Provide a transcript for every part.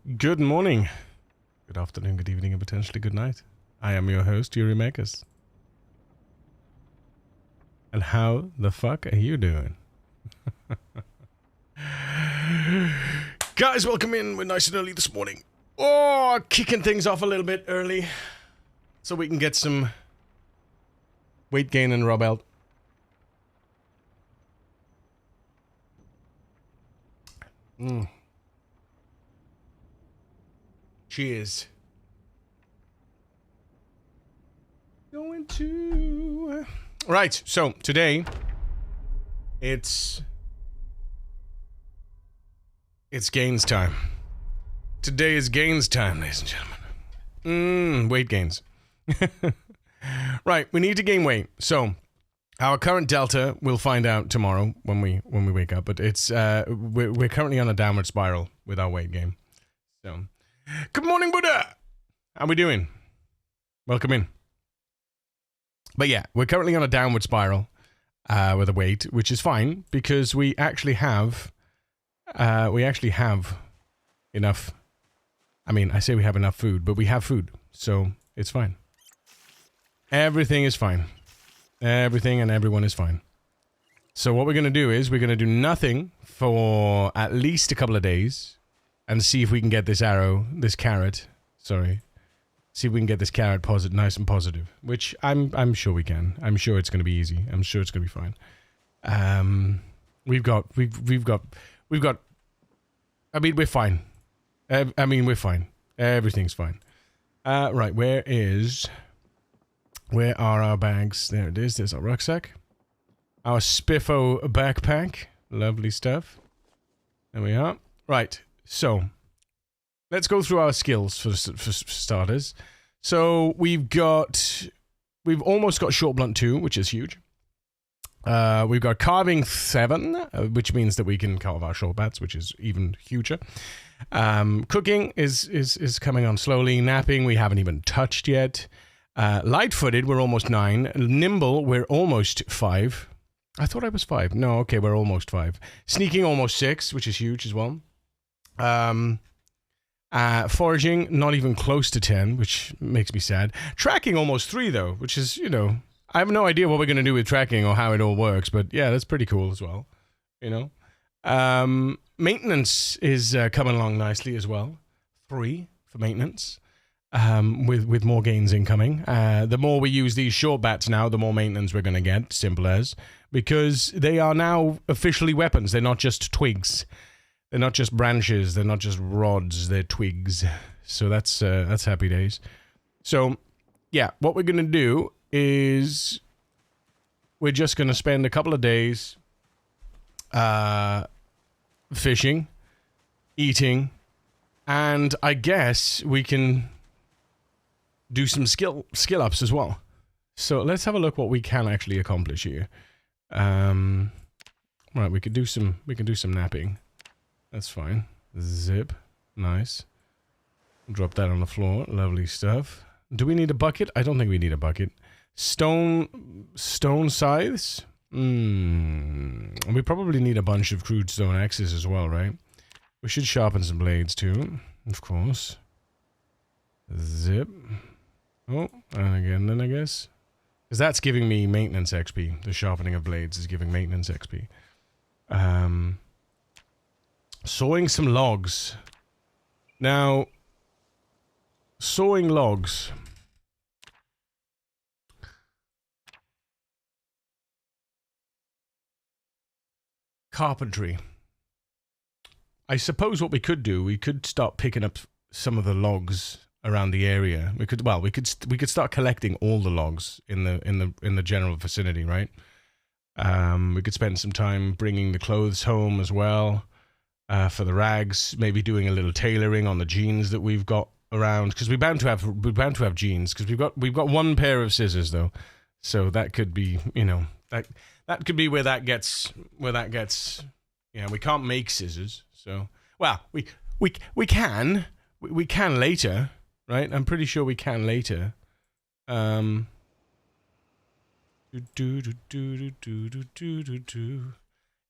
Good morning, good afternoon, good evening, and potentially good night. I am your host, Yuri Makers. And how the fuck are you doing? Guys, welcome in. We're nice and early this morning. Oh, kicking things off a little bit early so we can get some weight gain and rub out. Cheers. Going to... Right, so today it's gains time. Today is gains time, ladies and gentlemen. Weight gains. Right, we need to gain weight. So our current delta we'll find out tomorrow when we wake up, but it's we're currently on a downward spiral with our weight gain. So good morning, Buddha. How we doing? Welcome in. But yeah, we're currently on a downward spiral with the weight, which is fine because we actually have enough. I mean, I say we have enough food, but we have food, so it's fine. Everything is fine. Everything and everyone is fine. So what we're going to do is we're going to do nothing for at least a couple of days and see if we can get this carrot, see if we can get this carrot nice and positive, which I'm sure we can. I'm sure it's going to be easy. I'm sure it's going to be fine. We've got, I mean, we're fine. We're fine. Everything's fine. Right, where are our bags? There it is. There's our rucksack. Our Spiffo backpack. Lovely stuff. There we are. Right, so let's go through our skills for starters. So we've almost got short blunt 2, which is huge. We've got carving 7, which means that we can carve our short bats, which is even huger. Cooking is coming on slowly. Napping, we haven't even touched yet. Light-footed, we're almost 9. Nimble, we're almost 5. I thought I was 5. No, okay, we're almost 5. Sneaking, almost 6, which is huge as well. Foraging, not even close to 10, which makes me sad. Tracking, almost 3, though, which is, I have no idea what we're going to do with tracking or how it all works, but yeah, that's pretty cool as well, Maintenance is coming along nicely as well. 3 for maintenance, with more gains incoming. The more we use these short bats now, the more maintenance we're going to get, simple as, because they are now officially weapons. They're not just twigs. They're not just branches. They're not just rods. They're twigs. So that's happy days. So, yeah, what we're going to do is we're just going to spend a couple of days fishing, eating, and I guess we can do some skill ups as well. So let's have a look what we can actually accomplish here. Right, we could do some napping. That's fine. Zip. Nice. Drop that on the floor. Lovely stuff. Do we need a bucket? I don't think we need a bucket. Stone scythes? We probably need a bunch of crude stone axes as well, right? We should sharpen some blades too, of course. Zip. Oh, and again then, I guess. Because that's giving me maintenance XP. The sharpening of blades is giving maintenance XP. Sawing some logs. Now, sawing logs. Carpentry. I suppose what we could do, we could start picking up some of the logs around the area. We could start collecting all the logs in the general vicinity, right? We could spend some time bringing the clothes home as well. For the rags, maybe doing a little tailoring on the jeans that we've got around, because we're bound to have jeans, because we've got one pair of scissors though, so that could be that could be where that gets we can't make scissors, so we can later, right? I'm pretty sure we can later.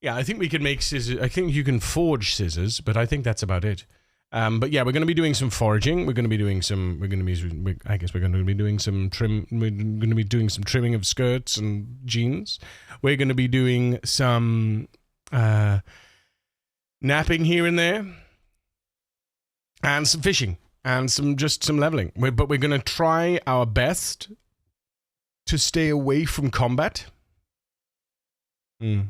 Yeah, I think we can make scissors. I think you can forge scissors, but I think that's about it. But yeah, we're going to be doing some foraging. I guess we're going to be doing some trimming of skirts and jeans. We're going to be doing some napping here and there, and some fishing, and some leveling. But we're going to try our best to stay away from combat. Oh,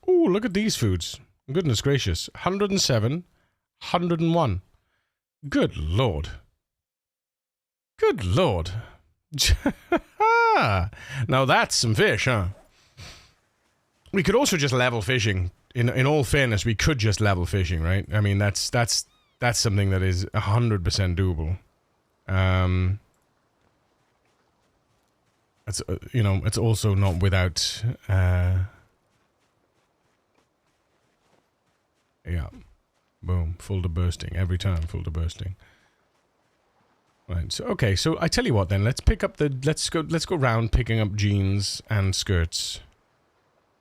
look at these foods. Goodness gracious. 107, 101. Good lord. Good lord. Now that's some fish, huh? We could also just level fishing. In all fairness, we could just level fishing, right? I mean, that's something that is 100% doable. It's it's also not without. Yeah, boom, full to bursting every time, full to bursting. Right. So okay. So I tell you what, then let's go round picking up jeans and skirts.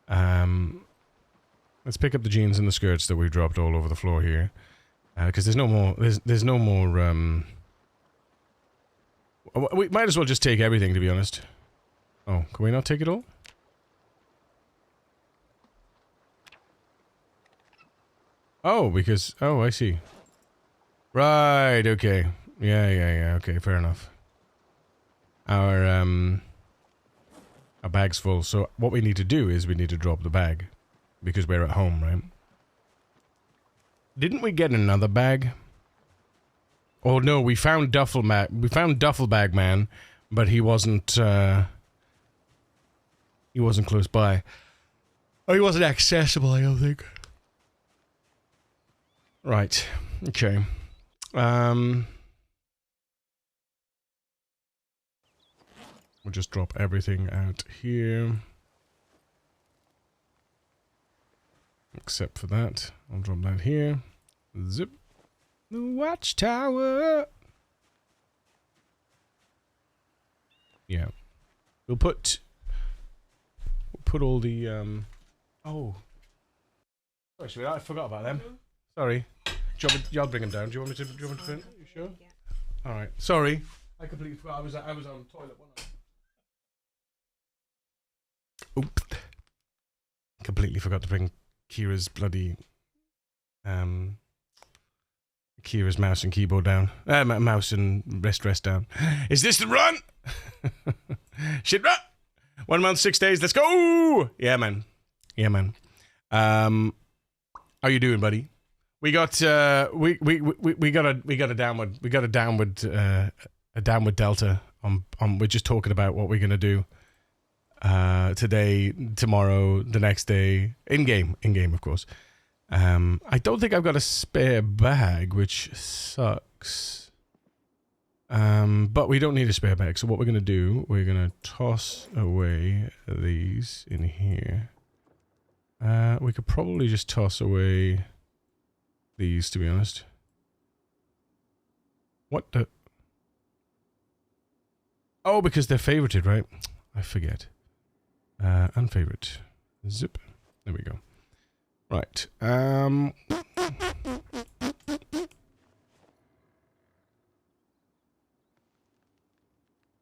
Let's pick up the jeans and the skirts that we've dropped all over the floor here, because there's no more. There's no more. We might as well just take everything, to be honest. Oh, can we not take it all? Oh, because... Oh, I see. Right, okay. Yeah, okay, fair enough. Our bag's full, so what we need to do is we need to drop the bag. Because we're at home, right? Didn't we get another bag? Oh, no, we found Duffel Bag Man, but he wasn't close by. Oh, he wasn't accessible, I don't think. Right. Okay. We'll just drop everything out here. Except for that. I'll drop that here. Zip. The watchtower. Yeah. We'll put all the oh. Sorry, sweetheart, I forgot about them. Sorry. I'll bring them down. Do you want me to print? You sure? Yeah. Alright. Sorry. I completely forgot. I was on the toilet, wasn't I? Oop. Completely forgot to bring Kira's bloody Kira's mouse and keyboard down. Mouse and rest down. Is this the run? Shit run! 1 month, 6 days, let's go! Yeah, man. Yeah, man. How you doing, buddy? We got we got a downward delta on we're just talking about what we're gonna do today, tomorrow, the next day, in game of course. I don't think I've got a spare bag, which sucks. But we don't need a spare bag, so what we're gonna do, we're gonna toss away these in here. We could probably just toss away these, to be honest. What the? Oh, because they're favorited, right? I forget. Unfavorite. Zip. There we go. Right.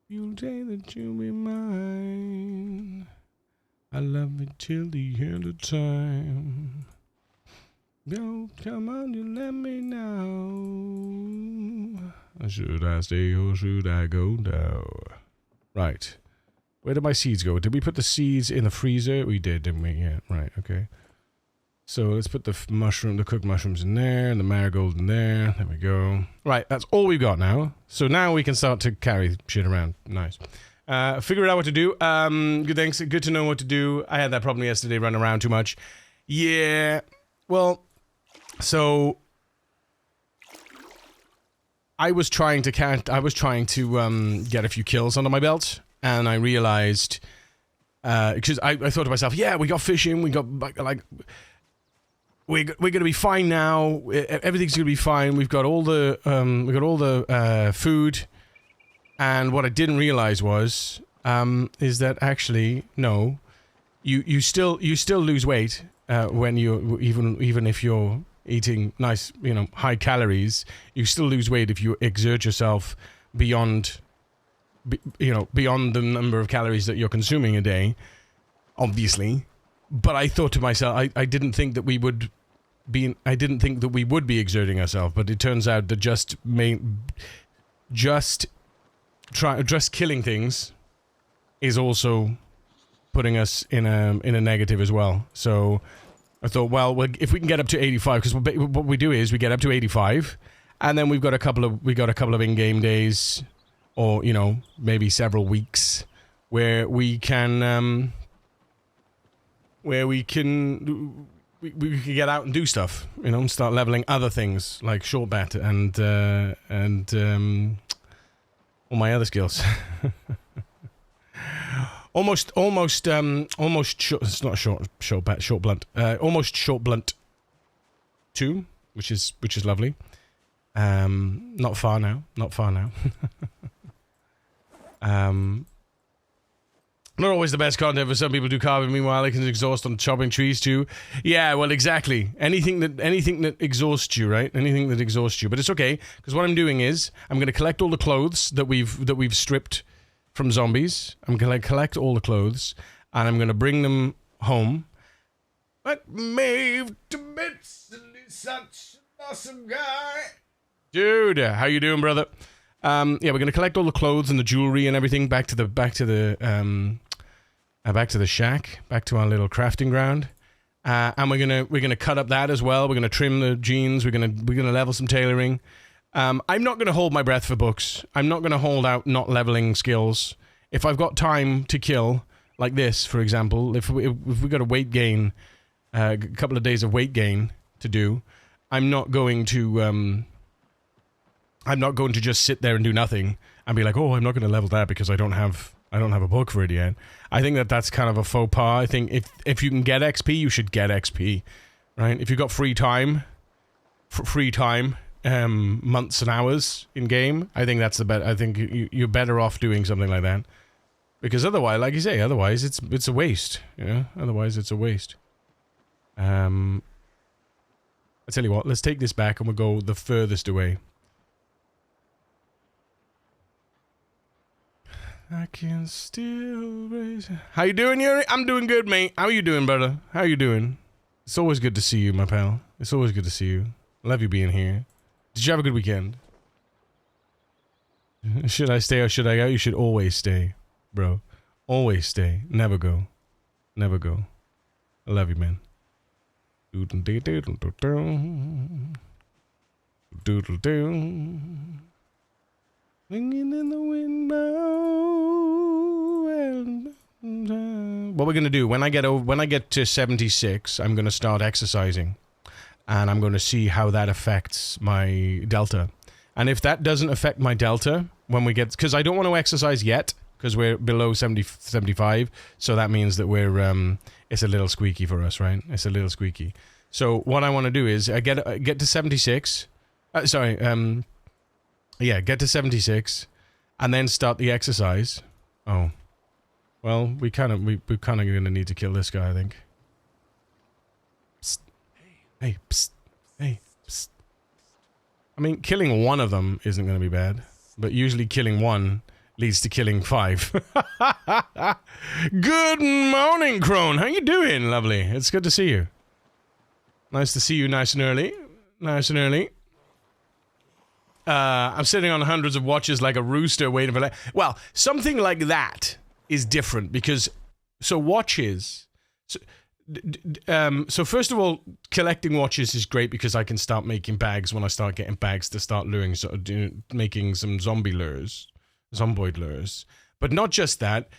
You'll say that you'll be mine. I love it till the end of time. Go, come on, you let me know. Should I stay or should I go now? Right. Where did my seeds go? Did we put the seeds in the freezer? We did, didn't we? Yeah, right, okay. So let's put the cooked mushrooms in there, and the marigold in there. There we go. Right, that's all we've got now. So now we can start to carry shit around. Nice. Figure out what to do. Good, thanks. Good to know what to do. I had that problem yesterday, running around too much. Yeah. Well, so I was trying to get a few kills under my belt, and I realized because I thought to myself, yeah, we got fishing, we got like we're gonna be fine now. Everything's gonna be fine. We've got all the food, and what I didn't realize was is that actually no, you still lose weight when you even if you're eating nice, high calories, you still lose weight if you exert yourself beyond the number of calories that you're consuming a day, obviously. But I thought to myself, I didn't think that we would be exerting ourselves, but it turns out that just killing things is also putting us in a negative as well. So I thought, well, if we can get up to 85, because what we do is we get up to 85, and then we've got a couple of in-game days, or maybe several weeks where we can get out and do stuff, start leveling other things like short bat and all my other skills. almost it's not short bat, short blunt. Almost short blunt 2, which is lovely. Not far now. Not always the best content for some people do carbon. Meanwhile, they can exhaust on chopping trees too. Yeah, well, exactly. Anything that exhausts you, right? Anything that exhausts you. But it's okay, because what I'm doing is I'm going to collect all the clothes that we've stripped from zombies. I'm going to collect all the clothes, and I'm going to bring them home. But Maeve to bits, and he's such an awesome guy. Dude, how you doing, brother? We're going to collect all the clothes and the jewelry and everything back to the shack, back to our little crafting ground, and we're gonna cut up that as well. We're gonna trim the jeans. We're gonna level some tailoring. I'm not gonna hold my breath for books. I'm not gonna hold out not leveling skills. If I've got time to kill, like this, for example, if we got a weight gain, a couple of days of weight gain to do, I'm not going to just sit there and do nothing and be like, oh, I'm not going to level that because I don't have a book for it yet. I think that's kind of a faux pas. I think if you can get XP, you should get XP, right? If you've got free time, months and hours in game, I think that's the better. I think you're better off doing something like that, because otherwise, like you say, it's a waste. Otherwise it's a waste. I tell you what, let's take this back and we'll go the furthest away. I can still raise. How you doing, Yuri? I'm doing good, mate. How you doing, brother? How you doing? It's always good to see you, my pal. It's always good to see you. Love you being here. Did you have a good weekend? Should I stay or should I go? You should always stay, bro. Always stay. Never go. Never go. I love you, man. Doodle doo doodle doo doodle doo. Swinging in the window. What we're gonna do when I get to 76, I'm gonna start exercising, and I'm gonna see how that affects my delta. And if that doesn't affect my delta when we get, because I don't want to exercise yet, because we're below 75, so that means that we're it's a little squeaky for us, right? It's a little squeaky. So what I want to do is get to 76. Get to 76, and then start the exercise. Oh, well, we're kind of gonna need to kill this guy, I think. Psst. Hey, psst. Hey, psst. I mean, killing one of them isn't gonna be bad, but usually killing one leads to killing 5. Good morning, Crone. How you doing? Lovely. It's good to see you. Nice to see you nice and early. Nice and early. I'm sitting on hundreds of watches like a rooster waiting for... Well, something like that is different because... So watches... So first of all, collecting watches is great because I can start making bags when I start getting bags to start luring, making some zomboid lures. But not just that.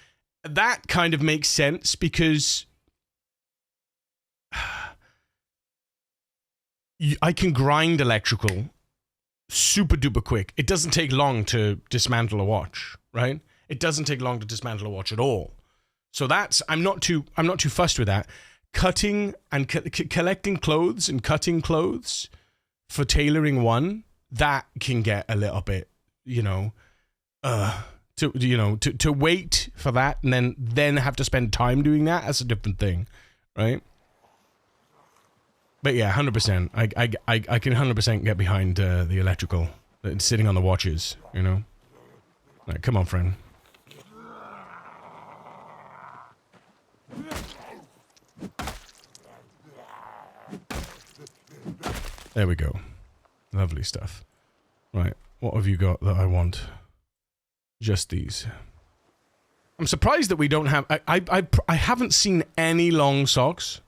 That kind of makes sense because... I can grind electrical super duper quick. It doesn't take long to dismantle a watch, right? It doesn't take long to dismantle a watch at all. So that's I'm not too fussed with that. Cutting and collecting clothes and cutting clothes for tailoring one, that can get a little bit, to wait for that and then have to spend time doing that, that's a different thing, right? But yeah, 100%. I can 100% get behind the electrical, sitting on the watches, you know? Right, come on, friend. There we go. Lovely stuff. Right, what have you got that I want? Just these. I'm surprised that we don't have... I haven't seen any long socks.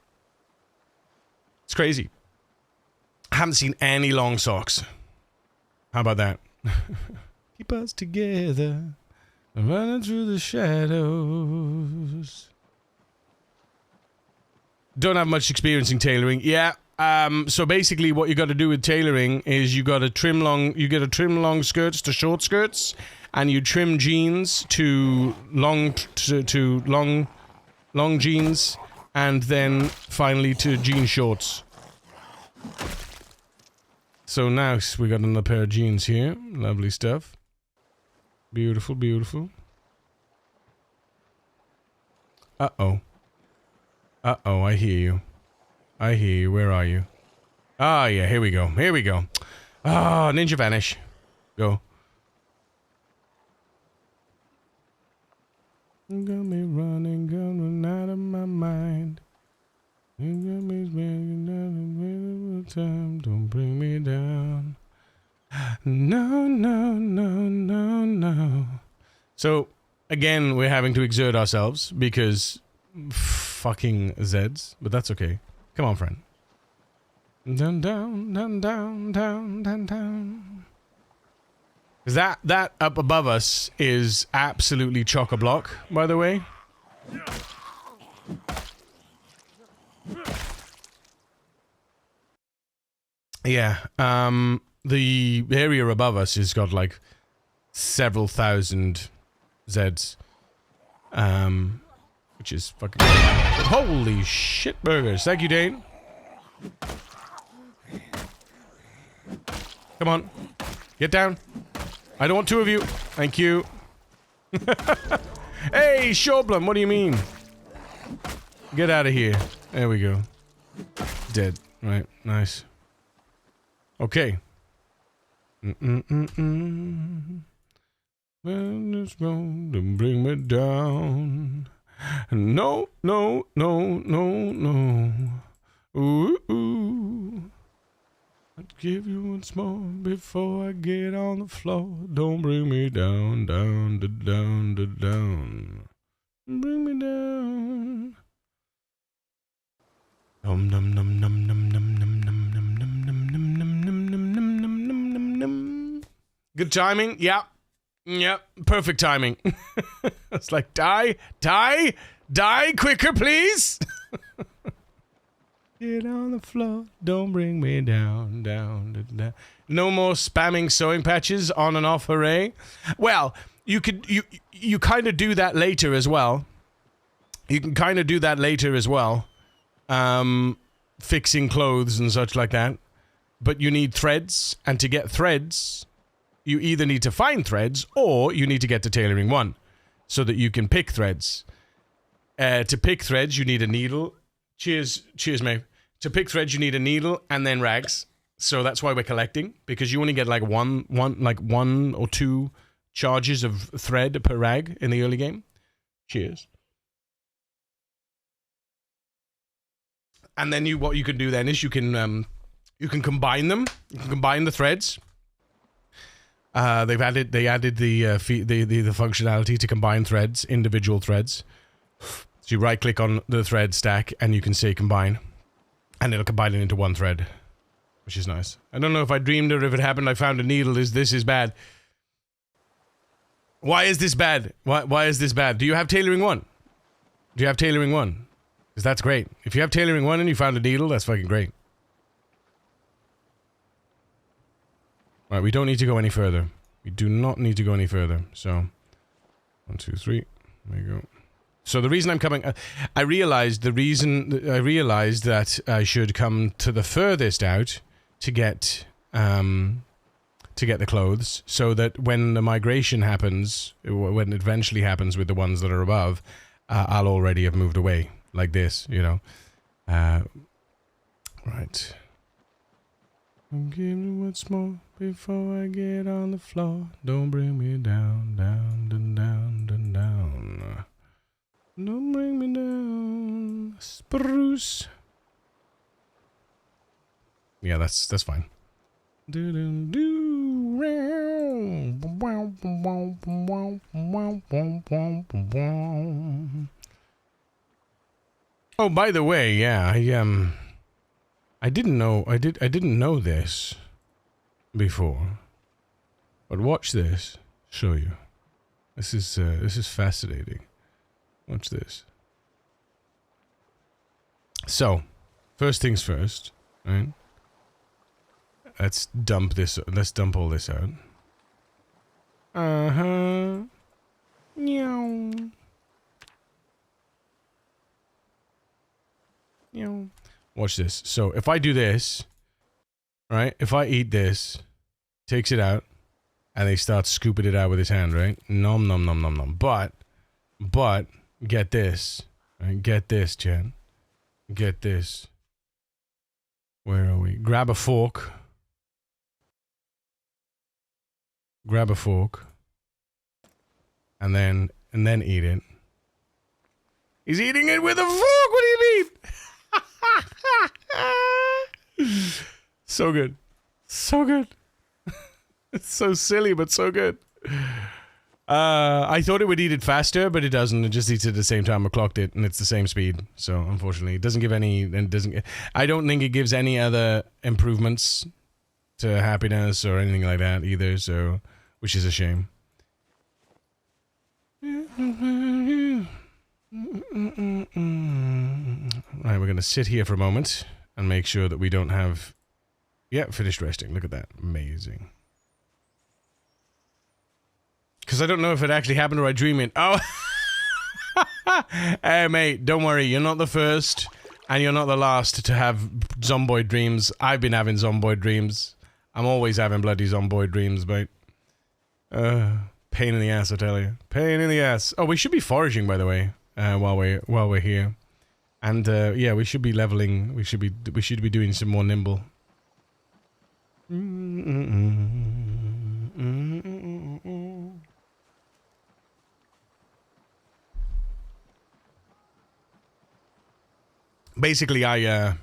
It's crazy. I haven't seen any long socks. How about that? Keep us together. Running through the shadows. Don't have much experience in tailoring. Yeah. So basically what you got to do with tailoring is you got to trim long skirts to short skirts, and you trim jeans to long jeans, and then finally to jean shorts. So now we got another pair of jeans here. Lovely stuff. Beautiful, beautiful. Uh-oh. Uh-oh, I hear you. I hear you. Where are you? Ah, yeah, here we go. Here we go. Ah, ninja vanish. Go. You got me running, going out of my mind. You got me spending another time. Don't bring me down. No, no, no, no, no. So, again, we're having to exert ourselves because fucking Zeds, but that's okay. Come on, friend. Down, down, down, down, down, down, down. Because that up above us is absolutely chock-a-block, by the way. Yeah, the area above us has got like several thousand Zeds. Which is fucking... Holy shit burgers. Thank you, Dane. Come on. Get down. I don't want two of you. Thank you. Hey, Shoblum, what do you mean? Get out of here. There we go. Dead. Right, nice. Okay. Well, it's going to bring me down. No, no, no, no, no. Ooh, ooh. I'd give you once more before I get on the floor. Don't bring me down, down, down, down. Bring me down. Num num num num num num num num num num num num num num num num num num num. Good timing, yeah. Yep, perfect timing. It's like, die quicker, please. Get on the floor, don't bring me down, down, down. No more spamming sewing patches on and off, hooray. Well, you kind of do that later as well. You can kind of do that later as well. Fixing clothes and such like that. But you need threads, and to get threads... You either need to find threads, or you need to get to tailoring 1, so that you can pick threads. To pick threads, you need a needle. Cheers, mate. To pick threads, you need a needle and then rags. So that's why we're collecting, because you only get like one or two charges of thread per rag in the early game. Cheers. And then what you can do then is you can combine them. You can combine the threads. They added the functionality to combine threads, individual threads. So you right click on the thread stack and you can say combine, and it'll combine it into one thread, which is nice. I don't know if I dreamed or if it happened. I found a needle. This is bad. Why is this bad? Why is this bad? Do you have tailoring 1? Do you have tailoring 1? Because that's great. If you have tailoring 1 and you found a needle, that's fucking great. Right, we don't need to go any further. We do not need to go any further. So, 1, 2, 3. There you go. So the reason I'm coming... I realized that I should come to the furthest out to get the clothes, so that when the migration happens, when it eventually happens with the ones that are above, I'll already have moved away. Like this, you know. Right. that. Give me once more before I get on the floor. Don't bring me down, down, down, down, down, down. Don't bring me down, spruce. Yeah, that's fine. Do do do. Oh, by the way, yeah, I didn't know this before. But watch this. Show you. This is fascinating. Watch this. So, first things first, right? Let's dump all this out. Uh-huh. Meow. Meow. Watch this. So if I do this, right? If I eat this, takes it out, and they start scooping it out with his hand, right? Nom nom nom nom nom. But get this. Right? Get this, Jen. Get this. Where are we? Grab a fork. Grab a fork. And then eat it. He's eating it with a fork! What do you mean? So good. So good. It's so silly, but so good. I thought it would eat it faster, but it doesn't. It just eats it at the same time. I clocked it, and it's the same speed. So, unfortunately, it doesn't give any... I don't think it gives any other improvements to happiness or anything like that either, so... Which is a shame. Right, we're going to sit here for a moment and make sure that we don't have... Yeah, finished resting. Look at that. Amazing. Because I don't know if it actually happened or I dream it. Oh! Hey, mate, don't worry. You're not the first and you're not the last to have zomboid dreams. I've been having zomboid dreams. I'm always having bloody zomboid dreams, mate. Pain in the ass, I tell you. Pain in the ass. Oh, we should be foraging, by the way, while we're here. And, yeah, we should be leveling. We should be doing some more nimble. Basically, I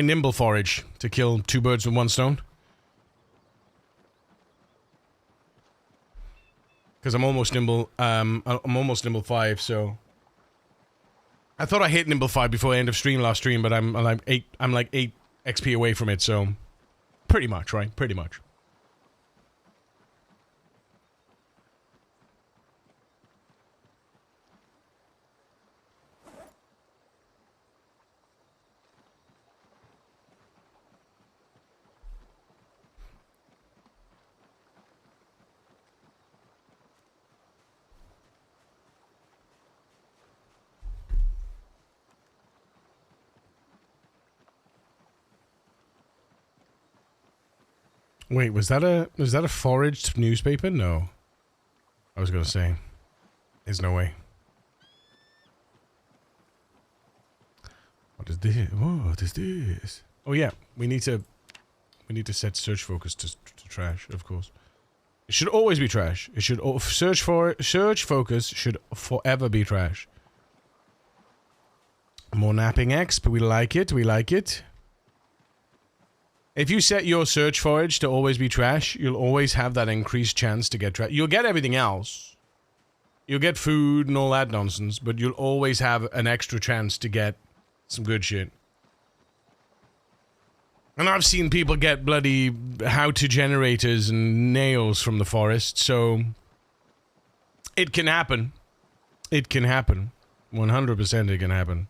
nimble forage to kill 2 birds with 1 stone. Because I'm almost nimble, I'm almost nimble 5, so... I thought I hit nimble 5 before the end of last stream, but I'm like 8 XP away from it, so... Pretty much, right? Pretty much. Wait, was that a foraged newspaper? No. I was gonna say. There's no way. What is this? What is this? Oh yeah, we need to set search focus to trash, of course. It should always be trash. It should search focus should forever be trash. More napping exp, we like it. We like it. If you set your search forage to always be trash, you'll always have that increased chance to get trash. You'll get everything else. You'll get food and all that nonsense, but you'll always have an extra chance to get some good shit. And I've seen people get bloody how-to generators and nails from the forest, so... It can happen. It can happen. 100% it can happen.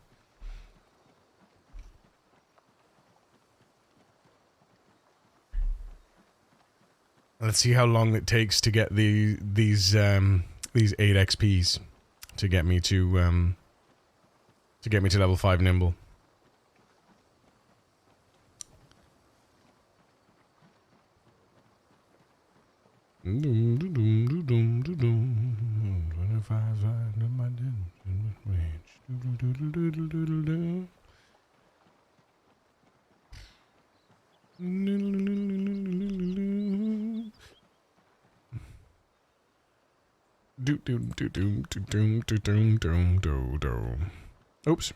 Let's see how long it takes to get these 8 XPs to get me to level 5 nimble. Oops.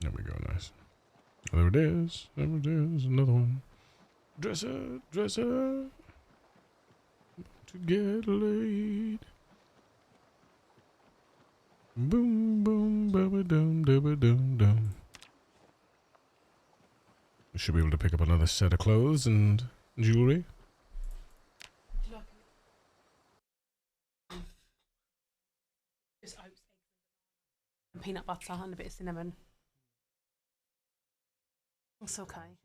There we go, nice. There it is. There it is. Another one. Dresser, dresser. To get laid. Boom, boom, ba-ba-dum, da-ba-dum-dum. We should be able to pick up another set of clothes and jewelry. Just oats, eggs, and peanut butter and a bit of cinnamon. That's okay.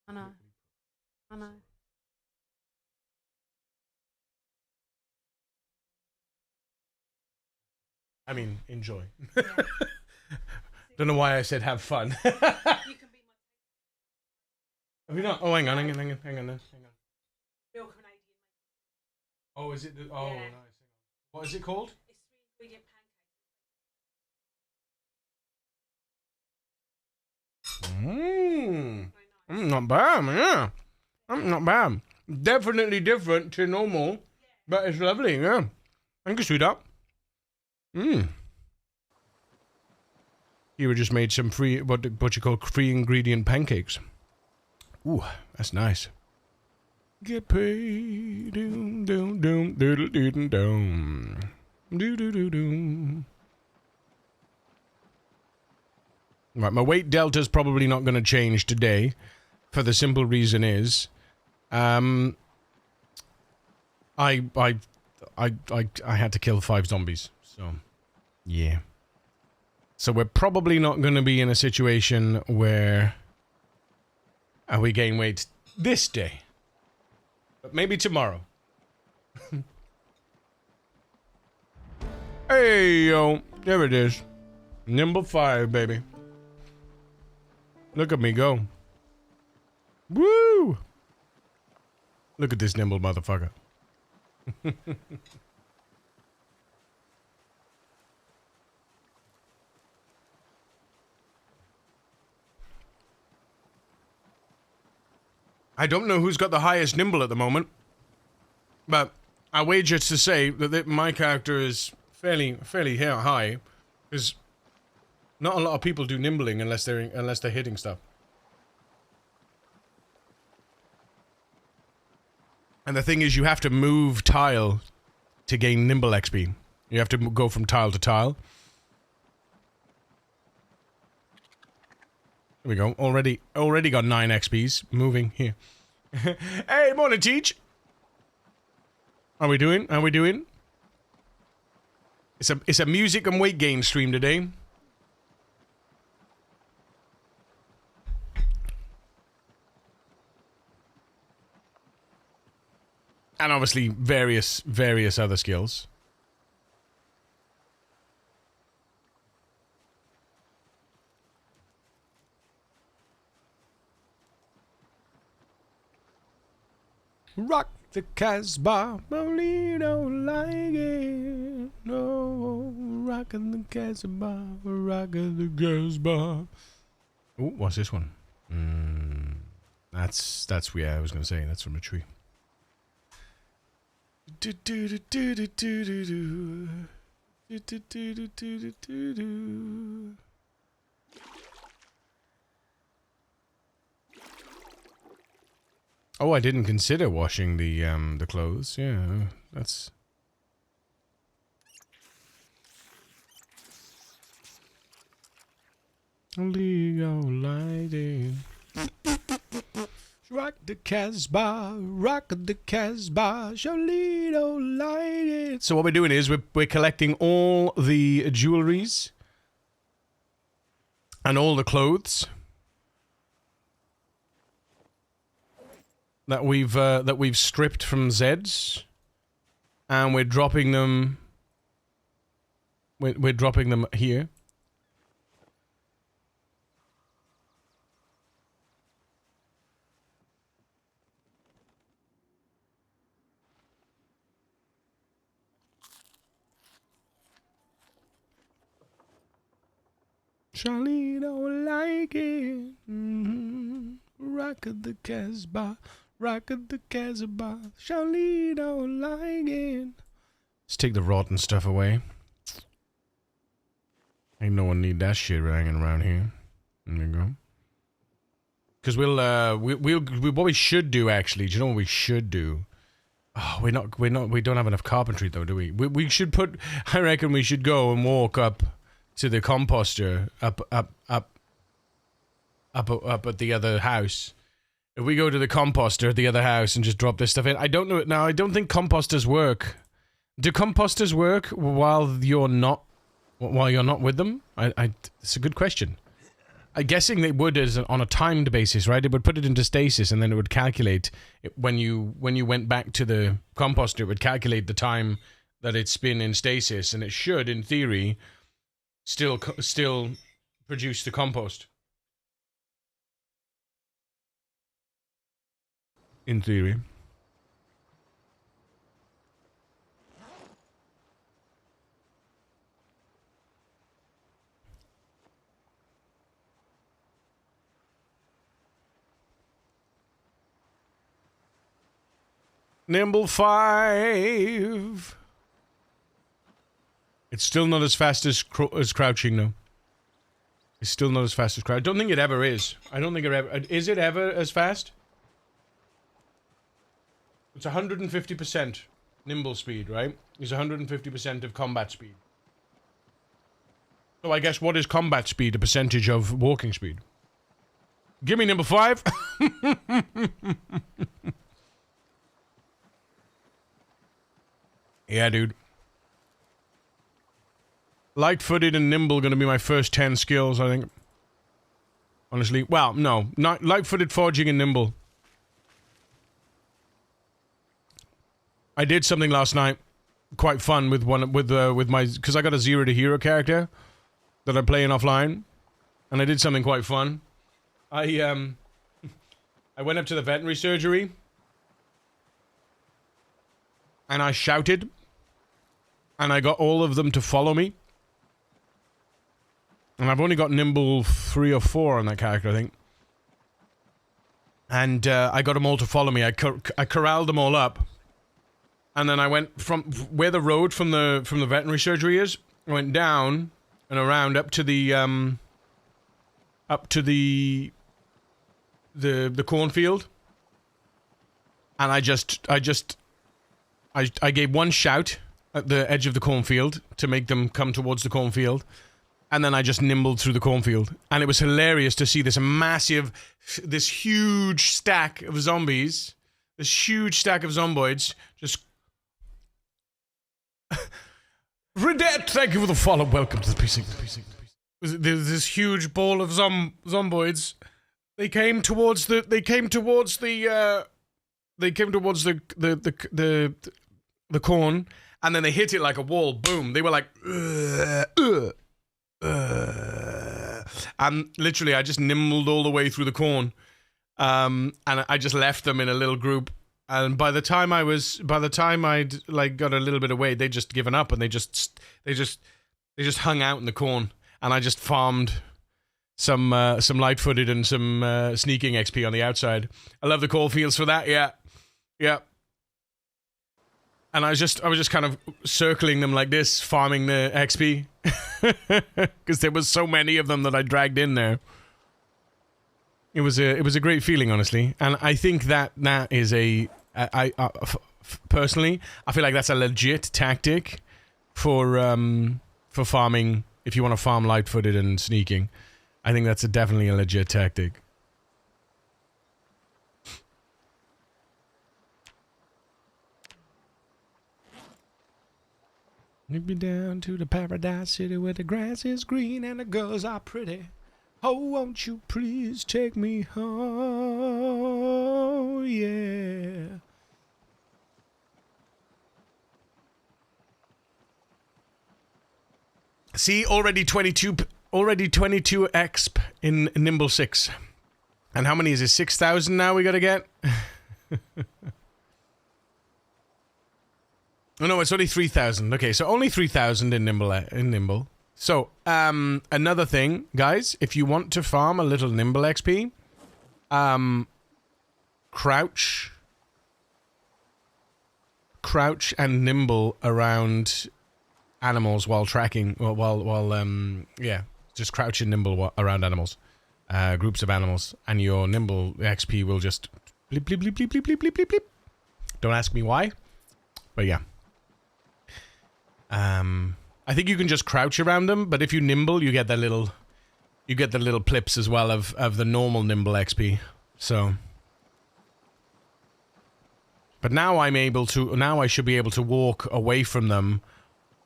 I know. I know. I mean, enjoy. Yeah. Don't know why I said have fun. You can be my Have you not? Oh, hang on. Real Canadian. Oh, is it? Oh, Yeah. nice. What is it called? It's 3-ingredient pancakes. Not bad, yeah. Not bad. Definitely different to normal, but it's lovely, yeah. Thank you, sweetheart. You just made some free, what you call free ingredient pancakes. Ooh, that's nice. Get paid, doom, doom, doom, doodle, doodle, doom. Doo, doo, doo, doo. Right, my weight delta's probably not going to change today, for the simple reason is, I had to kill 5 zombies, so yeah. So we're probably not going to be in a situation where we gain weight this day, but maybe tomorrow. Hey yo, there it is, number 5, baby. Look at me go. Woo! Look at this nimble motherfucker. I don't know who's got the highest nimble at the moment, but I wager to say that my character is fairly high, because not a lot of people do nimbling unless they're hitting stuff. And the thing is, you have to move tile to gain nimble XP. You have to go from tile to tile. There we go. Already got 9 XPs. Moving here. Hey, morning, Teach. How we doing? It's a music and weight gain stream today. And obviously various other skills. Rock the Casbah, only don't like it. No, rockin' the Casbah, rockin' the Casbah. Oh, what's this one? That's yeah, I was gonna say that's from a tree. Oh, I didn't consider washing the clothes. Yeah, that's. Legal lighting. Rock the Casbah, rock the Casbah, Jolito lighting. So what we're doing is we're collecting all the jewelries and all the clothes that we've stripped from Zeds, and we're dropping them. We're dropping them here. Charlie don't like it. Rock at the Casbah. Rock at the Casbah. Charlie don't like it. Let's take the rotten stuff away. Ain't no one need that shit hanging around here. There you go. Because what we should do actually. Do you know what we should do? Oh, we don't have enough carpentry though, do we? We should put. I reckon we should go and walk up to the composter up at the other house. If we go to the composter at the other house and just drop this stuff in, I don't know it now. I don't think composters work. Do composters work while you're not with them? It's a good question. I'm guessing they would on a timed basis, right? It would put it into stasis and then it would calculate when you went back to the composter. It would calculate the time that it's been in stasis, and it should, in theory, still produce the compost. In theory. Nimble 5. It's still not as fast as crouching, though. It's still not as fast as crouching. I don't think it ever is. I don't think it ever... Is it ever as fast? It's 150% nimble speed, right? It's 150% of combat speed. So I guess what is combat speed? A percentage of walking speed. Give me number 5. Yeah, dude. Light-footed and nimble gonna be my first 10 skills, I think. Honestly. Well, no. Not light-footed, forging, and nimble. I did something last night. Quite fun with my... Because I got a 0 to hero character that I'm playing offline. And I did something quite fun. I went up to the veterinary surgery. And I shouted. And I got all of them to follow me. And I've only got nimble 3 or 4 on that character, I think. And I got them all to follow me. I corralled them all up. And then I went from where the road from the veterinary surgery is. I went down and around up to the cornfield. And I gave one shout at the edge of the cornfield to make them come towards the cornfield. And then I just nimbled through the cornfield. And it was hilarious to see this huge stack of zombies, this huge stack of zomboids, just... Redet, thank you for the follow. Welcome to the precinct. There's this huge ball of zomboids. They came towards the corn, and then they hit it like a wall. Boom. They were like, and literally I just nimbled all the way through the corn. And I just left them in a little group. And by the time I'd like got a little bit away, they'd just given up and they just hung out in the corn. And I just farmed some light-footed and some sneaking XP on the outside. I love the cornfields for that. Yeah. And I was just kind of circling them like this, farming the XP, because there was so many of them that I dragged in there. It was a great feeling, honestly, and I think that is personally, I feel like that's a legit tactic for farming. If you want to farm light-footed and sneaking, I think that's definitely a legit tactic. Take me down to the paradise city where the grass is green and the girls are pretty. Oh, won't you please take me home, yeah. See, already 22 exp in Nimble 6. And how many is it? 6,000 now we gotta get? Oh no, it's only 3,000. Okay, so only 3,000 in Nimble. So, another thing, guys, if you want to farm a little nimble XP, crouch and nimble around animals while tracking, yeah, just crouch and nimble around animals, groups of animals, and your nimble XP will just blip, blip, blip, blip, blip, blip, blip, blip, blip. Don't ask me why, but yeah. I think you can just crouch around them, but if you nimble, you get the little plips as well of the normal nimble XP. So, but now I should be able to walk away from them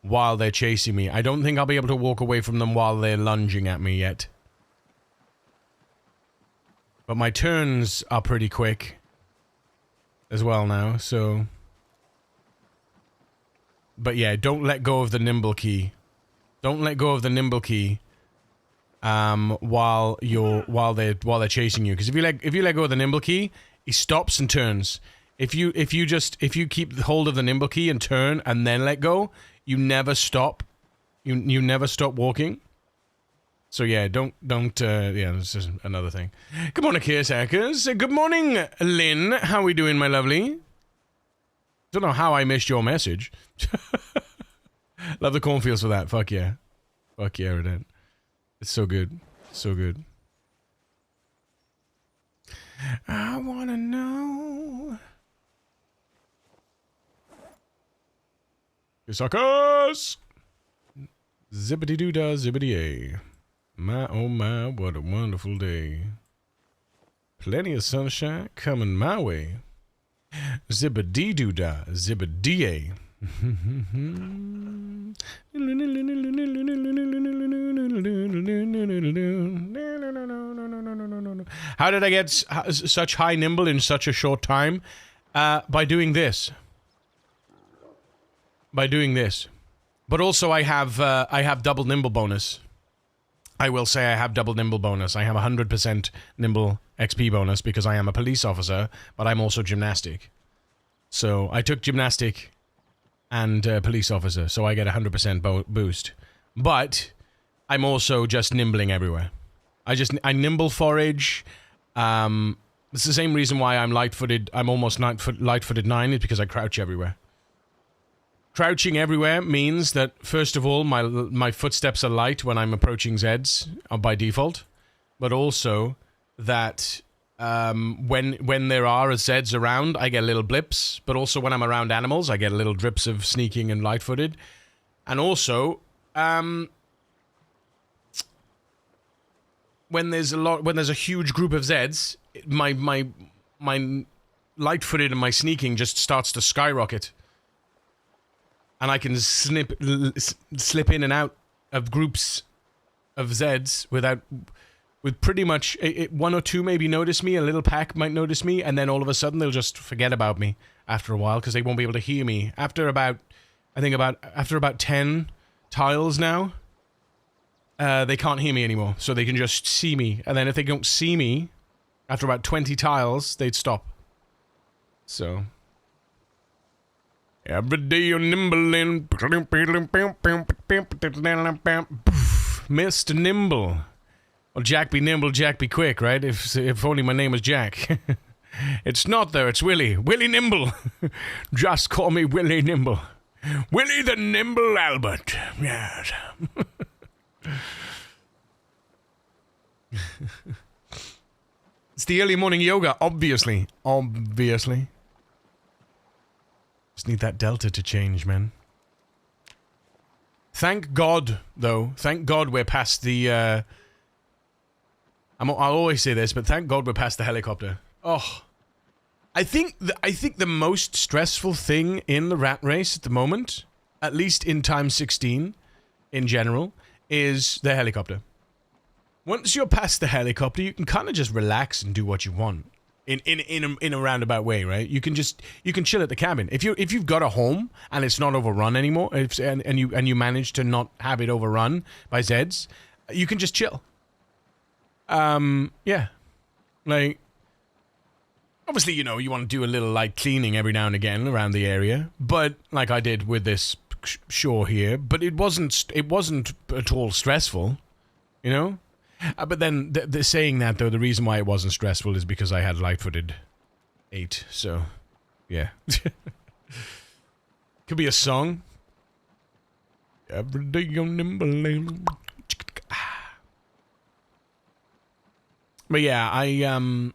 while they're chasing me. I don't think I'll be able to walk away from them while they're lunging at me yet. But my turns are pretty quick as well now, so... But yeah, don't let go of the nimble key. Don't let go of the nimble key while they're chasing you. Because if you let go of the nimble key, he stops and turns. If you keep hold of the nimble key and turn and then let go, you never stop. You never stop walking. So yeah, don't yeah, this is another thing. Good morning, Chaos Hackers. Good morning, Lynn. How are we doing, my lovely? Don't know how I missed your message. Love the cornfields for that. Fuck yeah. Fuck yeah, Redent. It's so good. So good. I wanna know. You suckers! Zippity-doo-dah, zippity-a. My, oh my, what a wonderful day. Plenty of sunshine coming my way. Zippity-doo-dah, zippity-a. How did I get such high nimble in such a short time? By doing this. By doing this. But also I have double nimble bonus. I will say I have double nimble bonus. I have 100% nimble XP bonus because I am a police officer, but I'm also gymnastic. So I took gymnastic and police officer, so I get 100% boost. But I'm also just nimbling everywhere. I nimble forage. It's the same reason why I'm light-footed. I'm almost light-footed 9 is because I crouch everywhere. Crouching everywhere means that, first of all, my footsteps are light when I'm approaching Zeds by default, but also that when there are Zeds around, I get little blips, but also when I'm around animals, I get little drips of sneaking and light-footed. And also, when there's a huge group of Zeds, my light-footed and my sneaking just starts to skyrocket. And I can slip in and out of groups of Zeds with pretty much one or two maybe notice me, a little pack might notice me, and then all of a sudden they'll just forget about me after a while because they won't be able to hear me. After about 10 tiles now, they can't hear me anymore, so they can just see me. And then if they don't see me, after about 20 tiles, they'd stop. So... Every day you're nimbling. Mr. Nimble. Well, Jack be nimble, Jack be quick, right? If only my name was Jack. It's not though, it's Willie. Willie Nimble. Just call me Willie Nimble. Willie the Nimble Albert. Yes. It's the early morning yoga, obviously. Obviously. Just need that delta to change, man. Thank God, though. Thank God we're past the, I'll always say this, but thank God we're past the helicopter. Oh. I think the most stressful thing in the rat race at the moment, at least in time 16, in general, is the helicopter. Once you're past the helicopter, you can kind of just relax and do what you want. In a roundabout way, right? You can chill at the cabin. If you've got a home and it's not overrun anymore, and you manage to not have it overrun by Zeds, you can just chill. Yeah. Like, obviously, you know, you want to do a little light cleaning every now and again around the area, but like I did with this shore here, but it wasn't at all stressful, you know? But then, the saying that, though, the reason why it wasn't stressful is because I had light-footed 8, so, yeah. Could be a song. Every day on nimble. But yeah, I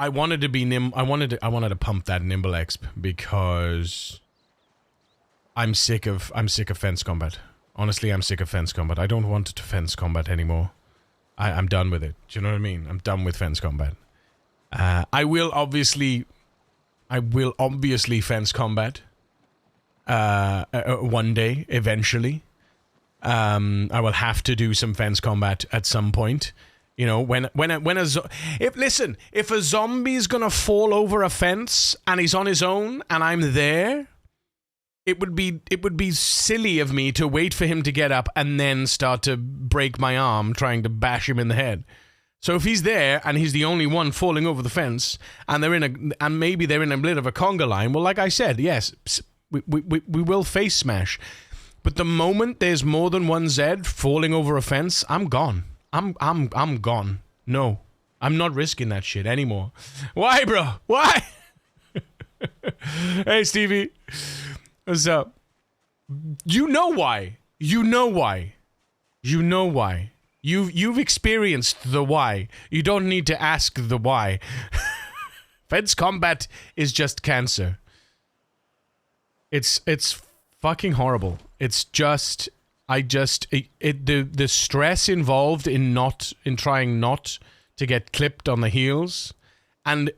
wanted to be I wanted to pump that nimble exp because I'm sick of fence combat. Honestly, I'm sick of fence combat. I don't want to fence combat anymore. I'm done with it. Do you know what I mean? I'm done with fence combat. I will obviously fence combat one day, eventually. I will have to do some fence combat at some point. You know, if a zombie's gonna fall over a fence and he's on his own and I'm there, it would be silly of me to wait for him to get up and then start to break my arm trying to bash him in the head. So if he's there and he's the only one falling over the fence and maybe they're in a bit of a conga line, well, like I said, yes, we will face smash. But the moment there's more than one Zed falling over a fence, I'm gone. I'm gone. No. I'm not risking that shit anymore. Why, bro? Why? Hey, Stevie. What's up? You know why. You know why. You know why. You've experienced the why. You don't need to ask the why. Fence combat is just cancer. It's fucking horrible. It's just the stress involved in trying not to get clipped on the heels, and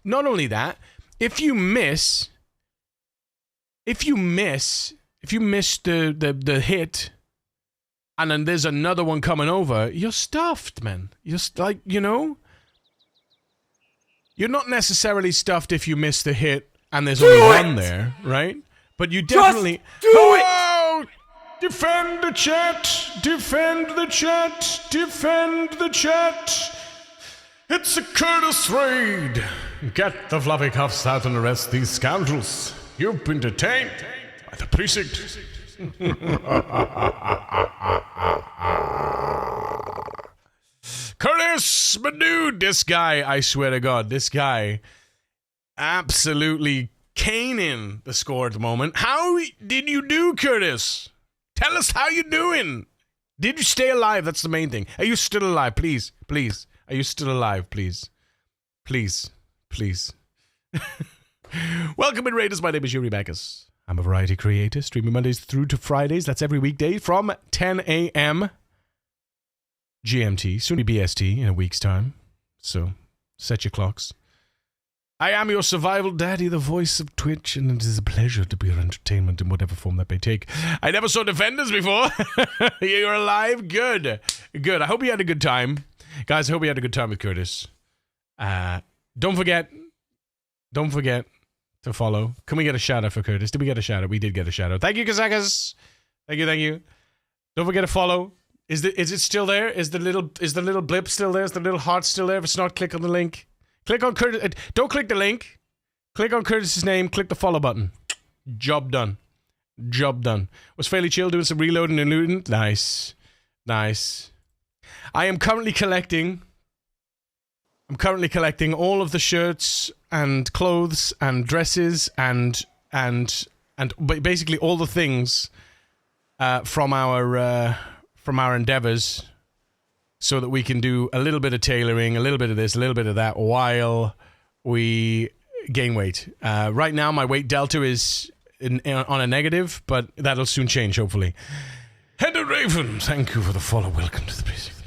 not only that, if you miss the hit, and then there's another one coming over, you're stuffed, man. You're you're not necessarily stuffed if you miss the hit and there's only one there, right? But you definitely do it. Defend the chat! Defend the chat! Defend the chat! It's a Curtis raid! Get the fluffy cuffs out and arrest these scoundrels. You've been detained by the precinct. Curtis, my dude, this guy, I swear to God, this guy absolutely caning the score at the moment. How did you do, Curtis? Tell us how you doing. Did you stay alive? That's the main thing. Are you still alive? Please. Please. Are you still alive? Please. Please. Please. Welcome in Raiders. My name is Yuri Backus. I'm a variety creator, streaming Mondays through to Fridays. That's every weekday from 10 a.m. GMT, soon be BST in a week's time. So, set your clocks. I am your survival daddy, the voice of Twitch, and it is a pleasure to be your entertainment in whatever form that may take. I never saw Defenders before. You're alive? Good. Good. I hope you had a good time. Guys, I hope you had a good time with Curtis. Don't forget to follow. Can we get a shout out for Curtis? Did we get a shout out? We did get a shout out. Thank you, Kazakas. Thank you. Don't forget to follow. Is it still there? Is the little blip still there? Is the little heart still there? If it's not, click on the link. Click on Curtis. Don't click the link. Click on Curtis's name. Click the follow button. Job done. Was fairly chill doing some reloading and looting. Nice. I am currently collecting all of the shirts and clothes and dresses and basically all the things from our endeavors, so that we can do a little bit of tailoring, a little bit of this, a little bit of that, while we gain weight. Right now, my weight delta is on a negative, but that'll soon change, hopefully. Heather Raven, thank you for the follow. Welcome to the precinct.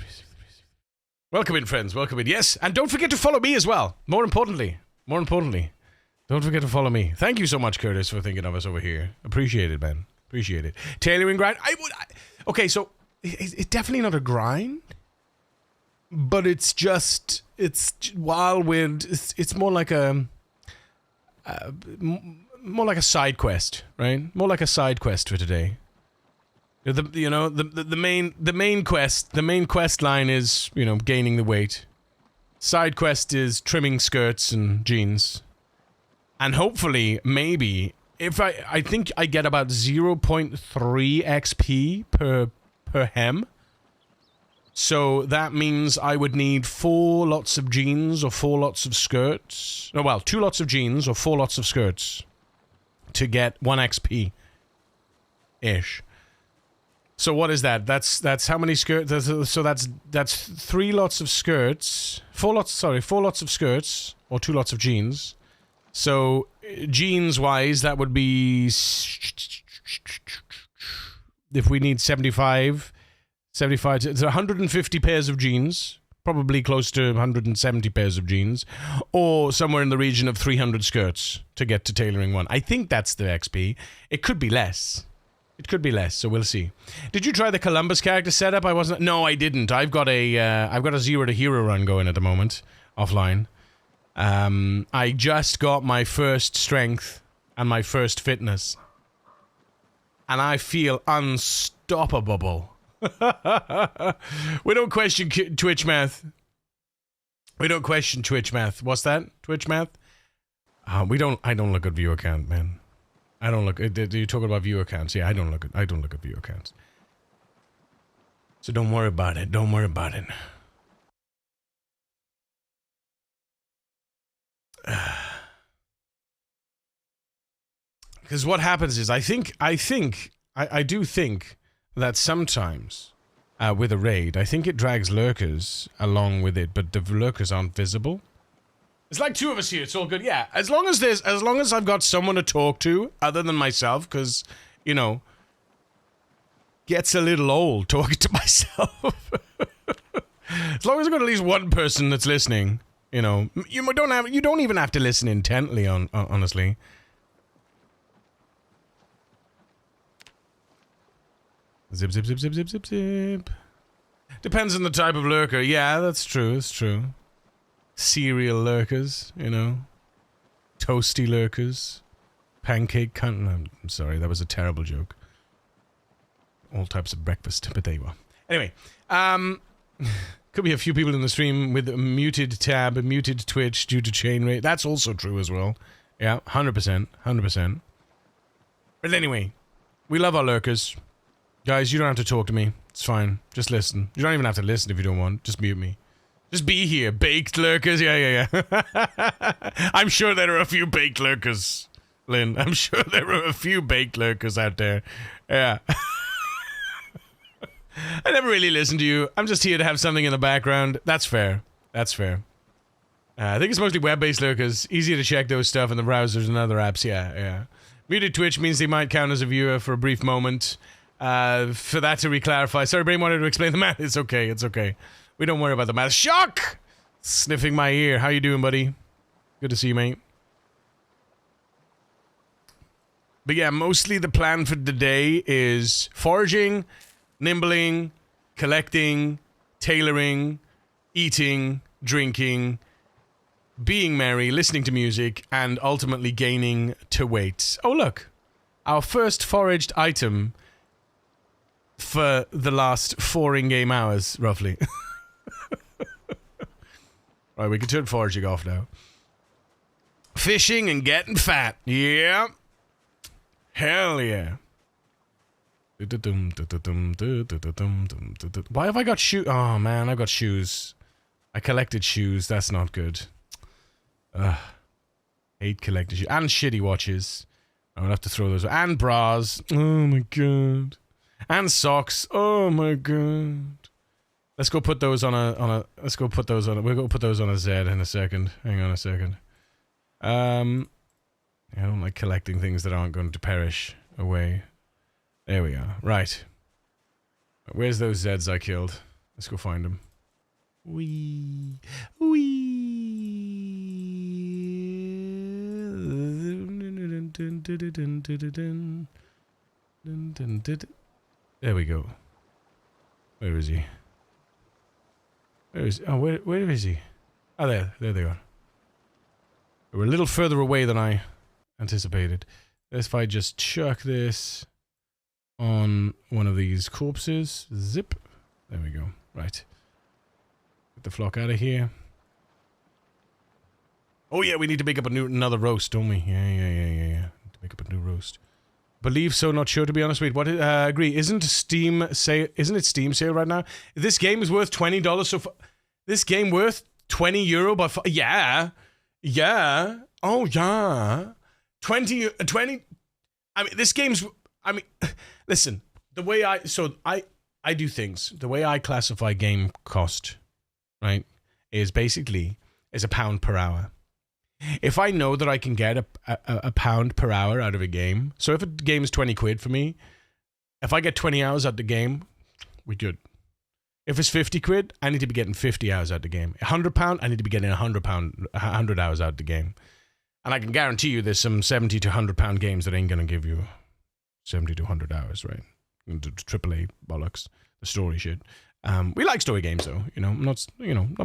Welcome in, friends. Welcome in. Yes, and don't forget to follow me as well. More importantly, don't forget to follow me. Thank you so much, Curtis, for thinking of us over here. Appreciate it, man. Appreciate it. Tailoring grind. Okay, so it's definitely not a grind. But it's more like a side quest, right? More like a side quest for today. The main quest line is, gaining the weight. Side quest is trimming skirts and jeans. And hopefully, maybe, if I think I get about 0.3 XP per hem. So that means I would need 4 lots of jeans or 4 lots of skirts. Oh, well, 2 lots of jeans or 4 lots of skirts to get 1 XP ish. So what is that? That's how many skirts? So that's 3 lots of skirts. 4 lots of skirts or 2 lots of jeans. So jeans wise, that would be, if we need 75 to, it's 150 pairs of jeans, probably close to 170 pairs of jeans, or somewhere in the region of 300 skirts to get to tailoring 1. I think that's the XP. It could be less. It could be less, so we'll see. Did you try the Columbus character setup? No, I didn't. I've got a 0 to hero run going at the moment, offline. I just got my first strength and my first fitness, and I feel unstoppable. We don't question Twitch math. We don't question Twitch math. What's that? Twitch math? I don't look at viewer count, man. I don't look. You're talking about viewer counts? Yeah, I don't look at viewer counts. So don't worry about it. Don't worry about it. Because what happens is, I do think that sometimes with a raid, I think it drags lurkers along with it, but the lurkers aren't visible. It's like 2 of us here. It's all good. Yeah, as long as I've got someone to talk to other than myself, because gets a little old talking to myself. As long as I've got at least one person that's listening, you don't even have to listen intently. Honestly. Zip, zip, zip, zip, zip, zip, zip. Depends on the type of lurker. Yeah, that's true. It's true. Cereal lurkers, toasty lurkers, pancake cunt. No, I'm sorry, that was a terrible joke. All types of breakfast, but there you are. Anyway, could be a few people in the stream with a muted tab, a muted Twitch due to chain rate. That's also true as well. Yeah, 100%. But anyway, we love our lurkers. Guys, you don't have to talk to me. It's fine. Just listen. You don't even have to listen if you don't want. Just mute me. Just be here. Baked lurkers. Yeah. I'm sure there are a few baked lurkers, Lynn. I'm sure there are a few baked lurkers out there. Yeah. I never really listen to you. I'm just here to have something in the background. That's fair. I think it's mostly web-based lurkers. Easier to check those stuff in the browsers and other apps. Yeah. Muted Twitch means they might count as a viewer for a brief moment. For that to re-clarify. Sorry, Brain wanted to explain the math. It's okay. We don't worry about the math. Shock! Sniffing my ear. How you doing, buddy? Good to see you, mate. But yeah, mostly the plan for the day is foraging, nimbling, collecting, tailoring, eating, drinking, being merry, listening to music, and ultimately gaining to weight. Oh, look. Our first foraged item for the last 4 in-game hours, roughly. Right, we can turn foraging off now. Fishing and getting fat. Yeah. Hell yeah. Why have I got shoes? Oh, man, I've got shoes. I collected shoes. That's not good. Hate collected shoes. And shitty watches. I'm gonna have to throw those. And bras. Oh, my God. And socks. Oh my god. Let's go put those on a we'll go put those on a Z in a second. Hang on a second. I don't like collecting things that aren't going to perish away. There we are. Right. Where's those Zs I killed? Let's go find them. Wee. There we go. Where is he? Where is he? Oh, there they are. They were a little further away than I anticipated. If I just chuck this on one of these corpses. Zip. There we go. Right. Get the flock out of here. Oh yeah, we need to make up another roast, don't we? Yeah. Make up a new roast. Believe so, not sure to be honest. Wait, what? Agree. Isn't it Steam sale right now? This game is worth $20. So this game worth €20, but yeah. Oh yeah, 20. I mean, this game's. I mean, listen. The way I do things. The way I classify game cost, right, is basically £1 per hour. If I know that I can get a pound per hour out of a game, so if a game is 20 quid for me, if I get 20 hours out of the game, we're good. If it's 50 quid, I need to be getting 50 hours out of the game. £100, I need to be getting 100 hours out of the game. And I can guarantee you there's some 70 to £100 games that ain't going to give you 70 to 100 hours, right? AAA bollocks, the story shit. We like story games though, not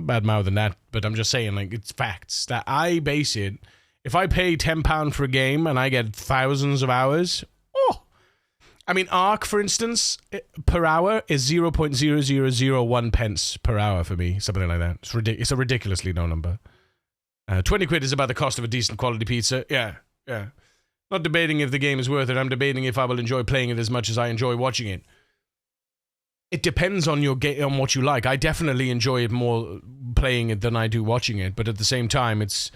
bad mouthing that, but I'm just saying, like, it's facts that I base it. If I pay £10 for a game and I get thousands of hours, I mean, Arc, for instance, per hour is 0.0001 pence per hour for me, something like that. It's a ridiculously low number. 20 quid is about the cost of a decent quality pizza. Yeah. Not debating if the game is worth it. I'm debating if I will enjoy playing it as much as I enjoy watching it. It depends on on what you like. I definitely enjoy it more playing it than I do watching it. But at the same time, it's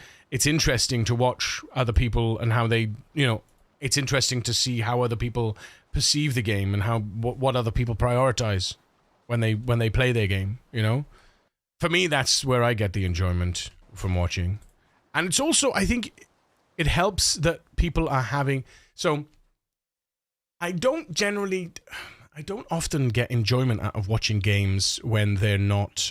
interesting to watch other people and how they, it's interesting to see how other people perceive the game and how what other people prioritize when they play their game. For me, that's where I get the enjoyment from watching, and it's also, I think, it helps that people are having. So, I don't often get enjoyment out of watching games when they're not.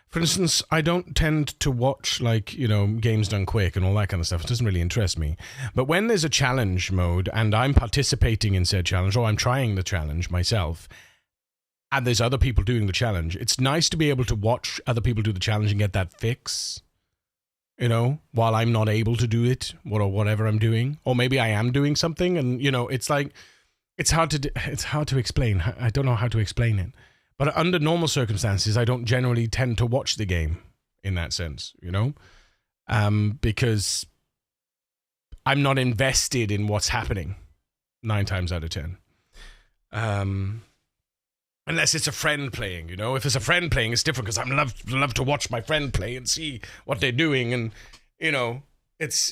For instance, I don't tend to watch, games done quick and all that kind of stuff. It doesn't really interest me. But when there's a challenge mode and I'm participating in said challenge, or I'm trying the challenge myself, and there's other people doing the challenge, it's nice to be able to watch other people do the challenge and get that fix. While I'm not able to do it, or whatever I'm doing, or maybe I am doing something, and it's like it's hard to explain. I don't know how to explain it, but under normal circumstances, I don't generally tend to watch the game in that sense, because I'm not invested in what's happening 9 times out of 10. Unless it's a friend playing, If it's a friend playing, it's different because I love to watch my friend play and see what they're doing, and it's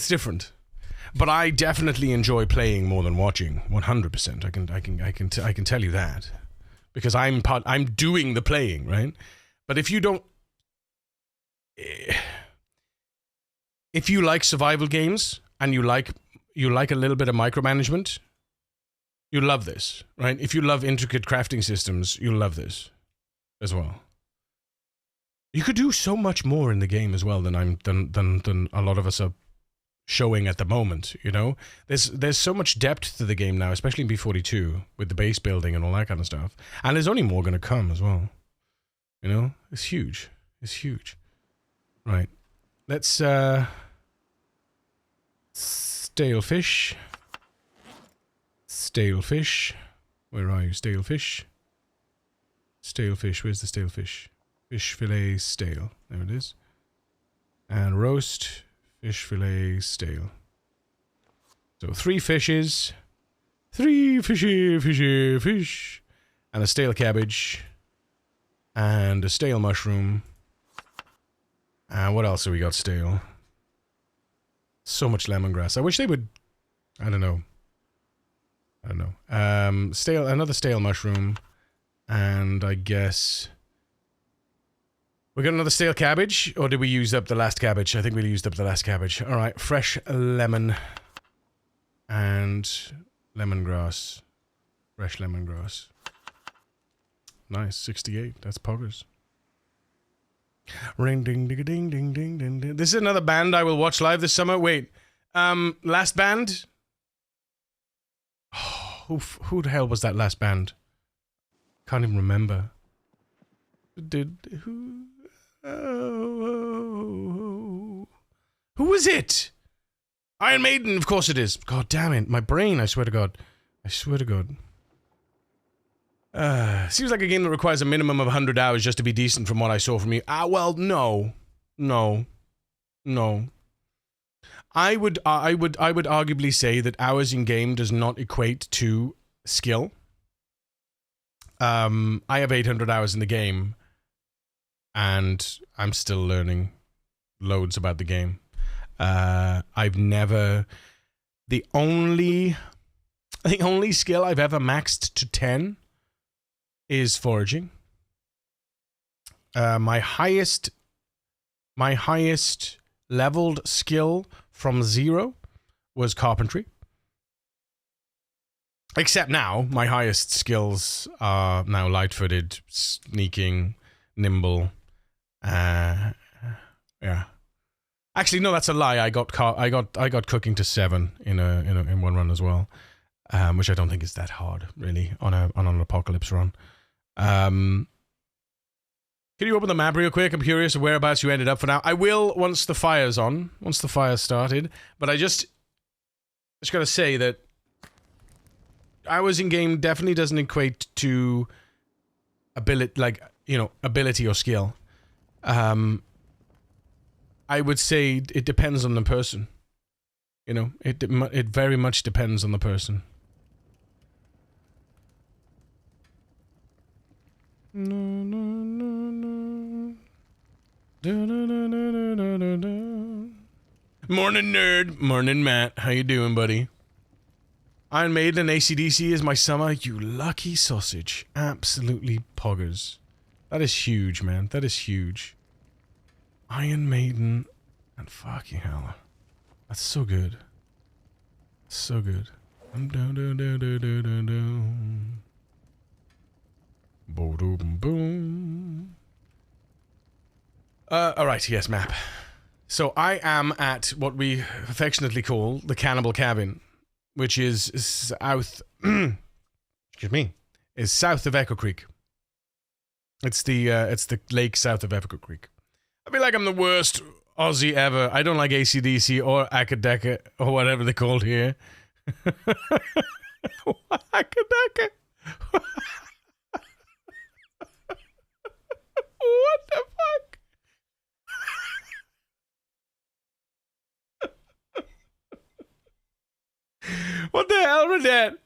different. But I definitely enjoy playing more than watching. 100%. I can tell you that because I'm doing the playing, right? But if you like survival games and you like a little bit of micromanagement, you love this, right? If you love intricate crafting systems, you'll love this as well. You could do so much more in the game as well than a lot of us are showing at the moment, There's so much depth to the game now, especially in B42 with the base building and all that kind of stuff. And there's only more going to come as well. It's huge. Right. Let's stale fish. Stale fish. Where are you? Stale fish. Stale fish. Where's the stale fish? Fish fillet stale. There it is. And roast fish fillet stale. So 3 fishes. 3 fish. And a stale cabbage. And a stale mushroom. And what else have we got stale? So much lemongrass. I wish they would. I don't know. Another stale mushroom, and I guess we got another stale cabbage, or did we use up the last cabbage? I think we used up the last cabbage. All right, fresh lemon and lemongrass, fresh lemongrass. Nice, 68. That's poggers. Ring ding ding ding ding ding ding. This is another band I will watch live this summer. Wait, last band. Who the hell was that last band? Can't even remember. Who was it? Iron Maiden, of course it is. God damn it, my brain, I swear to God. Seems like a game that requires a minimum of 100 hours just to be decent from what I saw from you. Well, no. No. I would arguably say that hours in game does not equate to skill. I have 800 hours in the game, and I'm still learning loads about the game. I've never... The only skill I've ever maxed to 10 is foraging. My highest leveled skill from 0 was carpentry. Except now, my highest skills are now light-footed, sneaking, nimble. Yeah. Actually, no, that's a lie. I got cooking to 7 in one run as well, which I don't think is that hard, really, on an apocalypse run. Can you open the map real quick? I'm curious whereabouts you ended up for now. I will once the fire's on, once the fire started. But I just gotta say that hours in game definitely doesn't equate to ability or skill. I would say it depends on the person. You know, it very much depends on the person. Morning, nerd. Morning, Matt. How you doing, buddy? Iron Maiden and AC/DC is my summer. You lucky sausage. Absolutely poggers. That is huge, man. That is huge. Iron Maiden and fucking hell. That's so good. So good. Boom. Alright, yes, map. So I am at what we affectionately call the Cannibal Cabin, which is south... excuse me. Is south of Echo Creek. It's the lake south of Echo Creek. I feel like I'm the worst Aussie ever. I don't like AC/DC or Akadeka or whatever they're called here. Akadeka. What the fuck? What the hell with that?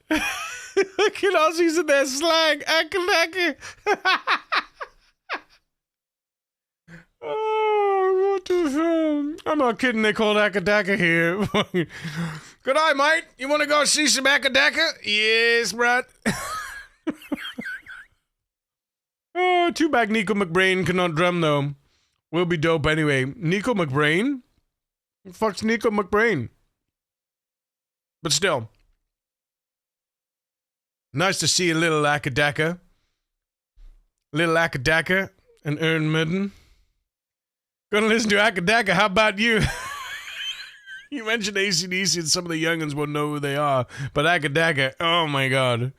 Look at Aussies in their slang. Akadeka. Oh, what the hell? I'm not kidding, they called Akadaka here. Good eye, mate. You want to go see some Akadaka? Yes, bro. Oh, too bad Nico McBrain cannot drum, though. Will be dope anyway. Nico McBrain? Who the fuck's Nico McBrain? But still. Nice to see a little Akadaka. Little Akadaka and Ern Midden. Gonna listen to Akadaka, how about you? You mentioned AC/DC and some of the youngins won't know who they are. But Akadaka, oh my god.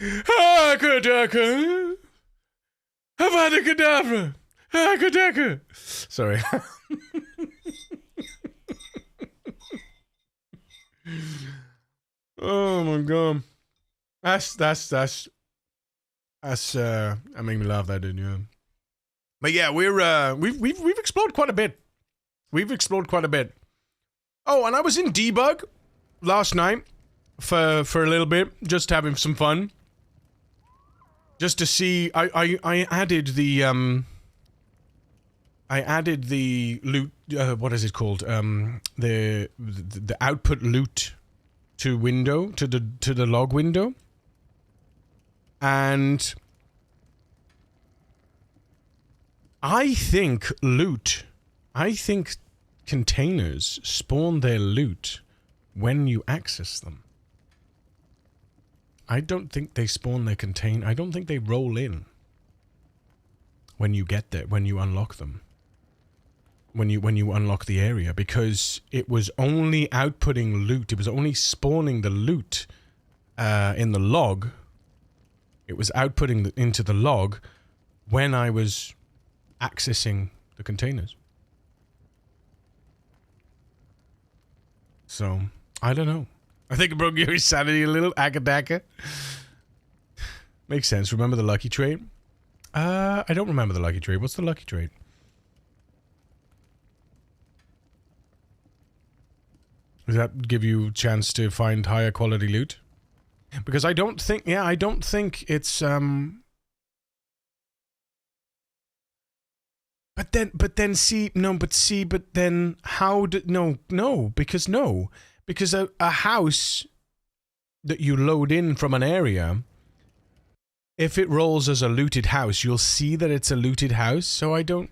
Akadaka! Avada Kedavra! Akadaka! Sorry. Oh my god. That made me laugh, that did, yeah. But yeah, we've explored quite a bit. We've explored quite a bit. Oh, and I was in debug last night for a little bit, just having some fun. Just to see, I added the loot. What is it called? The output loot to the log window, and I think containers spawn their loot when you access them. I don't think they spawn their container. I don't think they roll in when you get there, when you unlock them. When you unlock the area, because it was only outputting loot. It was only spawning the loot in the log. It was outputting into the log when I was accessing the containers. So, I don't know. I think it broke your sanity a little, Akadaka. Makes sense. Remember the lucky trait? I don't remember the lucky trait. What's the lucky trait? Does that give you a chance to find higher quality loot? Because I don't think it's But then how because a house that you load in from an area, if it rolls as a looted house, you'll see that it's a looted house. So I don't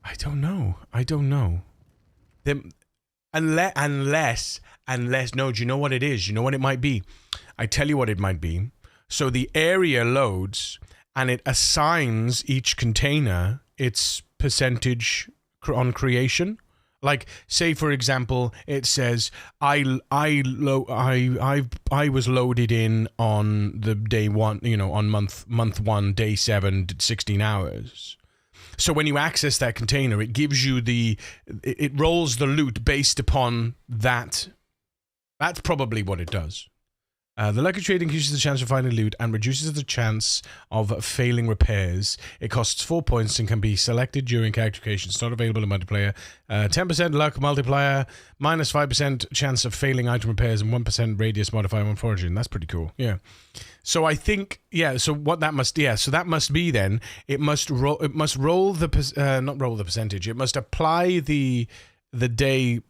know. Then unless no, do you know what it is? You know what it might be? I tell you what it might be. So the area loads and it assigns each container its percentage on creation. Like, say for example, it says I was loaded in on the day one, on month 1, day 7, 16 hours. So when you access that container, it gives you it rolls the loot based upon that. That's probably what it does. The lucky trade increases the chance of finding loot and reduces the chance of failing repairs. It costs 4 points and can be selected during character creation. It's not available in multiplayer. 10% luck multiplier, minus 5% chance of failing item repairs, and 1% radius modifier when foraging. That's pretty cool. Yeah. So I think, so what that must, so that must be then, it must roll the, not roll the percentage, it must apply the day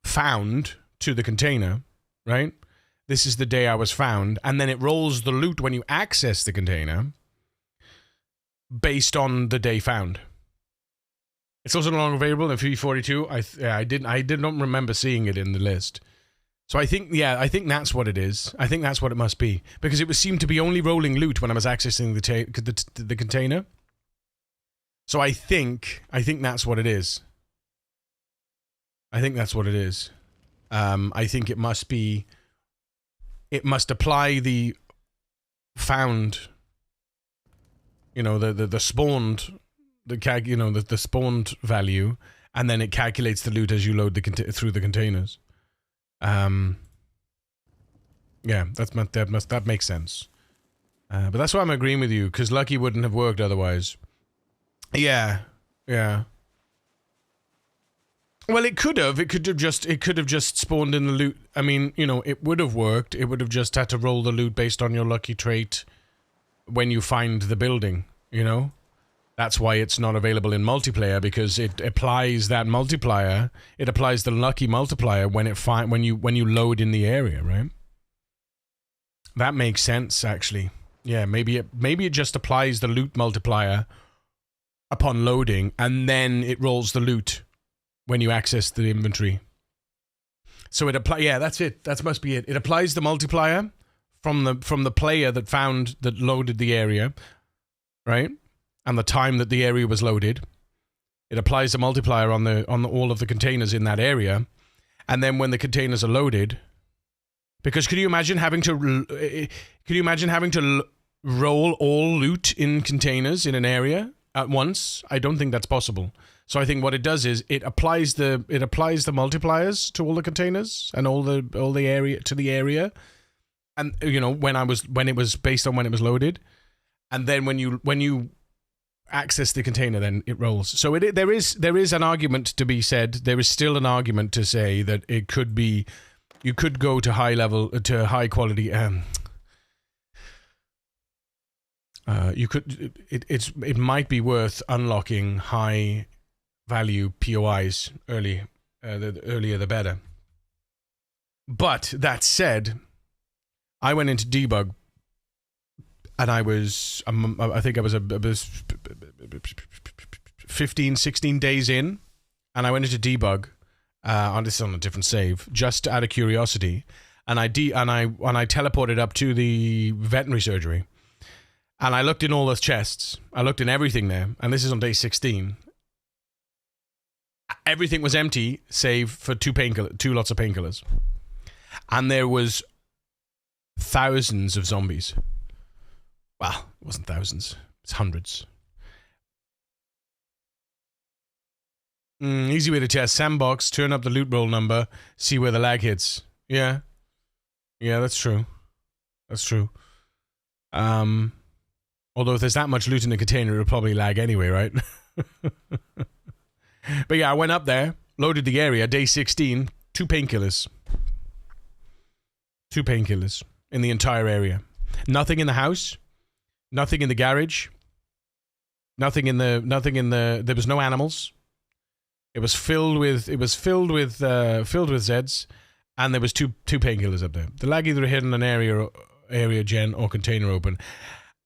found to the container, right? This is the day I was found, and then it rolls the loot when you access the container based on the day found. It's also no longer available in 342. I didn't remember seeing it in the list. So I think that's what it is. I think that's what it must be, because it would seem to be only rolling loot when I was accessing the container. So I think that's what it is. I think that's what it is. I think it must be. It must apply the found, the spawned, the spawned value, and then it calculates the loot as you load through the containers. Yeah, that makes sense. But that's why I'm agreeing with you, because Lucky wouldn't have worked otherwise. Yeah. Well, it could have just spawned in the loot. I mean, it would have worked. It would have just had to roll the loot based on your lucky trait when you find the building, That's why it's not available in multiplayer, because it applies that multiplier. It applies the lucky multiplier when you load in the area, right? That makes sense, actually. Yeah, maybe it just applies the loot multiplier upon loading, and then it rolls the loot when you access the inventory. So that's it. That must be it. It applies the multiplier from the player that loaded the area, right? And the time that the area was loaded. It applies the multiplier on all of the containers in that area, and then when the containers are loaded, because could you imagine having to roll all loot in containers in an area at once? I don't think that's possible. So I think what it does is it applies the multipliers to all the containers and all the area to the area, and when it was based on when it was loaded, and then when you access the container, then it rolls. So there is an argument to be said. There is still an argument to say that it could be, you could go to high quality. It might be worth unlocking high value POIs early. The earlier the better. But that said, I went into debug, and I think I was 15, 16 days in, and I went into debug. This is on a different save, just out of curiosity, and I teleported up to the veterinary surgery, and I looked in all those chests. I looked in everything there, and this is on day 16. Everything was empty, save for two lots of painkillers, and there was thousands of zombies. Well, it wasn't thousands; it's hundreds. Easy way to test: sandbox, turn up the loot roll number, see where the lag hits. Yeah, that's true. That's true. Although if there's that much loot in the container, it'll probably lag anyway, right? But yeah, I went up there, loaded the area, day 16, 2 painkillers. 2 painkillers in the entire area. Nothing in the house. Nothing in the garage. Nothing in the. There was no animals. It was filled with Zeds, and there was two painkillers up there. The lag either hit in an area gen or container open.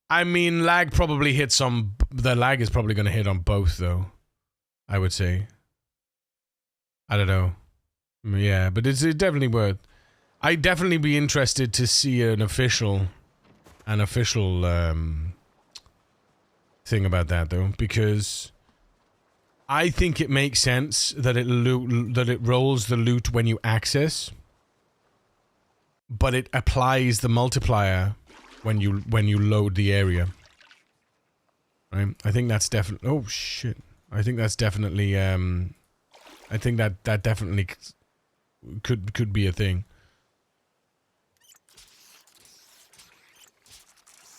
I mean, lag probably hits on. The lag is probably going to hit on both, though. I would say. I don't know. Yeah, but it's definitely worth. I'd definitely be interested to see an official thing about that, though, because I think it makes sense that it rolls the loot when you access, but it applies the multiplier when you load the area. Right? I think that's definitely. Oh shit! I think that's definitely. I think that definitely could be a thing.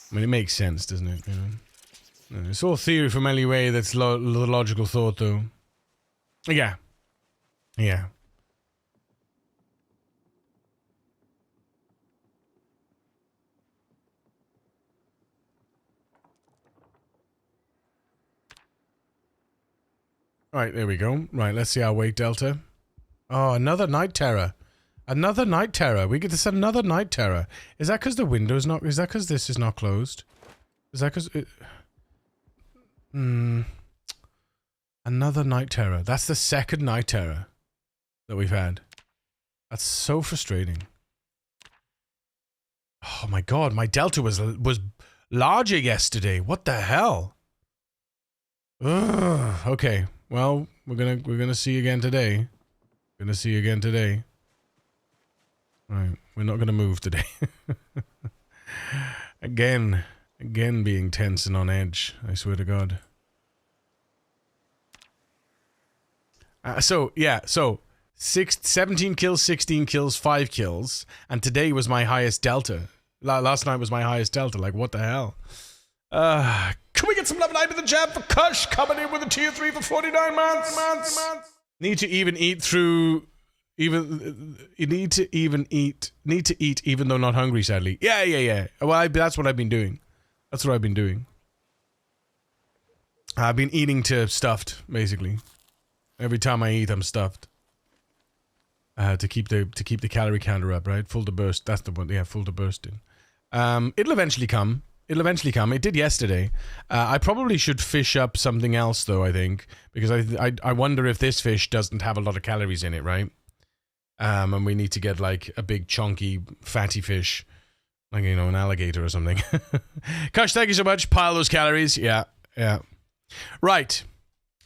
I mean, it makes sense, doesn't it? You know, it's all theory from LUA. That's the logical thought, though. Yeah, yeah. Right, there we go. Right, let's see our weight delta. Oh, another night terror. Another night terror. We get this another night terror. Is that because the window's not... Is that because this is not closed? Is that because... Another night terror. That's the second night terror that we've had. That's so frustrating. Oh my god, my delta was larger yesterday. What the hell? Ugh, okay. Well, we're gonna see again today. Gonna see again today. Right, we're not gonna move today. Again being tense and on edge. I swear to God. So 17 kills, 16 kills, 5 kills, and today was my highest delta. Last night was my highest delta. Like, what the hell? Can we get some love and hype in the chat for Kush coming in with a tier 3 for 49 months? Need to eat even though not hungry, sadly. Yeah. Well, that's what I've been doing. I've been eating to stuffed, basically. Every time I eat, I'm stuffed. To keep the calorie counter up, right? Full to burst. That's the one. Yeah, full to bursting. It'll eventually come. It did yesterday. I probably should fish up something else, though, I think. Because I wonder if this fish doesn't have a lot of calories in it, right? And we need to get, like, a big, chunky, fatty fish. Like, you know, an alligator or something. Kush, thank you so much. Pile those calories. Yeah. Right.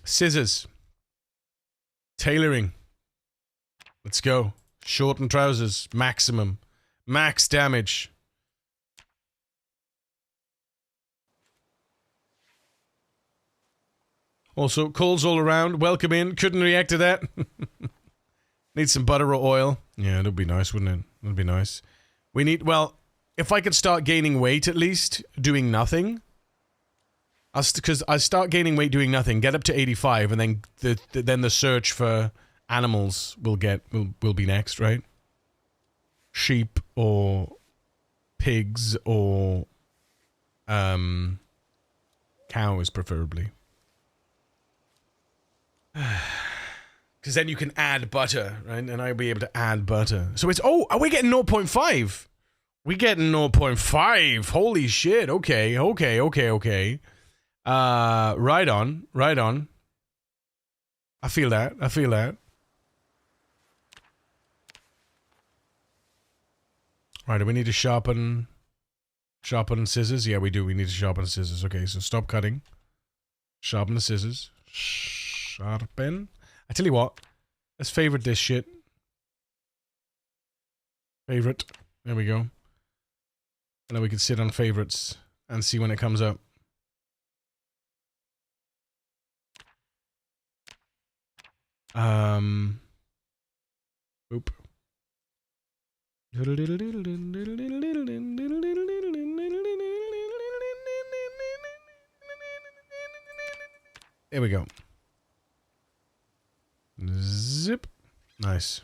Scissors. Tailoring. Let's go. Shorten trousers. Maximum. Max damage. Also, calls all around. Welcome in. Couldn't react to that. Need some butter or oil. Yeah, it'd be nice, wouldn't it? It'd be nice. We need... Well, if I could start gaining weight, at least, doing nothing... Because I start gaining weight doing nothing, get up to 85, and then the search for animals will be next, right? Sheep or pigs or cows, preferably. Because then you can add butter, right? And I'll be able to add butter. So it's... Oh, are we getting 0.5? We getting 0.5. Holy shit. Okay. Right on. I feel that. Right, do we need to sharpen scissors? Yeah, we do. We need to sharpen scissors. Okay, so stop cutting. Sharpen the scissors. Sharpen. I tell you what. Let's favorite this shit. Favorite. There we go. And then we can sit on favorites and see when it comes up. Oop. There we go. Zip. Nice.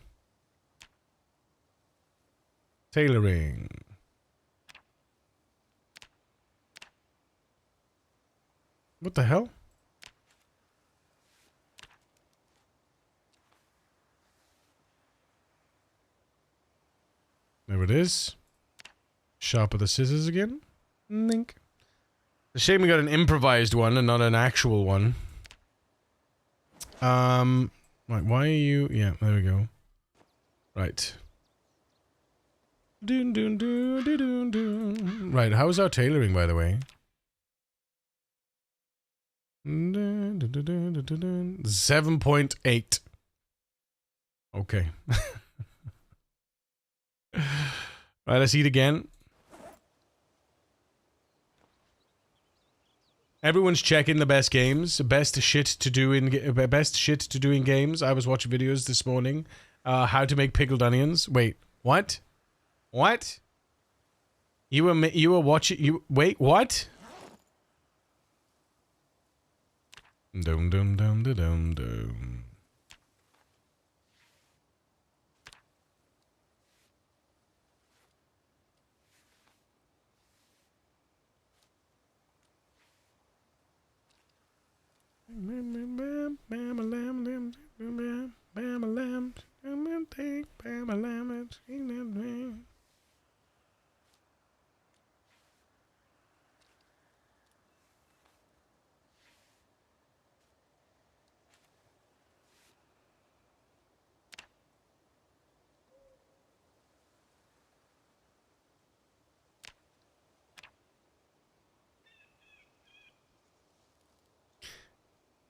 Tailoring. What the hell? There it is. Sharper the scissors again. Link. It's a shame we got an improvised one and not an actual one. Right, why are you... Yeah, there we go. Right. Doon doon doon doon doon doon. Right, how's our tailoring, by the way? 7.8. Okay. Right, let's eat again. Everyone's checking the best games, best shit to do in games. I was watching videos this morning. How to make pickled onions. Wait, what? What? You were watching. Wait, what? Dum dum dum dum dum dum.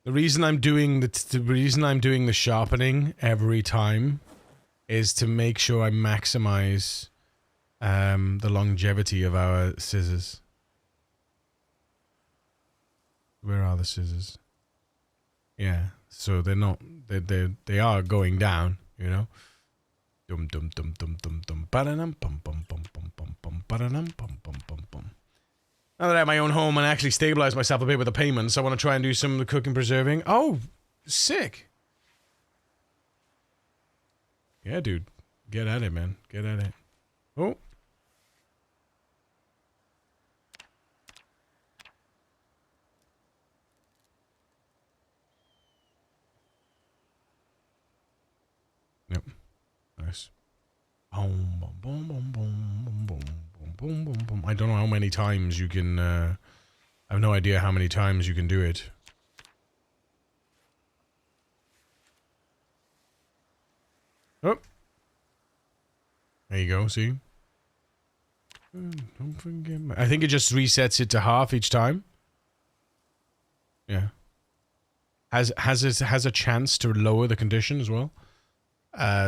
The reason I'm doing the sharpening every time is to make sure I maximize the longevity of our scissors. Where are the scissors? Yeah, so they're not they are going down, you know. Dum dum dum dum dum dum ba-da-dum pum pum pum pum pum pum ba-da-dum pum pum pum pum. Now that I have my own home and actually stabilize myself a bit with the payments, I want to try and do some of the cooking preserving. Oh, sick. Yeah, dude. Get at it, man. Get at it. Oh. Yep. Nice. Boom, boom, boom, boom, boom, boom. Boom, boom, boom. I don't know how many times you can, I have no idea how many times you can do it. Oh. There you go, see? Don't forget I think it just resets it to half each time. Yeah. Has a chance to lower the condition as well.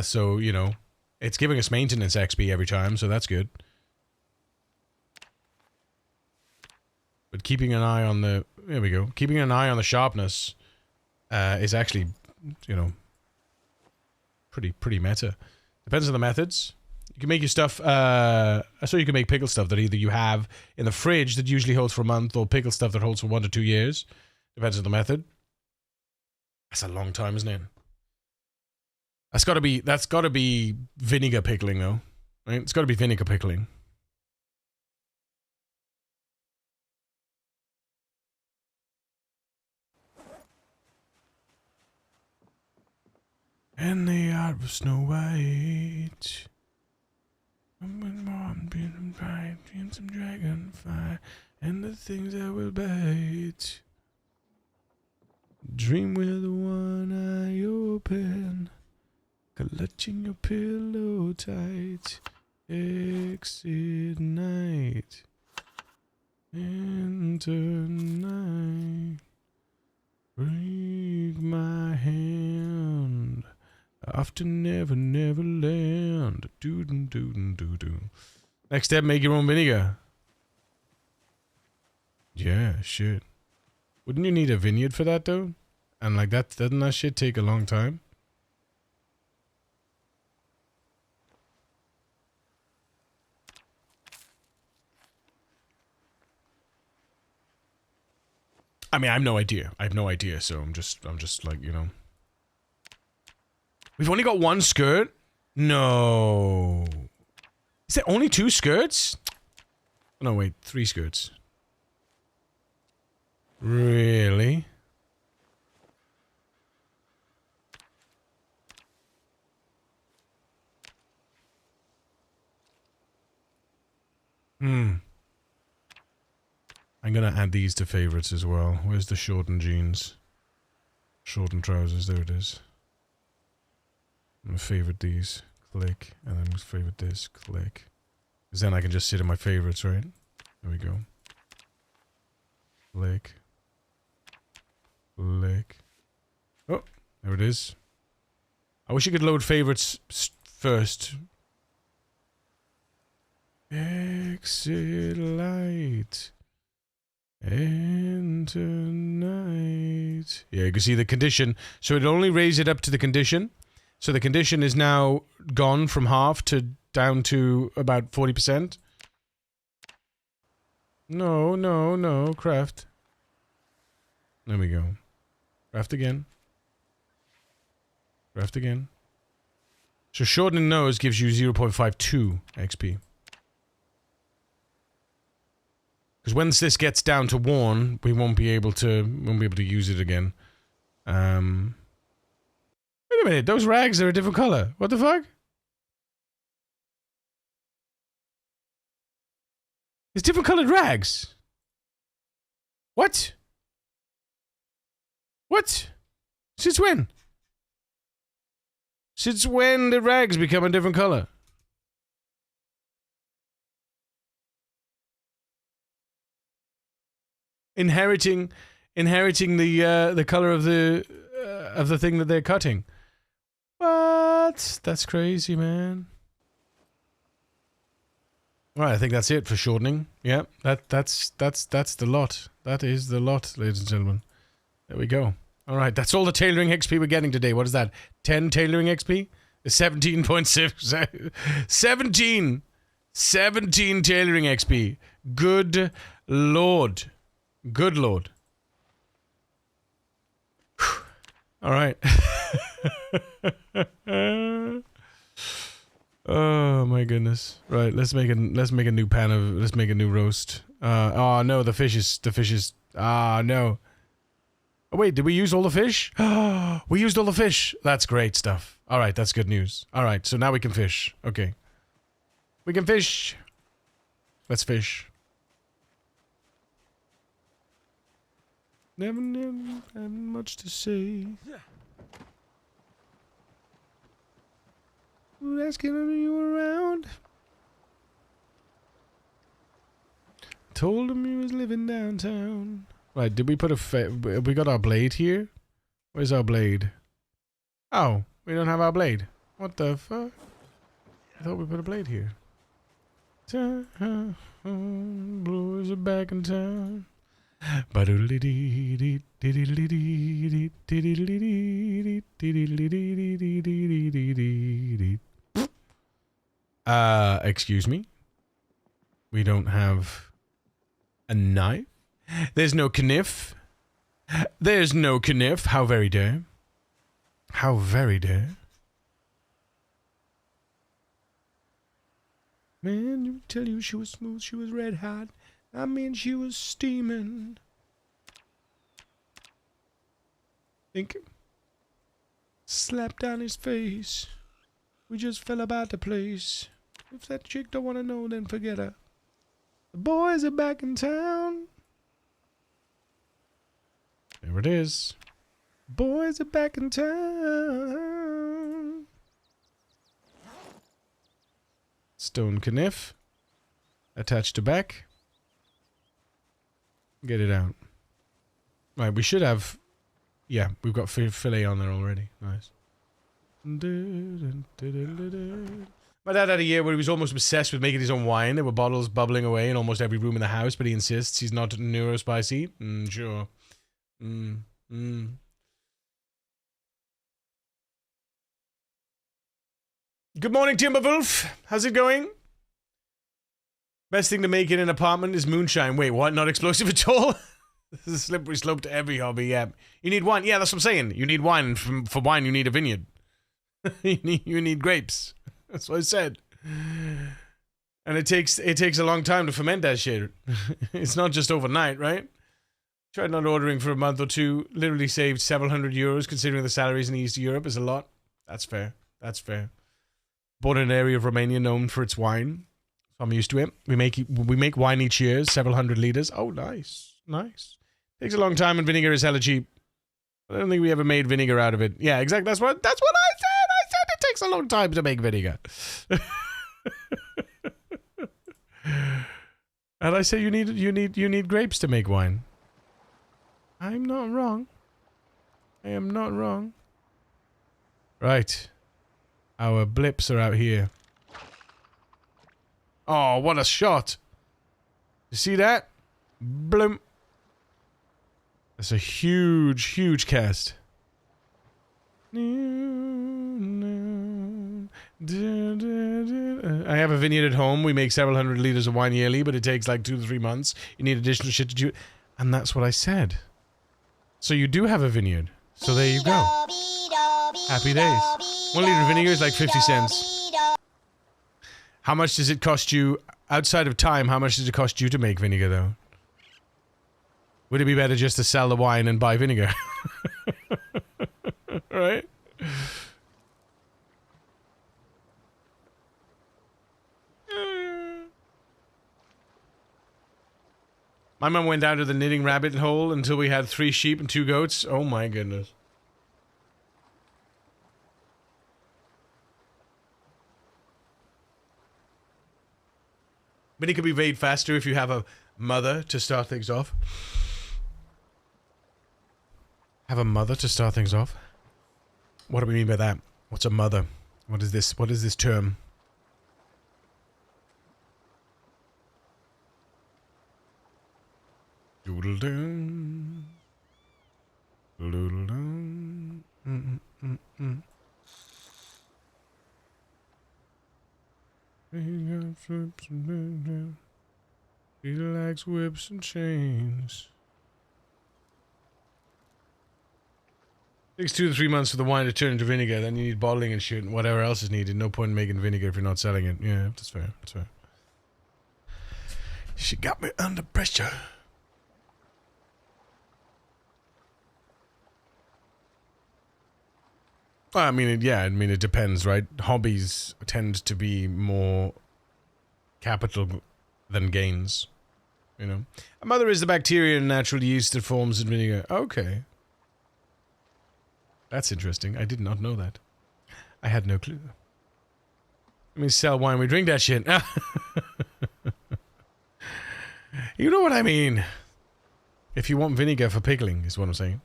So, you know, it's giving us maintenance XP every time, so that's good. But keeping an eye on the... There we go. Keeping an eye on the sharpness is actually, you know, pretty meta. Depends on the methods. You can make your stuff... so you can make pickle stuff that either you have in the fridge that usually holds for a month, or pickle stuff that holds for 1 to 2 years. Depends on the method. That's a long time, isn't it? That's gotta be vinegar pickling, though. Right? It's gotta be vinegar pickling. And the art of Snow White. Being bright, and some dragonfly, and the things that will bite. Dream with one eye open, clutching your pillow tight. Exit night, enter night. Break my hand. Off to never land. Doo-doo-doo-doo-doo. Next step, make your own vinegar. Yeah, shit. Wouldn't you need a vineyard for that, though? And like that, doesn't that shit take a long time? I mean, I have no idea, so I'm just like, you know. We've only got one skirt? No. Is there only 2 skirts? No, wait, 3 skirts. Really? I'm gonna add these to favorites as well. Where's the shortened jeans? Shortened trousers, there it is. I'm gonna favorite these. Click. And then favorite this. Click. Because then I can just sit in my favorites, right? There we go. Click. Click. Oh, there it is. I wish you could load favorites first. Exit light. Enter night. Yeah, you can see the condition. So it only raised it up to the condition. So the condition is now gone from half to down to about 40%. No, craft. There we go. Craft again. Craft again. So shortening nose gives you 0.52 XP. Because once this gets down to worn, we won't be able to use it again. Wait a minute, those rags are a different color. What the fuck? It's different colored rags. What? What? Since when? Since when did rags become a different color? Inheriting the color of the thing that they're cutting. What? That's crazy, man. Right, I think that's it for shortening. Yeah, that's the lot. That is the lot, ladies and gentlemen. There we go. All right, that's all the tailoring XP we're getting today. What is that? 10 tailoring XP? 17.6. 17 tailoring XP. Good lord. Good lord. Whew. All right. Oh my goodness. Right, let's make a new pan of let's make a new roast. Oh no, the fish is no. Oh wait, did we use all the fish? We used all the fish. That's great stuff. All right, that's good news. All right, so now we can fish. Okay. We can fish. Let's fish. Never had much to say. Asking are you around? Told him he was living downtown. Right, did we put we got our blade here? Where's our blade? Oh, we don't have our blade. What the fuck? I thought we put a blade here. Blues are back in town. Excuse me? We don't have a knife? There's no kniff? There's no kniff. How very dare. How very dare. Man, you tell you she was smooth, she was red hot. I mean, she was steaming. Think. Slapped down his face. We just fell about the place. If that chick don't want to know, then forget her. The boys are back in town. There it is. Boys are back in town. Stone kniff. Attached to back. Get it out. Right, we should have... Yeah, we've got fillet on there already. Nice. My dad had a year where he was almost obsessed with making his own wine. There were bottles bubbling away in almost every room in the house, but he insists he's not neurospicy. Sure. Good morning, Timberwolf. How's it going? Best thing to make in an apartment is moonshine. Wait, what? Not explosive at all? This is a slippery slope to every hobby, yeah. You need wine. Yeah, that's what I'm saying. You need wine. For wine, you need a vineyard. You need grapes. That's what I said. And it takes a long time to ferment that shit. It's not just overnight, right? Tried not ordering for a month or two. Literally saved several €100 considering the salaries in East Europe is a lot. That's fair. That's fair. Born in an area of Romania known for its wine. So I'm used to it. We make wine each year, several hundred liters. Oh, nice. Nice. Takes a long time and vinegar is hella cheap. I don't think we ever made vinegar out of it. Yeah, exactly. That's what I said. I said it takes a long time to make vinegar. And I say you need grapes to make wine. I'm not wrong. I am not wrong. Right. Our blips are out here. Oh, what a shot. You see that? Bloom. That's a huge, huge cast. I have a vineyard at home. We make several hundred liters of wine yearly, but it takes like 2 to 3 months. You need additional shit to do it. And that's what I said. So you do have a vineyard. So there you go. Happy days. 1 liter of vinegar is like 50 cents. How much does it cost you, outside of time, how much does it cost you to make vinegar, though? Would it be better just to sell the wine and buy vinegar? Right? My mum went down to the knitting rabbit hole until we had 3 sheep and 2 goats. Oh my goodness. But it could be made faster if you have a mother to start things off. Have a mother to start things off? What do we mean by that? What's a mother? What is this? What is this term? Doodle-doo. Doodle-doo. He likes whips and chains. Takes 2 to 3 months for the wine to turn into vinegar. Then you need bottling and shit and whatever else is needed. No point in making vinegar if you're not selling it. Yeah, that's fair. That's fair. She got me under pressure. I mean, it depends, right? Hobbies tend to be more capital than gains, you know? A mother is the bacteria and natural yeast that forms in vinegar. Okay. That's interesting. I did not know that. I had no clue. Let me sell wine. We drink that shit. You know what I mean. If you want vinegar for pickling, is what I'm saying.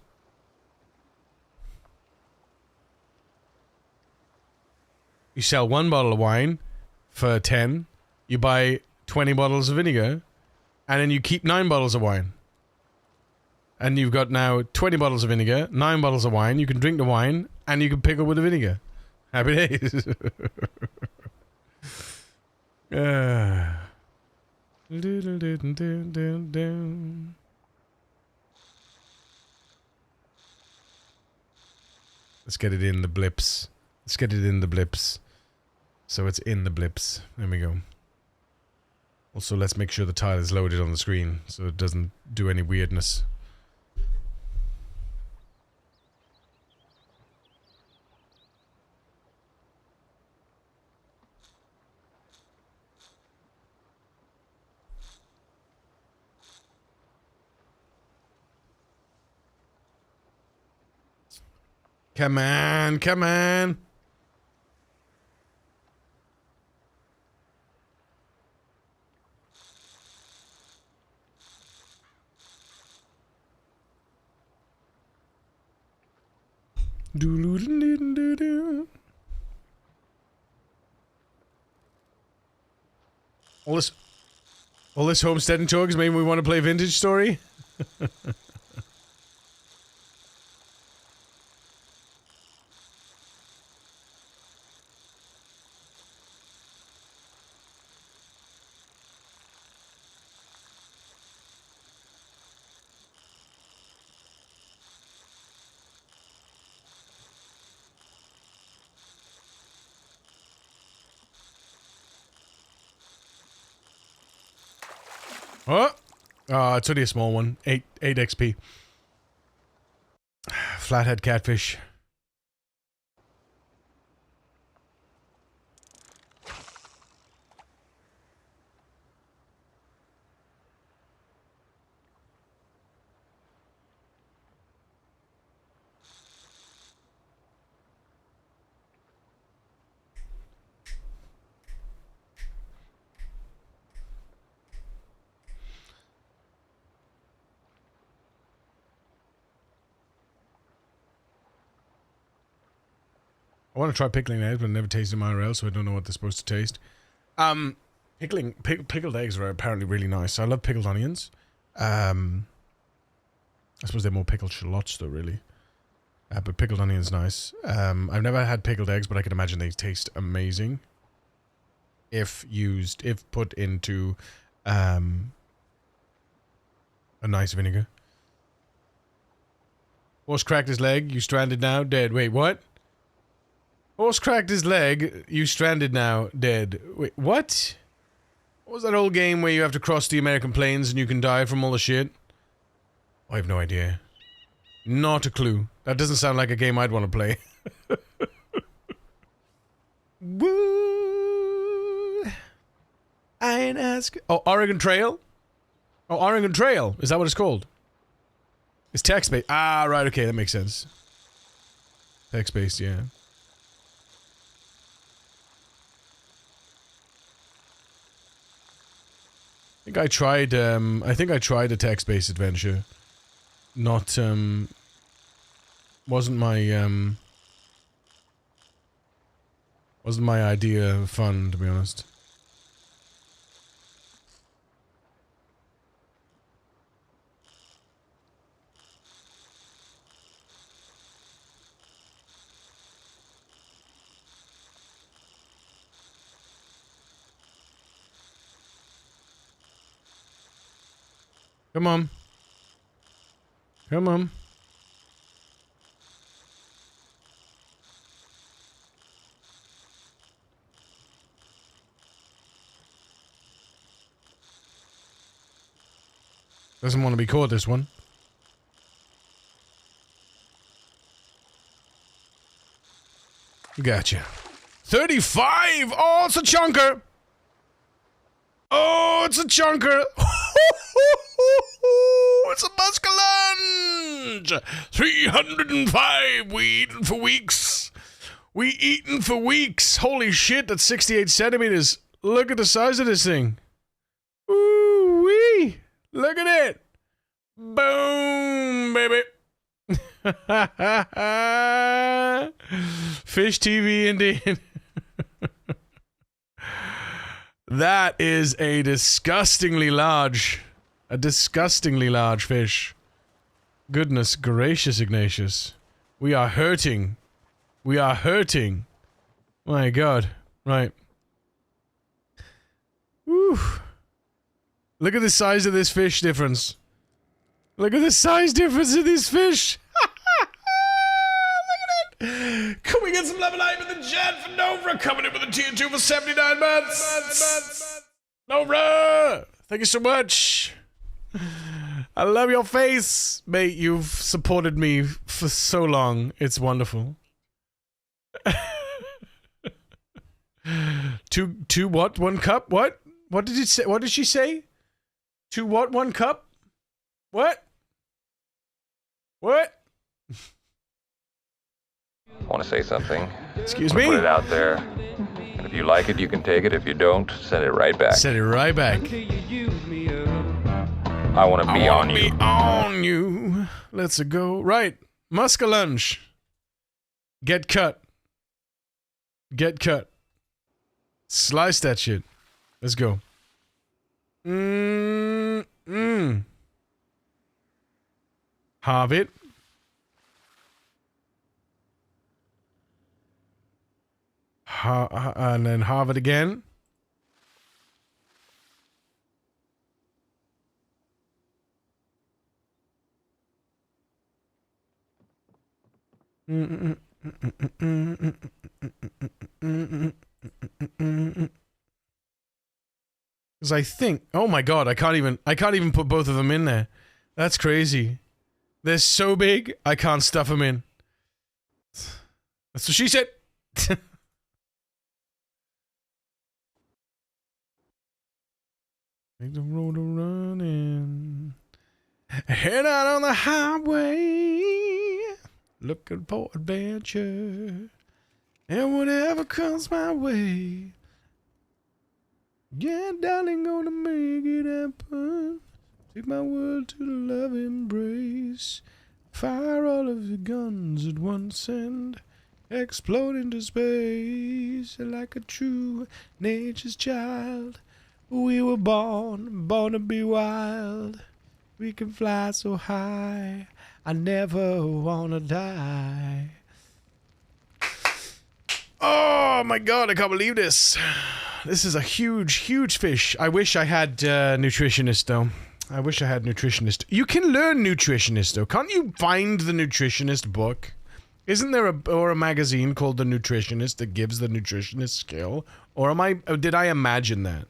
You sell 1 bottle of wine for 10. You buy 20 bottles of vinegar. And then you keep 9 bottles of wine. And you've got now 20 bottles of vinegar, 9 bottles of wine. You can drink the wine, and you can pickle with the vinegar. Happy days. Let's get it in the blips. Let's get it in the blips. So it's in the blips. There we go. Also, let's make sure the tile is loaded on the screen so it doesn't do any weirdness. Come on, come on. Doo-doo-doo-doo-doo-doo. All this homesteading talk is making me want to play Vintage Story. Oh! It's only a small one. 8 XP. Flathead catfish. I want to try pickling eggs, but I've never tasted them IRL, so I don't know what they're supposed to taste. Pickled eggs are apparently really nice. I love pickled onions. I suppose they're more pickled shallots, though, really. But pickled onion's nice. I've never had pickled eggs, but I can imagine they taste amazing. If put into a nice vinegar. Horse cracked his leg. You stranded now, dead. Wait, what? Horse cracked his leg. You stranded now, dead. Wait, what? What was that old game where you have to cross the American plains and you can die from all the shit? I have no idea. Not a clue. That doesn't sound like a game I'd want to play. Woo! I ain't ask. Oh, Oregon Trail? Oh, Oregon Trail. Is that what it's called? It's text-based. Ah, right, okay, that makes sense. Text-based, yeah. I think I tried a text-based adventure. Not, wasn't my idea of fun, to be honest. Come on. Come on. Doesn't want to be caught, this one. Gotcha. 35! Oh, it's a chunker! Oh, it's a chunker! It's a muskalunge! 305! We eaten for weeks! We eaten for weeks! Holy shit, that's 68 centimeters! Look at the size of this thing! Ooh-wee! Look at it! Boom, baby! Fish TV indeed. That is a disgustingly large fish. Goodness gracious, Ignatius. We are hurting. We are hurting. My God. Right. Woo. Look at the size of this fish difference. Look at the size difference of this fish. Look at it. Can we get some level 8 with the chat for Nova coming in with a tier 2 for 79 months? Nova! Thank you so much. I love your face. Mate, you've supported me for so long. It's wonderful. Two what? 1 cup? What? What did it say? What did she say? 2 what? 1 cup? What? What? I want to say something. Excuse me? Put it out there. And if you like it, you can take it. If you don't, send it right back. Send it right back. I want to be on you. Be on you. Let's go. Right. Muskalunge. Get cut. Get cut. Slice that shit. Let's go. Halve it. And then halve it again. Because I think, oh my god, I can't even put both of them in there. That's crazy. They're so big, I can't stuff them in. That's what she said. Make the road a running. Head out on the highway. Looking for adventure. And whatever comes my way. Yeah, darling, gonna make it happen. Take my world to the love embrace. Fire all of your guns at once and explode into space. Like a true nature's child. We were born to be wild. We can fly so high. I never wanna die. Oh my god, I can't believe this. This is a huge, huge fish. I wish I had nutritionist though. I wish I had nutritionist. You can learn nutritionist though. Can't you find the nutritionist book? Isn't there a magazine called The Nutritionist that gives the nutritionist skill? Or did I imagine that?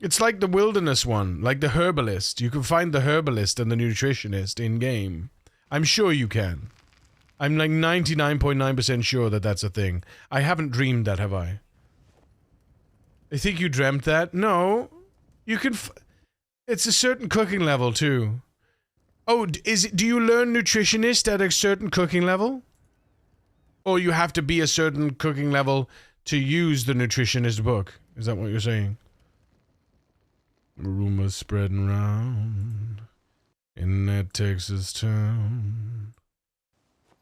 It's like the wilderness one, like the herbalist. You can find the herbalist and the nutritionist in game. I'm sure you can. I'm like 99.9% sure that that's a thing. I haven't dreamed that, have I? I think you dreamt that? No. You can it's a certain cooking level too. Oh, do you learn nutritionist at a certain cooking level? Or you have to be a certain cooking level to use the nutritionist book? Is that what you're saying? Rumors spreading around in that Texas town.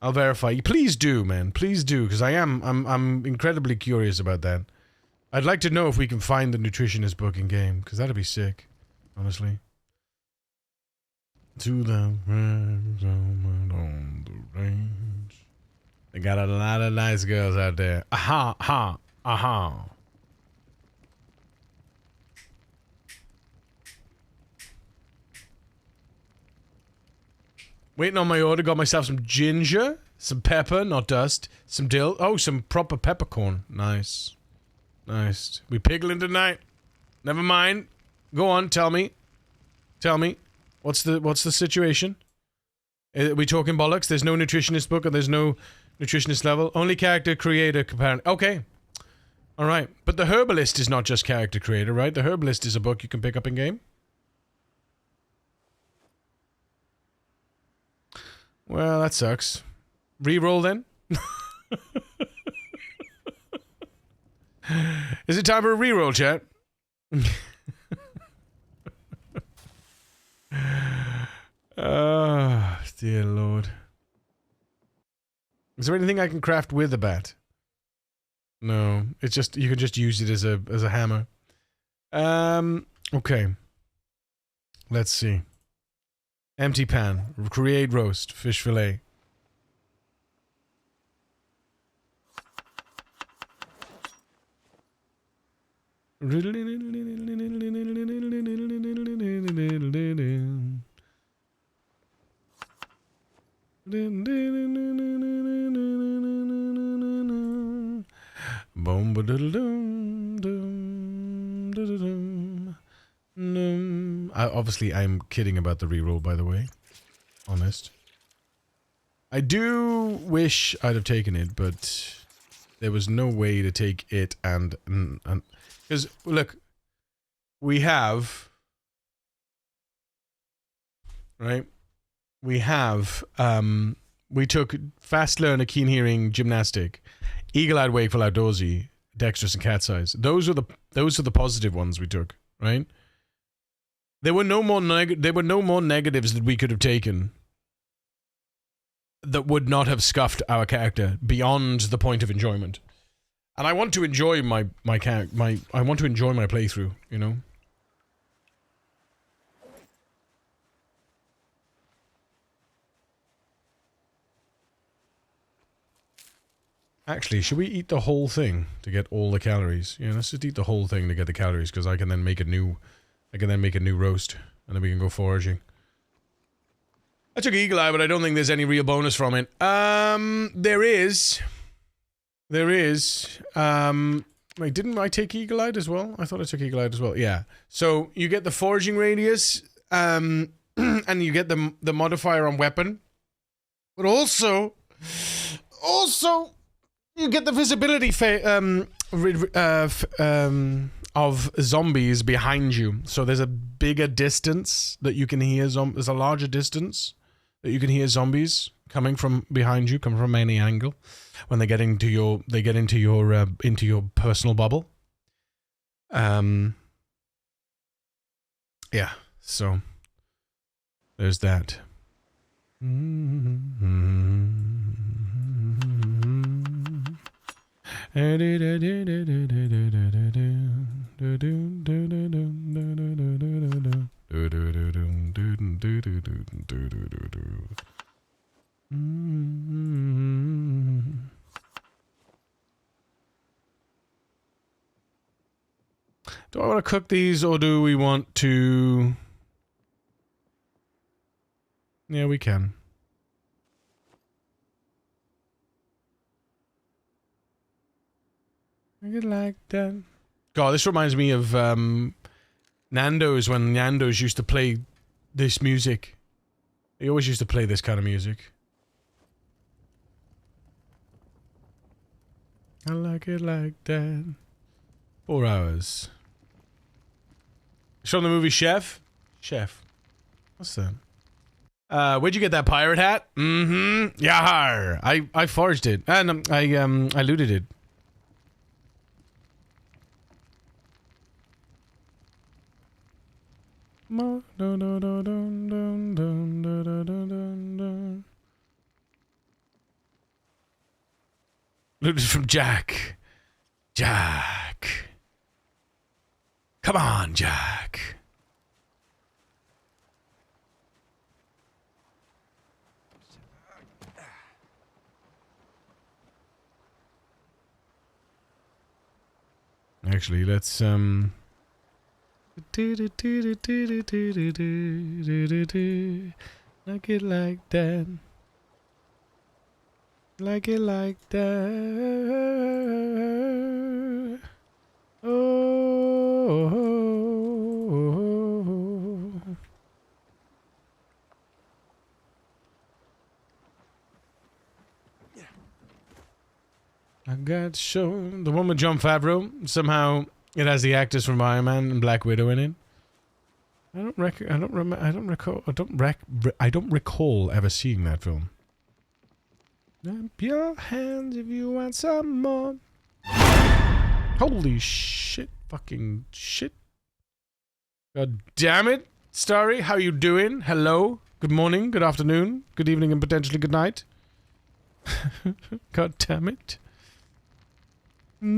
I'll verify. Please do, man. Please do, because I'm incredibly curious about that. I'd like to know if we can find the nutritionist book in game, because that'd be sick, honestly. To the range, on the range. They got a lot of nice girls out there. Aha, aha, aha. Waiting on my order, got myself some ginger, some pepper, not dust, some dill. Oh, some proper peppercorn. Nice. Nice. We pickling tonight. Never mind. Go on, tell me. Tell me. What's the situation? Are we talking bollocks? There's no nutritionist book and there's no nutritionist level? Only character creator apparently. Okay. Alright. But the herbalist is not just character creator, right? The herbalist is a book you can pick up in game. Well, that sucks. Reroll then? Is it time for a reroll, chat? Oh, dear lord. Is there anything I can craft with a bat? No, it's just, you can just use it as a hammer. Okay. Let's see. Empty pan. Create roast. Fish fillet. Obviously, I'm kidding about the reroll, by the way. Honest. I do wish I'd have taken it, but there was no way to take it and because, look, we have... Right? We have, we took Fast Learner, Keen Hearing, Gymnastic, Eagle-Eyed, Wakeful, Outdoorsy, Dexterous, and Cat's Eyes. Those are the positive ones we took, right? There were no more negatives that we could have taken that would not have scuffed our character beyond the point of enjoyment. And I want to enjoy my want to enjoy my playthrough, you know? Actually, should we eat the whole thing to get all the calories? Yeah, let's just eat the whole thing to get the calories, because I can then make a new roast, and then we can go foraging. I took Eagle Eye, but I don't think there's any real bonus from it. There is. Wait, didn't I take Eagle-Eyed as well? I thought I took Eagle-Eyed as well. Yeah. So you get the foraging radius, and you get the modifier on weapon. But also you get the visibility of zombies behind you. So there's a bigger distance that you can hear there's a larger distance that you can hear zombies coming from behind you, come from any angle when they get into your personal bubble. Yeah, so there's that. Do I want to cook these, or do we want to... Yeah, we can. I get like that. God, this reminds me of Nando's, when Nando's used to play this music. They always used to play this kind of music. I like it like that. 4 hours. Show the movie Chef? Chef. What's that? Where'd you get that pirate hat? Mm-hmm. Yar. I forged it. And I looted it. Looted from Jack. Jack. Come on, Jack. Actually, let's like it like that. Like it like that. Oh. I got shown the one with Jon Favreau. Somehow it has the actors from Iron Man and Black Widow in it. I don't recall ever seeing that film. Up your hands if you want some more. Holy shit, fucking shit. God damn it. Starry, how you doing? Hello, good morning, good afternoon, good evening, and potentially good night. God damn it. The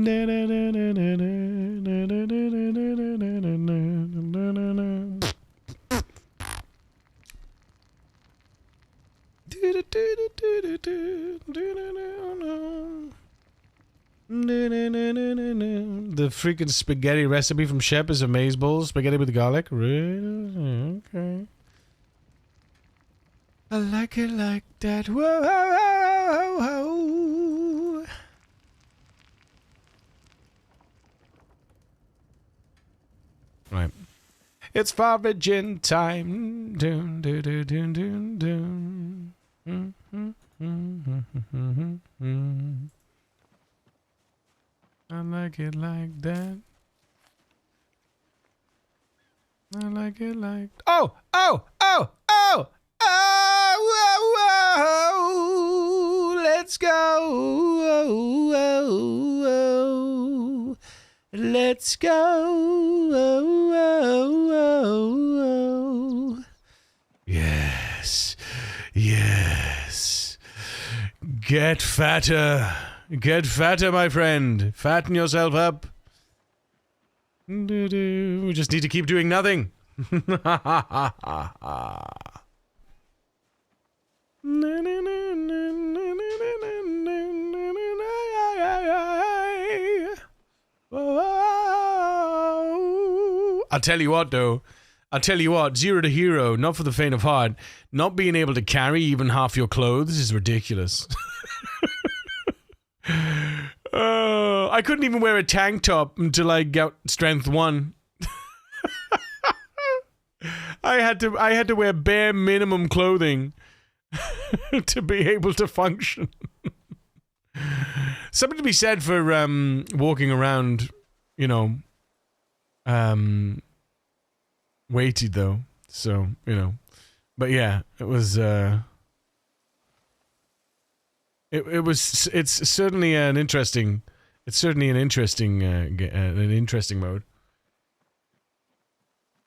freaking spaghetti recipe from Shep is amazeballs. Spaghetti with garlic. Okay. I like it like that. Whoa, whoa, whoa. Right. It's foraging time. Dun, dun, dun, dun, dun, dun. I like it like that. I like it like... Oh! Oh! Oh! Oh! Oh! Whoa, whoa. Let's go! Oh, oh, oh. Let's go! Oh, oh, oh, oh. Yes. Yes. Get fatter. Get fatter, my friend. Fatten yourself up. We just need to keep doing nothing. I'll tell you what, though. I'll tell you what, Zero to Hero, not for the faint of heart. Not being able to carry even half your clothes is ridiculous. I couldn't even wear a tank top until I got strength 1. I had to wear bare minimum clothing to be able to function. Something to be said for walking around, you know, weighted though. So, you know. But yeah, it was it's certainly an interesting mode.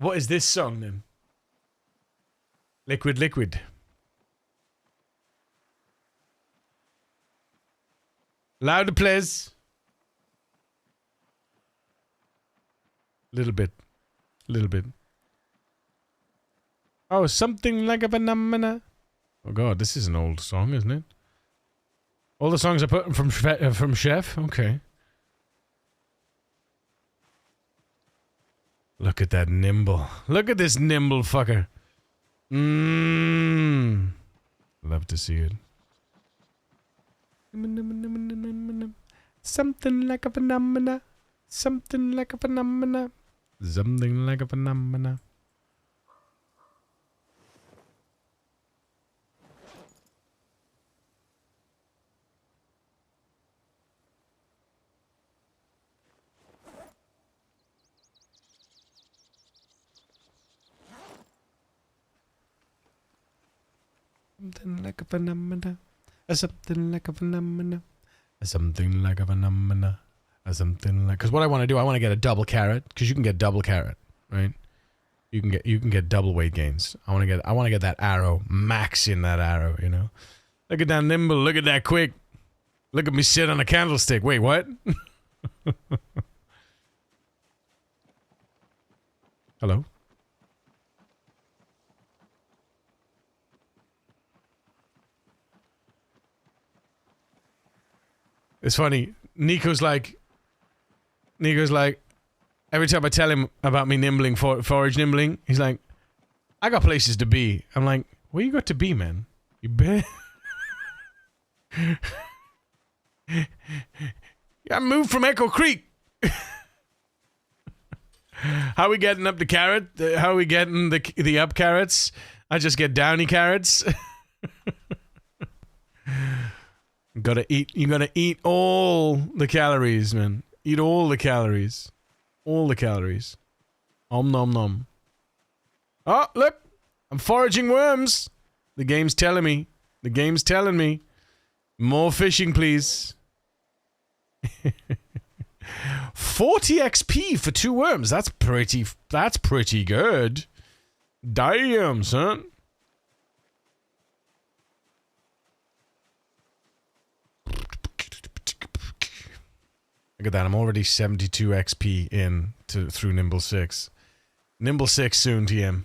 What is this song then? Liquid Liquid. Louder, please. Little bit. Oh, something like a phenomena. Oh god, this is an old song, isn't it? All the songs are put from Chef? Okay. Look at that nimble. Look at this nimble fucker. Love to see it. Something like a phenomena. Something like a phenomena. Something like a phenomena. Something like a phenomena. Something like a phenomena. Something like a phenomena. Something like. Because what I want to do, I want to get a double carrot. Because you can get double carrot, right? You can get double weight gains. I want to get that arrow, max in that arrow. You know. Look at that nimble. Look at that quick. Look at me sit on a candlestick. Wait, what? Hello. It's funny. Nico's like, every time I tell him about me nimbling, forage nimbling, he's like, I got places to be. I'm like, where you got to be, man? You bet. I moved from Echo Creek. How we getting up the carrot? How we getting the up carrots? I just get downy carrots. You gotta eat all the calories, man. Eat all the calories. All the calories. Om nom nom. Oh, look! I'm foraging worms! The game's telling me. The game's telling me. More fishing, please. 40 XP for 2 worms. That's pretty good. Damn, son. Look at that, I'm already 72 XP through Nimble 6. Nimble 6 soon, TM.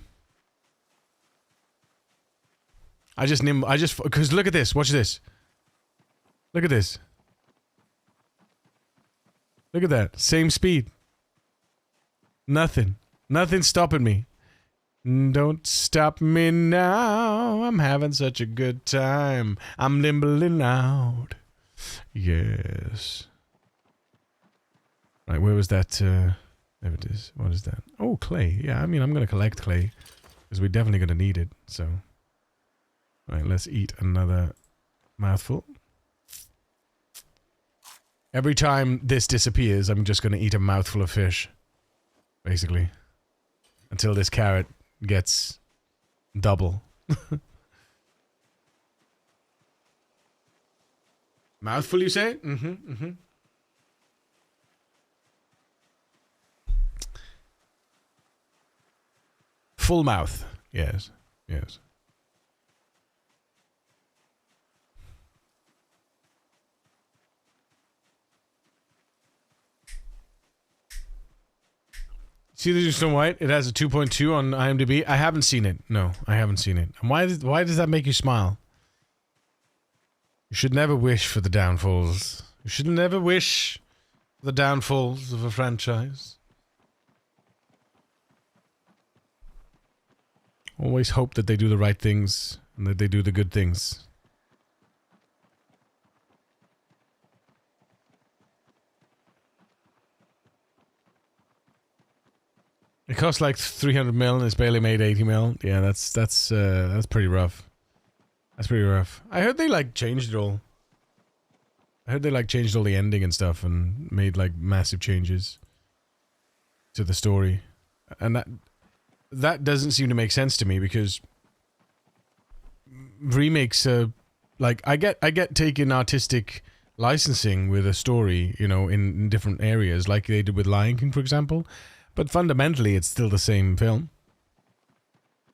Because look at this, watch this. Look at this. Look at that, same speed. Nothing stopping me. Don't stop me now, I'm having such a good time. I'm nimbling out. Yes. Right, where was that? There it is. What is that? Oh, clay. Yeah, I mean, I'm going to collect clay. Because we're definitely going to need it, so. Right, let's eat another mouthful. Every time this disappears, I'm just going to eat a mouthful of fish. Basically. Until this carrot gets double. Mouthful, you say? Mm-hmm. Full mouth. Yes. See the Snow White? It has a 2.2 on IMDb. I haven't seen it. No, I haven't seen it. And why does that make you smile? You should never wish for the downfalls. You should never wish for the downfalls of a franchise. Always hope that they do the right things and that they do the good things. It costs like 300 mil and it's barely made 80 mil. Yeah, that's pretty rough. That's pretty rough. I heard they like changed it all. I heard they like changed all the ending and stuff and made like massive changes to the story. And that doesn't seem to make sense to me because remakes like I get taking artistic licensing with a story, you know, in different areas like they did with Lion King, for example. But fundamentally, it's still the same film.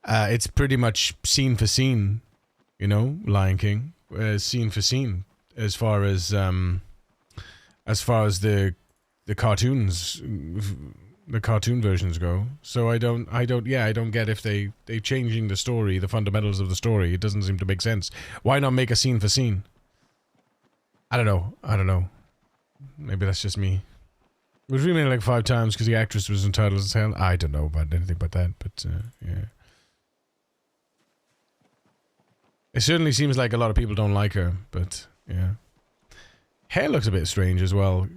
It's pretty much scene for scene, you know, Lion King, scene for scene, as far as the cartoons, the cartoon versions go. So I don't get if they changing the story, the fundamentals of the story. It doesn't seem to make sense. Why not make a scene for scene? I don't know. Maybe that's just me. It was remade like 5 times because the actress was entitled as hell. I don't know about anything about that, but yeah. It certainly seems like a lot of people don't like her, but yeah. Hair looks a bit strange as well.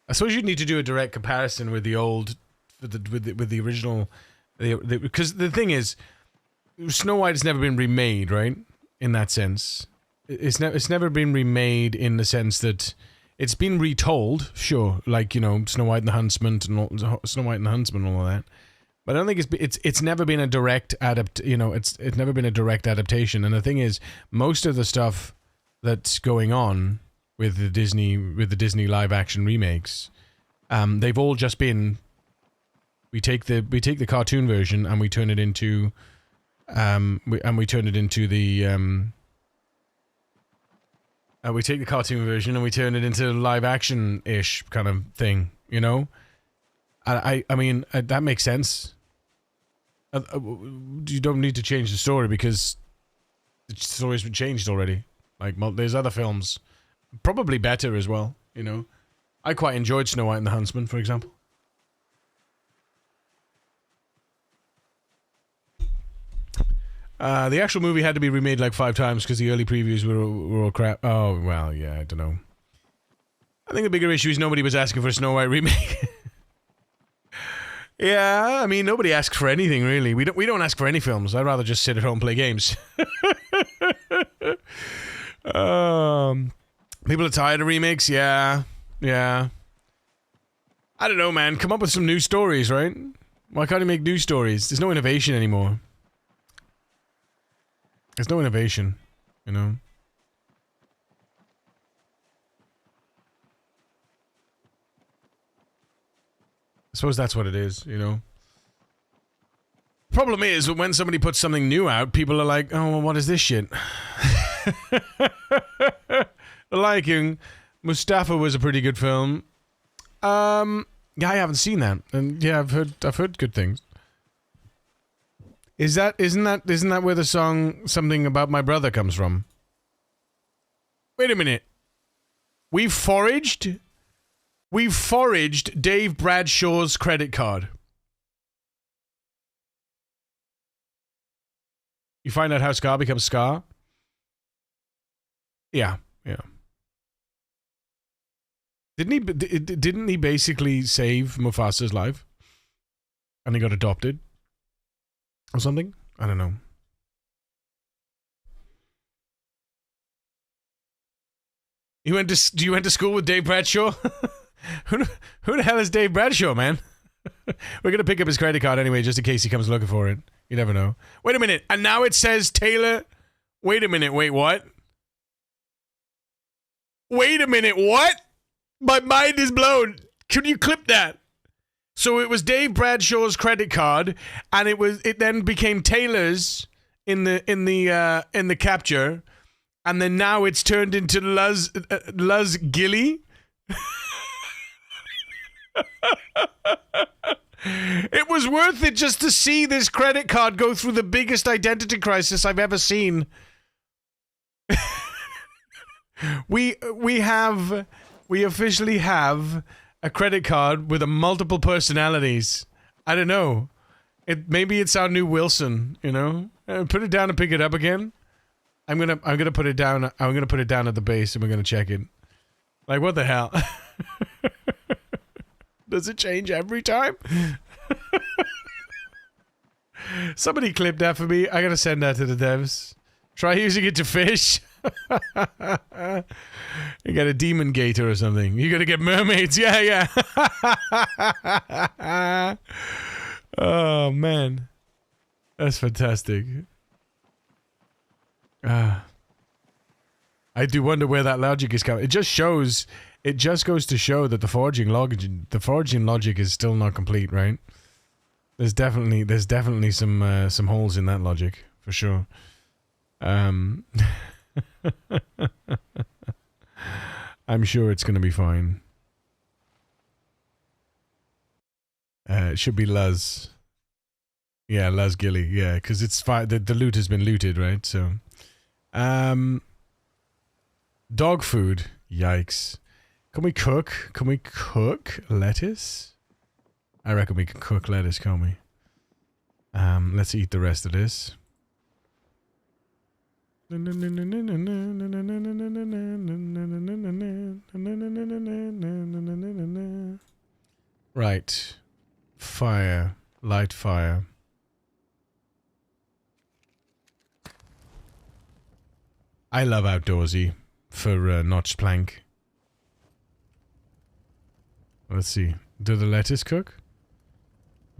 I suppose you'd need to do a direct comparison with the old, with the original, because the thing is, Snow White has never been remade, right? In that sense, it's never been remade in the sense that. It's been retold, sure, like, you know, Snow White and the Huntsman and all of that. But I don't think it's never been a direct it's never been a direct adaptation. And the thing is, most of the stuff that's going on with the Disney live action remakes, they've all just been we take the cartoon version and we turn it into we take the cartoon version and we turn it into live action-ish kind of thing, you know? I mean, that makes sense. You don't need to change the story because the story's been changed already. Like, there's other films. Probably better as well, you know? I quite enjoyed Snow White and the Huntsman, for example. The actual movie had to be remade like 5 times because the early previews were all crap. Oh, well, yeah, I don't know. I think the bigger issue is nobody was asking for a Snow White remake. Yeah, I mean, nobody asks for anything, really. We don't ask for any films. I'd rather just sit at home and play games. People are tired of remakes? Yeah. I don't know, man. Come up with some new stories, right? Why can't you make new stories? There's no innovation anymore. There's no innovation, you know? I suppose that's what it is, you know? Problem is, when somebody puts something new out, people are like, oh, well, what is this shit? The Lion King, Mustafa was a pretty good film. Yeah, I haven't seen that. And yeah, I've heard good things. Isn't that where the song Something About My Brother comes from? Wait a minute. We've foraged Dave Bradshaw's credit card. You find out how Scar becomes Scar? Yeah. Didn't he basically save Mufasa's life? And he got adopted? Or something? I don't know. You went to school with Dave Bradshaw? Who the hell is Dave Bradshaw, man? We're going to pick up his credit card anyway, just in case he comes looking for it. You never know. Wait a minute. And now it says Taylor. Wait a minute. Wait, what? Wait a minute. What? My mind is blown. Can you clip that? So it was Dave Bradshaw's credit card, and it then became Taylor's in the capture, and then now it's turned into Luz Gilly. It was worth it just to see this credit card go through the biggest identity crisis I've ever seen. We officially have a credit card with multiple personalities. I don't know. Maybe it's our new Wilson, you know? Put it down and pick it up again. I'm gonna put it down. I'm gonna put it down at the base and we're gonna check it. Like, what the hell? Does it change every time? Somebody clip that for me. I gotta send that to the devs. Try using it to fish. You got a demon gator or something. You gotta get mermaids. Yeah. Oh, man. That's fantastic. I do wonder where that logic is coming. It just goes to show that the forging logic is still not complete, right? There's definitely some holes in that logic, for sure. I'm sure it's gonna be fine. It should be Luz. Yeah, Luz Gilly. Yeah, because it's fine. The loot has been looted, right? So, dog food. Yikes. Can we cook? Can we cook lettuce? I reckon we can cook lettuce, can't we? Let's eat the rest of this. Right. Fire. Light fire. I love outdoorsy for notched plank. Let's see. Do the lettuce cook?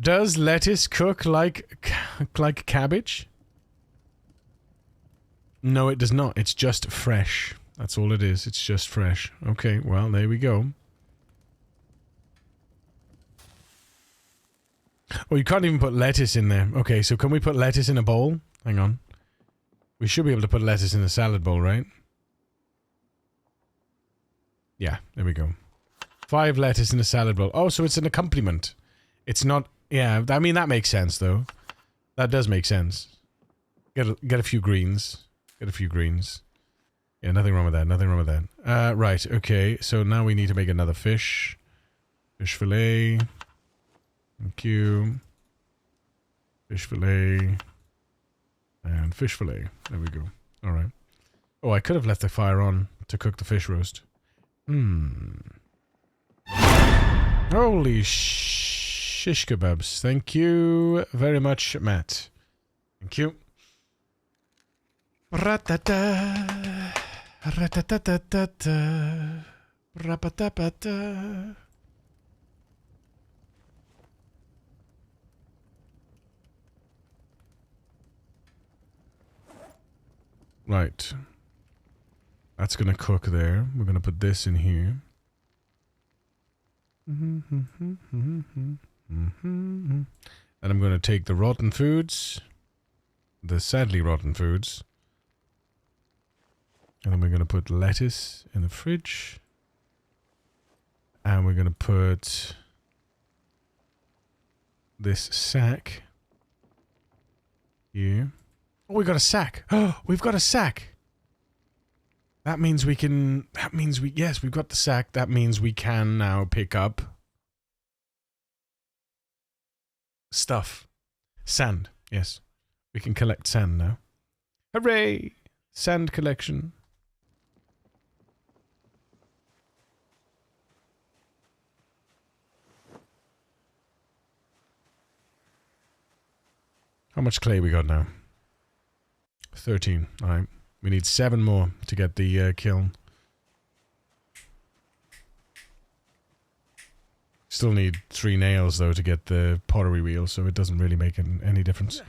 Does lettuce cook like cabbage? No, it does not. It's just fresh. That's all it is. It's just fresh. Okay, well, there we go. Oh, you can't even put lettuce in there. Okay, so can we put lettuce in a bowl? Hang on. We should be able to put lettuce in a salad bowl, right? Yeah, there we go. 5 lettuce in a salad bowl. Oh, so it's an accompaniment. It's not... Yeah, I mean, that makes sense, though. That does make sense. Get a few greens. Get a few greens. Yeah, nothing wrong with that. Nothing wrong with that. Right, okay. So now we need to make another fish. Fish fillet. Thank you. Fish fillet. And fish fillet. There we go. Alright. Oh, I could have left the fire on to cook the fish roast. Holy shish kebabs. Thank you very much, Matt. Thank you. Ratata. Ratatatata. Rapatapata. Right. That's gonna cook there. We're gonna put this in here. And I'm gonna take the rotten foods. The sadly rotten foods. And then we're gonna put lettuce in the fridge. And we're gonna put this sack here. Oh, we got a sack. Oh, we've got a sack. That means we can... Yes, we've got the sack. That means we can now pick up... stuff. Sand. Yes. We can collect sand now. Hooray! Sand collection. How much clay we got now? 13. Alright. We need 7 more to get the kiln. Still need 3 nails, though, to get the pottery wheel, so it doesn't really make any difference.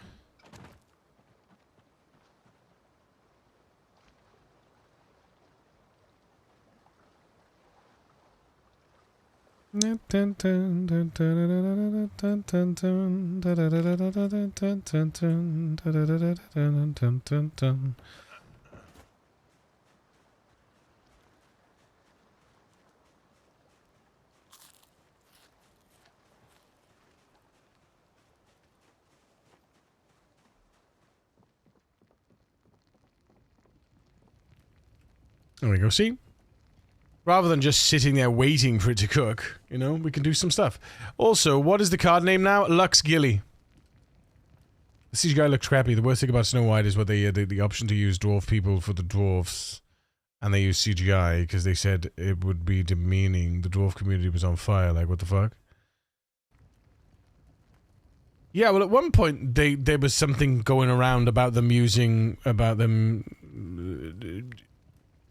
There we go, see? Rather than just sitting there waiting for it to cook, you know, we can do some stuff. Also, what is the card name now? Lux Gilly. The CGI looks crappy. The worst thing about Snow White is what they the option to use dwarf people for the dwarfs. And they used CGI because they said it would be demeaning. The dwarf community was on fire. Like, what the fuck? Yeah, well, at one point there was something going around about them using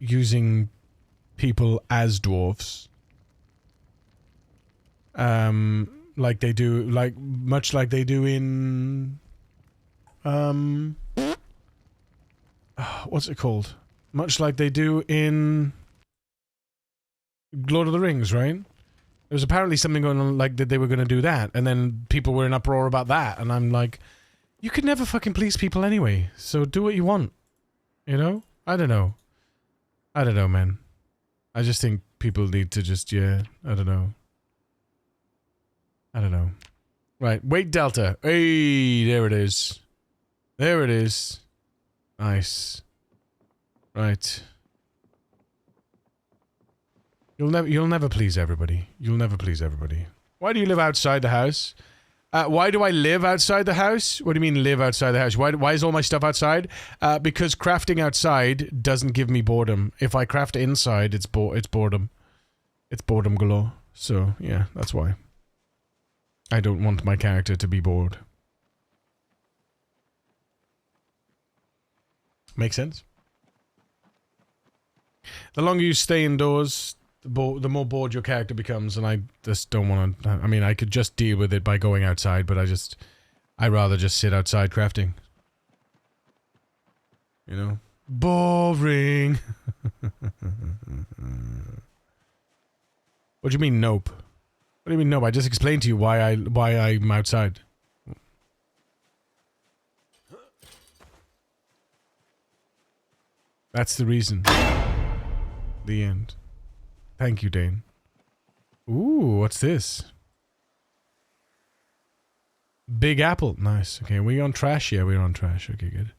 using people as dwarves. Like they do, much like they do in what's it called? Much like they do in Lord of the Rings, right? There was apparently something going on like that they were going to do that, and then people were in uproar about that, and I'm like, you could never fucking please people anyway, so do what you want. You know? I don't know. I don't know, man. I just think people need to just, yeah, I don't know. I don't know. Right, weight delta. Hey, there it is. There it is. Nice. Right. You'll never please everybody. You'll never please everybody. Why do you live outside the house? Why do I live outside the house? What do you mean live outside the house? Why is all my stuff outside? Because crafting outside doesn't give me boredom. If I craft inside, it's boredom. It's boredom galore. So, yeah, that's why. I don't want my character to be bored. Make sense? The longer you stay indoors, the more bored your character becomes, and I just don't want to... I mean, I could just deal with it by going outside, but I'd rather just sit outside crafting. You know? Boring! What do you mean, nope? What do you mean, nope? I just explained to you why I'm outside. That's the reason. The end. Thank you, Dane. Ooh, what's this? Big Apple. Nice. Okay, are we on trash? Yeah, we're on trash. Okay, good.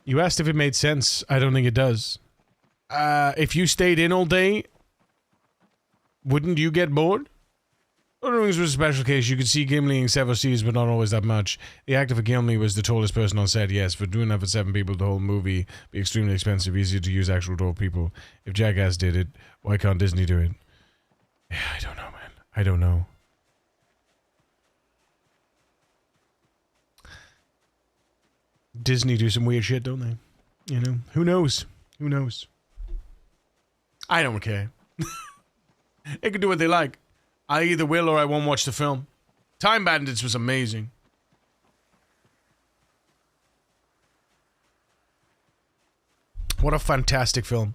You asked if it made sense. I don't think it does. If you stayed in all day, wouldn't you get bored? Lord of the Rings was a special case. You could see Gimli in several scenes, but not always that much. The actor for Gimli was the tallest person on set, yes. For doing that for 7 people, the whole movie be extremely expensive, easier to use actual tall people. If Jackass did it, why can't Disney do it? Yeah, I don't know, man. I don't know. Disney do some weird shit, don't they? You know? Who knows? Who knows? I don't care. They can do what they like. I either will or I won't watch the film. Time Bandits was amazing. What a fantastic film.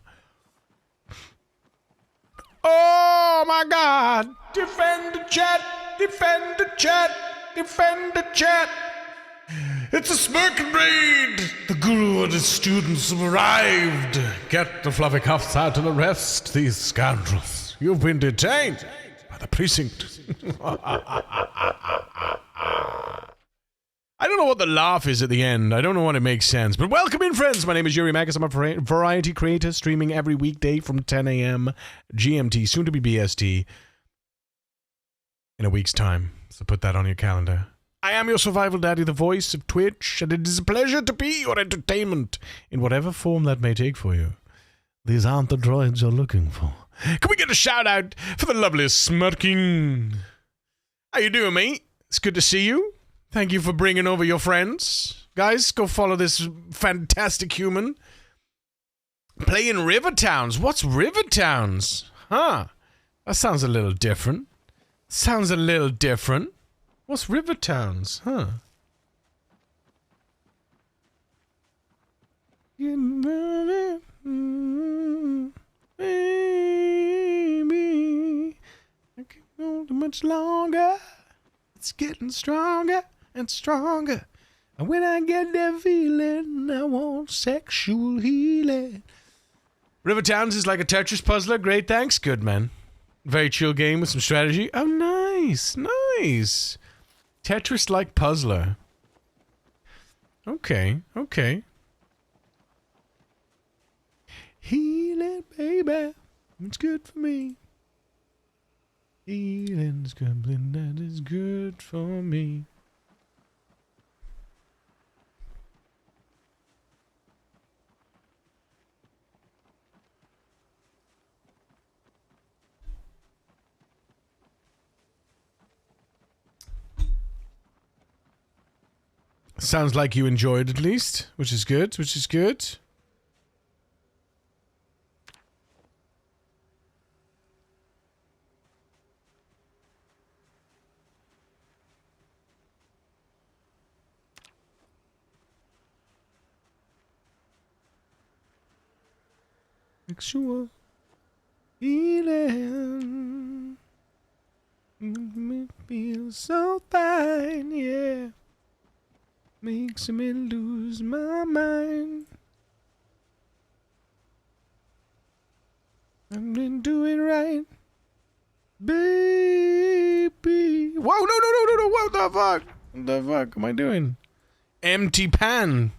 Oh my god! Defend the chat! Defend the chat! Defend the chat! It's a smirking raid! The guru and his students have arrived! Get the fluffy cuffs out and arrest these scoundrels. You've been detained by the precinct. I don't know what the laugh is at the end. I don't know what it makes sense. But welcome in, friends. My name is Yuri Magus. I'm a variety creator streaming every weekday from 10 a.m. GMT, soon to be BST, in a week's time. So put that on your calendar. I am your survival daddy, the voice of Twitch, and it is a pleasure to be your entertainment in whatever form that may take for you. These aren't the droids you're looking for. Can we get a shout out for the lovely Smirking? How you doing, mate? It's good to see you. Thank you for bringing over your friends. Guys, go follow this fantastic human. Playing River Towns. What's River Towns? Huh. That sounds a little different. Sounds a little different. What's River Towns? Huh. Baby, I can't hold it much longer. It's getting stronger and stronger. And when I get that feeling, I want sexual healing. River Towns is like a Tetris puzzler. Great, thanks. Good, man. Very chill game with some strategy. Oh, nice. Nice. Tetris-like puzzler. Okay, okay. Healing, baby. It's good for me. Healing's something that is good for me. Sounds like you enjoyed at least, which is good, Sexual healing makes me feel so fine, yeah. Makes me lose my mind. I'm gonna do it right, baby. Whoa, no, what the fuck? What the fuck am I doing? Empty pan.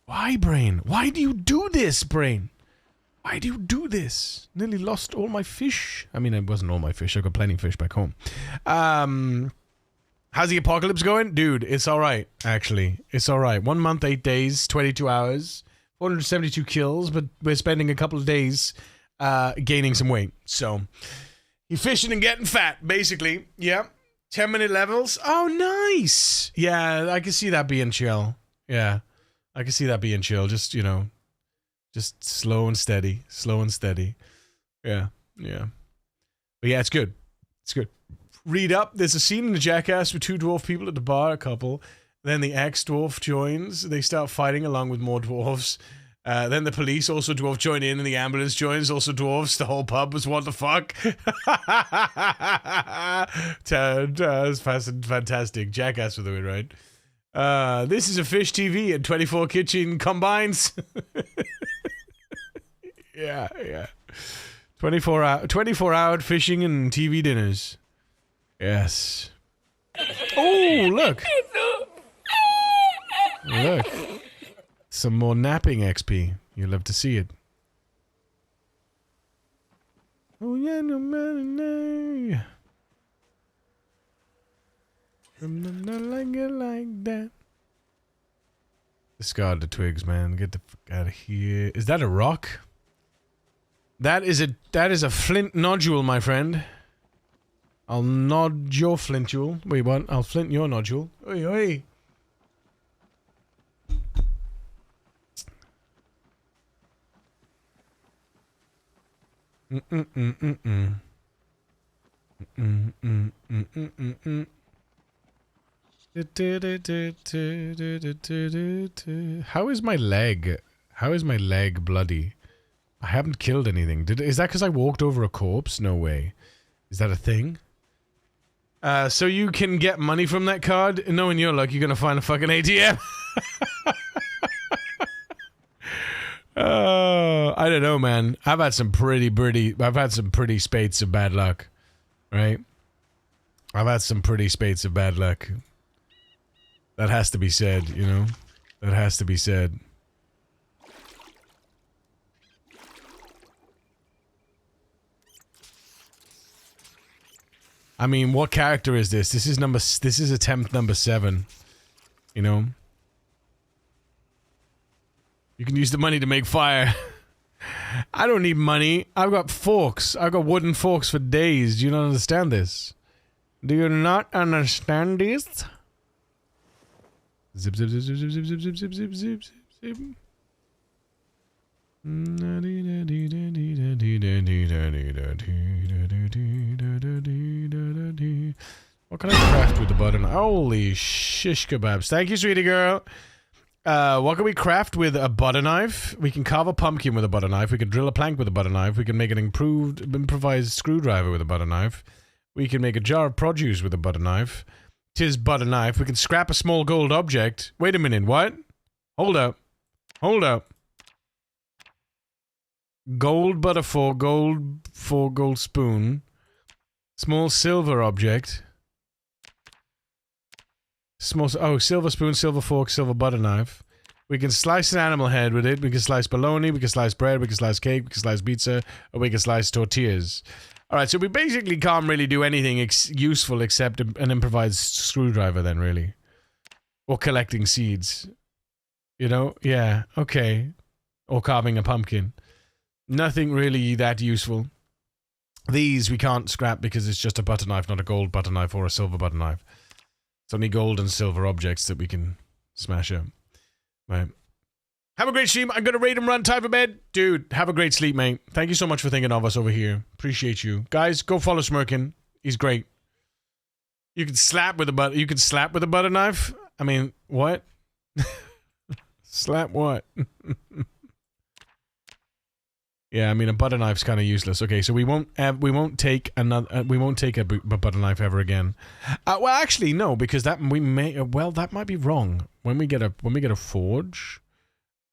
Why, Brain? Why do you do this, Brain? Why do you do this? Nearly lost all my fish. I mean, it wasn't all my fish. I got plenty of fish back home. How's the apocalypse going? Dude, it's alright, actually. It's alright. 1 month, 8 days, 22 hours, 472 kills, but we're spending a couple of days gaining some weight. So, you're fishing and getting fat, basically. Yeah. 10-minute levels. Oh, nice. Yeah, I can see that being chill. Yeah. I can see that being chill. Just, you know, just slow and steady. Slow and steady. Yeah. Yeah. But yeah, it's good. It's good. Read up. There's a scene in the Jackass with 2 dwarf people at the bar, a couple. Then the ex-dwarf joins. They start fighting along with more dwarves. Then the police, also dwarf, join in, and the ambulance joins, also dwarves. The whole pub was what the fuck? It's fantastic. Jackass with the win, right? This is a fish TV and 24 kitchen combines. Yeah. 24 hour fishing and TV dinners. Yes. Oh, look. Look. Some more napping XP. You'll love to see it. Oh, yeah, no matter now. I'm not like it like that. Discard the twigs, man. Get the fuck out of here. Is that a rock? That is a flint nodule, my friend. I'll nod your flintule. Wait, what? I'll flint your nodule. Oi, oi. How is my leg? How is my leg bloody? I haven't killed anything. Is that because I walked over a corpse? No way. Is that a thing? So you can get money from that card? Knowing your luck, you're gonna find a fucking ATM. I don't know, man. I've had some pretty spates of bad luck, right? I've had some pretty spates of bad luck. That has to be said, you know? That has to be said. I mean, what character is this? This is attempt number 7. You know? You can use the money to make fire. I don't need money. I've got forks. I've got wooden forks for days. Do you not understand this? Do you not understand this? Zip, zip, zip, zip, zip, zip, zip, zip, zip, zip, zip. What can I craft with the button? Holy shish kebabs. Thank you, sweetie girl. What can we craft with a butter knife? We can carve a pumpkin with a butter knife. We can drill a plank with a butter knife. We can make an improvised screwdriver with a butter knife. We can make a jar of produce with a butter knife. 'Tis butter knife. We can scrap a small gold object. Wait a minute, what? Hold up. Hold up. Gold butter fork, gold spoon. Small silver object. Silver spoon, silver fork, silver butter knife. We can slice an animal head with it. We can slice bologna, we can slice bread, we can slice cake, we can slice pizza, or we can slice tortillas. Alright, so we basically can't really do anything useful except an improvised screwdriver then, really. Or collecting seeds. You know? Yeah, okay. Or carving a pumpkin. Nothing really that useful. These we can't scrap because it's just a butter knife, not a gold butter knife or a silver butter knife. It's only gold and silver objects that we can smash up. Right. Have a great stream. I'm going to raid and run. Time for bed. Dude, have a great sleep, mate. Thank you so much for thinking of us over here. Appreciate you. Guys, go follow Smirkin. He's great. You can slap with a butter knife? I mean, what? Slap what? Yeah, I mean, a butter knife's kind of useless. Okay, so we won't take a butter knife ever again. Well, actually, no, because that might be wrong. When we get a forge,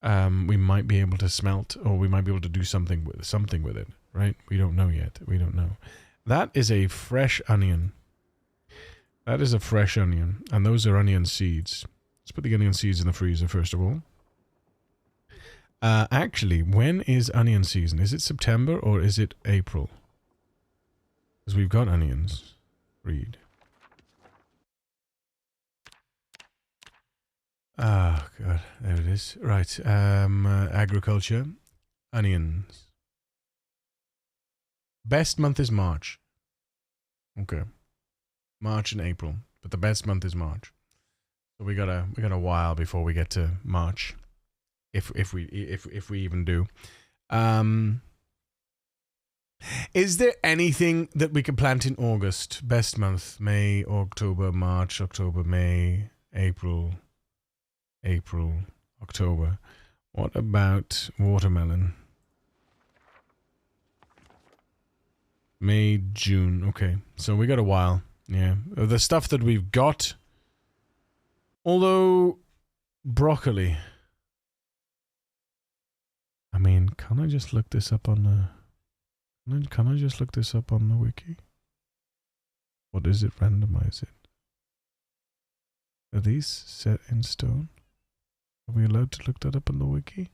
we might be able to smelt, or we might be able to do something with it, right? We don't know yet. We don't know. That is a fresh onion. That is a fresh onion, and those are onion seeds. Let's put the onion seeds in the freezer first of all. Actually, when is onion season? Is it September or is it April? Because we've got onions. Read. Ah, God. There it is. Right. Agriculture. Onions. Best month is March. Okay. March and April. But the best month is March. So we got a while before we get to March. If we even do. Is there anything that we could plant in August? Best month: May, October, March, October, May, April, October. What about watermelon? May, June. Okay, so we got a while. Yeah, the stuff that we've got. Although broccoli. I mean, can I just look this up on the... Can I just look this up on the wiki? What is it? Randomize it. Are these set in stone? Are we allowed to look that up on the wiki?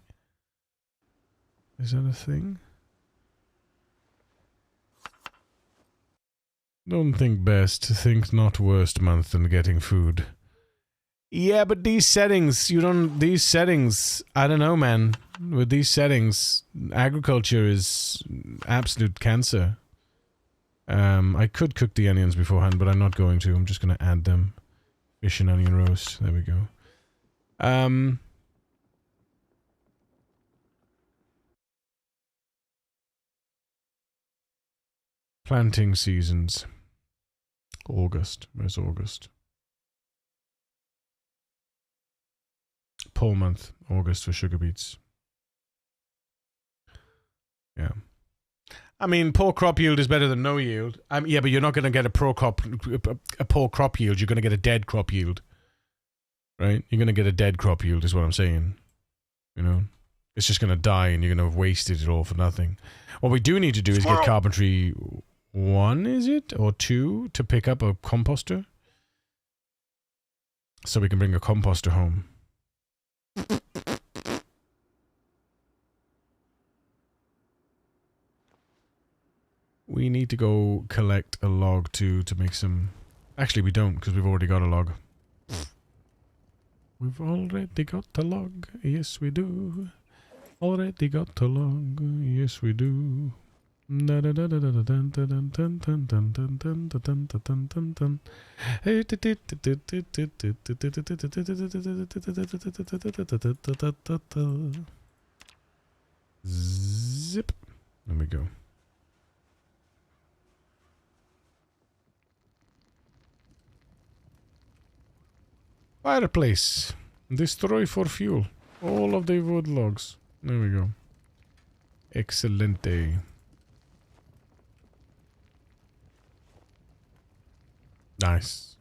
Is that a thing? Don't think best, think not worst month than getting food. Yeah, but these settings, I don't know, man. With these settings, agriculture is absolute cancer. I could cook the onions beforehand, but I'm not going to. I'm just going to add them. Fish and onion roast. There we go. Planting seasons. August. Where's August? Pole month, August for sugar beets. Yeah. I mean, poor crop yield is better than no yield. Yeah, but you're not going to get a poor crop yield. You're going to get a dead crop yield. Right? You're going to get a dead crop yield is what I'm saying. You know? It's just going to die and you're going to have wasted it all for nothing. What we do need to do is get carpentry 1, is it? Or 2 to pick up a composter. So we can bring a composter home. We need to go collect a log to make some... Actually, we don't, because we've already got a log. We've already got a log. Yes, we do. Already got a log. Yes, we do. Zip. There we go. Fireplace. Destroy for fuel. All of the wood logs. There we go. Excelente. Nice.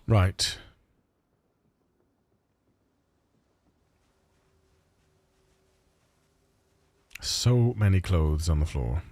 Right. So many clothes on the floor.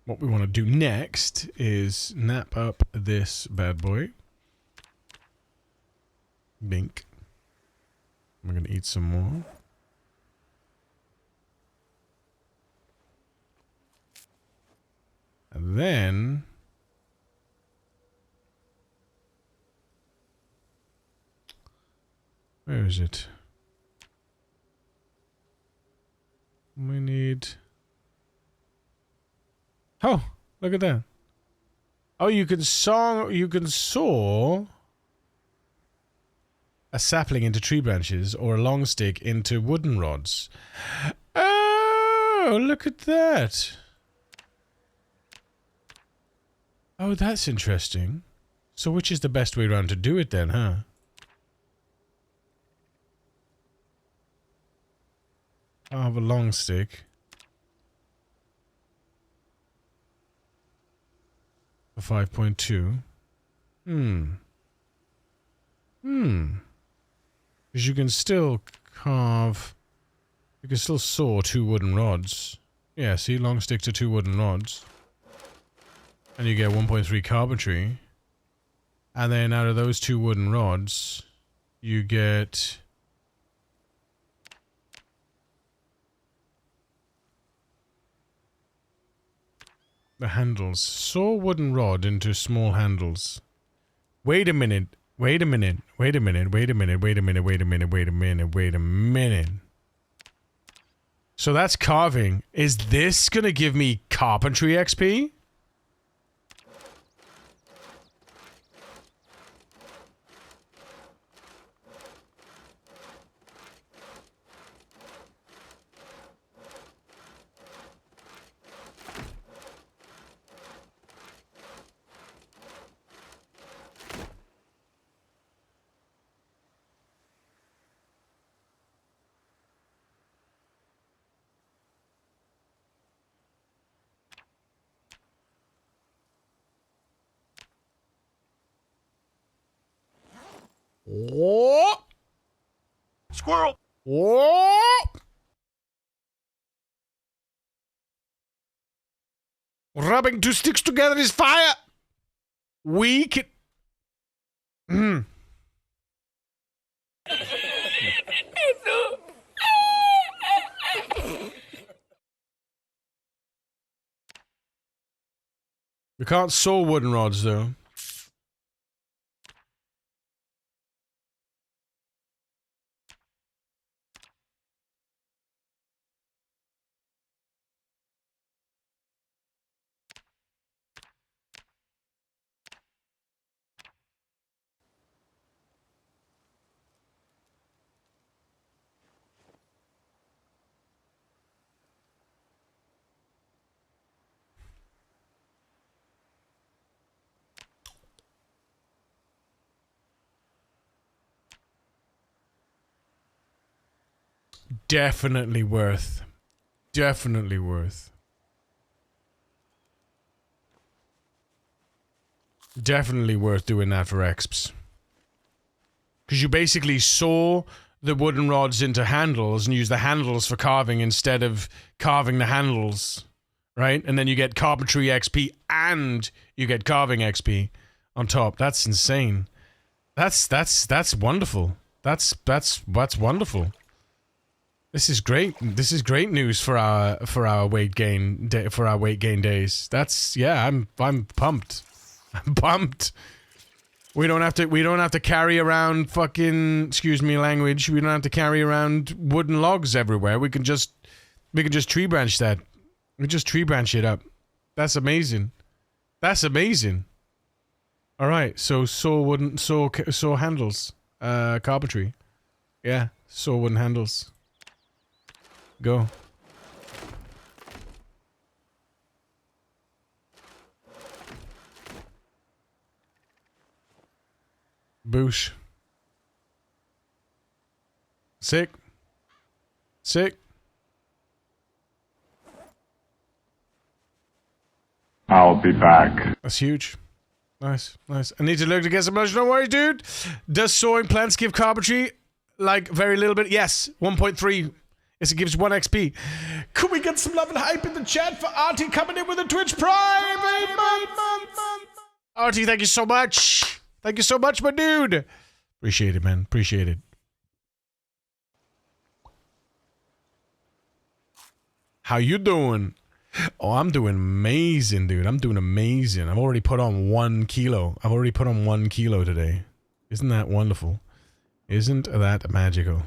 What we want to do next is nap up this bad boy. Bink. We're going to eat some more. And then... where is it? We need... oh, look at that. Oh, you can saw a sapling into tree branches or a long stick into wooden rods. Oh, look at that. Oh, that's interesting. So which is the best way around to do it then, huh? I'll have a long stick. A 5.2. Because you can still carve... you can still saw 2 wooden rods. Yeah, see? Long stick to 2 wooden rods. And you get 1.3 carpentry. And then out of those 2 wooden rods, you get... the handles. Saw wooden rod into small handles. Wait a minute. Wait a minute. Wait a minute. Wait a minute. Wait a minute. Wait a minute. Wait a minute. Wait a minute. So that's carving. Is this gonna give me carpentry XP? Oh! Squirrel! Oh! Rubbing 2 sticks together is fire! We can... We can't saw wooden rods, though. Definitely worth. Definitely worth. Definitely worth doing that for exps. Because you basically saw the wooden rods into handles and use the handles for carving instead of carving the handles. Right? And then you get carpentry XP and you get carving XP on top. That's insane. That's wonderful. That's wonderful. This is great. This is great news for our weight gain days. That's yeah. I'm pumped. I'm pumped. We don't have to carry around fucking, excuse me language. We don't have to carry around wooden logs everywhere. We can just tree branch that. We just tree branch it up. That's amazing. That's amazing. All right. So saw handles. carpentry. Yeah, saw wooden handles. Go. Boosh. Sick. Sick. I'll be back. That's huge. Nice, nice. I need to look to get some lunch. Don't worry, dude. Does sowing plants give carpentry like very little bit? Yes, 1.3. Yes, it gives 1 XP. Could we get some love and hype in the chat for Artie coming in with a Twitch Prime? 8 months. Artie, thank you so much. Thank you so much, my dude. Appreciate it, man. Appreciate it. How you doing? Oh, I'm doing amazing, dude. I'm doing amazing. I've already put on 1 kilo. I've already put on 1 kilo today. Isn't that wonderful? Isn't that magical?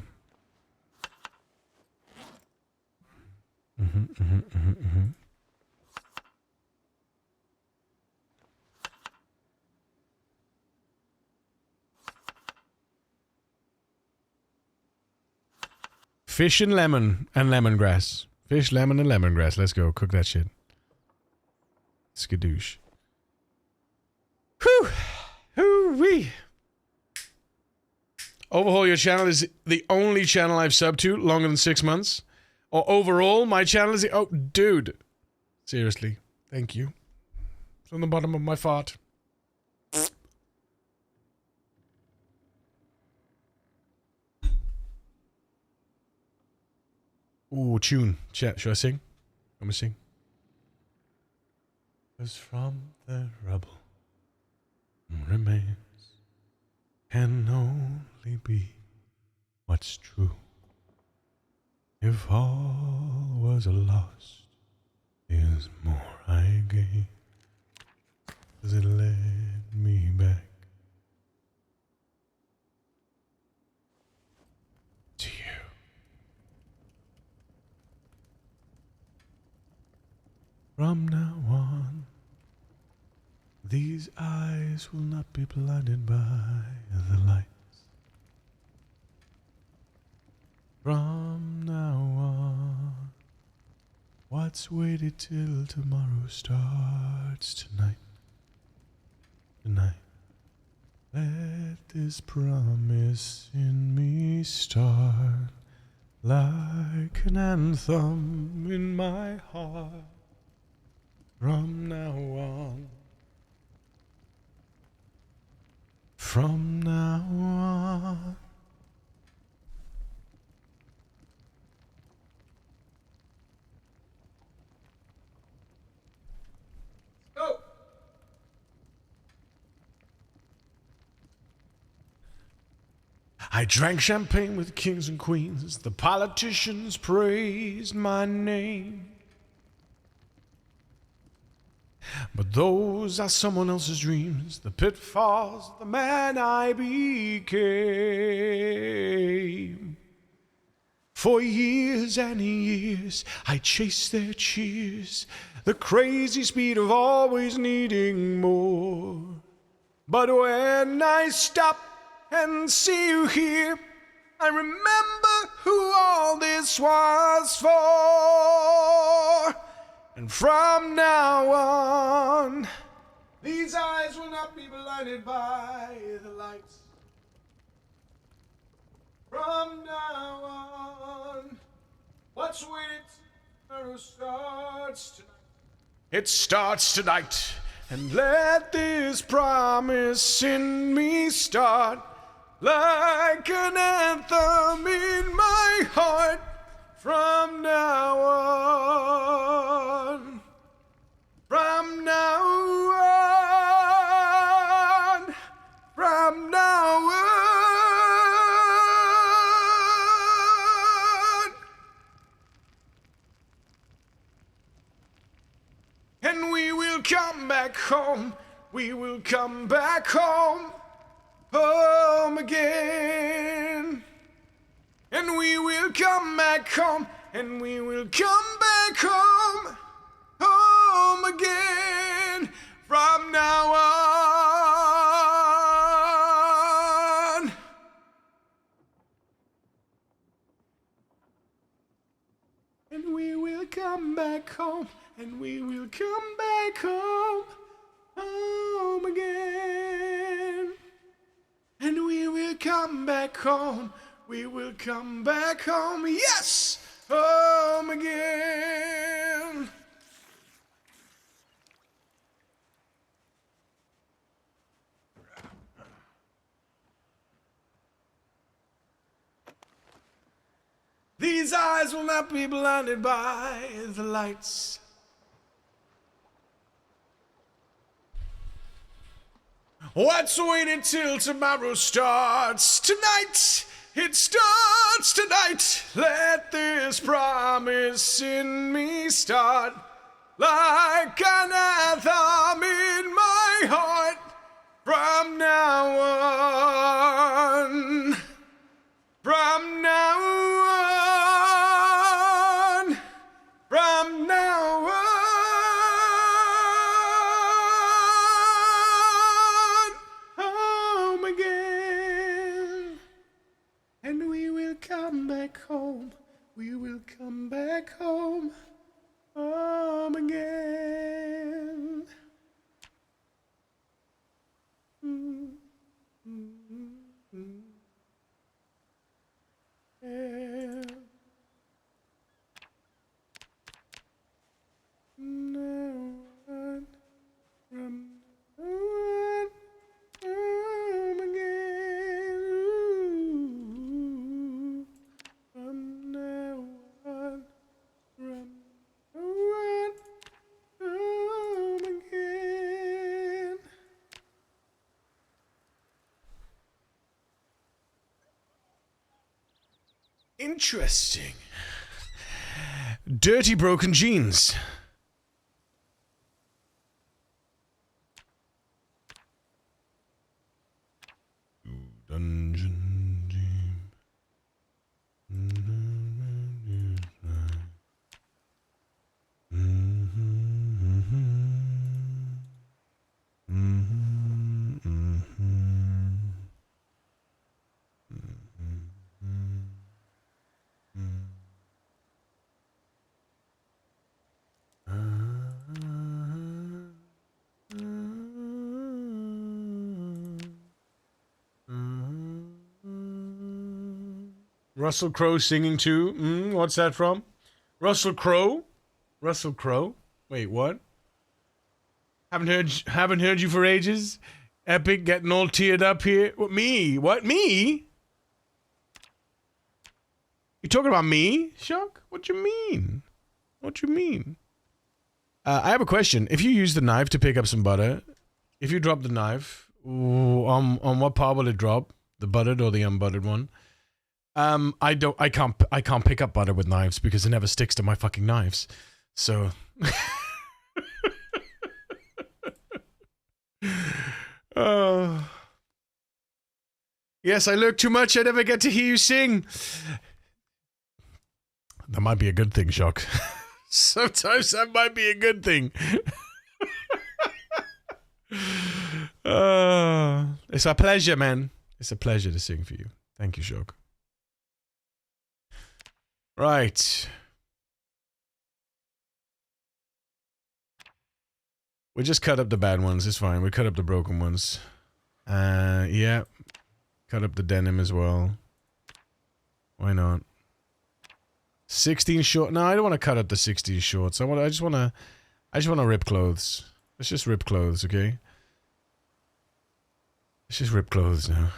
Fish and lemon and lemongrass. Fish, lemon, and lemongrass. Let's go. Cook that shit. Skadoosh. Whew. Hoo-wee. Overhaul your channel is the only channel I've subbed to longer than 6 months. Or overall, my channel is the... Oh, dude. Seriously. Thank you. From the bottom of my fart. Ooh, tune. Chat, should I sing? Let me sing. 'Cause from the rubble remains can only be what's true. If all was a loss, is more I gain. 'Cause it led me back to you. From now on, these eyes will not be blinded by the lights. From now on, what's waited till tomorrow starts tonight. Tonight, let this promise in me start like an anthem in my heart. From now on, from now on. Go! I drank champagne with kings and queens. The politicians praised my name. But those are someone else's dreams, the pitfalls of the man I became. For years and years, I chased their cheers, the crazy speed of always needing more. But when I stop and see you here, I remember who all this was for. And from now on, these eyes will not be blinded by the lights. From now on, what's waiting tomorrow starts tonight. It starts tonight, and let this promise in me start like an anthem in my heart. From now on, from now on, from now on. And we will come back home, we will come back home, home again. And we will come back home, and we will come back home, home again. From now on, come back home, and we will come back home, home again. And we will come back home, we will come back home, yes, home again. These eyes will not be blinded by the lights. What's waiting till tomorrow starts tonight? It starts tonight. Let this promise in me start like an anthem in my heart from now on. From now on. From now on. Home again. And we will come back home. We will come back home. Home again. Yeah. No one from one home again. Ooh. From now on, from one home again. Interesting. Dirty broken jeans. Dungeon team. Russell Crowe singing too. What's that from? Russell Crowe? Russell Crowe? Wait, what? Haven't heard you for ages. Epic getting all teared up here. What, me? What, me? You talking about me, Shock? What you mean? What you mean? I have a question. If you use the knife to pick up some butter, if you drop the knife, on what part will it drop? The buttered or the unbuttered one? I can't pick up butter with knives because it never sticks to my fucking knives. So yes, I lurk too much. I never get to hear you sing. That might be a good thing, Shock. Sometimes that might be a good thing. It's a pleasure, man. It's a pleasure to sing for you. Thank you, Shock. Right. We just cut up the bad ones. It's fine. We cut up the broken ones. Yeah. Cut up the denim as well. Why not? 16 short. No, I don't want to cut up the 16 shorts. I just want to rip clothes. Let's just rip clothes, okay? Let's just rip clothes now.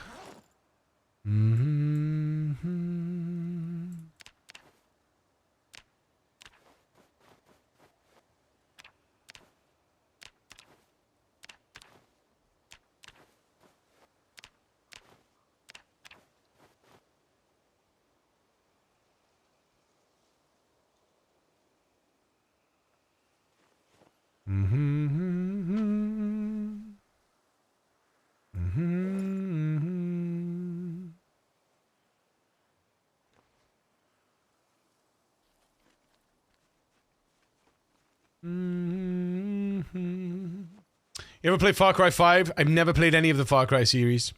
You ever play Far Cry 5? I've never played any of the Far Cry series.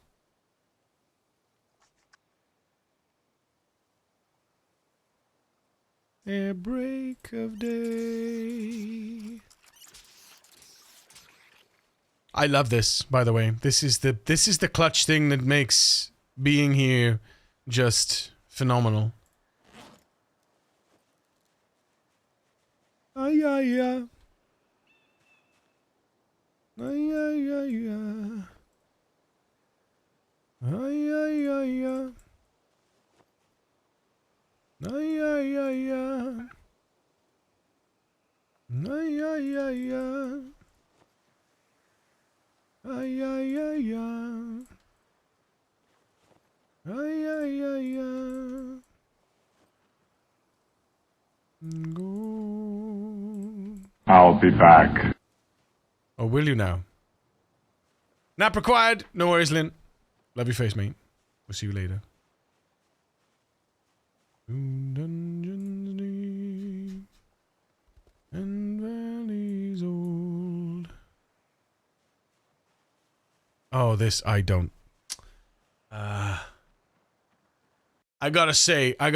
Ere break of day. I love this, by the way. This is the clutch thing that makes being here just phenomenal. Ay ay ay. Ay ay ay ay. Ay ay ay ay. Ay ay ay ay. Ay ay ay ay. Ay ay ay ay. Ay ay ay ay. Go. I'll be back. Or will you now? Nap required. No worries, Lynn. Love your face, mate. We'll see you later. Dungeons deep and valleys old. Oh, this I don't. I gotta say, I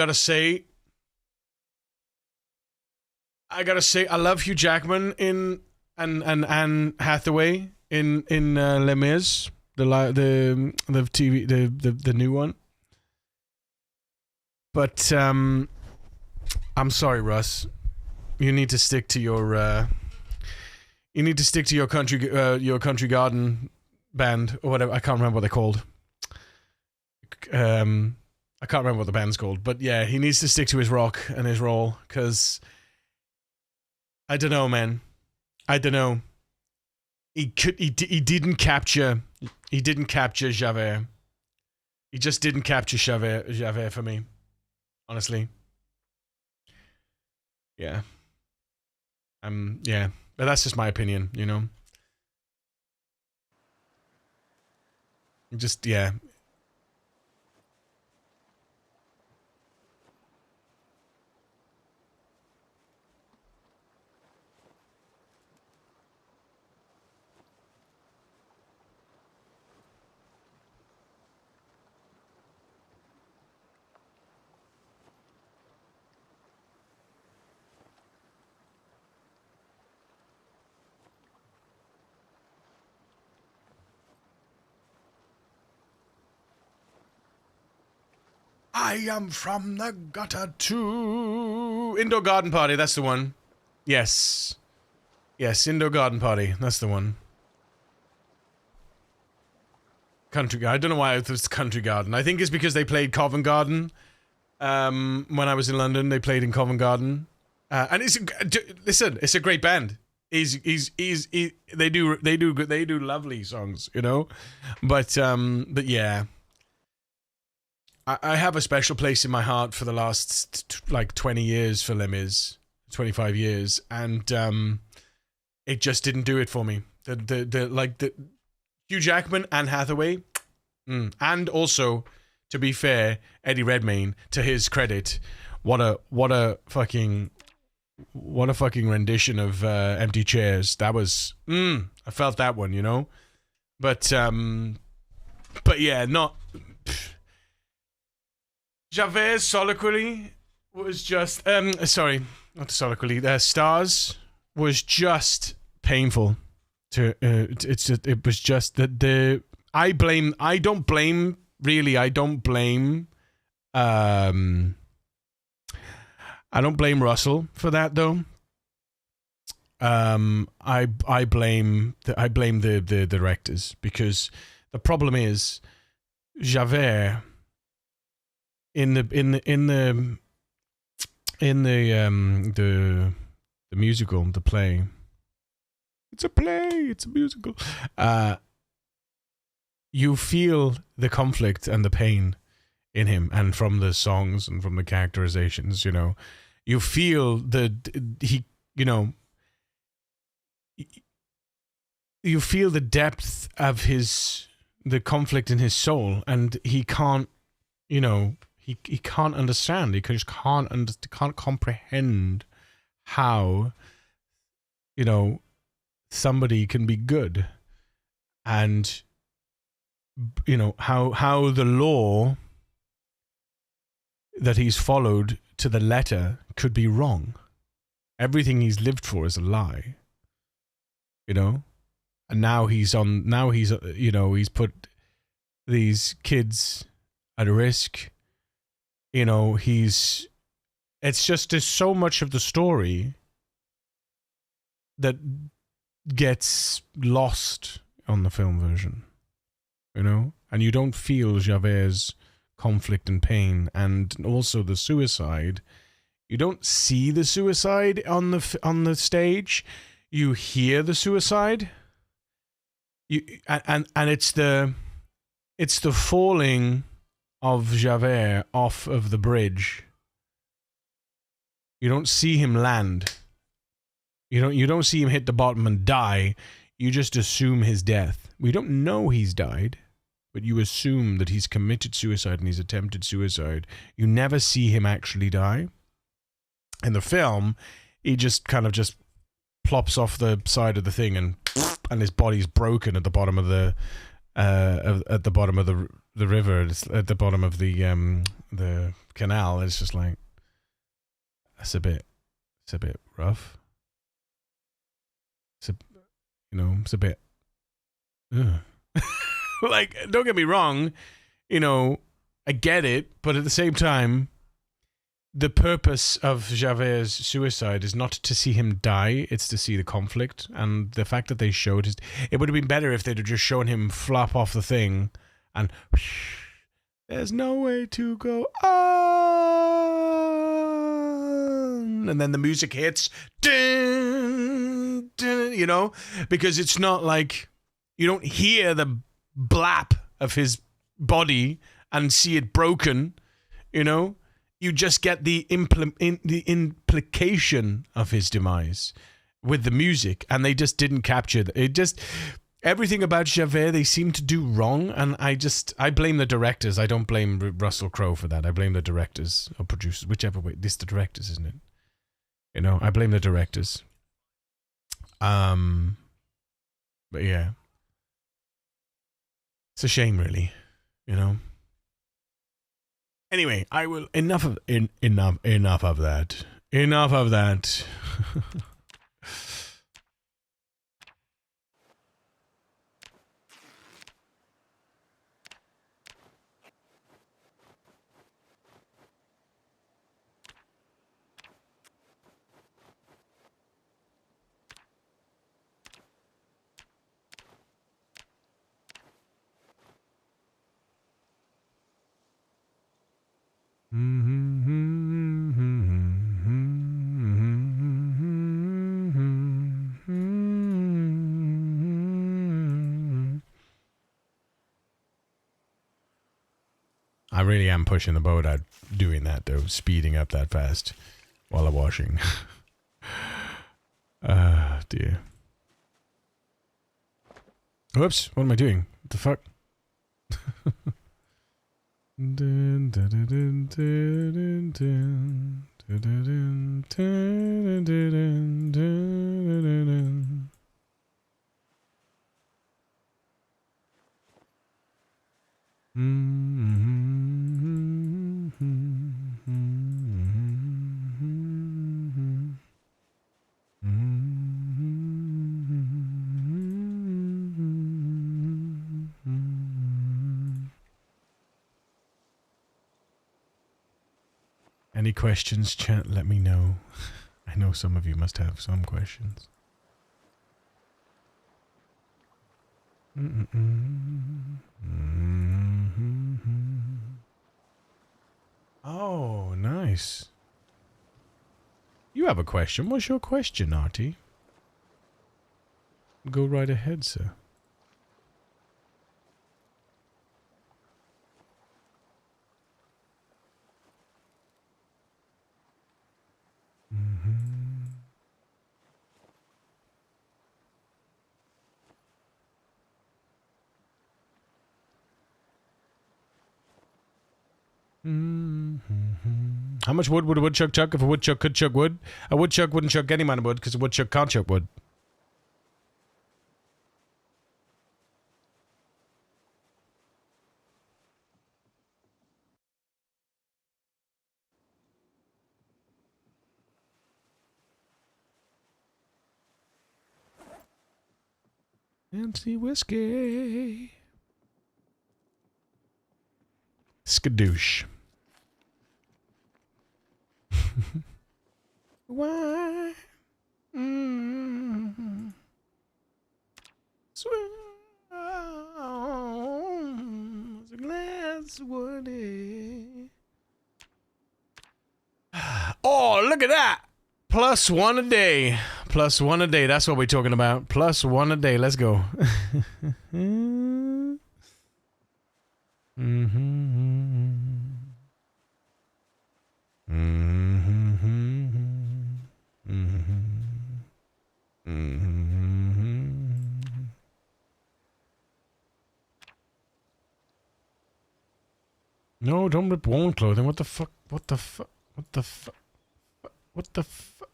love Hugh Jackman in and Anne Hathaway in Les Mis, the TV, the new one. But I'm sorry, Russ. You need to stick to your country garden band or whatever. I can't remember what they're called. I can't remember what the band's called, but yeah, he needs to stick to his rock and his roll, because I don't know, man. I don't know. He didn't capture Javert. He just didn't capture Javert for me. Honestly. Yeah. Yeah. But that's just my opinion, you know. Just, yeah. I am from the gutter to Indoor Garden Party, that's the one. Yes. Yes, Indoor Garden Party, that's the one. Country Garden. I don't know why it was Country Garden. I think it's because they played Covent Garden. When I was in London, they played in Covent Garden. And listen, it's a great band. They do lovely songs, you know? But yeah. I have a special place in my heart for the last, 20 years for Les Mis. 25 years. And, it just didn't do it for me. The Hugh Jackman and Hathaway. And also, to be fair, Eddie Redmayne, to his credit, what a fucking rendition of Empty Chairs. That was, I felt that one, you know? But yeah, not... Javert's Soliloquy was just, sorry, not Soliloquy, Stars was just painful to, it was just that I don't blame Russell for that though. I blame the directors, because the problem is Javert in the musical, the play. It's a play, it's a musical. You feel the conflict and the pain in him, and from the songs and from the characterizations, you know. You feel you feel the depth of the conflict in his soul, and he can't, you know, he can't understand. He just can't comprehend how, you know, somebody can be good, and, you know, how the law that he's followed to the letter could be wrong. Everything he's lived for is a lie. You know? And now he's put these kids at risk. You know, it's just, there's so much of the story that gets lost on the film version, you know, and you don't feel Javert's conflict and pain, and also the suicide. You don't see the suicide on the stage. You hear the suicide. And it's the falling of Javert off of the bridge. You don't see him land. You don't see him hit the bottom and die. You just assume his death. We don't know he's died, but you assume that he's committed suicide and he's attempted suicide. You never see him actually die. In the film, he just kind of just plops off the side of the thing and his body's broken at the bottom of the at the bottom of the river. It's at the bottom of the canal. It's just like, it's a bit rough. It's a bit, like, don't get me wrong, I get it, but at the same time, the purpose of Javert's suicide is not to see him die, it's to see the conflict, and the fact that they showed it would have been better if they'd have just shown him flop off the thing, and there's no way to go on, and then the music hits, dun, dun, because it's not like, you don't hear the blap of his body and see it broken, you just get the implication of his demise with the music, and they just didn't capture it. Everything about Javert they seem to do wrong, and I blame the directors. I don't blame Russell Crowe for that. I blame the directors or producers, whichever way. This is the directors, isn't it? I blame the directors. But yeah, it's a shame, really. Anyway, I will enough of that. Enough of that. I really am pushing the boat out doing that, though, speeding up that fast while I'm washing. Ah, dear. Whoops, what am I doing? What the fuck? Any questions, chat? Let me know. I know some of you must have some questions. Oh, nice. You have a question. What's your question, Artie? Go right ahead, sir. How much wood would a woodchuck chuck if a woodchuck could chuck wood? A woodchuck wouldn't chuck any amount of wood because a woodchuck can't chuck wood. Fancy whiskey. Skadoosh. Why? Swims a glass of woody. Oh, look at that! +1 a day. +1 a day. That's what we're talking about. +1 a day. Let's go. No, don't rip worn clothing. What the fuck? What the fuck? What the fuck? What the fuck?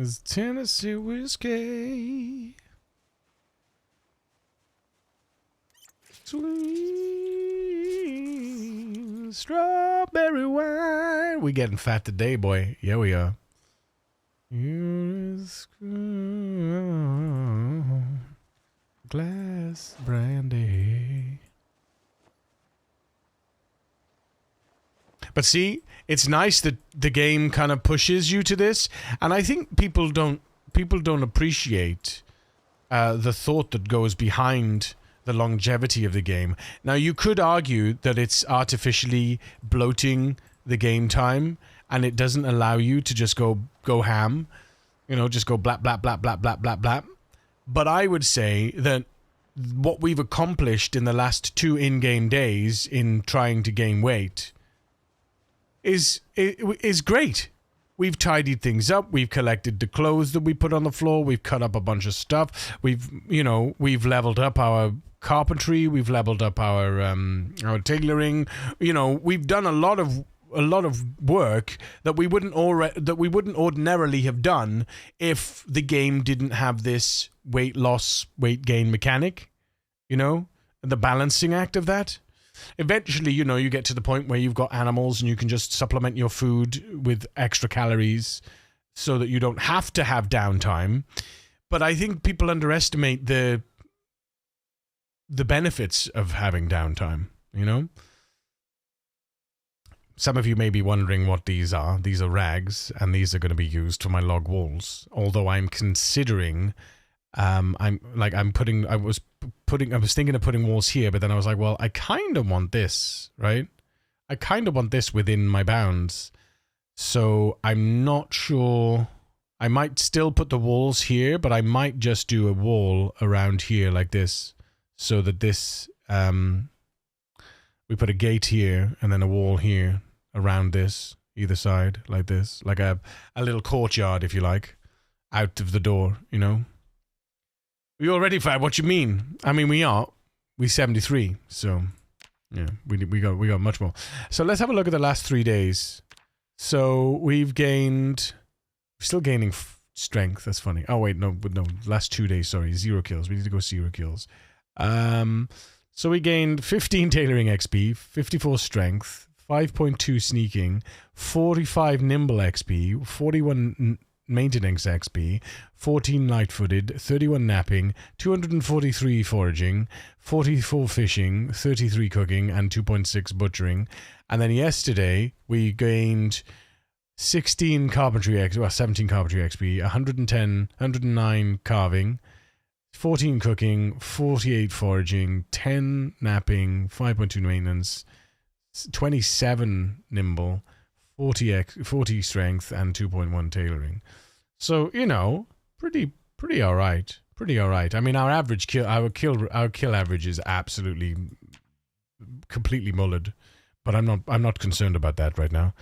It's Tennessee whiskey. Sweet strawberry wine. We getting fat today, boy. Yeah, we are. Glass brandy. But see, it's nice that the game kind of pushes you to this, and I think people don't appreciate the thought that goes behind the longevity of the game. Now, you could argue that it's artificially bloating the game time, and it doesn't allow you to just go ham, you know, just go blap blap blap blap blap blap blap. But I would say that what we've accomplished in the last 2 in-game days in trying to gain weight is great. We've tidied things up. We've collected the clothes that we put on the floor. We've cut up a bunch of stuff. We've leveled up our carpentry. We've leveled up our tailoring. You know, we've done a lot of work that we wouldn't ordinarily have done if the game didn't have this weight loss, weight gain mechanic. You know, the balancing act of that. Eventually, you know, you get to the point where you've got animals and you can just supplement your food with extra calories so that you don't have to have downtime. But I think people underestimate the benefits of having downtime, you know? Some of you may be wondering what these are. These are rags, and these are going to be used for my log walls. Although I'm considering, I was thinking of putting walls here, but then I was like, well, I kind of want this, right? I kind of want this within my bounds. So I'm not sure. I might still put the walls here, but I might just do a wall around here like this, so that this, we put a gate here and then a wall here around this, either side, like this, like a little courtyard, if you like, out of the door, you know? We already fired. What you mean? I mean, we 73. So, yeah, we got much more. So let's have a look at the last 3 days. So we're still gaining strength. That's funny. Oh wait, no. Last 2 days. Sorry, 0 kills. We need to go 0 kills. So we gained 15 tailoring XP, 54 strength, 5.2 sneaking, 45 nimble XP, 41 maintenance XP, 14 light-footed, 31 napping, 243 foraging, 44 fishing, 33 cooking, and 2.6 butchering. And then yesterday, we gained 17 carpentry XP, 109 carving, 14 cooking, 48 foraging, 10 napping, 5.2 maintenance, 27 nimble, 40 strength, and 2.1 tailoring. So, you know, pretty all right. Pretty all right. I mean, our kill average is absolutely completely mullered, but I'm not concerned about that right now.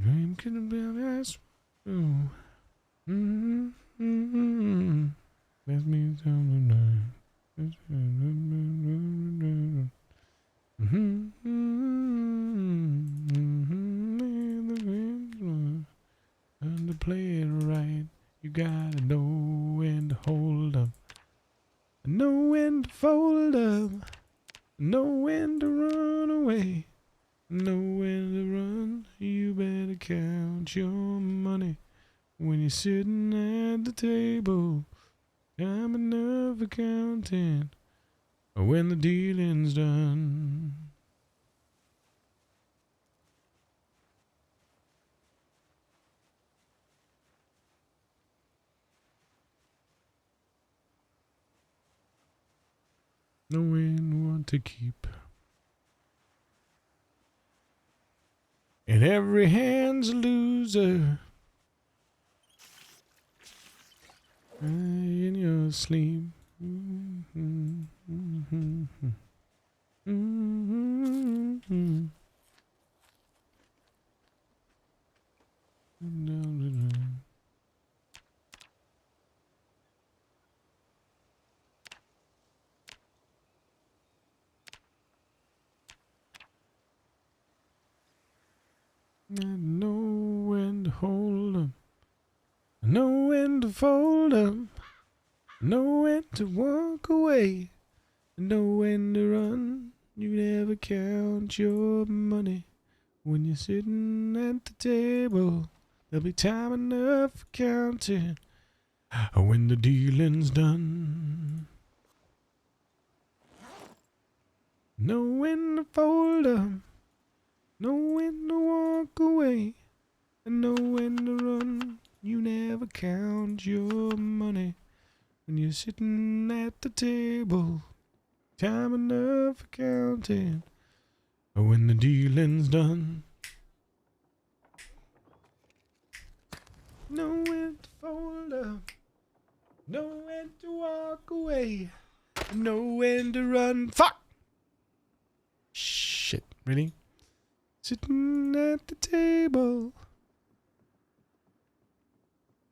I'm gonna be honest. Let me down the night. Know when to fold up. Know when to run away. Know when to run. You better count your money when you're sitting at the table. Time enough for counting when the dealing's done. Knowing what to keep. And every hand's a loser. In your sleep. I know when to hold 'em. I know when to fold 'em. I know when to walk away. I know when to run. You never count your money when you're sitting at the table. There'll be time enough for counting when the dealing's done. Know when to fold 'em. Know when to walk away. And know when to run. You never count your money when you're sitting at the table. Time enough for counting when the dealing's done. Know when to fold up. Know when to walk away. Know when to run. Fuck! Shit, really? Sitting at the table.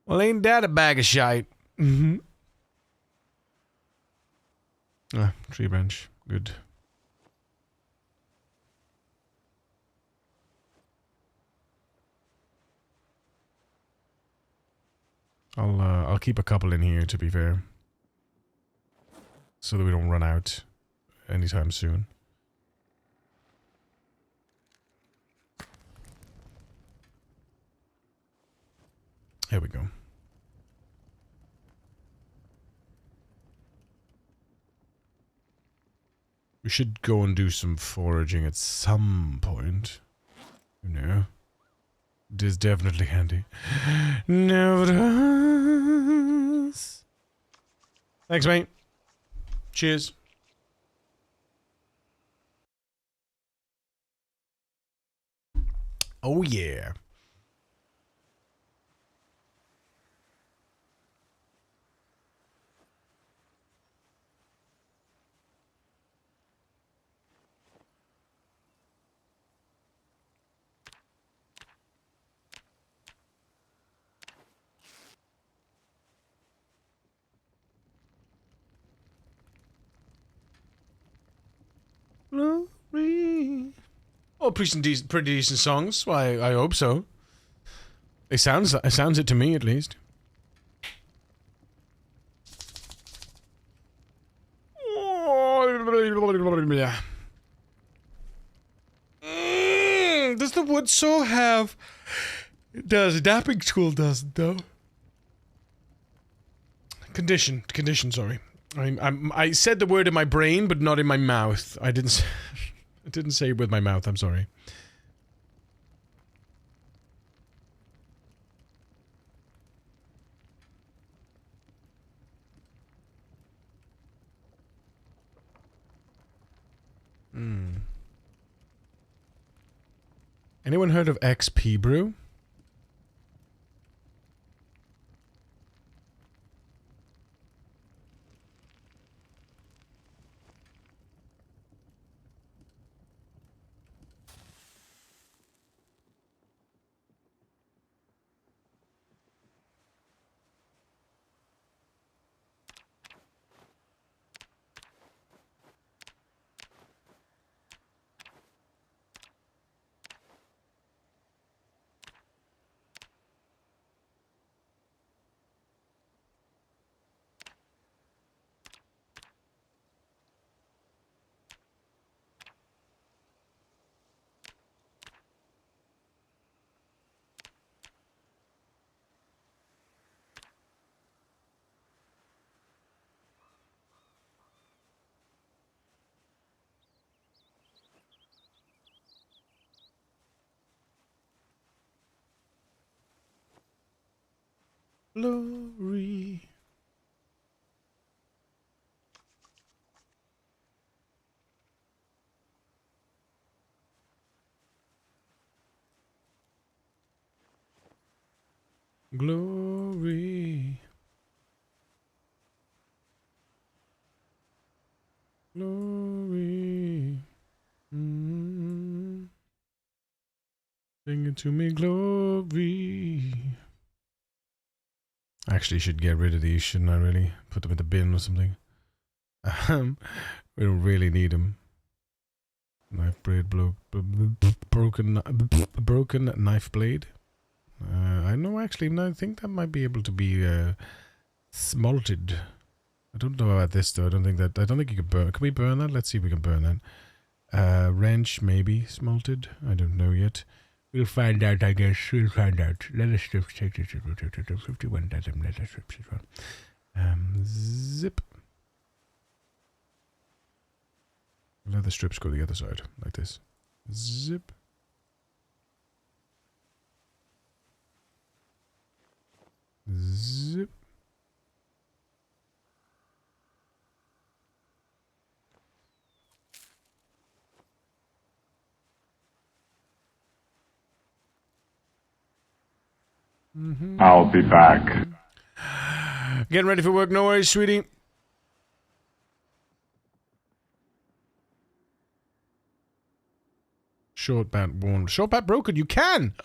Well, ain't that a bag of shite? Mm-hmm. Ah, tree branch. Good. I'll keep a couple in here, to be fair. So that we don't run out anytime soon. Here we go. We should go and do some foraging at some point. You know. It is definitely handy. Nevertheless. Thanks, mate. Cheers. Oh, yeah. Glory. Oh, pretty decent songs. Why, I hope so. It sounds it to me, at least. Does the wood saw have? It does. Dapping tool doesn't, though. Condition. Sorry. I said the word in my brain, but not in my mouth. I didn't say it with my mouth. I'm sorry. Anyone heard of XP Brew? Glory. Glory. Glory. Sing it to me, glory. I actually should get rid of these, shouldn't I, really? Put them in the bin or something. We don't really need them. Knife blade, broken knife blade. I know, actually, no, I think that might be able to be smelted. I don't know about this, though. I don't think you can burn. Can we burn that? Let's see if we can burn that. Wrench, maybe. Smelted. I don't know yet. We'll find out, I guess. We'll find out. Leather strips. Take this. 51 leather strips as well. Zip. Leather strips go the other side, like this. Zip. Zip. I'll be back. Getting ready for work, no worries, sweetie. Short bat worn. Short bat broken, you can!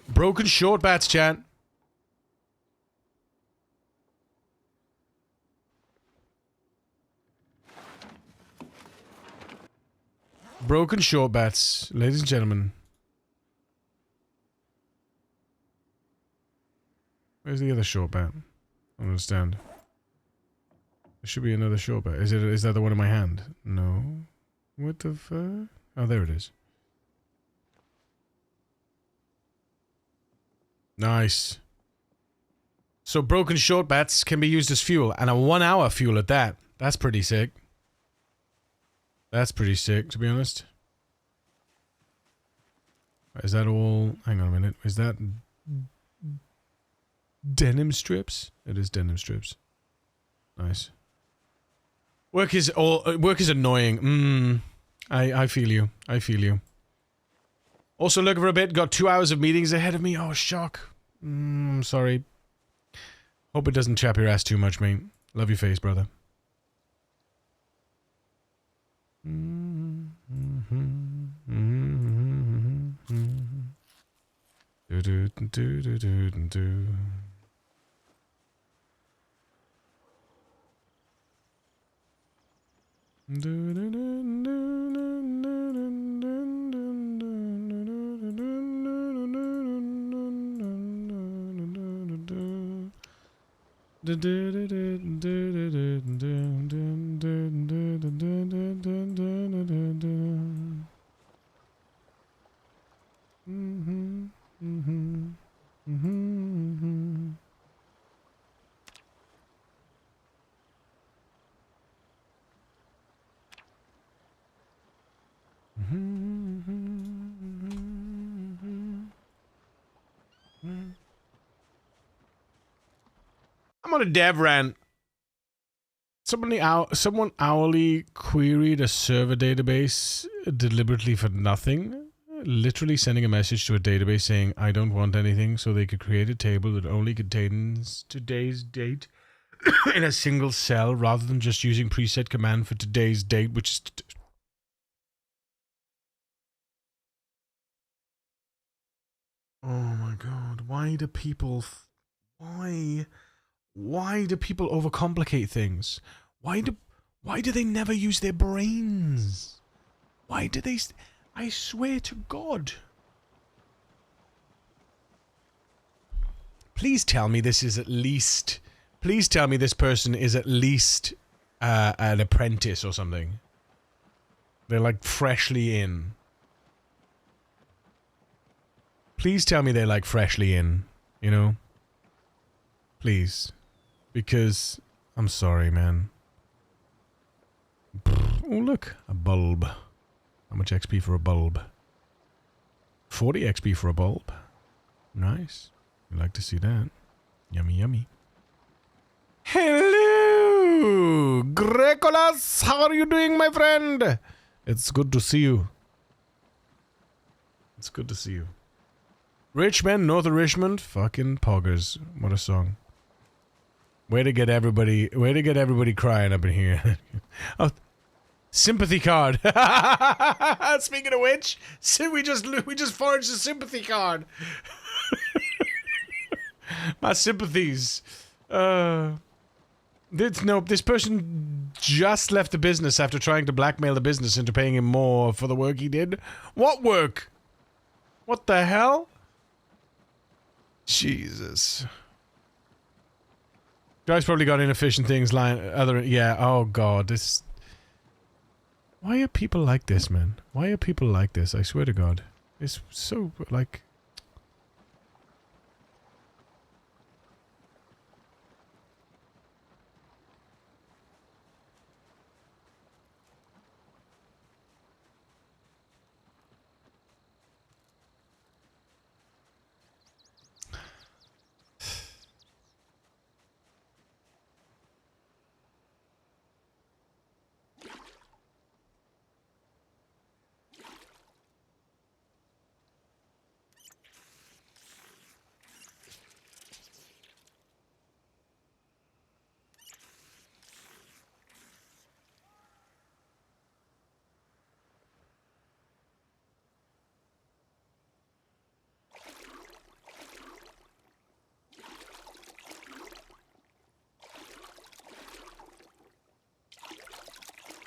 Broken short bats, chat. Broken short bats, ladies and gentlemen. Where's the other short bat? I don't understand. There should be another short bat. Is that the one in my hand? No. What the fuck? Oh, there it is. Nice. So broken short bats can be used as fuel, and a 1 hour fuel at that. That's pretty sick. That's pretty sick, to be honest. Is that all? Hang on a minute. Is that denim strips? It is denim strips. Nice. Work is annoying. I feel you. I feel you. Also looking for a bit. Got 2 hours of meetings ahead of me. Oh, shock. I'm sorry. Hope it doesn't chap your ass too much, mate. Love your face, brother. I'm on a dev rant. Someone hourly queried a server database deliberately for nothing. Literally sending a message to a database saying, I don't want anything, so they could create a table that only contains today's date in a single cell, rather than just using preset command for today's date, which is... Oh my god, why do people... Why do people overcomplicate things? Why do they never use their brains? Why do they... I swear to God. Please tell me this is at least... Please tell me this person is at least an apprentice or something. They're like freshly in. Please tell me they're like freshly in, you know? Please. Because, I'm sorry, man. Oh, look. A bulb. How much XP for a bulb? 40 XP for a bulb. Nice. I'd like to see that. Yummy, yummy. Hello, Grecolas. How are you doing, my friend? It's good to see you. It's good to see you. Richmond, north of Richmond. Fucking poggers. What a song. Way to get everybody crying up in here. Oh, sympathy card. Speaking of which, we just forged a sympathy card. My sympathies. This person just left the business after trying to blackmail the business into paying him more for the work he did. What work? What the hell? Jesus. Guy's probably got inefficient things yeah, oh god, this... Why are people like this, man? Why are people like this? I swear to god. It's so, like...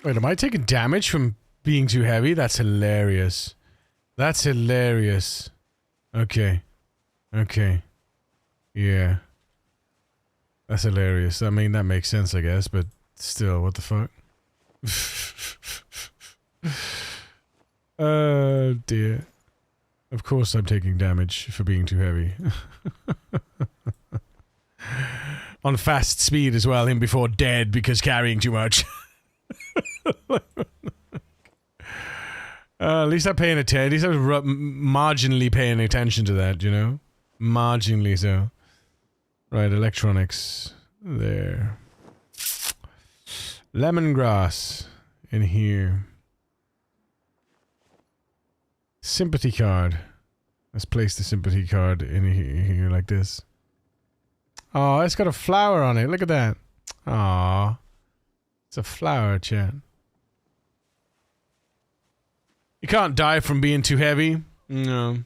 Wait, am I taking damage from being too heavy? That's hilarious. That's hilarious. Okay. Okay. Yeah. That's hilarious. I mean, that makes sense, I guess, but still, what the fuck? Oh, dear. Of course I'm taking damage for being too heavy. On fast speed as well, him before dead because carrying too much. At least I'm paying attention. At least I'm marginally paying attention to that, you know? Marginally so. Right, electronics. There. Lemongrass. In here. Sympathy card. Let's place the sympathy card in here like this. Oh, it's got a flower on it. Look at that. Aw. It's a flower, chat. You can't die from being too heavy. No.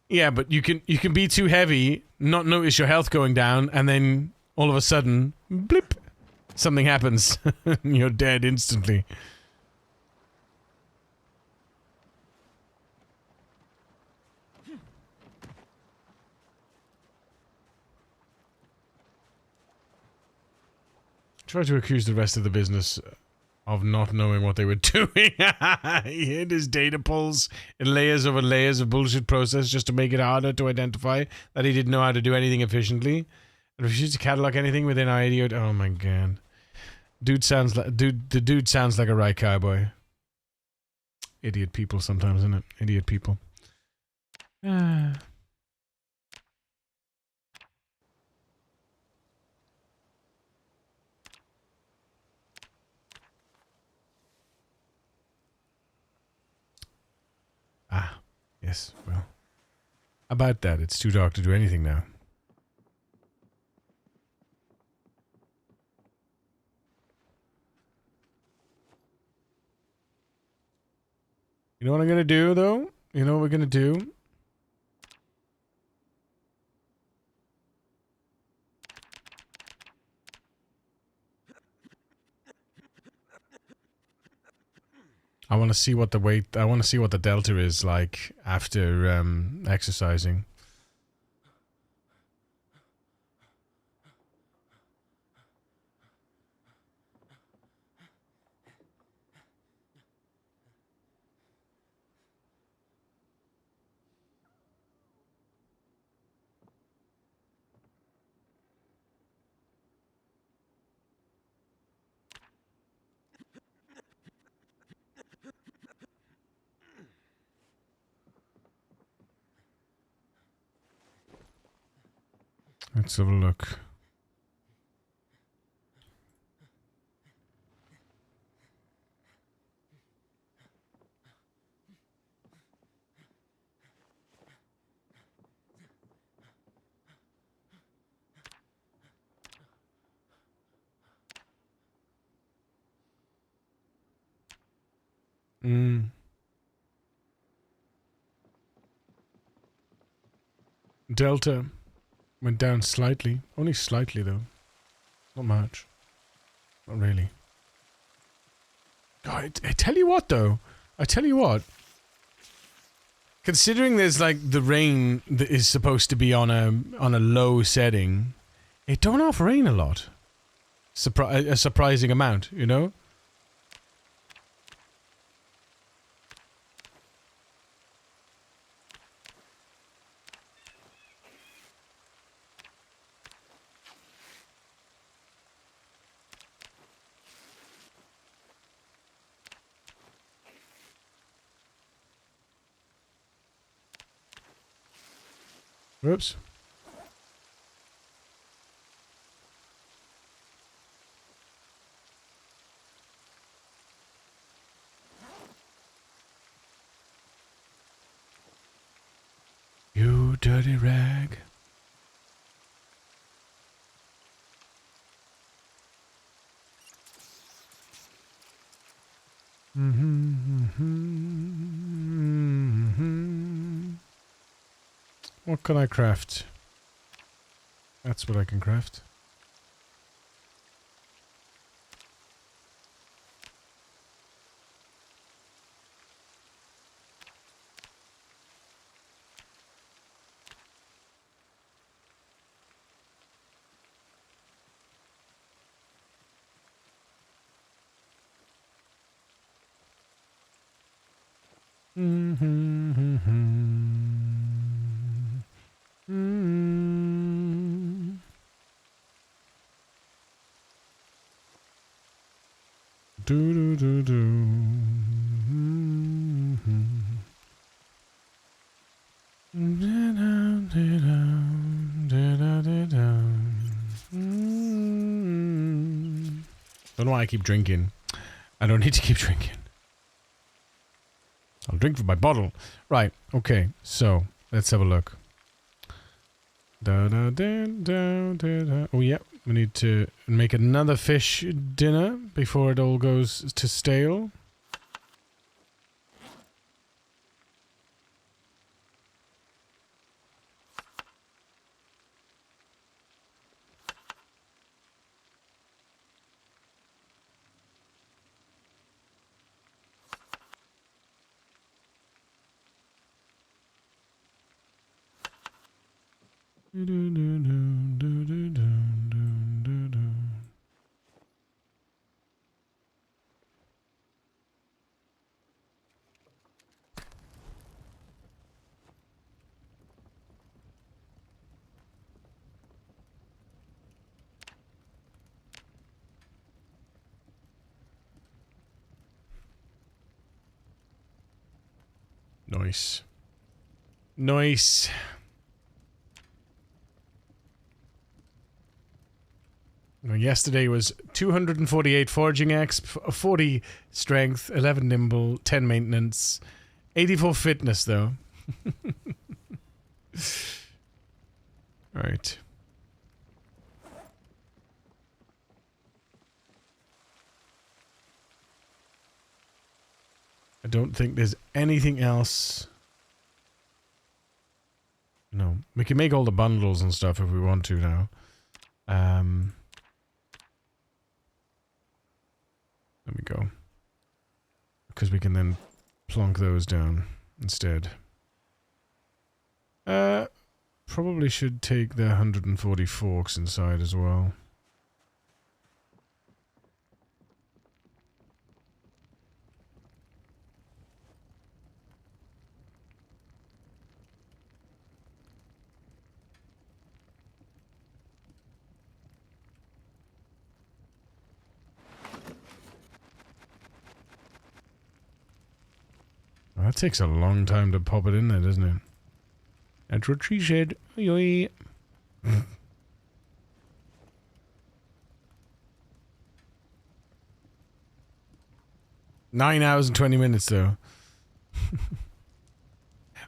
Yeah, but you can be too heavy, not notice your health going down, and then all of a sudden, blip, something happens. And you're dead instantly. Try to accuse the rest of the business of not knowing what they were doing. He hid his data pulls in layers over layers of bullshit process just to make it harder to identify that he didn't know how to do anything efficiently. And refused to catalog anything within our idiot. Oh my god. The dude sounds like a right cowboy. Idiot people sometimes, isn't it? Idiot people. Ah, yes, well. About that, it's too dark to do anything now. You know what I'm gonna do, though? You know what we're gonna do? I want to see what the weight... I want to see what the delta is like after exercising. Let's have a look. Delta went down slightly. Only slightly, though. Not much. Not really. God, I tell you what, though. I tell you what. Considering there's, like, the rain that is supposed to be on a low setting, it don't half rain a lot. A surprising amount, you know? Whoops. You dirty rag. What can I craft? That's what I can craft. Do do do do. Don't know why I keep drinking. I don't need to keep drinking. I'll drink from my bottle. Right, okay, so let's have a look. Da, da, da, da, da, da. Oh, yeah, we need to make another fish dinner before it all goes to stale. Nice. Nice. Well, yesterday was 248 foraging exp, 40 strength, 11 nimble, 10 maintenance, 84 fitness though. Right. I don't think there's anything else. No, we can make all the bundles and stuff if we want to now. There we go. Because we can then plonk those down instead. Probably should take the 140 forks inside as well. That takes a long time to pop it in there, doesn't it? That's what she said. Oi, oi. 9 hours and 20 minutes, though.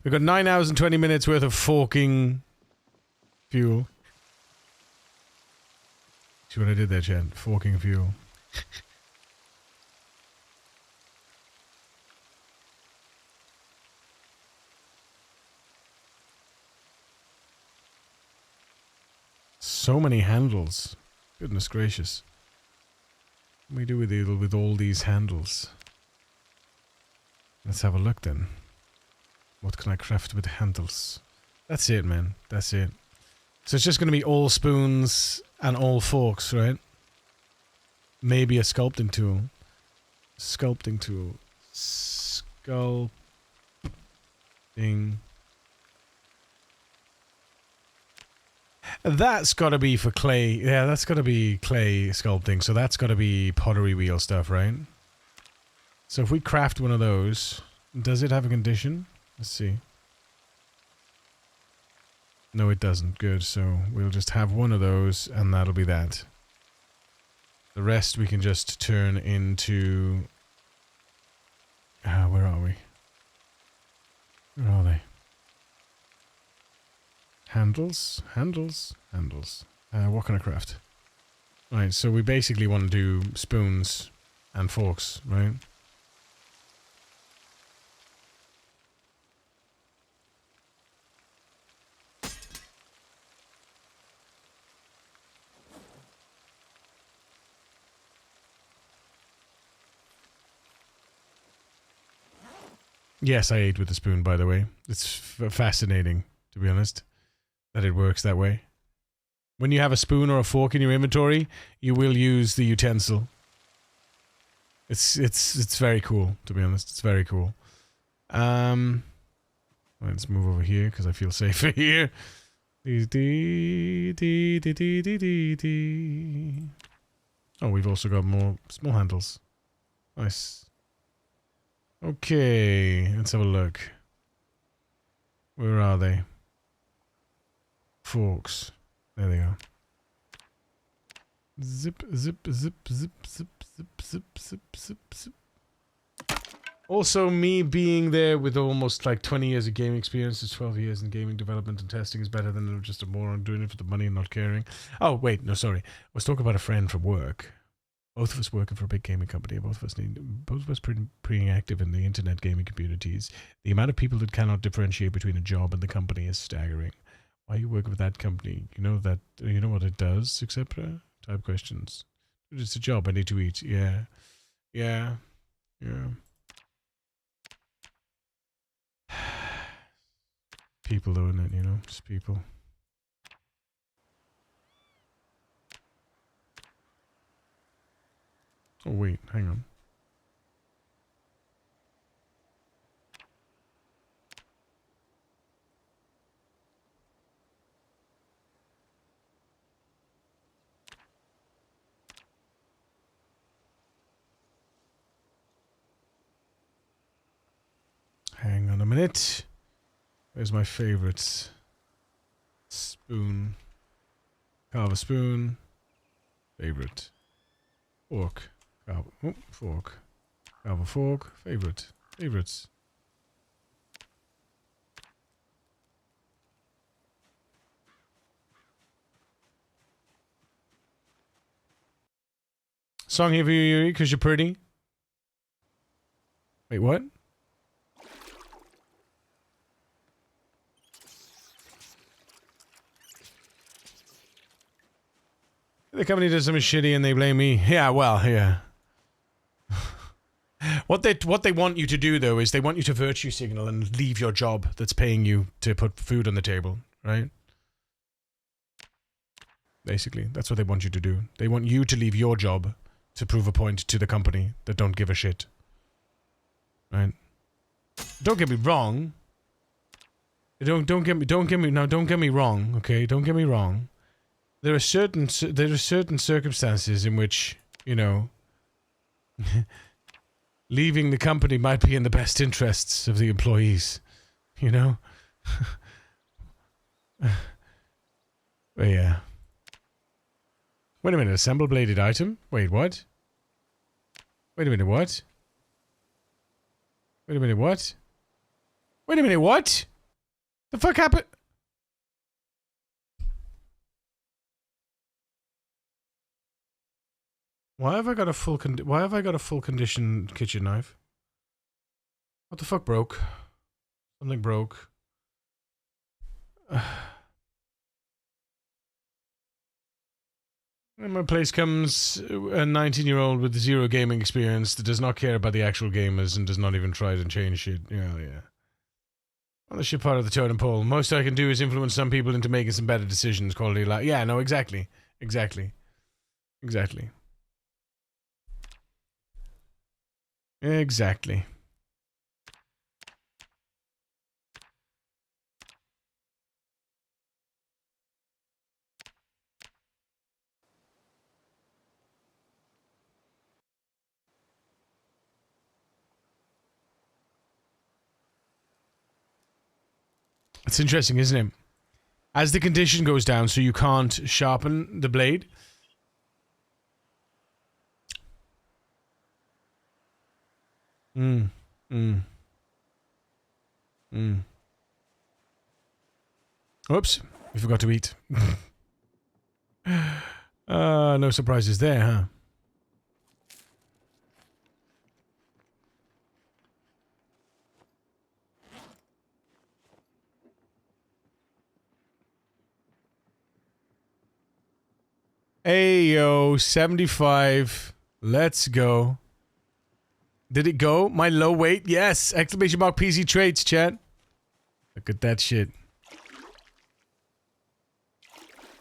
We've got 9 hours and 20 minutes worth of forking fuel. See what I did there, Chad? Forking fuel. So many handles. Goodness gracious. What do we do with all these handles? Let's have a look then. What can I craft with handles? That's it, man. That's it. So it's just going to be all spoons and all forks, right? Maybe a sculpting tool. Sculpting tool. Sculpting. That's got to be for clay. Yeah, that's got to be clay sculpting. So that's got to be pottery wheel stuff, right? So if we craft one of those, does it have a condition? Let's see. No, it doesn't. Good. So we'll just have one of those, and that'll be that. The rest we can just turn into... where are we? Where are they? Handles? Handles? Handles. What can I craft? Right, so we basically want to do spoons and forks, right? Yes, I ate with a spoon, by the way. It's fascinating, to be honest, that it works that way. When you have a spoon or a fork in your inventory, you will use the utensil. It's very cool, to be honest. It's very cool. Let's move over here, because I feel safer here. Oh, we've also got more small handles. Nice. Okay, let's have a look. Where are they? Forks. There they are. Zip, zip, zip, zip, zip, zip, zip, zip, zip, zip. Also, me being there with almost like 20 years of gaming experience, 12 years in gaming development and testing is better than just a moron doing it for the money and not caring. Oh, wait, no, sorry. I was talking about a friend from work. Both of us working for a big gaming company. Both of us pretty active in the internet gaming communities. The amount of people that cannot differentiate between a job and the company is staggering. Why are you working with that company? You know that. You know what it does, etc. Type questions. It's a job. I need to eat. Yeah, yeah, yeah. People, though, isn't it? You know, just people. Oh, wait, hang on. Hang on a minute. Where's my favorites? Spoon. Carve a spoon. Favorite. Fork. Fork. Carve a fork. Favorite. Favorites. Song here for you, Yuri, because you're pretty. Wait, what? The company does something shitty and they blame me. Yeah, well, yeah. What they want you to do, though, is they want you to virtue signal and leave your job that's paying you to put food on the table, right? Basically, that's what they want you to do. They want you to leave your job to prove a point to the company that don't give a shit. Right? Don't get me wrong. Don't get me wrong, okay? Don't get me wrong. There are certain circumstances in which, you know, leaving the company might be in the best interests of the employees, you know? But yeah. Wait a minute, assemble bladed item? Wait, what? Wait a minute, what? Wait a minute, what? Wait a minute, what? The fuck happened? Why have I got a full condition kitchen knife? What the fuck broke? Something broke. In my place comes a 19-year-old with zero gaming experience that does not care about the actual gamers and does not even try to change shit. Yeah. Well, the shit part of the totem pole. Most I can do is influence some people into making some better decisions. Quality of life. Yeah, no, exactly. Exactly. It's interesting, isn't it? As the condition goes down, so you can't sharpen the blade. Oops, we forgot to eat. No surprises there, huh? Ayo, 75. Let's go. Did it go? My low weight? Yes! Exclamation mark PC traits, chat. Look at that shit.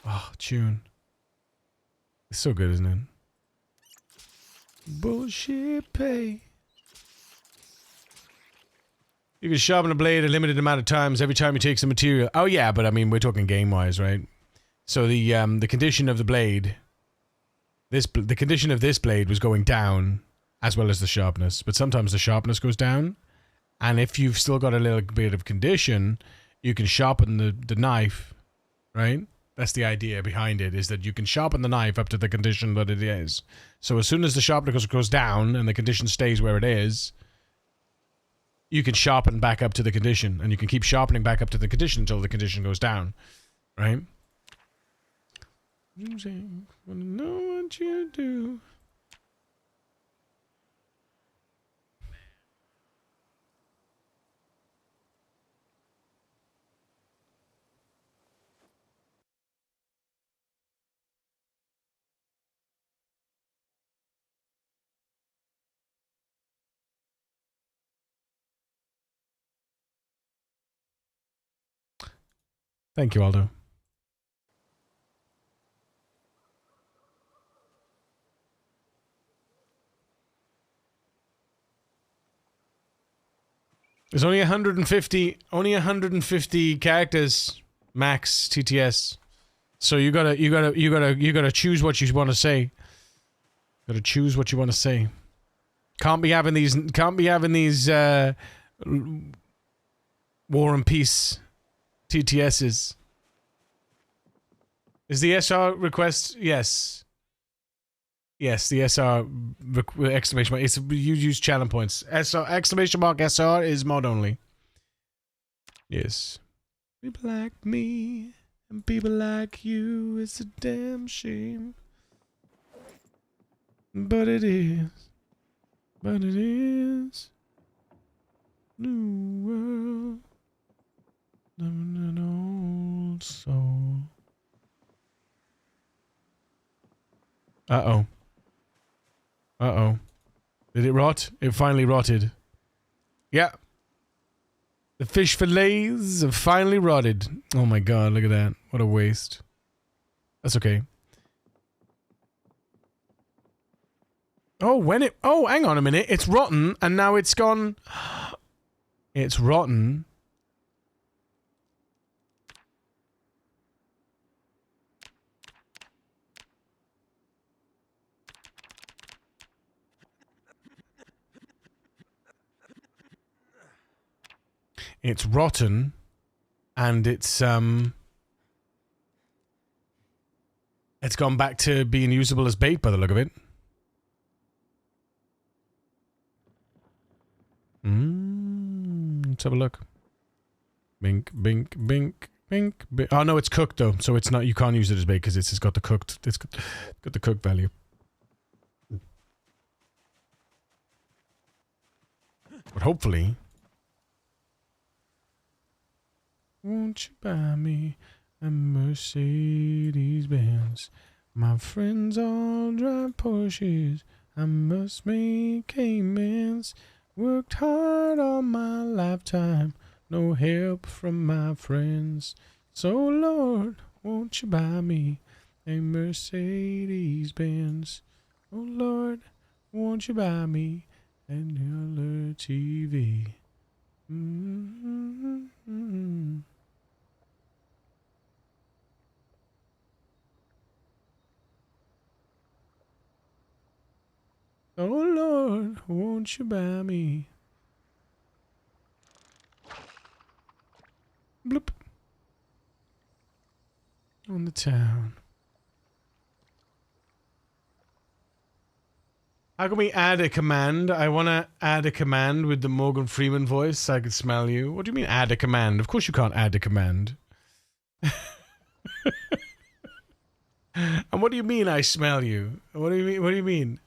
Oh, tune. It's so good, isn't it? Bullshit pay. You can sharpen a blade a limited amount of times every time you take some material. Oh yeah, but I mean, we're talking game-wise, right? So the condition of the blade, the condition of this blade was going down, as well as the sharpness. But sometimes the sharpness goes down, and if you've still got a little bit of condition, you can sharpen the knife, right? That's the idea behind it, is that you can sharpen the knife up to the condition that it is. So as soon as the sharpness goes down and the condition stays where it is, you can sharpen back up to the condition, and you can keep sharpening back up to the condition until the condition goes down, right? Wanna know what you do. Thank you, Aldo. There's only 150 characters max TTS. So you gotta choose what you want to say. Gotta choose what you want to say. Can't be having these War and Peace TTSs. Is the SR request? Yes. Yes, the SR exclamation mark. It's, you use challenge points. SR exclamation mark SR is mod only. Yes. People like me and people like you, it's a damn shame. But it is. But it is. New world. Living an old soul. Uh-oh. Uh-oh. Did it rot? It finally rotted. Yeah. The fish fillets have finally rotted. Oh my god, look at that. What a waste. That's okay. Oh, hang on a minute. It's rotten, and now it's gone. It's rotten. It's rotten, and it's gone back to being usable as bait by the look of it. have a look. Bink, bink, bink, bink, bink. Oh no, it's cooked though, so it's not. You can't use it as bait because it's got the cooked. It's got the cooked value. But hopefully, won't you buy me a Mercedes Benz? My friends all drive Porsches. I must make amends. Worked hard all my lifetime. No help from my friends. So Lord, won't you buy me a Mercedes Benz? Oh Lord, won't you buy me an color TV? Mm-hmm. Oh Lord, won't you buy me? Bloop. On the town. How can we add a command? I want to add a command with the Morgan Freeman voice so I can smell you. What do you mean add a command? Of course you can't add a command. And what do you mean I smell you? What do you mean? What do you mean?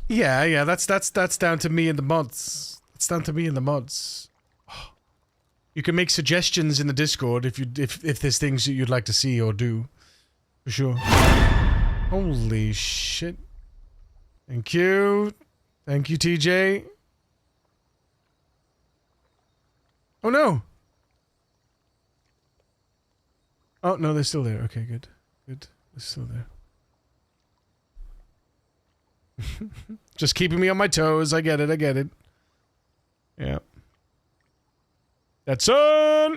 Yeah, that's down to me and the mods. It's down to me and the mods. You can make suggestions in the Discord if there's things that you'd like to see or do. For sure. Holy shit. Thank you. Thank you, TJ. Oh no. Oh no, they're still there. Okay, good. Good. They're still there. Just keeping me on my toes. I get it. I get it. Yeah. That's on.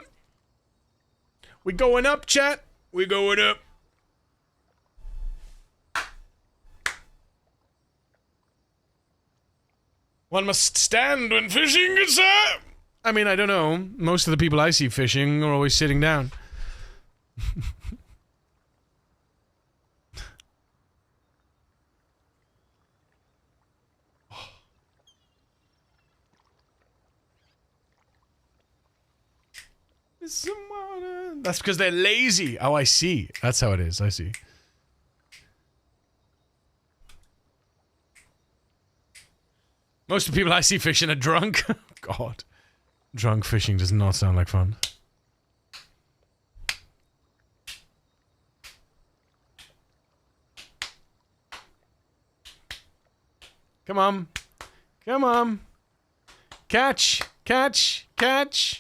We going up, chat. We going up. One must stand when fishing, good sir. I mean, I don't know. Most of the people I see fishing are always sitting down. That's because they're lazy. Oh, I see. That's how it is. I see. Most of the people I see fishing are drunk. God. Drunk fishing does not sound like fun. Come on. Come on. Catch. Catch. Catch.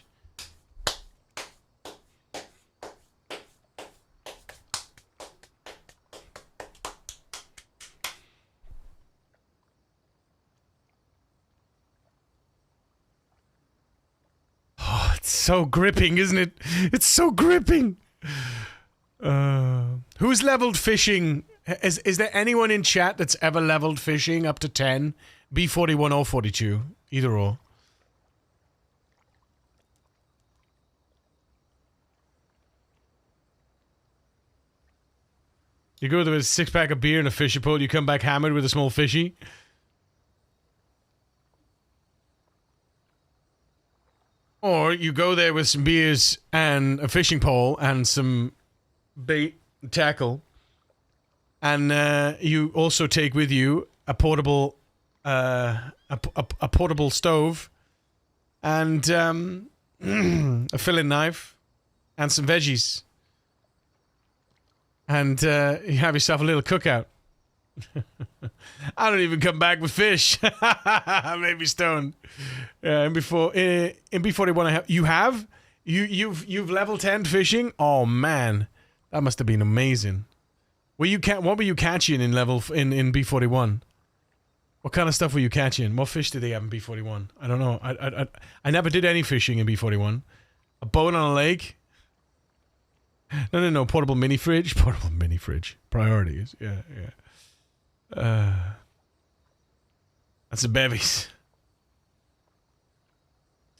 So gripping, isn't it? It's so gripping. Who's leveled fishing? Is there anyone in chat that's ever leveled fishing up to 10? B41 or 42? Either or. You go there with a 6-pack of beer and a fisher pole, you come back hammered with a small fishy. Or you go there with some beers and a fishing pole and some bait and tackle, and you also take with you a portable a portable stove and a filling knife and some veggies, and you have yourself a little cookout. I don't even come back with fish. I may be stoned. In B41 you've level 10 fishing. Oh man, that must have been amazing. What were you catching in B41? What kind of stuff were you catching? What fish did they have in B41? I don't know. I never did any fishing in B41. A boat on a lake. No. Portable mini fridge. Portable mini fridge. Priorities. Yeah. That's the bevies.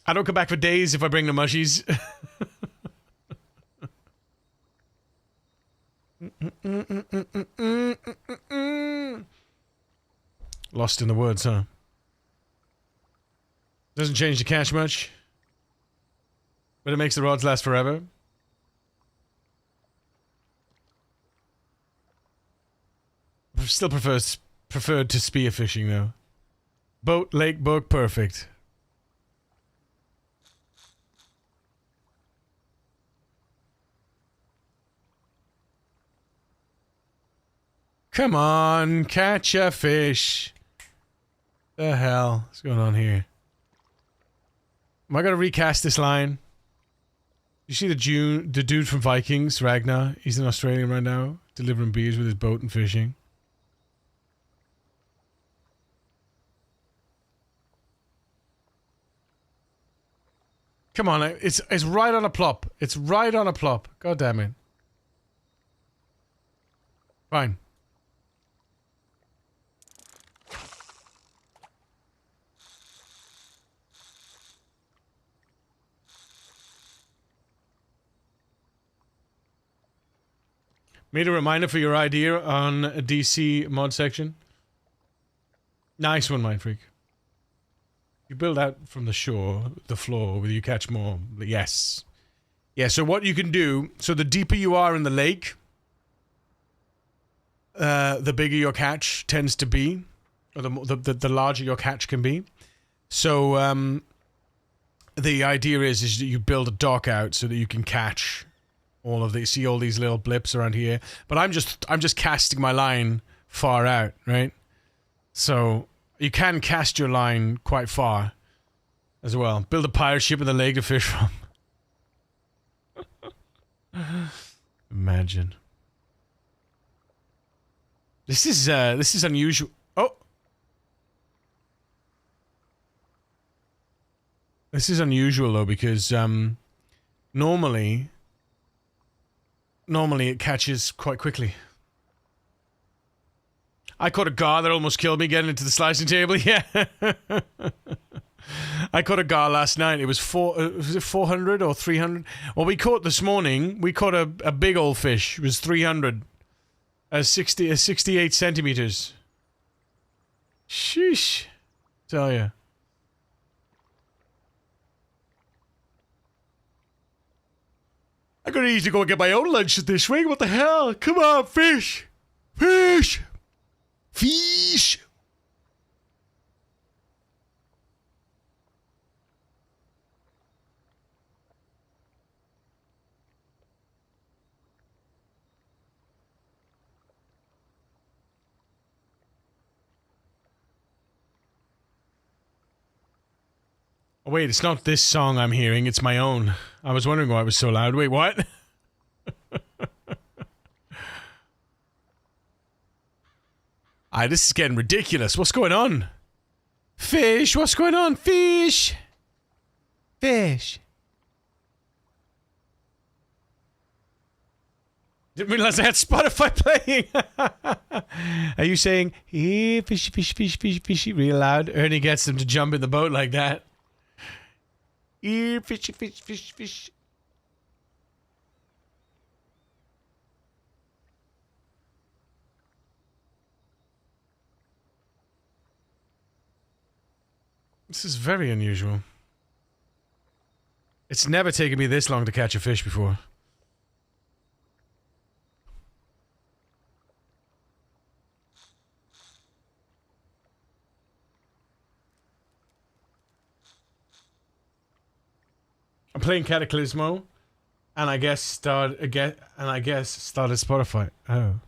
I don't come back for days if I bring the mushies. lost in the woods, huh? Doesn't change the catch much. But it makes the rods last forever. Still preferred to spearfishing though. Boat, lake, book, perfect. Come on, catch a fish. The hell is going on here? Am I gonna recast this line? You see the dude from Vikings, Ragnar? He's in Australia right now, delivering beers with his boat and fishing. Come on, it's right on a plop. It's right on a plop. God damn it. Fine. Made a reminder for your idea on a DC mod section. Nice one, Mind Freak. You build out from the shore, the floor, where you catch more. Yes. Yeah, so what you can do, so the deeper you are in the lake, the bigger your catch tends to be, or the larger your catch can be. So, the idea is that you build a dock out so that you can catch all of these, see all these little blips around here. But I'm just casting my line far out, right? So you can cast your line quite far as well. Build a pirate ship in the lake to fish from. Imagine. This is unusual. Oh. This is unusual though because normally it catches quite quickly. I caught a gar that almost killed me getting into the slicing table. Yeah. I caught a gar last night. It was 400 or 300? Well, we caught this morning. We caught a big old fish. It was 300. 68 centimeters. Sheesh. Tell ya. I could easily go and get my own lunch at this ring. What the hell? Come on, fish! Fish! Fish! Oh, wait, it's not this song I'm hearing, it's my own. I was wondering why it was so loud. Wait, what? This is getting ridiculous. What's going on? Fish, what's going on? Fish! Fish. Didn't realize I had Spotify playing. Are you saying, hey, fishy, fishy, fishy, fishy, fishy, real loud? Ernie gets them to jump in the boat like that. Here, fishy, fish, fish, fish. This is very unusual. It's never taken me this long to catch a fish before. I'm playing Cataclysmo, and I guess started Spotify. Oh.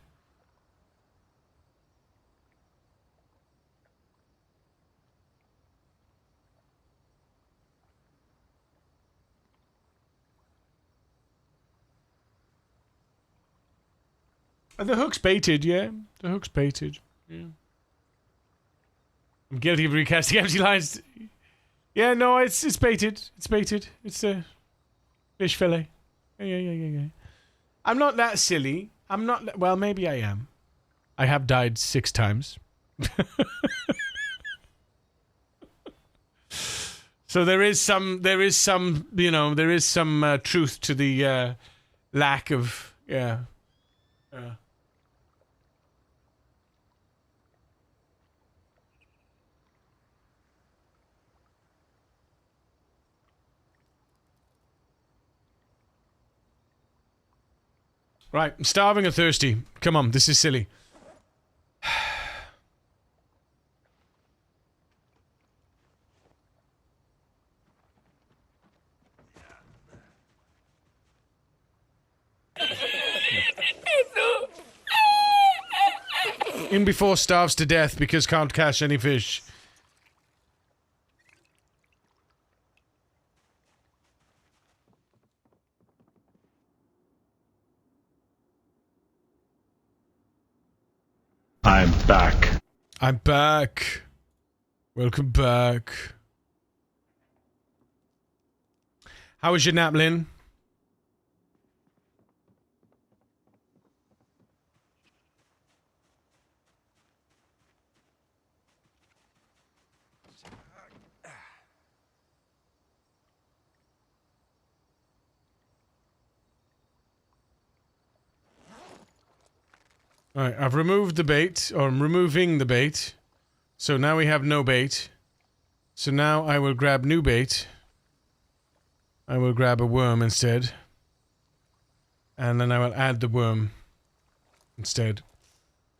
The hook's baited, yeah. The hook's baited, yeah. I'm guilty of recasting empty lines. Yeah, no, it's baited. It's baited. It's a fish fillet. Yeah. I'm not that silly. I'm not. Well, maybe I am. I have died 6 times. So there is some, you know, there is some truth to the lack of, yeah. Right, I'm starving and thirsty. Come on, this is silly. In before starves to death because can't catch any fish. I'm back. I'm back. Welcome back. How was your nap, Lynn? Alright, I've removed the bait, or I'm removing the bait. So now we have no bait. So now I will grab new bait. I will grab a worm instead. And then I will add the worm instead.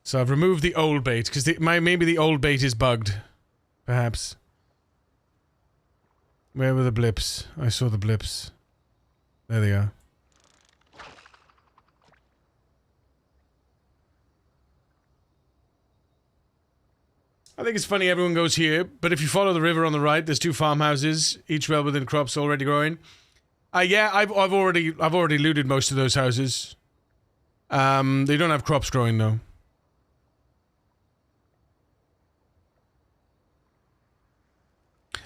So I've removed the old bait, because maybe the old bait is bugged. Perhaps. Where were the blips? I saw the blips. There they are. I think it's funny everyone goes here, but if you follow the river on the right, there's 2 farmhouses, each well within crops already growing. Yeah, I've already looted most of those houses. They don't have crops growing though.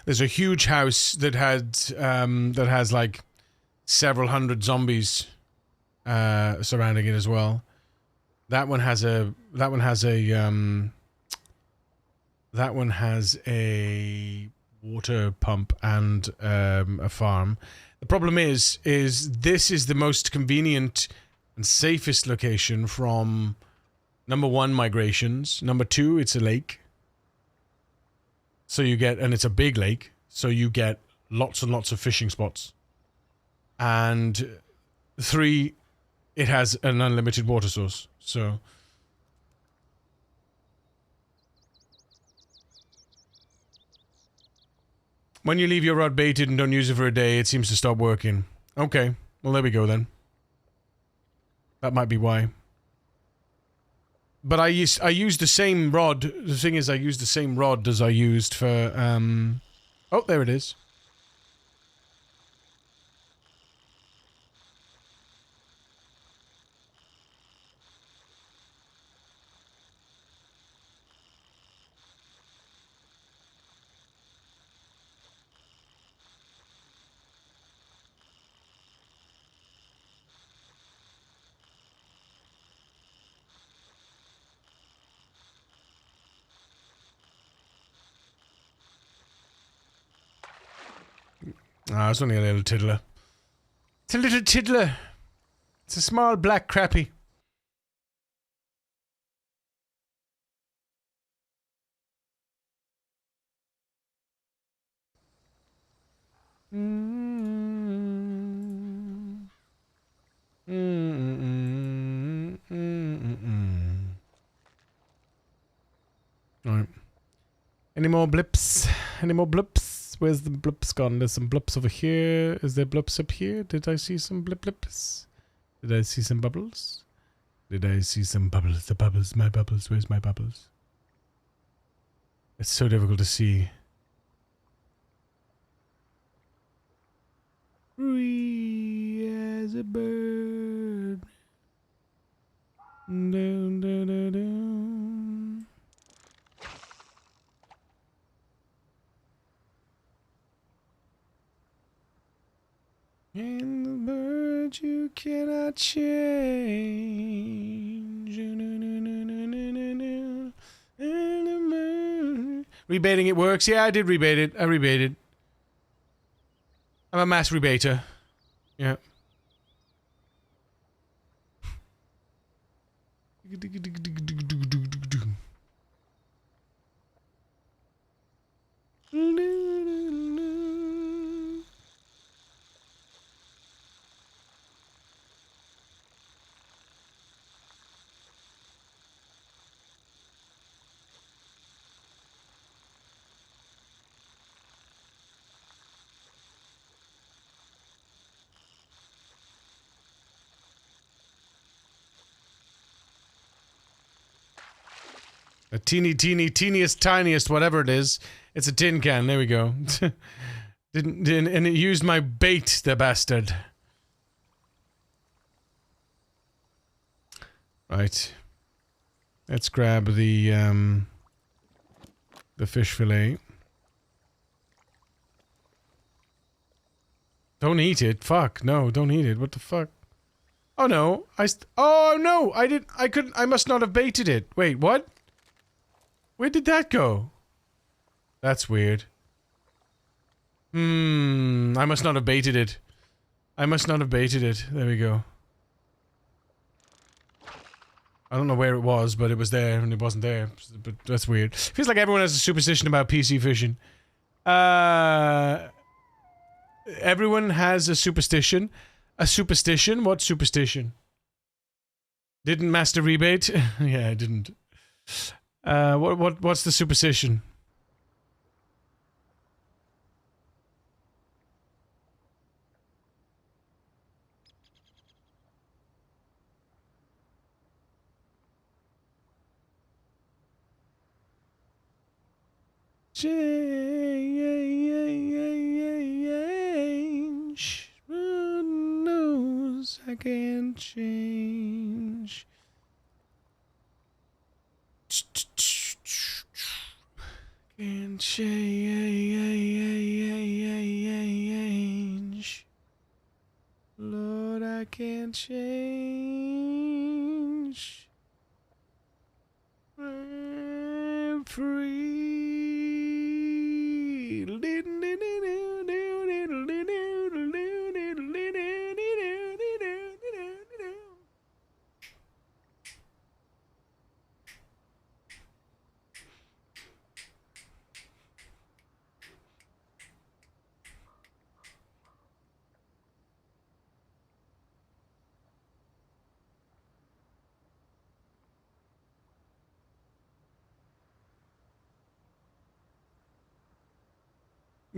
There's a huge house that has like several hundred zombies surrounding it as well. That one has a water pump and a farm. The problem is this is the most convenient and safest location from number 1, migrations. Number 2, it's a lake. So you get, and it's a big lake, so you get lots and lots of fishing spots. And 3, it has an unlimited water source. So when you leave your rod baited and don't use it for a day, it seems to stop working. Okay, well there we go then. That might be why. But I used the same rod. The thing is, I used the same rod as I used for, oh, there it is. Ah, it's only a little tiddler. It's a little tiddler. It's a small black crappie. Alright. Any more blips? Any more blips? Where's the blips gone? There's some blips over here. Is there blips up here? Did I see some blips? Did I see some bubbles? Did I see some bubbles? The bubbles, my bubbles. Where's my bubbles? It's so difficult to see. Free as a bird. Dun, dun, dun, dun. And the bird you cannot change. Rebaiting it works. Yeah, I did rebait it. I rebated. I'm a mass rebater. Yeah. A teeniest, tiniest, whatever it is. It's a tin can. There we go. And it used my bait, the bastard. Right. Let's grab the fish fillet. Don't eat it. Fuck. No, don't eat it. What the fuck? Oh no. Oh no! I must not have baited it. Wait, what? Where did that go? That's weird. I must not have baited it. I must not have baited it. There we go. I don't know where it was, but it was there and it wasn't there. But that's weird. Feels like everyone has a superstition about PC fishing. Everyone has a superstition. A superstition? What superstition? Didn't Master rebate? Yeah, I didn't. What's the superstition? Change. Who knows I can change. Can change. Lord, I can change. I'm free.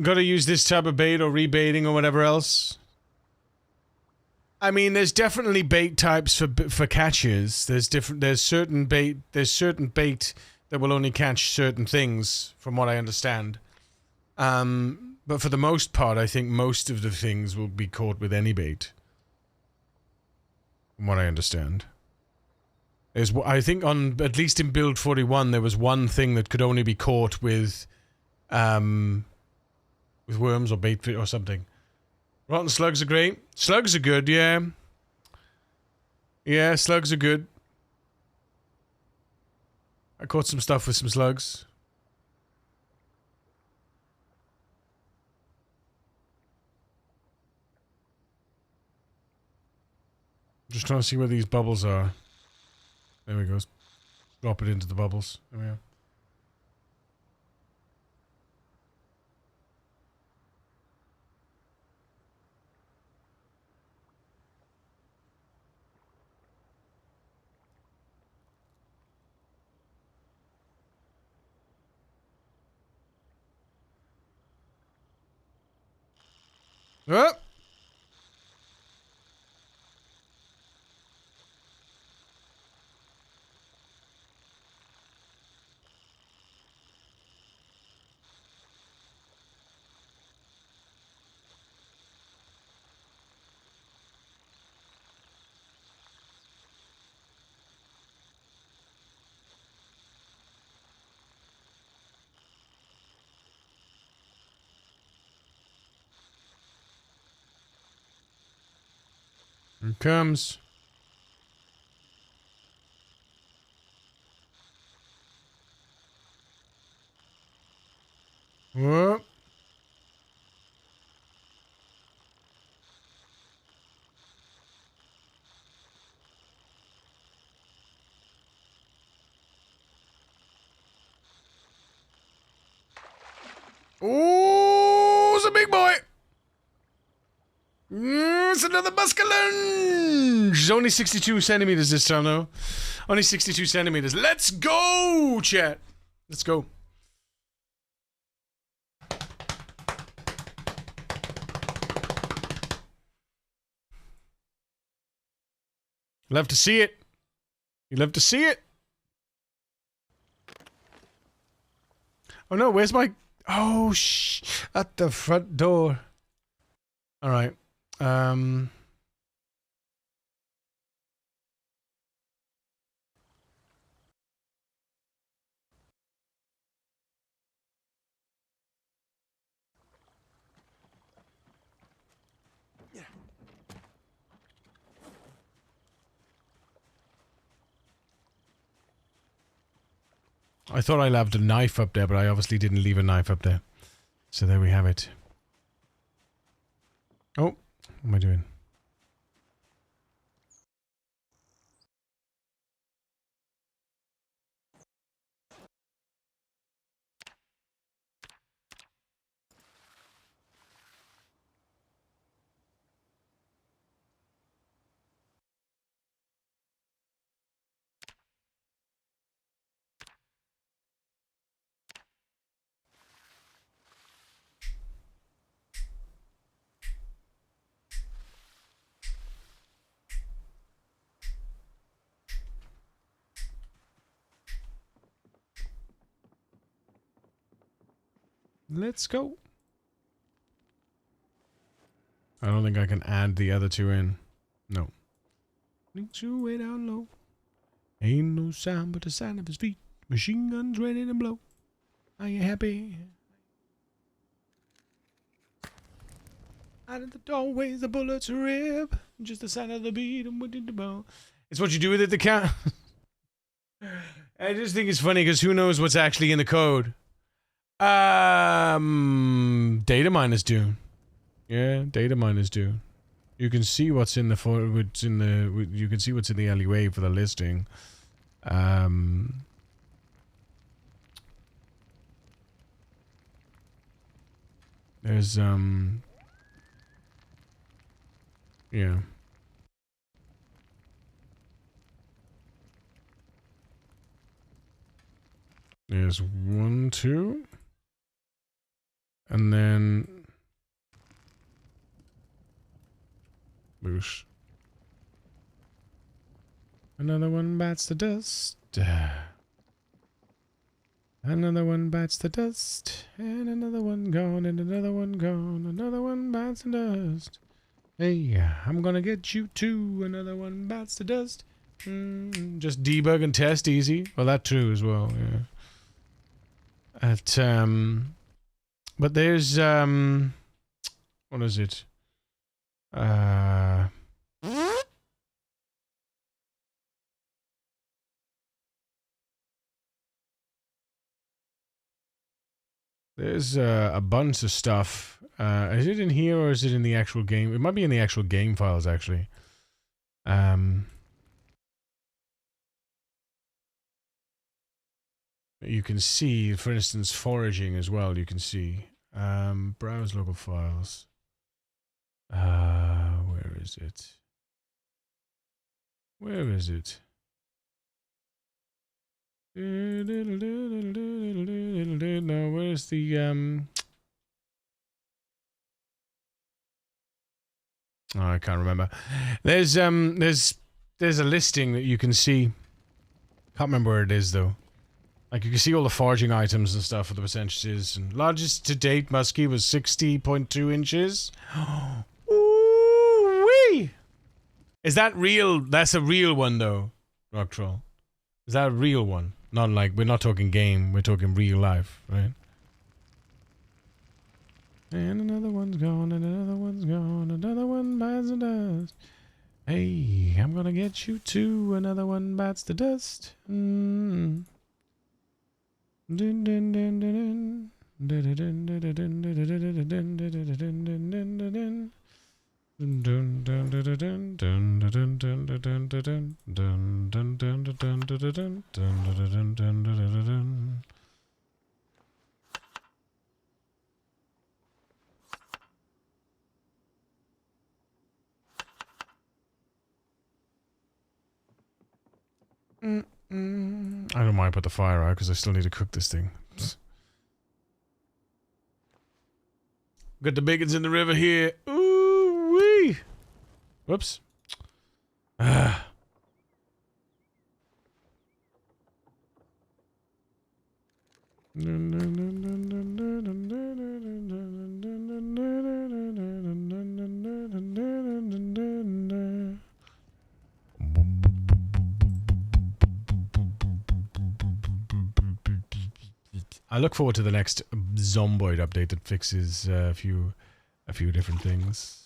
Gotta use this type of bait or rebaiting or whatever else. I mean, there's definitely bait types for catches. There's certain bait that will only catch certain things, from what I understand. But for the most part, I think most of the things will be caught with any bait. From what I understand. I think at least in build 41, there was one thing that could only be caught with worms or bait or something. Rotten slugs are great. Slugs are good, yeah. Yeah, slugs are good. I caught some stuff with some slugs. Just trying to see where these bubbles are. There we go. Drop it into the bubbles. There we are. Oh! Here it comes. Whoa. Oh, it's a big boy. It's another musculunge. It's only 62 centimeters this time, though. Only 62 centimeters. Let's go, chat. Let's go. Love to see it. You love to see it. Oh no, where's my... Oh, at the front door. Alright. I thought I left a knife up there, but I obviously didn't leave a knife up there. So there we have it. Oh, what am I doing? Let's go. I don't think I can add the other two in. No. Need to way down low. Ain't no sound but the sound of his feet. Machine guns ready to blow. Are you happy? Out of the doorways the bullets rip. Just the sound of the beat and what did the bow. It's what you do with it, the count. I just think it's funny because who knows what's actually in the code. Data miners do. Yeah, data miners do. You can see what's in the you can see what's in the alleyway for the listing. There's yeah. There's 1, 2. And then boosh. Another one bites the dust. Another one bites the dust. And another one gone, and another one gone. Another one bites the dust. Hey, I'm gonna get you too. Another one bites the dust. Just debug and test easy. Well, that too as well, yeah. But there's, what is it? There's a bunch of stuff. Is it in here or is it in the actual game? It might be in the actual game files, actually. You can see, for instance, foraging as well, you can see. Browse local files. Where is it? Where is it? No, where's the, oh, I can't remember. There's a listing that you can see. Can't remember where it is, though. Like, you can see all the foraging items and stuff for the percentages. And largest to date muskie was 60.2 inches. Ooh-wee! Is that real? That's a real one, though, Rock Troll. Is that a real one? Not like, we're not talking game, we're talking real life, right? And another one's gone, and another one's gone, another one bites the dust. Hey, I'm gonna get you too, another one bites the dust. Dun dun dun dun dun dun dun dun dun dun dun dun dun. I don't mind put the fire out because I still need to cook this thing. Got the bacons in the river here. Ooh wee! Whoops. Ah. I look forward to the next Zomboid update that fixes a few different things.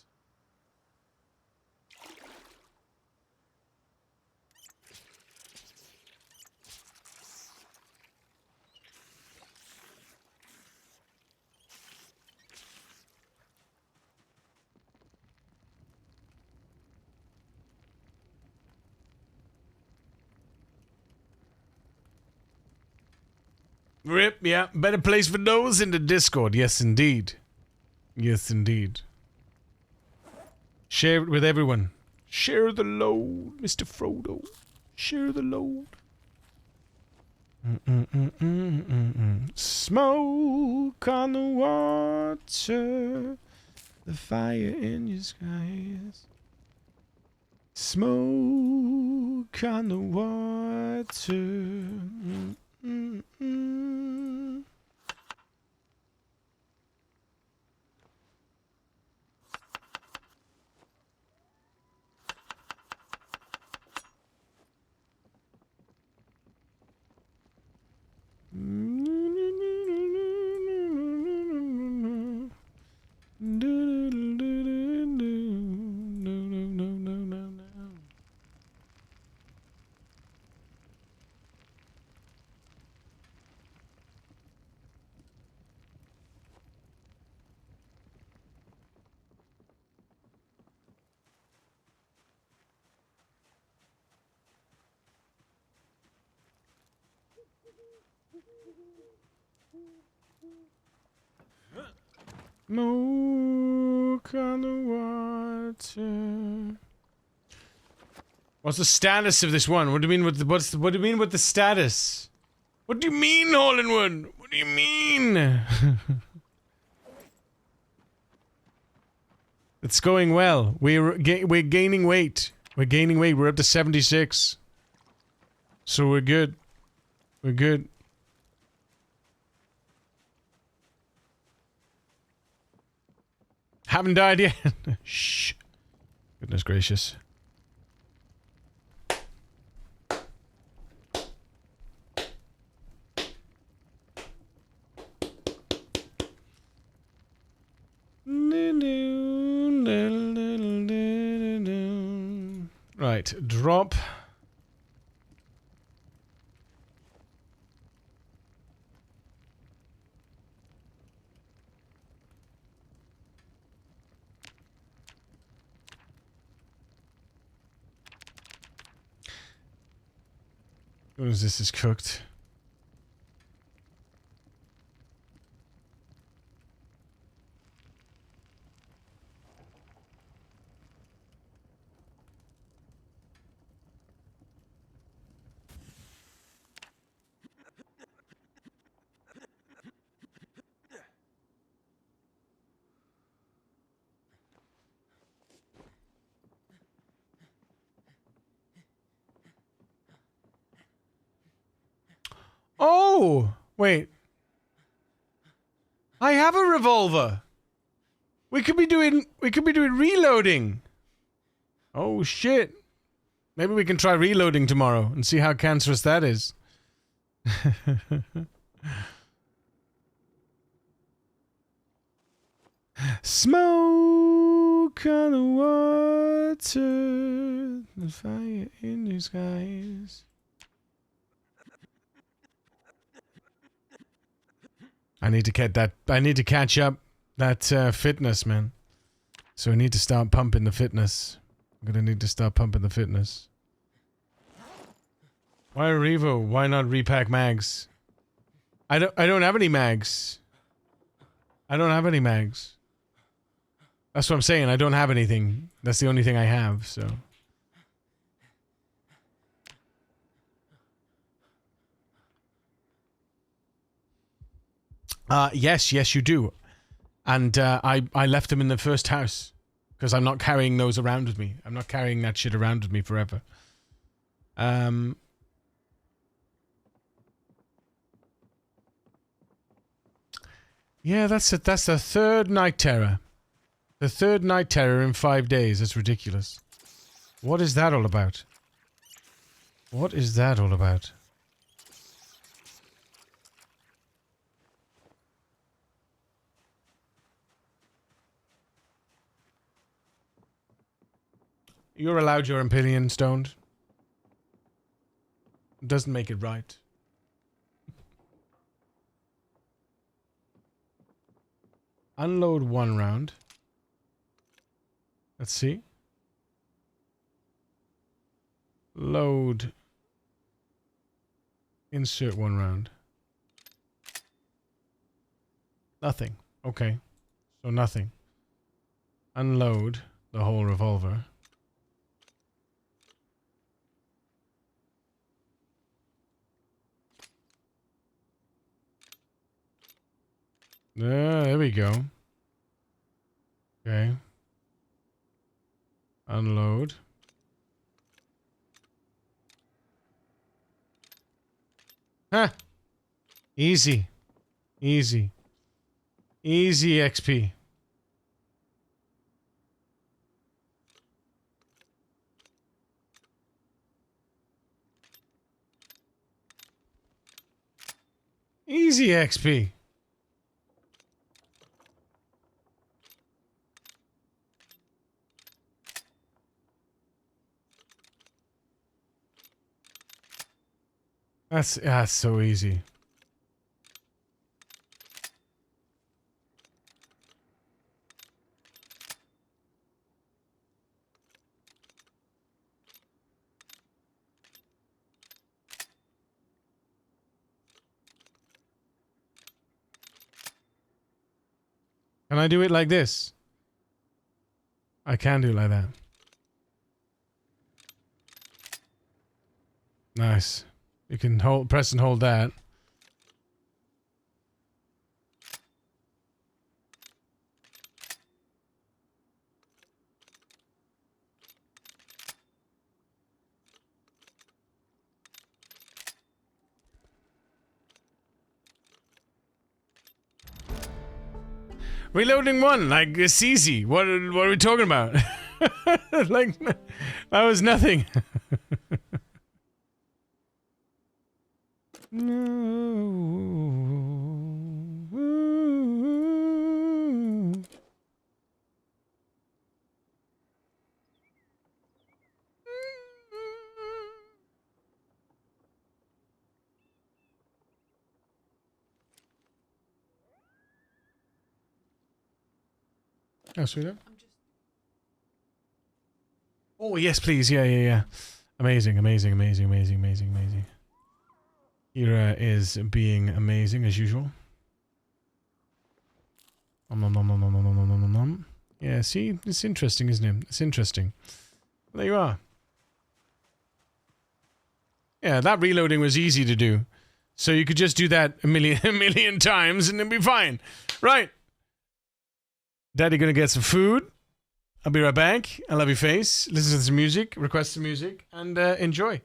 Rip, yeah. Better place for those in the Discord. Yes, indeed. Yes, indeed. Share it with everyone. Share the load, Mr. Frodo. Share the load. Smoke on the water. The fire in your skies. Smoke on the water. Smoke on the water. What's the status of this one? What do you mean with the what do you mean with the status? What do you mean, all in one? What do you mean? It's going well. We're gaining weight. We're gaining weight. We're up to 76. So we're good. We're good. Haven't died yet. Shh. Goodness gracious. Right, drop. As soon as this is cooked. Oh, wait. I have a revolver. We could be doing reloading. Oh shit. Maybe we can try reloading tomorrow and see how cancerous that is. Smoke on the water, the fire in the skies. I need to get that. I need to catch up that fitness, man. So I need to start pumping the fitness. I'm gonna need to start pumping the fitness. Why Revo? Why not repack mags? I don't have any mags. I don't have any mags. That's what I'm saying. I don't have anything. That's the only thing I have. So. Yes, you do. And I left them in the first house because I'm not carrying those around with me. I'm not carrying that shit around with me forever. Yeah, that's the third night terror. The third night terror in 5 days. That's ridiculous. What is that all about? What is that all about? You're allowed your opinion, Stoned. It doesn't make it right. Unload 1 round. Let's see. Load. Insert 1 round. Nothing. Okay. So nothing. Unload the whole revolver. There we go. Okay. Unload. Huh. Easy. Easy. Easy XP. Easy XP. That's so easy. Can I do it like this? I can do it like that. Nice. You can hold, press and hold that. Reloading 1, like, it's easy. What are we talking about? Like, that was nothing. No. Oh, sweetheart. Oh, yes, please. Yeah. Amazing. Kira is being amazing as usual. Nom. Yeah, see? It's interesting, isn't it? It's interesting. There you are. Yeah, that reloading was easy to do. So you could just do that a million times and it'll be fine. Right. Daddy gonna get some food. I'll be right back. I love your face. Listen to some music. Request some music. And enjoy.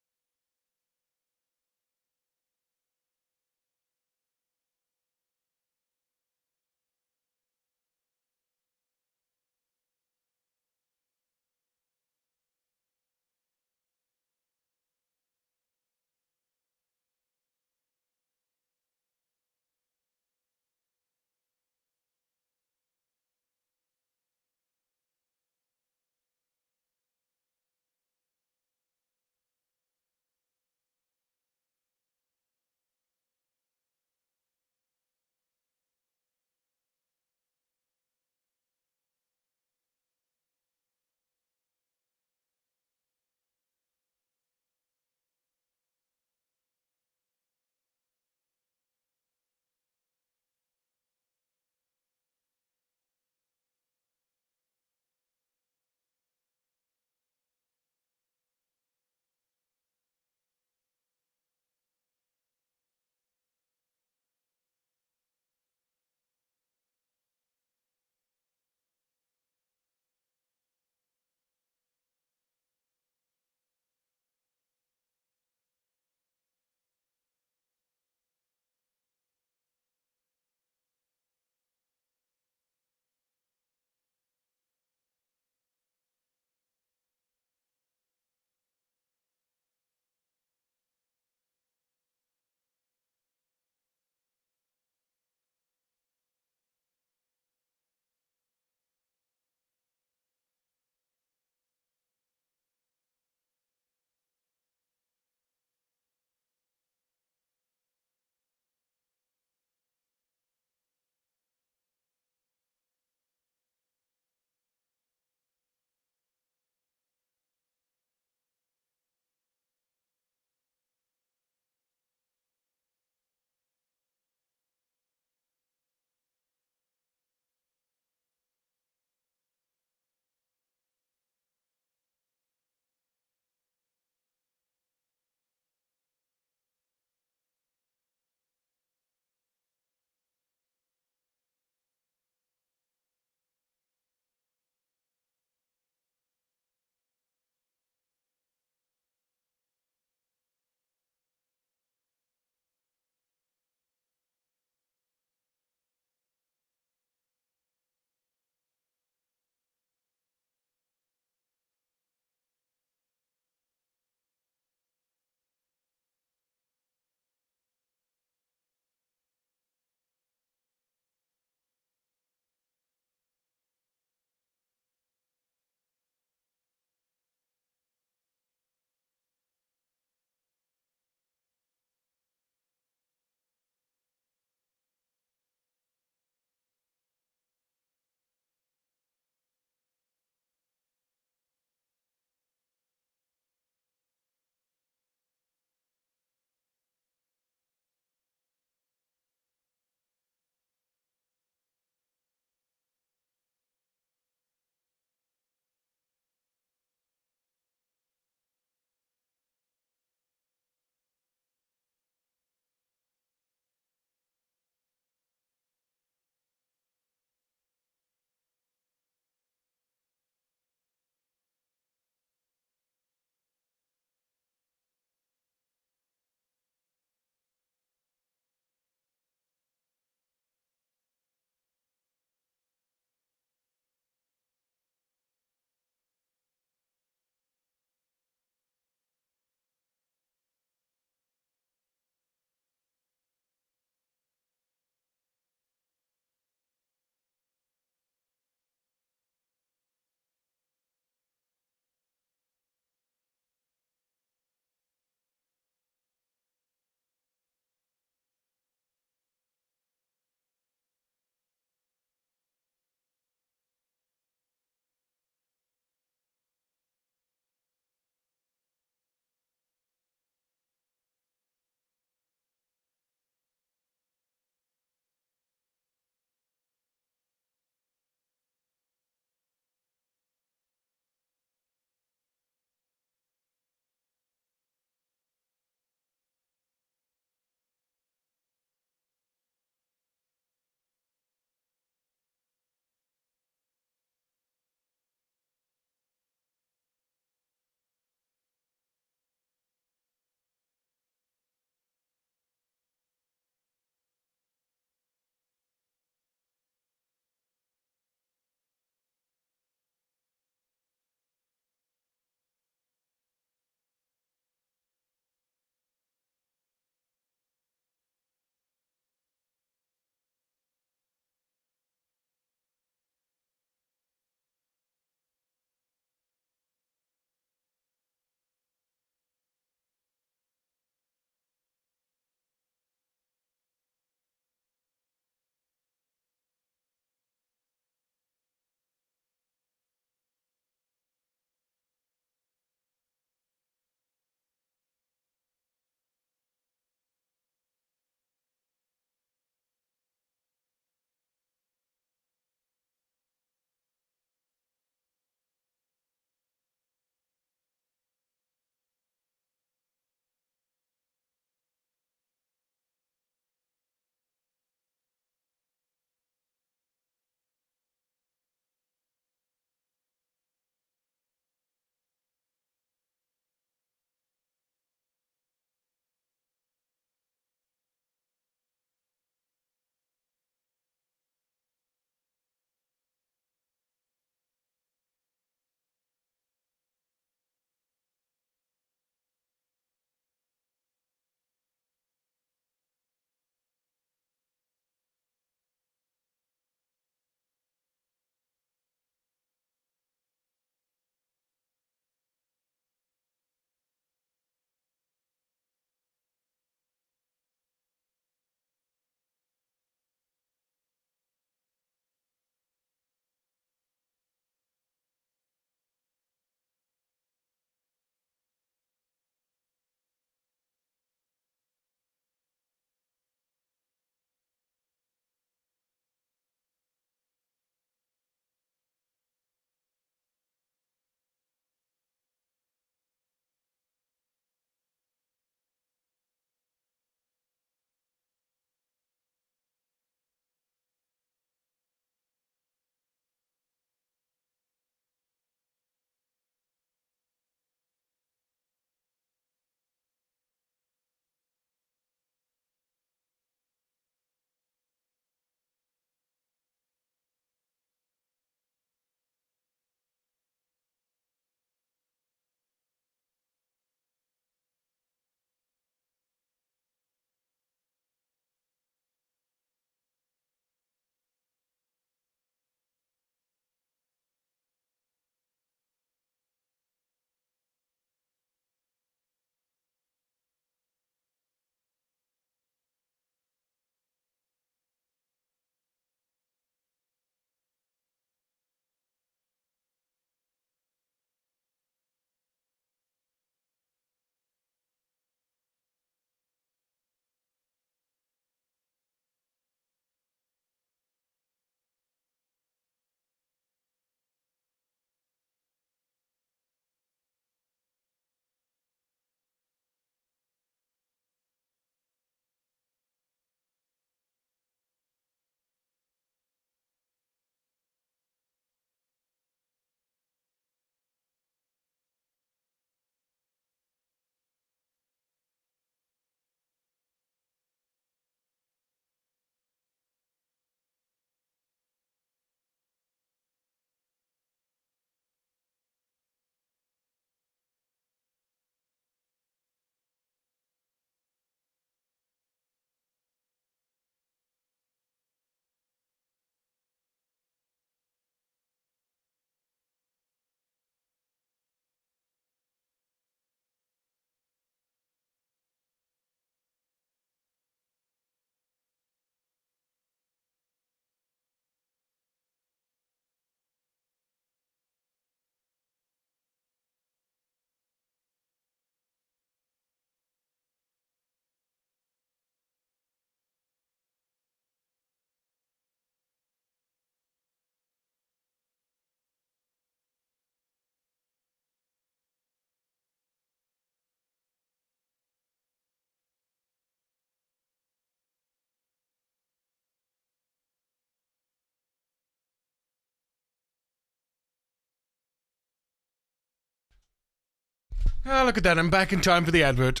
Ah, look at that. I'm back in time for the advert.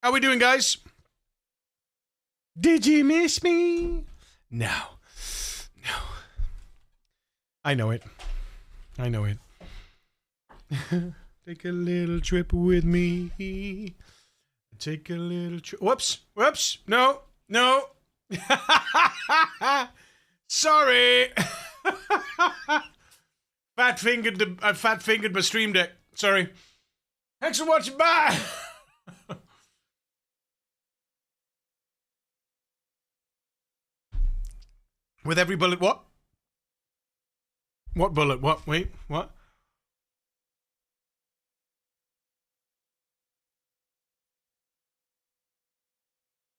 How we doing, guys? Did you miss me? No. No. I know it. I know it. Take a little trip with me. Take a little trip. Whoops. Whoops. No. No. Sorry. Fat fingered my stream deck. Sorry. Thanks for watching. Bye. With every bullet, what? What bullet? What? Wait, what?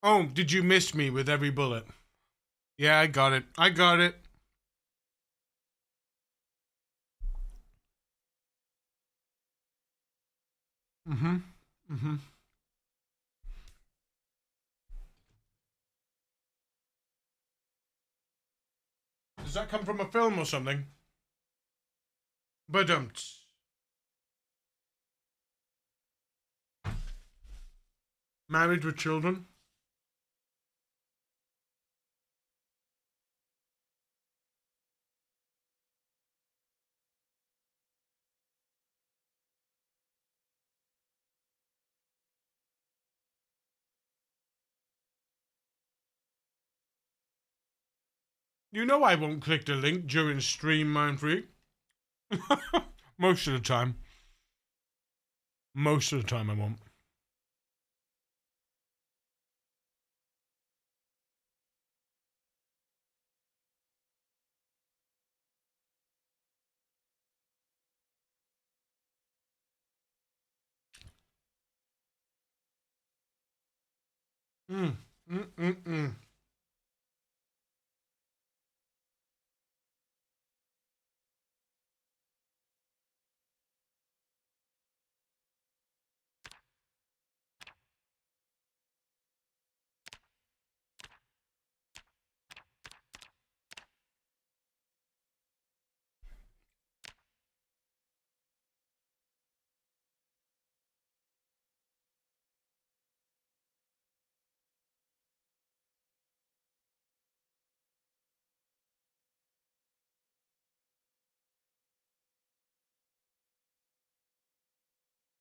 Oh, did you miss me with every bullet? Yeah, I got it. I got it. Mm-hmm. Mm-hmm. Does that come from a film or something? But married with children. You know I won't click the link during stream, Mindfreak. Most of the time. Most of the time I won't. Mm. Mm-mm-mm.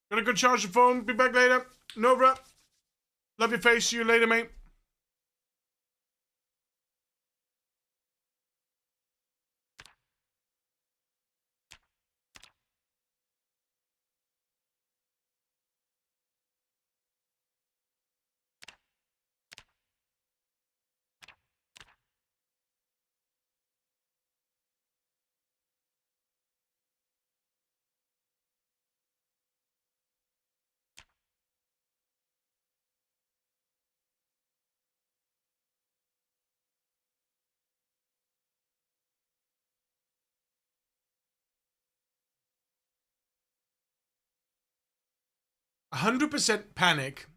'Gotta go charge the phone. Be back later. Nova. Love your face. See you later, mate. %, panic.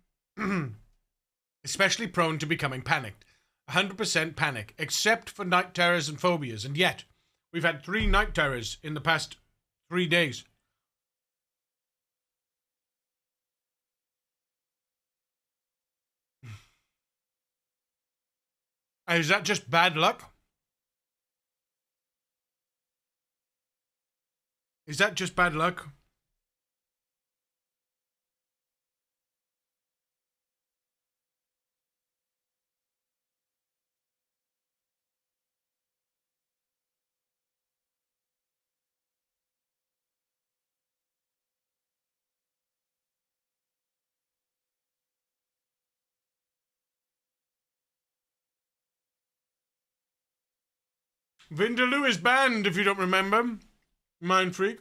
Especially prone to becoming panicked. 100% panic, except for night terrors and phobias. And yet, we've had 3 night terrors in the past 3 days. Is that just bad luck? Is that just bad luck? Vindaloo is banned, if you don't remember. Mind freak.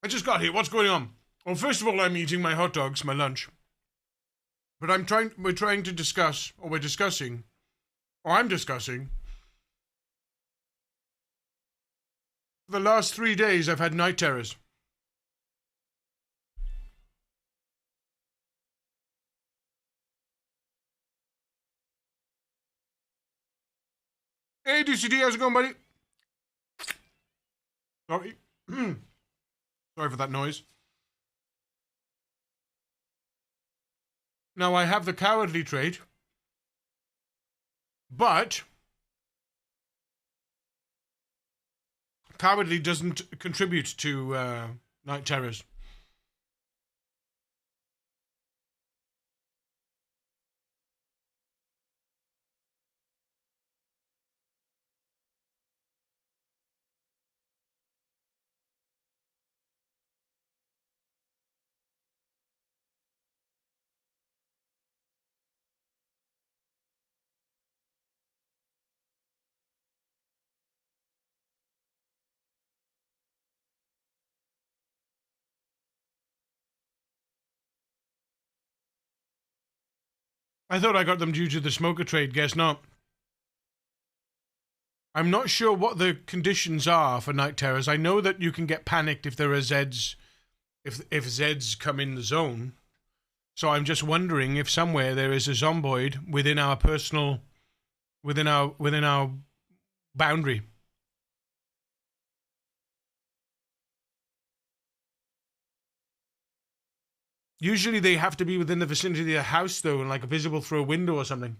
I just got here. What's going on? Well, first of all, I'm eating my hot dogs, my lunch. But we're trying to discuss, or we're discussing, or I'm discussing. For the last 3 days, I've had night terrors. Hey, DCD, how's it going, buddy? Sorry. Sorry for that noise. Now, I have the cowardly trait, but cowardly doesn't contribute to night terrors. I thought I got them due to the smoker trade, guess not. I'm not sure what the conditions are for night terrors. I know that you can get panicked if there are Zeds, if Zeds come in the zone. So I'm just wondering if somewhere there is a zomboid within our personal, within our boundary. Usually they have to be within the vicinity of the house, though, and like visible through a window or something.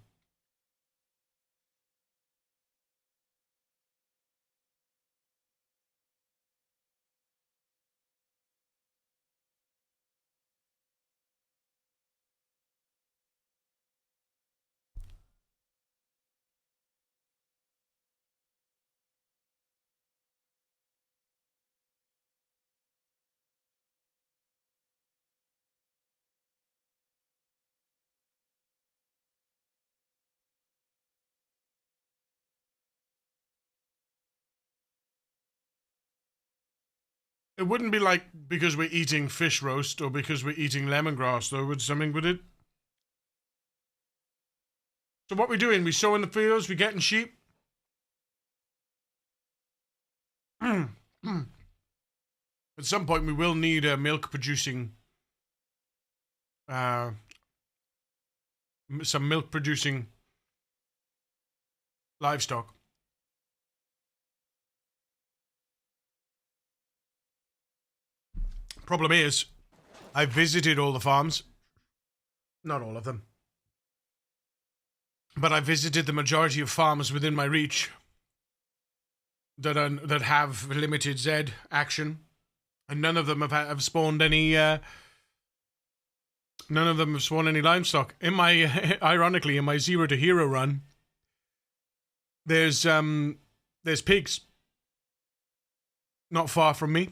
It wouldn't be like because we're eating fish roast or because we're eating lemongrass, though, would it? So what we doing? We sowing the fields, we getting sheep? At some point we will need a milk producing some milk producing livestock. Problem is, I've visited all the farms. Not all of them. But I visited the majority of farms within my reach that have limited Z action, and none of them have spawned any. None of them have spawned any livestock. In my, ironically, in my 0 to hero run, there's pigs not far from me.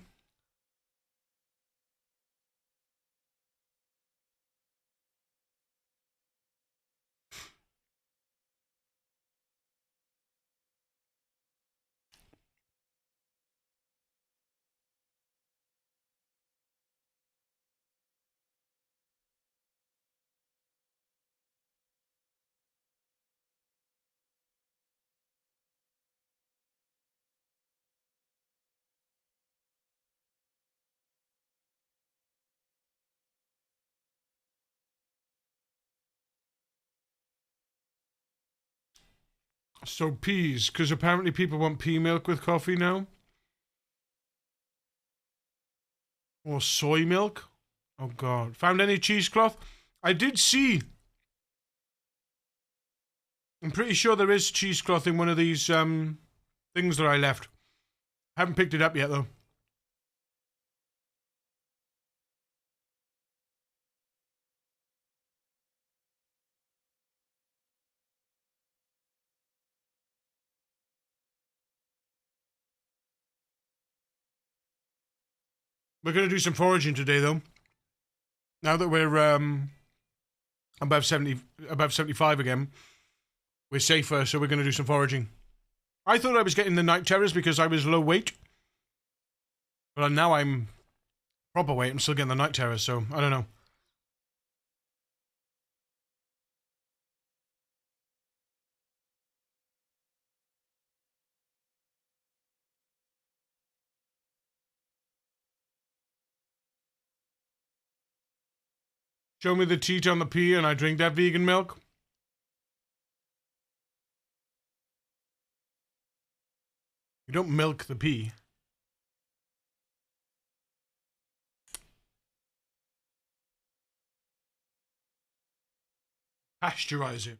So peas, because apparently people want pea milk with coffee now. Or soy milk. Oh God. Found any cheesecloth? I did see. I'm pretty sure there is cheesecloth in one of these things that I left. Haven't picked it up yet though. We're going to do some foraging today, though. Now that we're above 75 again, we're safer, so we're going to do some foraging. I thought I was getting the night terrors because I was low weight. But now I'm proper weight. I'm still getting the night terrors, so I don't know. Show me the teat on the pea and I drink that vegan milk. You don't milk the pea. pasteurize it.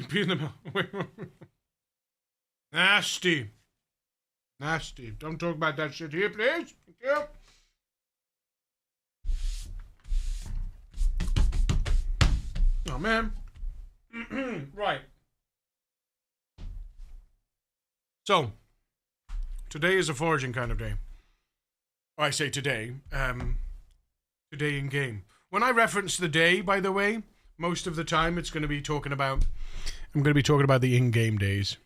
Pee in the milk. Nasty. Nasty. Don't talk about that shit here, please. Thank you. Oh, man. Right. So, today is a foraging kind of day. I say today. Today in game. When I reference the day, by the way, most of the time it's going to be talking about... I'm going to be talking about the in-game days.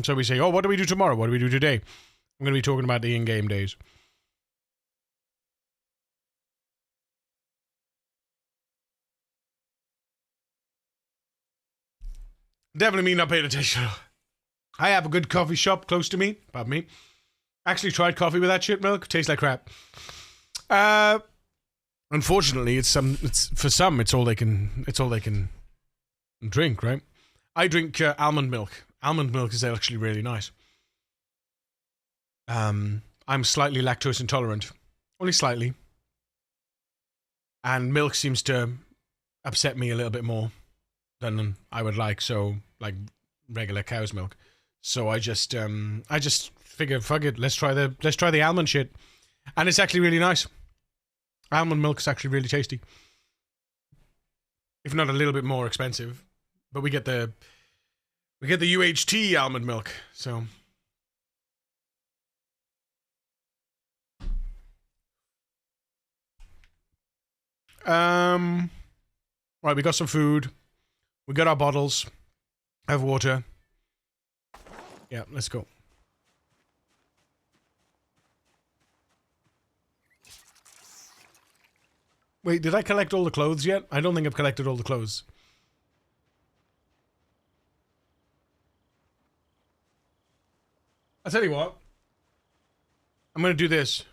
So we say, oh, what do we do tomorrow? What do we do today? I'm going to be talking about the in-game days. Definitely me not paying attention. I have a good coffee shop close to me. Pardon me. Actually tried coffee with that shit milk. Tastes like crap. Unfortunately, it's for some. It's all they can drink, right? I drink almond milk. Almond milk is actually really nice. I'm slightly lactose intolerant, only slightly, and milk seems to upset me a little bit more than I would like. So, like regular cow's milk. So I just figured, fuck it, let's try the almond shit, and it's actually really nice. Almond milk is actually really tasty, if not a little bit more expensive. But we get the UHT almond milk, so. Right, we got some food. We got our bottles. I have water. Yeah, let's go. Wait, did I collect all the clothes yet? I don't think I've collected all the clothes. I'll tell you what. I'm gonna do this.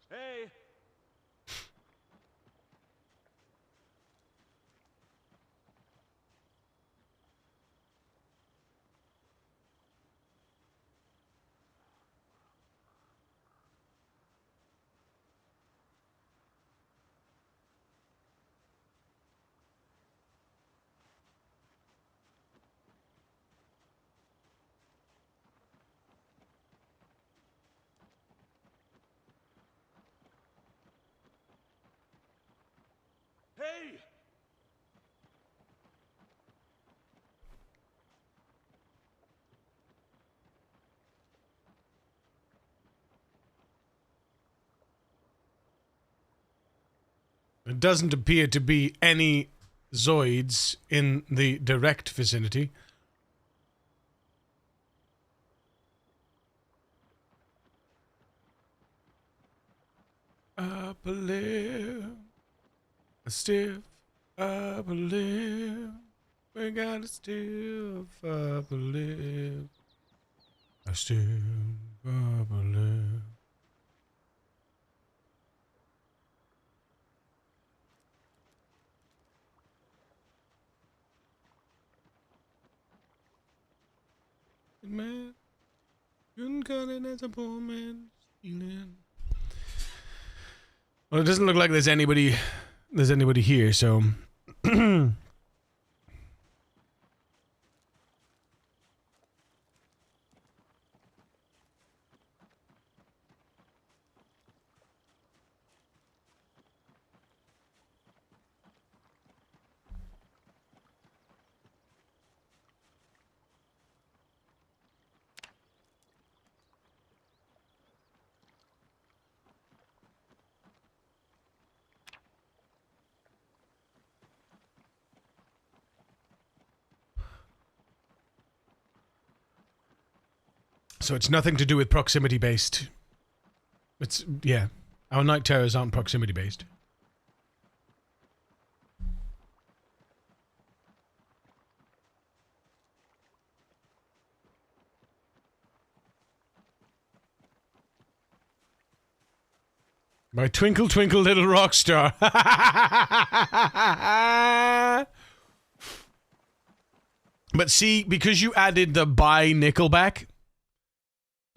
Hey! Hey! It doesn't appear to be any Zoids in the direct vicinity. Upper lip, a stiff upper lip. We got a stiff upper lip, a stiff upper lip. Man, couldn't cut it as a poor man stealing. Well, it doesn't look like there's anybody here, so it's nothing to do with proximity based. It's yeah. Our night terrors aren't proximity based. My twinkle twinkle little rock star. But see, because you added the by Nickelback,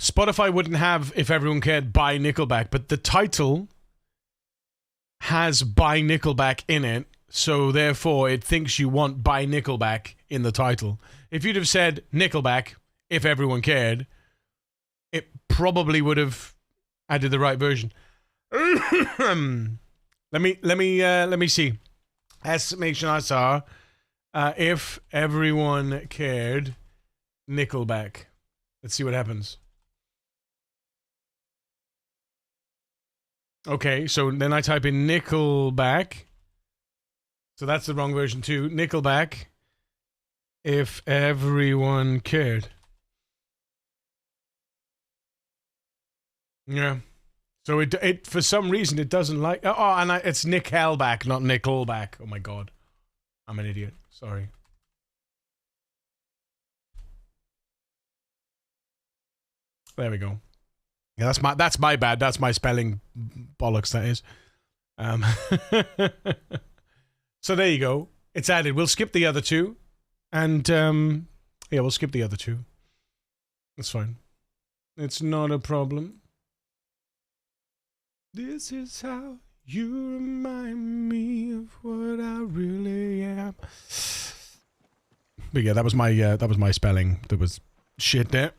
Spotify wouldn't have If Everyone Cared by Nickelback, but the title has by Nickelback in it, so therefore it thinks you want by Nickelback in the title. If you'd have said Nickelback, If Everyone Cared, it probably would have added the right version. Let me see. Estimation I saw. If Everyone Cared, Nickelback. Let's see what happens. Okay, so then I type in Nickelback. So that's the wrong version too. Nickelback. If Everyone Cared. Yeah. So it for some reason it doesn't like. Oh, and it's Nickelback, not Nickelback. Oh my god, I'm an idiot. Sorry. There we go. Yeah, that's my bad. That's my spelling bollocks. That is. So there you go. It's added. We'll skip the other two, and yeah, we'll skip the other two. That's fine. It's not a problem. This is how you remind me of what I really am. But yeah, that was my spelling. There was shit there.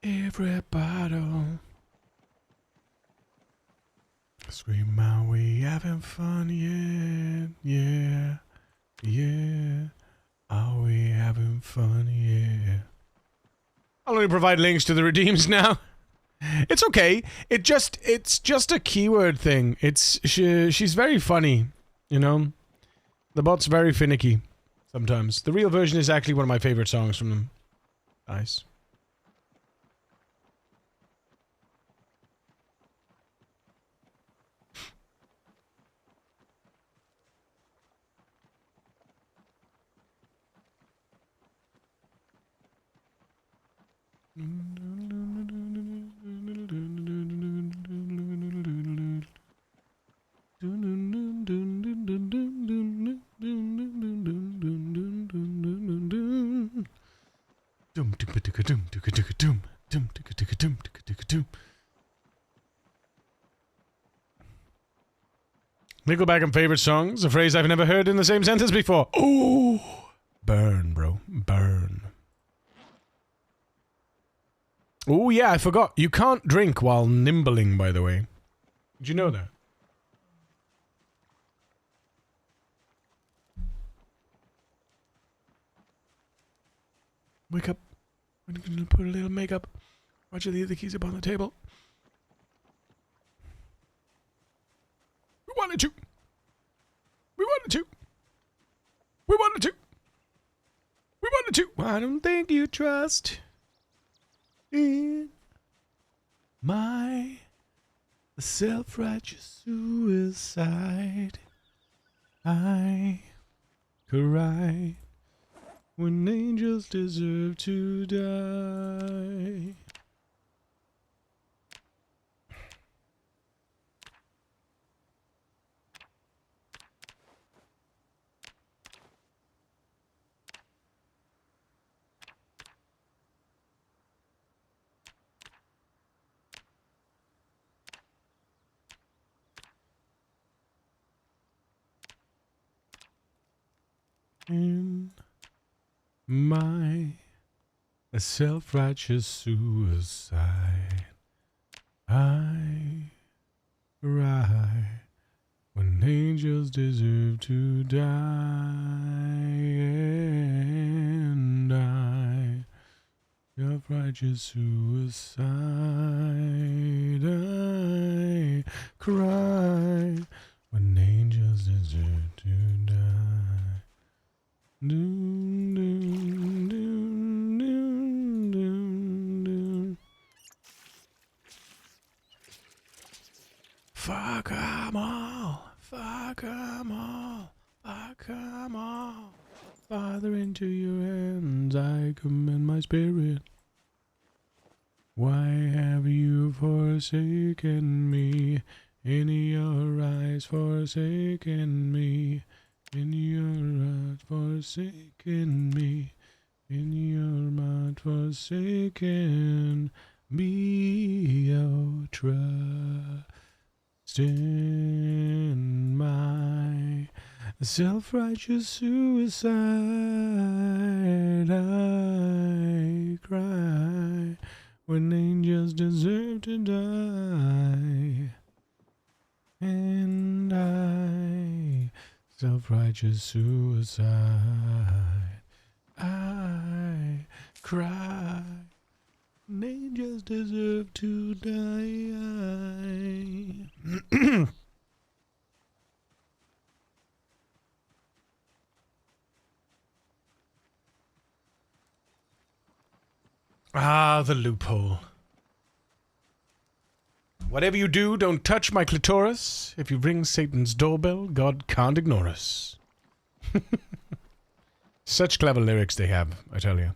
Everybody scream out, we having fun, yeah. Are we having fun, yeah. I'll only provide links to the redeems now. It's okay. It's just a keyword thing. She's very funny, you know. The bot's very finicky sometimes. The real version is actually one of my favorite songs from them. Nice. Nickelback and favorite songs, a phrase I've never heard in the same sentence before. Oh, burn, bro, burn. Oh yeah, I forgot. You can't drink while nimbling, by the way. Did you know that? Wake up. I'm gonna put a little makeup. Watch the other keys up on the table. We wanted to. We wanted to. We wanted to. We wanted to. I don't think you trust in my self-righteous suicide. I cry when angels deserve to die. In my self-righteous suicide, I cry when angels deserve to die, and I self-righteous suicide, I cry when angels deserve to die. Doom, doom, doom, doom, doom, doom. Fuck. Come on, Father, into your hands I commend my spirit. Why have you forsaken me? In your eyes forsaken me. In your eyes forsaken me. In your mind forsaken me. Oh, trust in my self-righteous suicide. I cry when angels deserve to die. And I, self-righteous suicide, I cry when angels deserve to die. Ah, the loophole. Whatever you do, don't touch my clitoris. If you ring Satan's doorbell, God can't ignore us. Such clever lyrics they have, I tell you.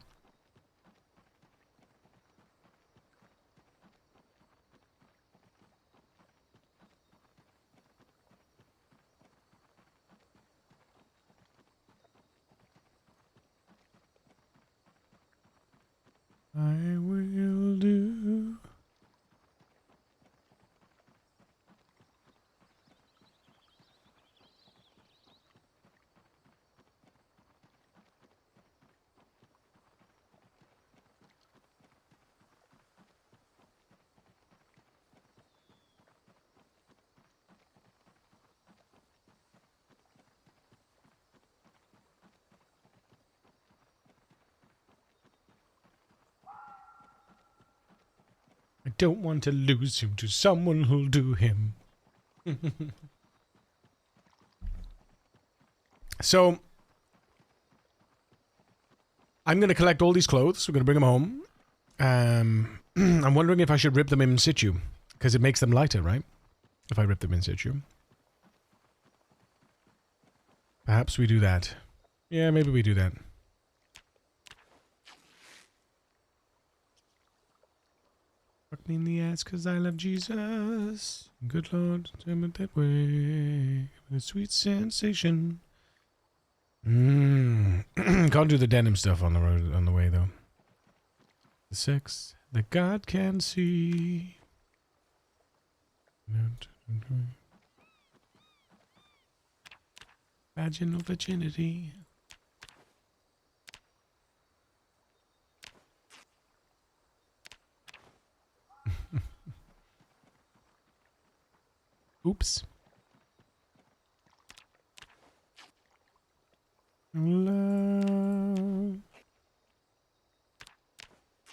I will do. I don't want to lose him to someone who'll do him. So, I'm going to collect all these clothes. We're going to bring them home. I'm wondering if I should rip them in situ. Because it makes them lighter, right? If I rip them in situ. Perhaps we do that. Yeah, maybe we do that. Fuck me in the ass because I love Jesus. Good Lord, turn it that way. With a sweet sensation. Can't do the denim stuff on the road on the way though. The sex that God can see. Vaginal virginity. Oops. Love.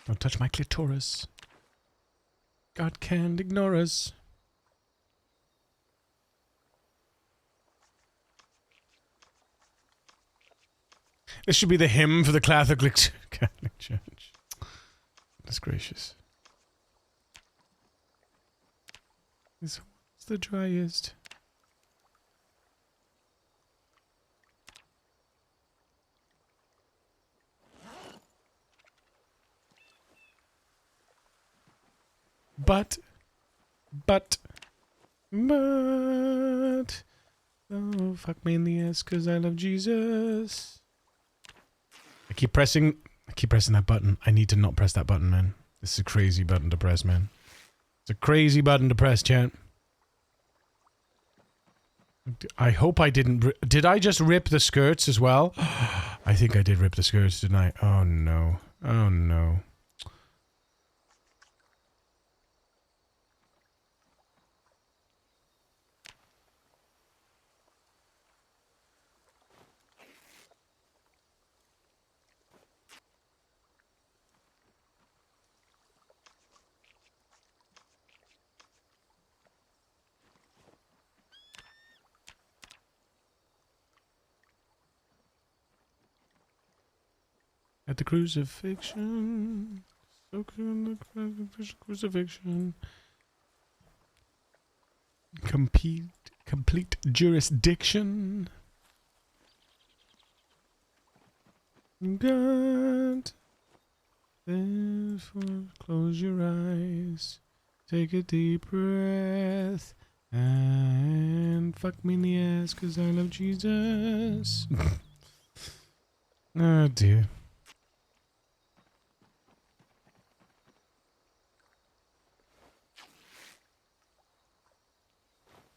Don't touch my clitoris. God can't ignore us. This should be the hymn for the Catholic Church. Goodness gracious. This one's the driest. But, oh, fuck me in the ass because I love Jesus. I keep pressing that button. I need to not press that button, man. This is a crazy button to press, man. It's a crazy button to press, chat. I hope I didn't... Did I just rip the skirts as well? I think I did rip the skirts, didn't I? Oh, no. Oh, no. At the crucifixion, so the crucifixion, complete jurisdiction. God, therefore close your eyes, take a deep breath, and fuck me in the ass 'cause I love Jesus. Oh dear.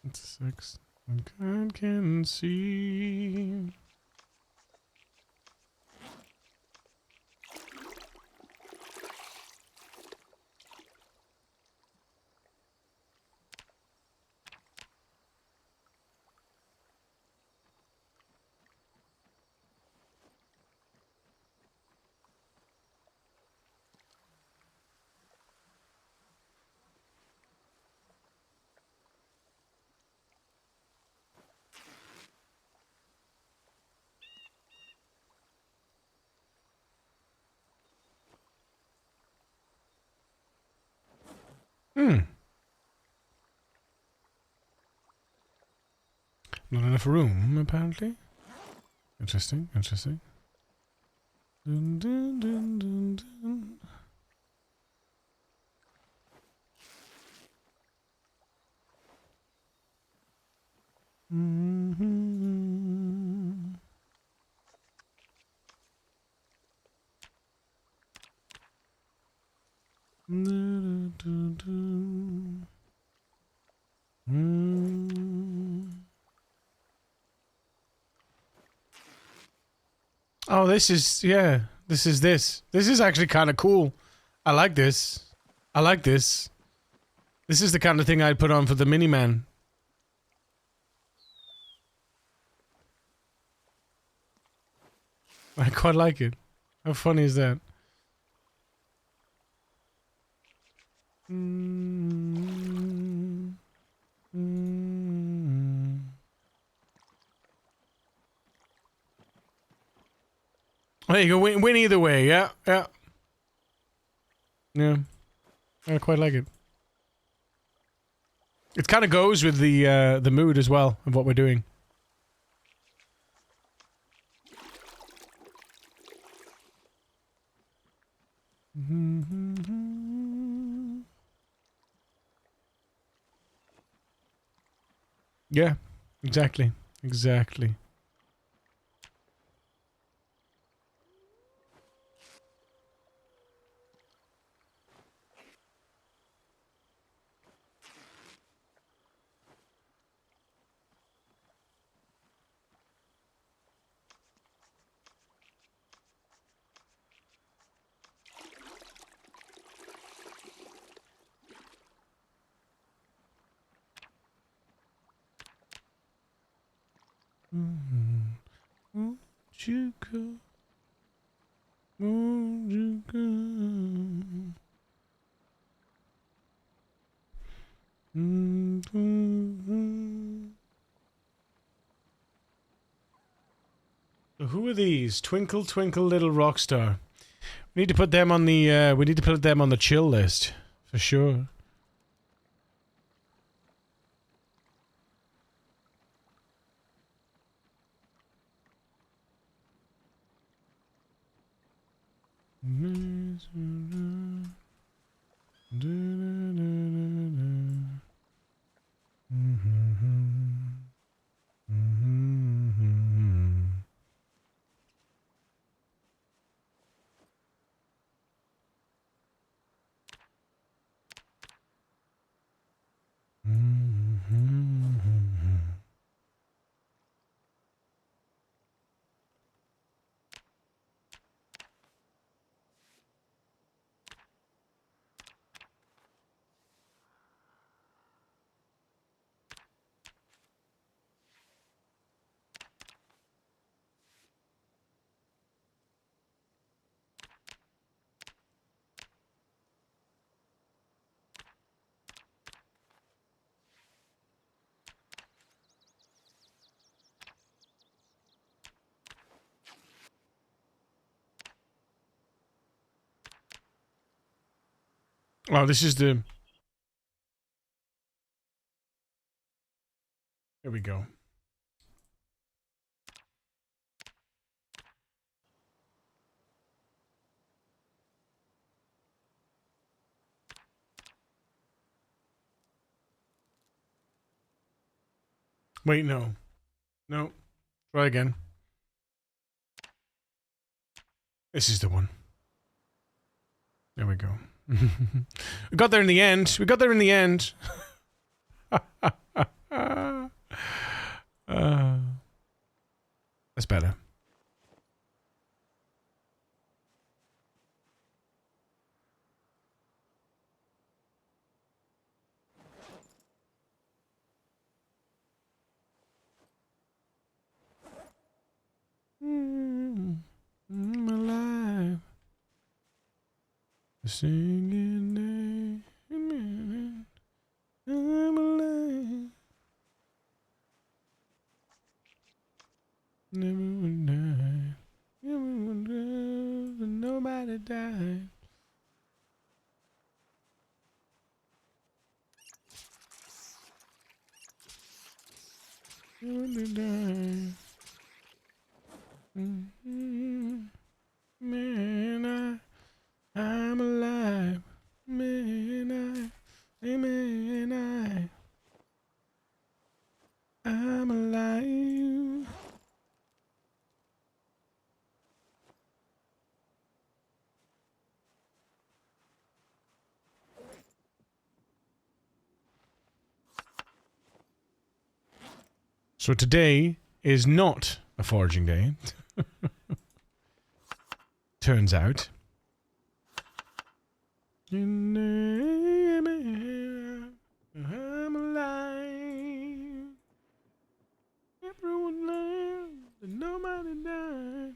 It's 6. God can see. Not enough room, apparently. Interesting, interesting. Dun, dun, dun, dun, dun. Mm-hmm. Dun, dun, dun. Oh, this is, yeah, this is this. This is actually kind of cool. I like this. I like this. This is the kind of thing I'd put on for the Miniman. I quite like it. How funny is that? There you go, win either way, yeah, yeah. Yeah, I quite like it. It kind of goes with the mood as well of what we're doing. Yeah, exactly, exactly. Won't you go? Won't you go? So who are these? Twinkle Twinkle Little Rockstar. We need to put them on the we need to put them on the chill list for sure. Oh, this is the... Here we go. Wait, no. No. Try again. This is the one. There we go. We got there in the end. We got there in the end. That's better. I'm alive. Singing. I'm alive. Never would die. Never would die. Nobody died. Nobody died. Man, I'm alive. Man, I'm alive. So today is not a foraging day. Turns out. I'm alive. Everyone learned that nobody died.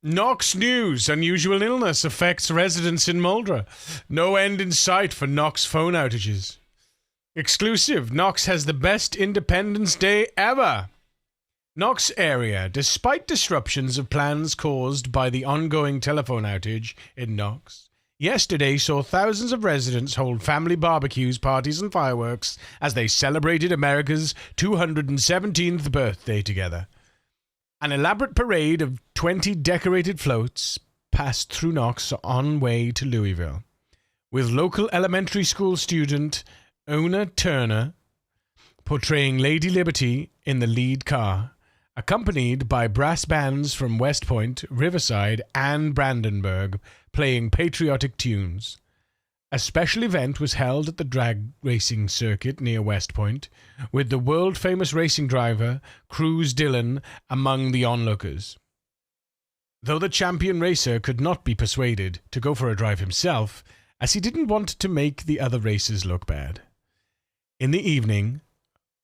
Knox news. Unusual illness affects residents in Muldra. No end in sight for Knox phone outages. Exclusive. Knox has the best Independence Day ever. Knox area. Despite disruptions of plans caused by the ongoing telephone outage in Knox, yesterday saw thousands of residents hold family barbecues, parties and fireworks as they celebrated America's 217th birthday together. An elaborate parade of 20 decorated floats passed through Knox on way to Louisville, with local elementary school student Ona Turner portraying Lady Liberty in the lead car, accompanied by brass bands from West Point, Riverside, and Brandenburg playing patriotic tunes. A special event was held at the drag racing circuit near West Point, with the world-famous racing driver Cruz Dillon among the onlookers. Though the champion racer could not be persuaded to go for a drive himself, as he didn't want to make the other racers look bad. In the evening,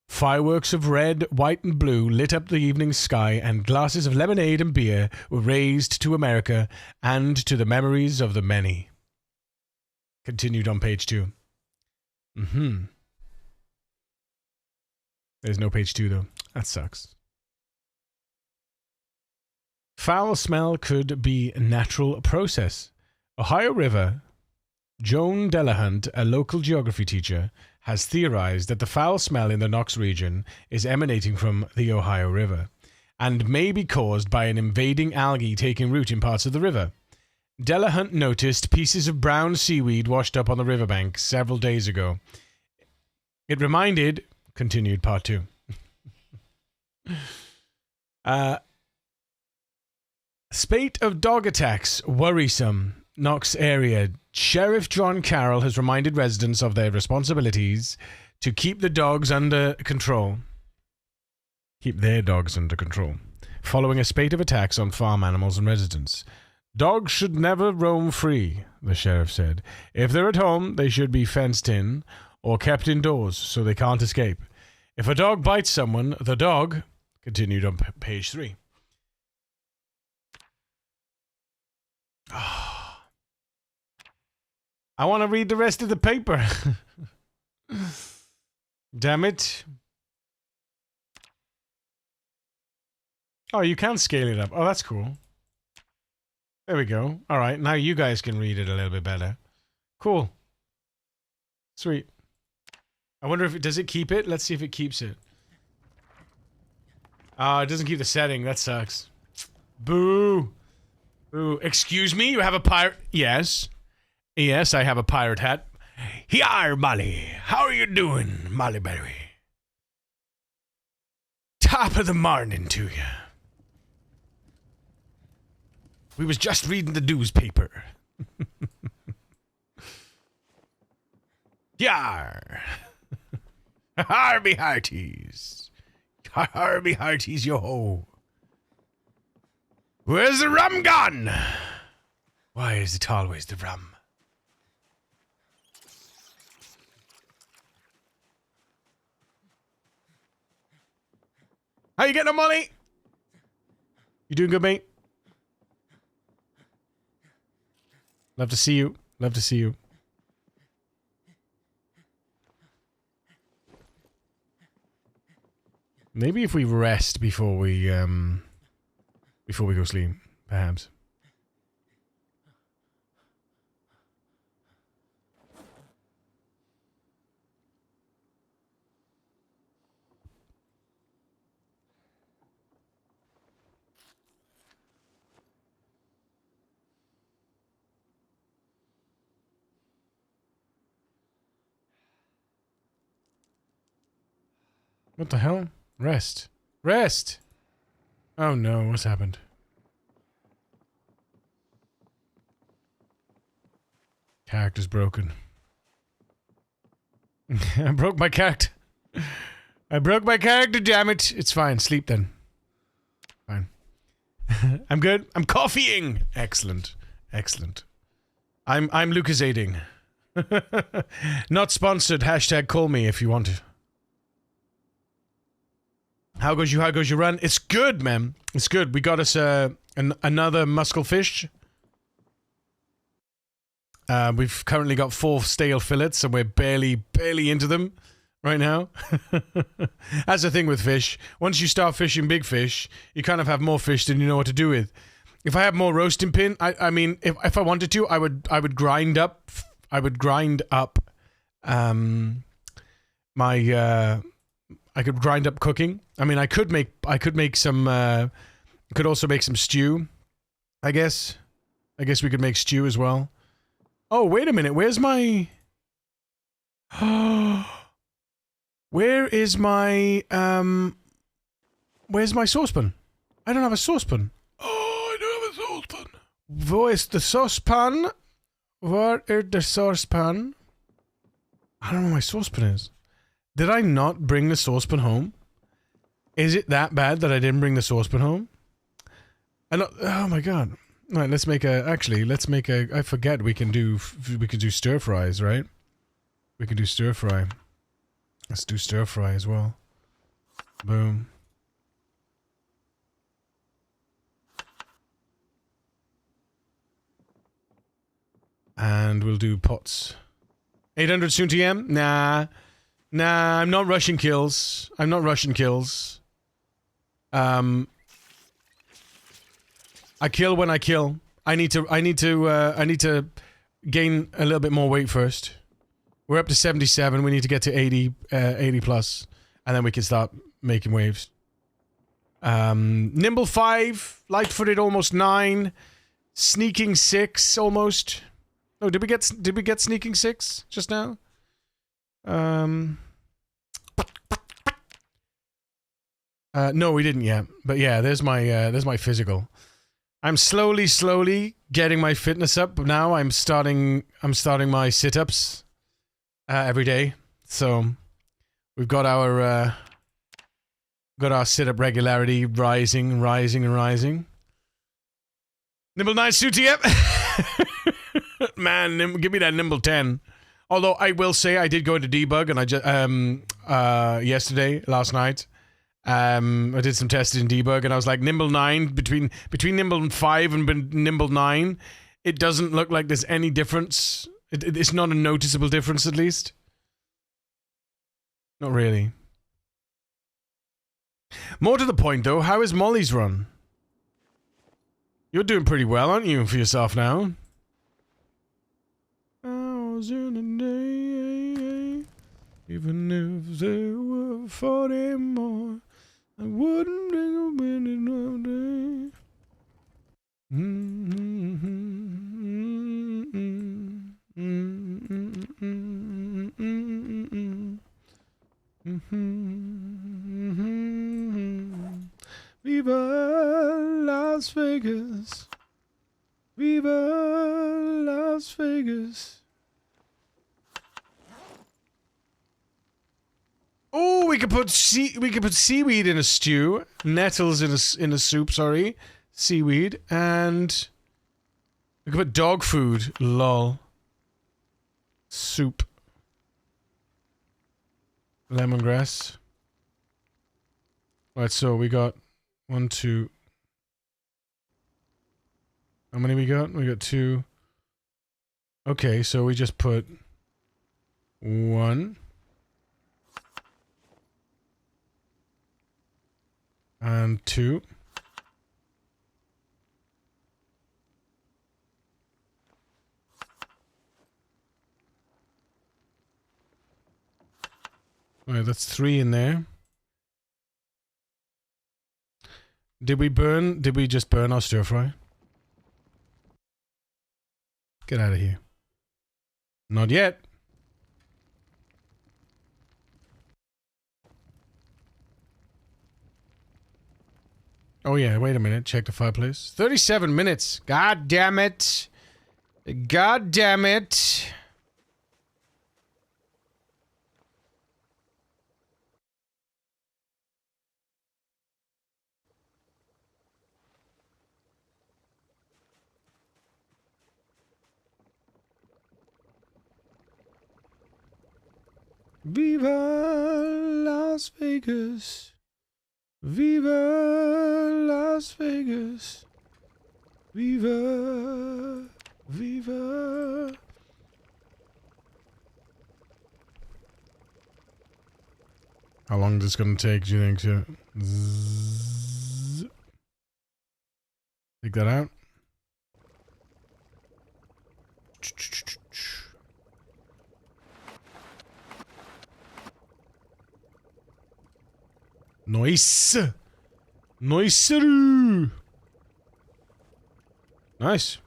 fireworks of red, white, and blue lit up the evening sky, and glasses of lemonade and beer were raised to America and to the memories of the many. Continued on page 2. There's no page 2, though. That sucks. Foul smell could be a natural process. Ohio River. Joan Delahunt, a local geography teacher, has theorized that the foul smell in the Knox region is emanating from the Ohio River and may be caused by an invading algae taking root in parts of the river. Delahunt noticed pieces of brown seaweed washed up on the riverbank several days ago. It reminded, continued part 2. Spate of dog attacks worrisome. Knox area. Sheriff John Carroll has reminded residents of their responsibilities to keep the dogs under control. Keep their dogs under control. Following a spate of attacks on farm animals and residents. Dogs should never roam free, the sheriff said. If they're at home, they should be fenced in or kept indoors so they can't escape. If a dog bites someone, the dog, continued on page 3. I want to read the rest of the paper. Damn it. Oh, you can scale it up. Oh, that's cool. There we go. All right, now you guys can read it a little bit better. Cool. Sweet. I wonder if it... Does it keep it? Let's see if it keeps it. It doesn't keep the setting. That sucks. Boo. Boo. Excuse me? You have a pirate... Yes. Yes, I have a pirate hat. Here, Molly. How are you doing, Molly Berry? Top of the morning to you. We was just reading the newspaper. Yar. Harvey Hearties. Harvey Hearties, yo-ho. Where's the rum gone? Why is it always the rum? How you getting on, Molly? You doing good, mate? Love to see you. Love to see you. Maybe if we rest before we go sleep, perhaps. What the hell? Rest. Rest! Oh no, what's happened? Character's broken. I broke my character. I broke my character, damn it. It's fine. Sleep then. Fine. I'm good. I'm coffeeing. Excellent. Excellent. I'm Lucas-aiding. Not sponsored. Hashtag call me if you want to. How goes your run? It's good, man. It's good. We got us another mussel fish. We've currently got 4 stale fillets, and we're barely into them right now. That's the thing with fish. Once you start fishing big fish, you kind of have more fish than you know what to do with. If I had more roasting pin, I mean, if I wanted to, I would grind up. I could grind up cooking. I mean, I could make some. Could also make some stew. I guess we could make stew as well. Oh, wait a minute. Where's my? Where's my saucepan? I don't have a saucepan. Oh, I don't have a saucepan. Where is the saucepan? Where is the saucepan? I don't know where my saucepan is. Did I not bring the saucepan home? Is it that bad that I didn't bring the saucepan home? Oh my god. All right, let's make a I forget we can do stir fries, right? We can do stir fry. Let's do stir fry as well. Boom. And we'll do pots. 800 soon TM? Nah, I'm not rushing kills. I kill when I kill. I need to gain a little bit more weight first. We're up to 77. We need to get to 80 plus, and then we can start making waves. Nimble 5, light-footed almost 9, sneaking 6 almost. Oh, did we get sneaking 6 just now? No, we didn't yet. But yeah, there's my physical. I'm slowly getting my fitness up. Now I'm starting my sit-ups every day. So we've got our sit-up regularity rising. Nimble 9 suit, yep. Man, give me that nimble 10. Although I will say I did go into debug and I just last night. I did some testing in debug and I was like nimble 9 between nimble 5 and nimble 9. It doesn't look like there's any difference. It's not a noticeable difference, at least. Not really. More to the point, though, how is Molly's run? You're doing pretty well, aren't you, for yourself now? Hours in a day, even if there were 40 more, I wouldn't bring a minute all day. Viva Las Vegas. Viva Las Vegas. Oh, we could put seaweed in a stew, nettles in a soup. Sorry, seaweed, and we could put dog food. Lol. Soup. Lemongrass. Right, so we got 1, 2. How many we got? We got 2. Okay, so we just put 1. And 2. Alright, that's 3 in there. Did we just burn our stir fry? Get out of here. Not yet. Oh yeah, wait a minute. Check the fireplace. 37 minutes. God damn it. God damn it. Viva Las Vegas. Viva Las Vegas. Viva. Viva. How long is this going to take, do you think, to take that out? Nice. Nice. Nice.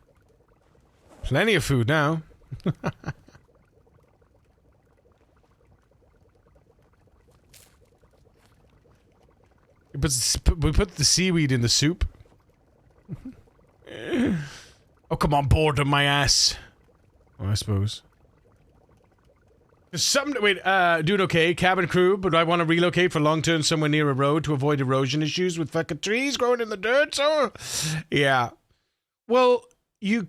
Plenty of food now. We put the seaweed in the soup. Oh, come on, board of my ass. Oh, I suppose. Wait, doing okay, cabin crew, but I want to relocate for long term somewhere near a road to avoid erosion issues with fucking trees growing in the dirt, so... Yeah. Well, you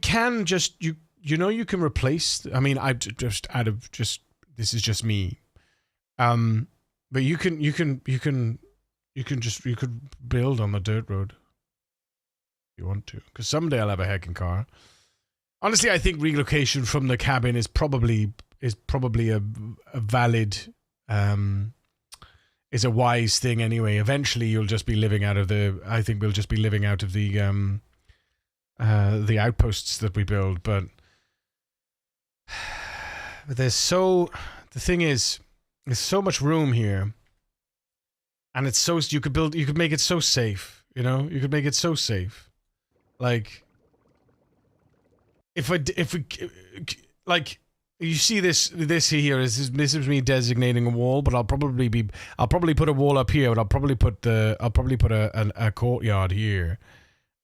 can just, you know you can replace, I mean, I just, out of just, this is just me. But you could build on the dirt road. If you want to. Because someday I'll have a heckin' car. Honestly, I think relocation from the cabin is probably a valid, is a wise thing anyway. Eventually you'll just be living out of I think we'll just be living out of the outposts that we build, but the thing is, there's so much room here, and it's so, you could make it so safe, you know? You could make it so safe. Like, if You see this here is this is me designating a wall, but I'll probably put a wall up here, but I'll probably put a courtyard here,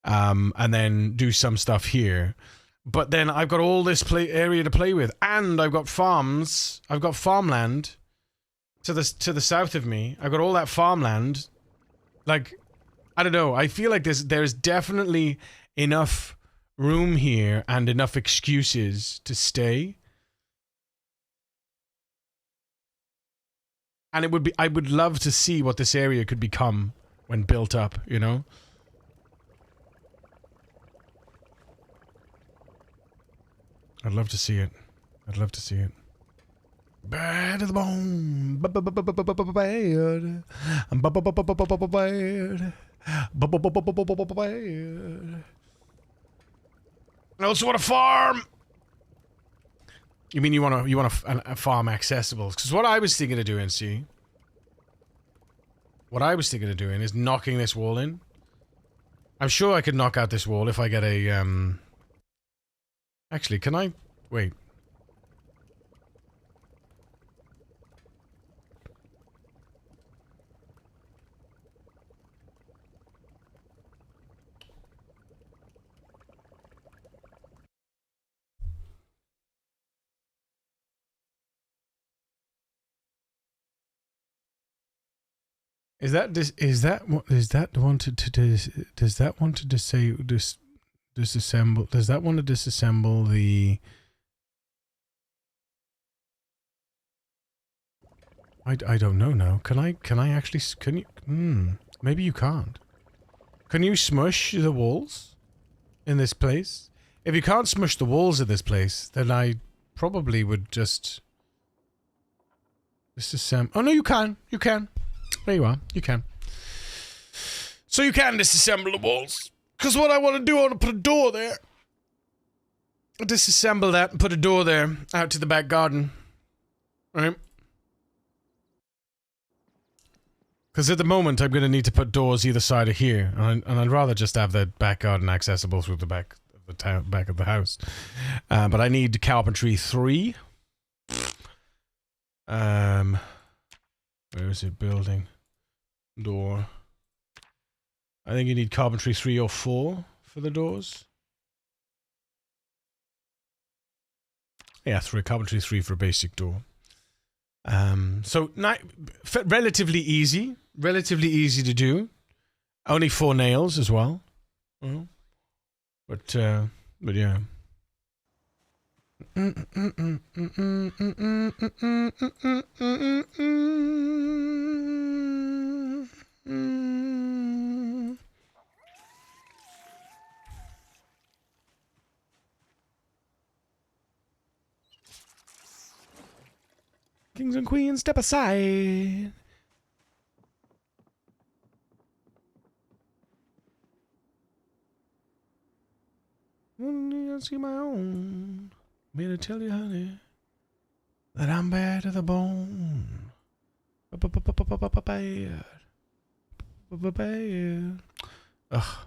and then do some stuff here. But then I've got all this area to play with, and I've got farms. I've got farmland to the south of me. I've got all that farmland. Like, I don't know. I feel like there's definitely enough room here and enough excuses to stay. And I would love to see what this area could become when built up, you know? I'd love to see it. I'd love to see it. Bad to the bone. Bad. I also want a farm. You mean you want a farm accessible? Because what I was thinking of doing, see? What I was thinking of doing is knocking this wall in. I'm sure I could knock out this wall if I get a, Actually, can I... Wait. Is that wanted to disassemble? Does that want to disassemble the? I don't know now. Can I actually? Can you? Maybe you can't. Can you smush the walls in this place? If you can't smush the walls in this place, then I probably would just disassemble. Oh no, you can. You can. There you are. You can. So you can disassemble the walls. Because what I want to do, I want to put a door there. Disassemble that and put a door there out to the back garden. Right? Because at the moment, I'm going to need to put doors either side of here. And I'd rather just have the back garden accessible through the back of the house. But I need carpentry 3. Where is it? Building. Door. I think you need carpentry 3 or 4 for the doors. Yeah, carpentry 3 for a basic door. So relatively easy to do. Only 4 nails as well. But yeah. Kings and queens, step aside. Only I see my own. Me to tell you, honey, that I'm bad to the bone. Bad. Ugh.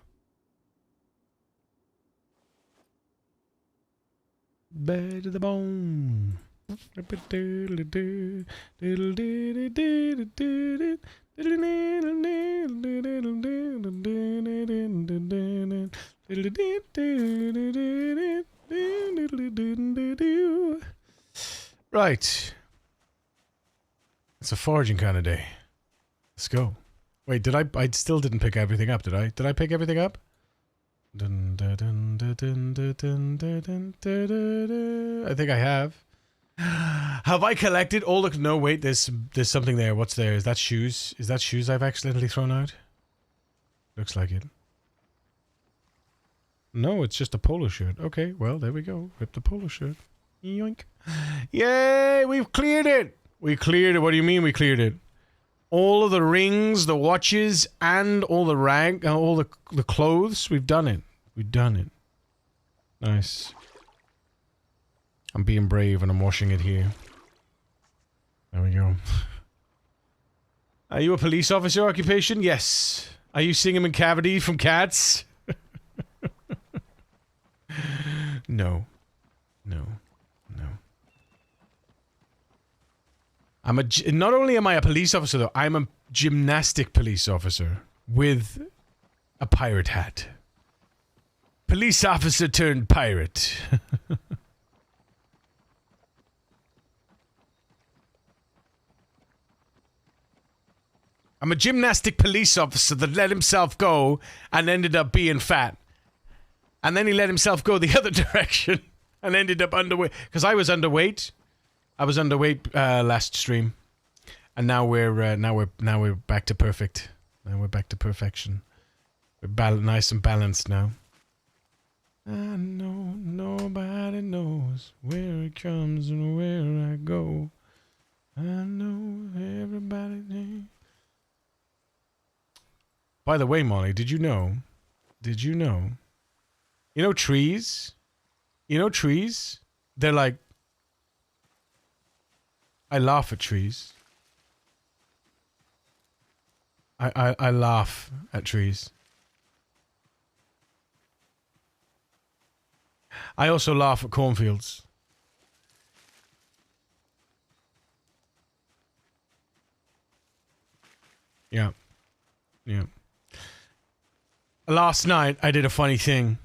Bad to the bone. Right. It's a foraging kind of day. Let's go. Wait, I still didn't pick everything up, did I? Did I pick everything up? I think I have. Have I collected all the... No, wait, there's something there. What's there? Is that shoes? Is that shoes I've accidentally thrown out? Looks like it. No, it's just a polo shirt. Okay, well, there we go. Rip the polo shirt. Yoink. Yay, we've cleared it! We cleared it. What do you mean we cleared it? All of the rings, the watches, and all the all the clothes. We've done it. We've done it. Nice. I'm being brave and I'm washing it here. There we go. Are you a police officer occupation? Yes. Are you Singing Cavity from Cats? No. No. No. Not only am I a police officer though, I'm a gymnastic police officer with a pirate hat. Police officer turned pirate. I'm a gymnastic police officer that let himself go and ended up being fat. And then he let himself go the other direction and ended up underweight. Because I was underweight. I was underweight last stream. And now we're back to perfect. Now we're back to perfection. We're nice and balanced now. I know nobody knows where it comes and where I go. I know everybody knows. By the way, Molly, did you know? You know trees? They're like... I laugh at trees. I laugh at trees. I also laugh at cornfields. Yeah. Last night I did a funny thing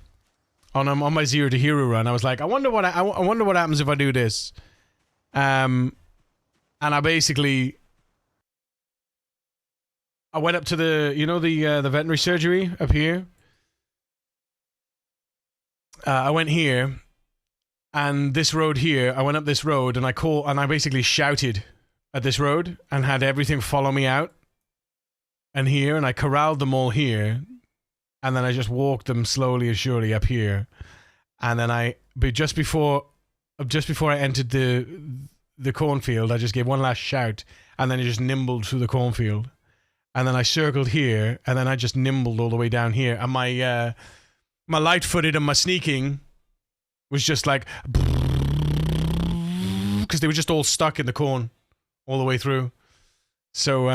on my 0 to hero run. I was like, I wonder what happens if I do this. And I basically I went up to the the veterinary surgery up here. I went here, and this road here. I went up this road, and I basically shouted at this road and had everything follow me out. And here, and I corralled them all here. And then I just walked them slowly and surely up here, and then just before I entered the cornfield, I just gave one last shout, and then I just nimbled through the cornfield, and then I circled here, and then I just nimbled all the way down here, and my light-footed and my sneaking was just like, because they were just all stuck in the corn all the way through. So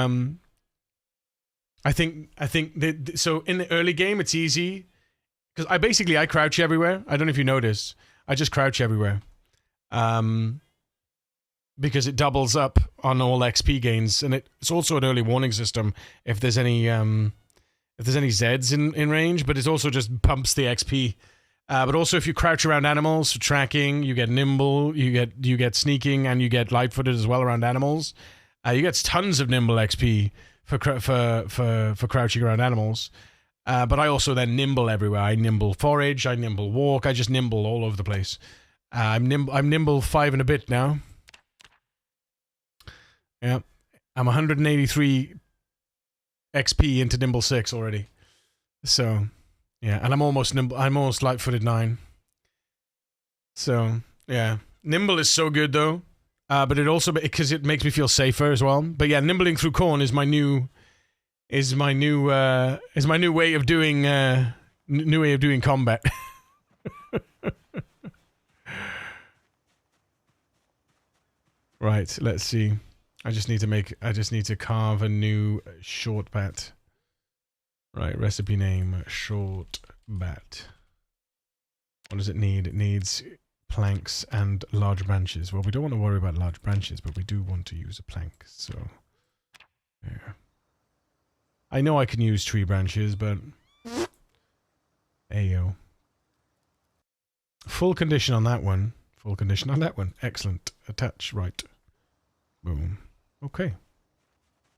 I think so in the early game it's easy because I crouch everywhere. I don't know if you notice. I just crouch everywhere. Because it doubles up on all XP gains, and it's also an early warning system if there's any Zeds in range, but it also just pumps the XP. But also if you crouch around animals for tracking, you get nimble, you get sneaking, and you get light-footed as well around animals. You get tons of nimble XP for crouching around animals, but I also then nimble everywhere. I nimble forage, I nimble walk, I just nimble all over the place. I'm nimble 5 and a bit now. Yeah, I'm 183 XP into nimble 6 already. So yeah, and I'm almost light-footed 9. So yeah, nimble is so good though. But it also, because it makes me feel safer as well. But yeah, nimbling through corn is my new way of doing combat. Right, let's see. I just need to carve a new short bat. Right, recipe name short bat. What does it need? It needs planks and large branches. Well, we don't want to worry about large branches, but we do want to use a plank, so there. I know I can use tree branches, but ayo. Full condition on that one. Full condition on that one. Excellent. Attach. Right. Boom. Okay.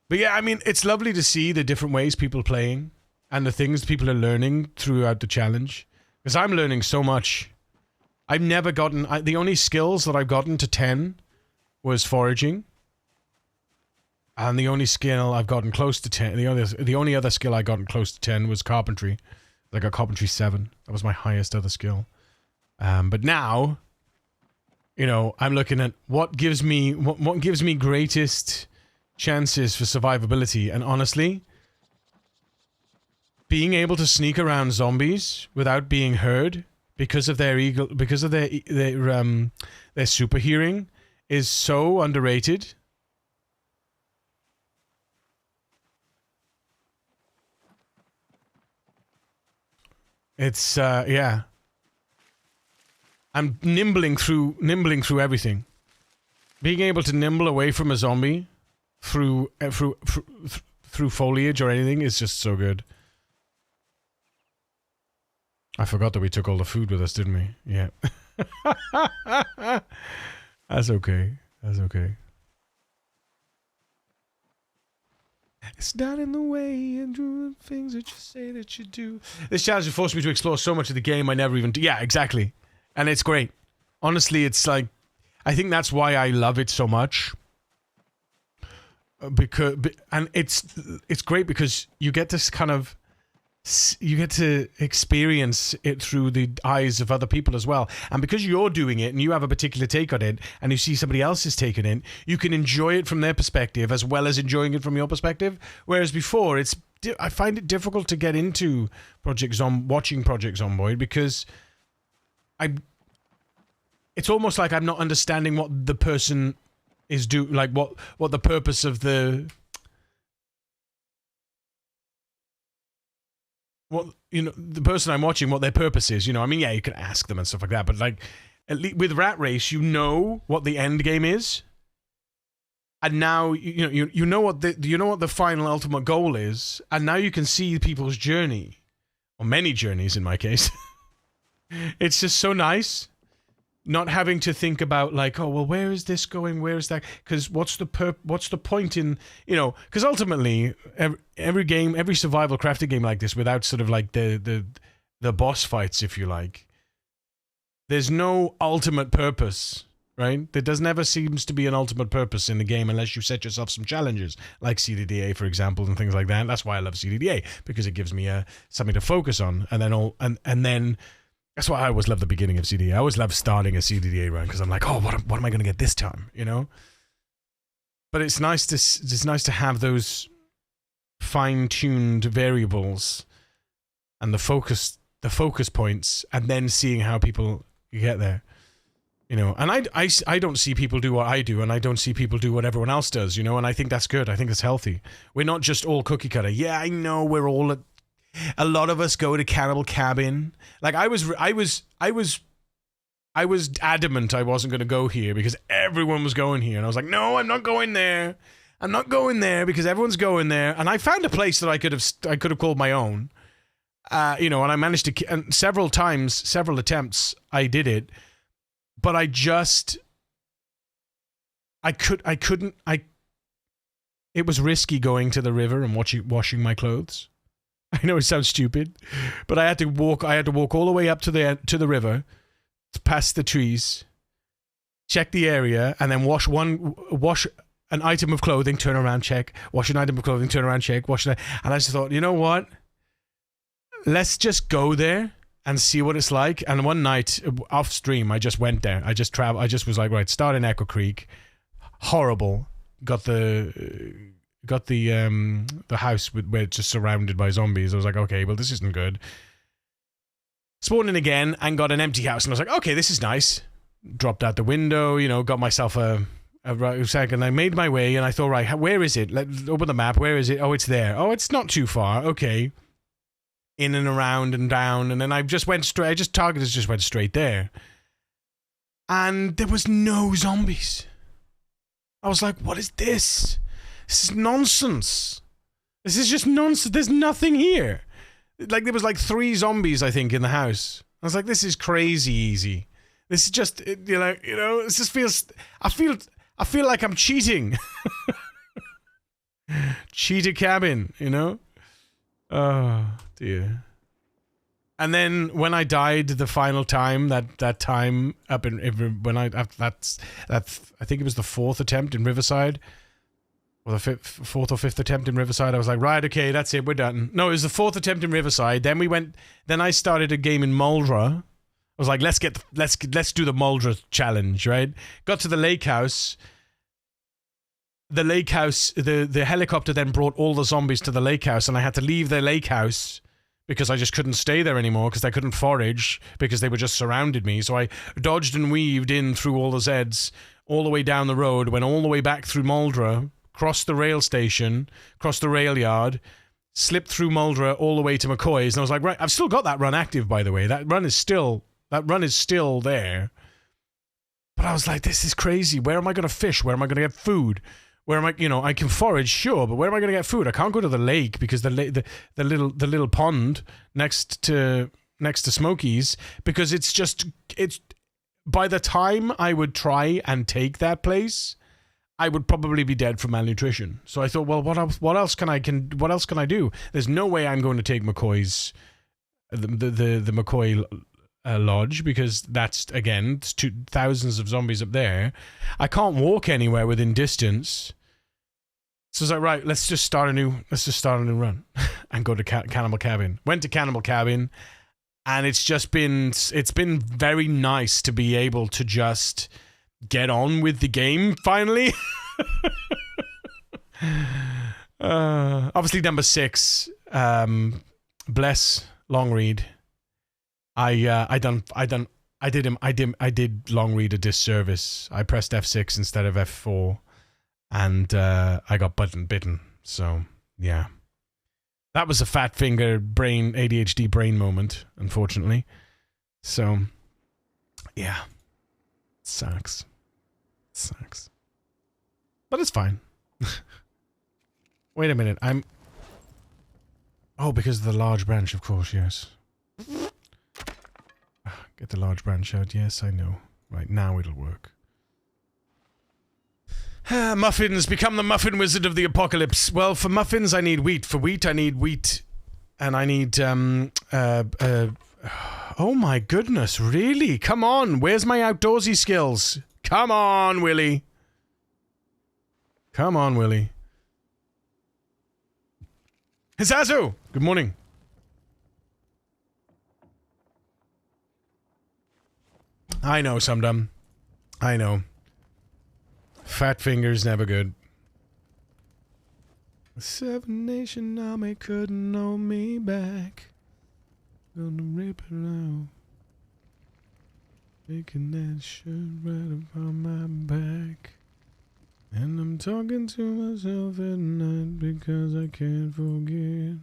But yeah, I mean, it's lovely to see the different ways people are playing and the things people are learning throughout the challenge. Because I'm learning so much. I've never gotten... the only skills that I've gotten to 10 was foraging. And the only skill I've gotten close to 10... The only other skill I gotten close to 10 was carpentry. I got carpentry 7. That was my highest other skill. But now... You know, I'm looking at what gives me greatest chances for survivability, and honestly, being able to sneak around zombies without being heard because of their super hearing is so underrated. It's yeah. I'm nimbling through everything. being able to nimble away from a zombie through foliage or anything is just so good. I forgot that we took all the food with us, didn't we? Yeah. That's okay. That's okay. It's not in the way and doing things that you say that you do. This challenge has forced me to explore so much of the game I never even do. Yeah, exactly. And it's great. Honestly, it's like, I think that's why I love it so much. And it's great because you get this kind of, you get to experience it through the eyes of other people as well. And because you're doing it and you have a particular take on it and you see somebody else's take on it, you can enjoy it from their perspective as well as enjoying it from your perspective. Whereas before, I find it difficult to get into watching Project Zomboid because it's almost like I'm not understanding what the person is like what the purpose of the... What, you know, the person I'm watching, what their purpose is, you know. I mean, yeah, you can ask them and stuff like that, but like, at least with Rat Race, you know what the end game is, and now you know what the final ultimate goal is, and now you can see people's journey, or many journeys in my case. It's just so nice. Not having to think about like, oh well, where is this going? Where is that? Because what's the point in, you know? Because ultimately, every game, every survival crafting game like this, without sort of like the boss fights, if you like, there's no ultimate purpose, right? There never seems to be an ultimate purpose in the game unless you set yourself some challenges, like CDDA, for example, and things like that. That's why I love CDDA, because it gives me something to focus on, and then. That's why I always love the beginning of CDDA. I always love starting a CDDA run because I'm like, oh, what am I going to get this time? You know. But it's nice to have those fine-tuned variables and the focus points, and then seeing how people get there. You know, and I don't see people do what I do, and I don't see people do what everyone else does. You know, and I think that's good. I think it's healthy. We're not just all cookie cutter. Yeah, I know we're all a lot of us go to Cannibal Cabin. Like I was adamant I wasn't going to go here because everyone was going here, and I was like, no, I'm not going there. I'm not going there because everyone's going there. And I found a place that I could have called my own. You know, and I managed to, and several attempts I did it, but it was risky going to the river and washing my clothes. I know it sounds stupid, but I had to walk all the way up to the river, past the trees, check the area, and then wash an item of clothing, turn around, check, wash an item of clothing, turn around, check, wash it. And I just thought, you know what? Let's just go there and see what it's like. And one night off stream, I just went there. I just was like, right, start in Echo Creek. Horrible. Got the house where it's just surrounded by zombies. I was like, okay, well, this isn't good. Spawned in again and got an empty house, and I was like, okay, this is nice. Dropped out the window, you know, got myself a second. I made my way, and I thought, right, where is it? Let's open the map. Where is it? Oh, it's there. Oh, it's not too far. Okay. In and around and down, and then I just went straight. Just went straight there, and there was no zombies. I was like, what is this? This is nonsense. This is just nonsense. There's nothing here. Like, there was like 3 zombies, I think, in the house. I was like, this is crazy easy. This is just, you know, it just feels, I feel like I'm cheating. Cheater cabin, you know? Oh, dear. And then when I died the final time, that time up in, when I think it was the 4th attempt in Riverside, or the 4th or 5th attempt in Riverside, I was like, right, okay, that's it, we're done. No, it was the 4th attempt in Riverside. Then I started a game in Muldra. I was like, let's do the Muldra challenge, right? Got to the lake house. The lake house, the helicopter then brought all the zombies to the lake house, and I had to leave the lake house because I just couldn't stay there anymore because I couldn't forage because they were just surrounded me. So I dodged and weaved in through all the Zeds, all the way down the road, went all the way back through Muldra, crossed the rail station, crossed the rail yard, slipped through Muldra all the way to McCoy's, and I was like, right, I've still got that run active, by the way. That run is still there. But I was like, this is crazy. Where am I going to fish? Where am I going to get food? Where am I, I can forage, sure, but where am I going to get food? I can't go to the lake because the little pond next to Smokies, because it's by the time I would try and take that place, I would probably be dead from malnutrition. So I thought, well, what else can I do? There's no way I'm going to take McCoy's the McCoy lodge, because that's, again, it's thousands of zombies up there. I can't walk anywhere within distance. So I was like, right, let's just start a new run and go to Cannibal Cabin. Went to Cannibal Cabin, and it's been very nice to be able to just get on with the game finally. Obviously number 6, bless Longread. I did Longread a disservice. I pressed F6 instead of F4, and I got bitten. So yeah, that was a fat finger brain ADHD brain moment, unfortunately. So yeah, sucks, but it's fine. Wait a minute, because of the large branch, of course, yes. Get the large branch out. Yes, I know. Right, now it'll work. Muffins. Become the muffin wizard of the apocalypse. Well, for muffins, I need wheat. For wheat, I need wheat. And I need, oh my goodness, really? Come on. Where's my outdoorsy skills? Come on, Willie. Come on, Willie. Hizazu! Good morning. I know, Sumdum. I know. Fat fingers never good. The Seven Nation Army couldn't hold me back. Gonna rip it out. Making that shirt right upon my back. And I'm talking to myself at night because I can't forget.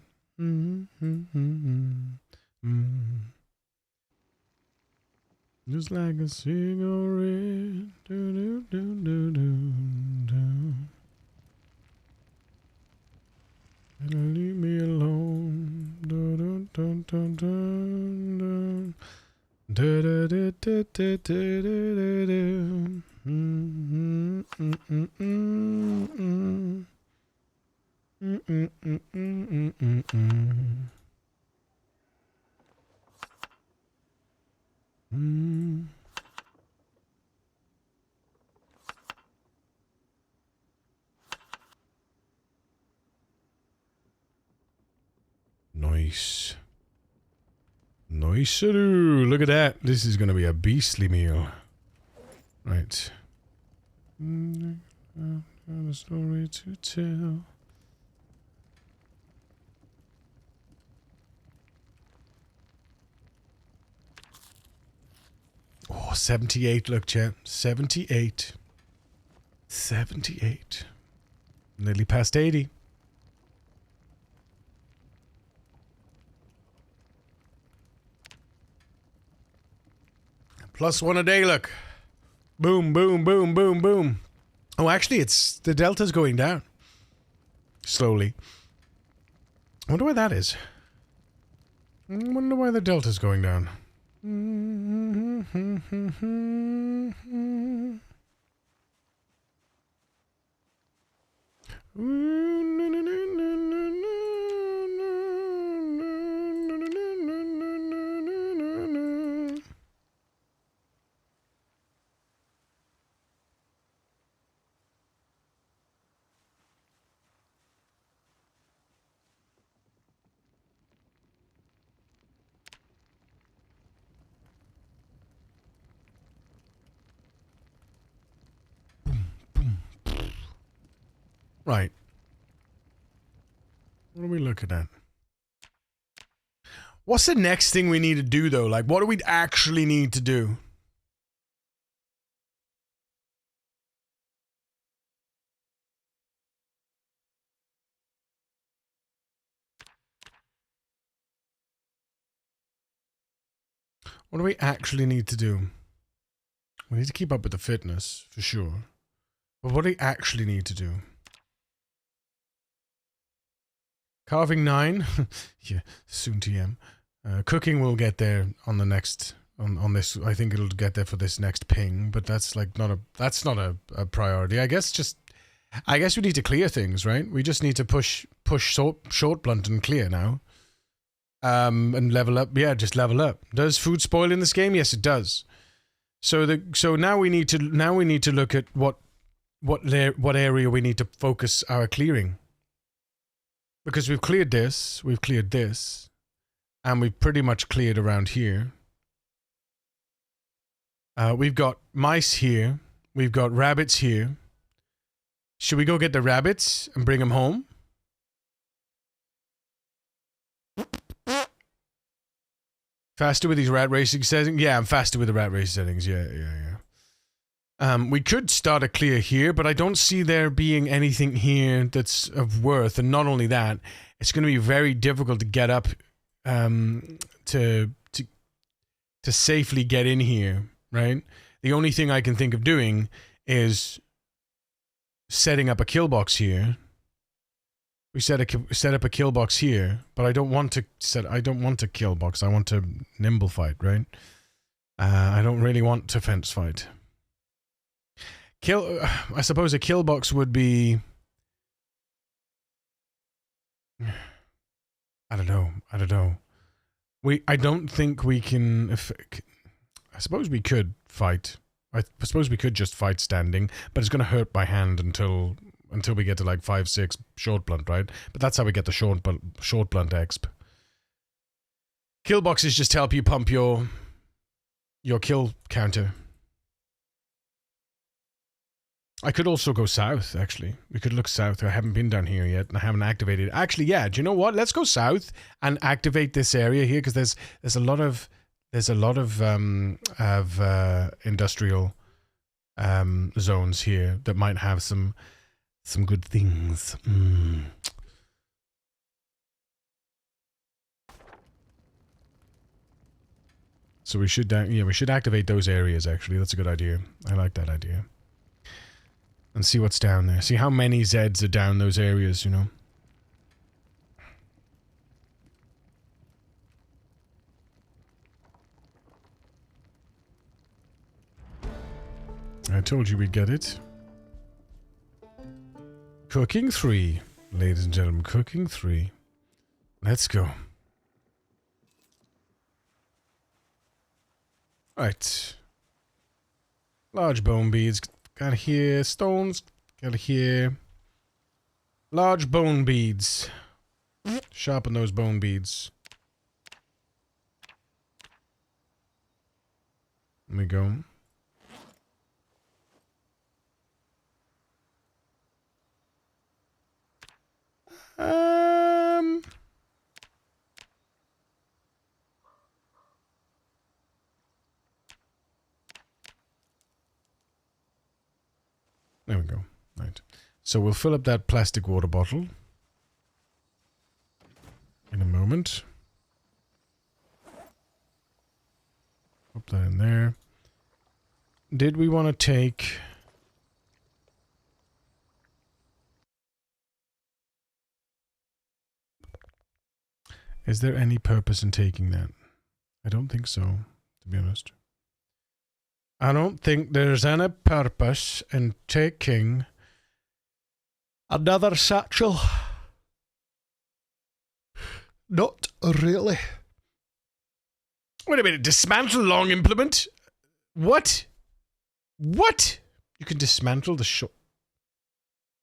Just like a cigarette. Do, do, do, do, do, do. And leave me alone. Do, do, do, do, do, do. Do, do, do, do, do, do, do, do. Nice. Nice-a-doo. Look at that. This is going to be a beastly meal. Right. Got a story to tell. Oh, 78. Look, chat. 78. 78. Nearly past 80. +1 a day, look. Boom, boom, boom, boom, boom. Oh, actually, the delta's going down. Slowly. I wonder why that is. I wonder why the delta's going down. Right. What are we looking at? What's the next thing we need to do, though? Like, what do we actually need to do? What do we actually need to do? We need to keep up with the fitness, for sure. But what do we actually need to do? Carving 9. Yeah, soon TM. Cooking will get there on the next... On this, I think it'll get there for this next ping, but that's like not a priority. I guess we need to clear things, right? We just need to push short blunt and clear now. And level up. Yeah, just level up. Does food spoil in this game? Yes, it does. So now we need to look at what area we need to focus our clearing. Because we've cleared this, and we've pretty much cleared around here. We've got mice here. We've got rabbits here. Should we go get the rabbits and bring them home? Faster with these rat racing settings? Yeah, I'm faster with the rat race settings. Yeah. We could start a clear here, but I don't see there being anything here that's of worth. And not only that, it's going to be very difficult to get up to safely get in here. Right? The only thing I can think of doing is setting up a kill box here. We set up a kill box here, but I don't want a kill box. I want a nimble fight, right? I don't really want to fence fight. I suppose a kill box would be... I don't know. I don't think we can... I suppose we could fight. I suppose we could just fight standing, but it's going to hurt my hand until we get to like 5-6 short blunt, right? But that's how we get the short blunt exp. Kill boxes just help you pump your kill counter. I could also go south, actually. We could look south. I haven't been down here yet, and I haven't activated. Actually, yeah. Do you know what? Let's go south and activate this area here, because there's a lot of industrial zones here that might have some good things. So we should activate those areas. Actually, that's a good idea. I like that idea. And see what's down there. See how many Zeds are down those areas. You know. I told you we'd get it. Cooking 3. Ladies and gentlemen, cooking 3. Let's go. Right. Large bone beads. Got here. Stones. Got here. Large bone beads. Sharpen those bone beads. There we go. There we go. Right. So we'll fill up that plastic water bottle in a moment. Put that in there. Did we want to take... Is there any purpose in taking that? I don't think so, to be honest. I don't think there's any purpose in taking another satchel. Not really. Wait a minute, dismantle long implement? What? What? You can dismantle the short...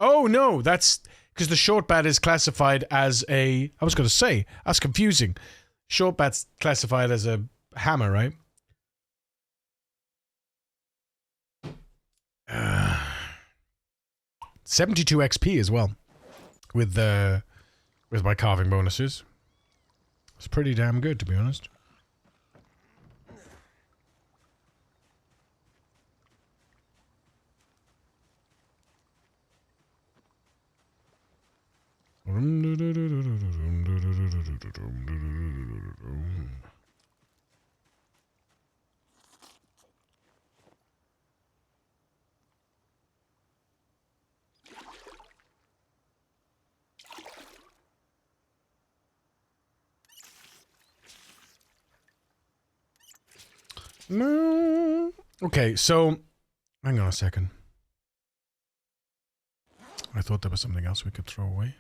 Oh no, that's... Because the short bat is classified as a... I was going to say, that's confusing. Short bat's classified as a hammer, right? 72 XP as well. With my carving bonuses. It's pretty damn good, to be honest. No. Okay, so hang on a second. I thought there was something else we could throw away.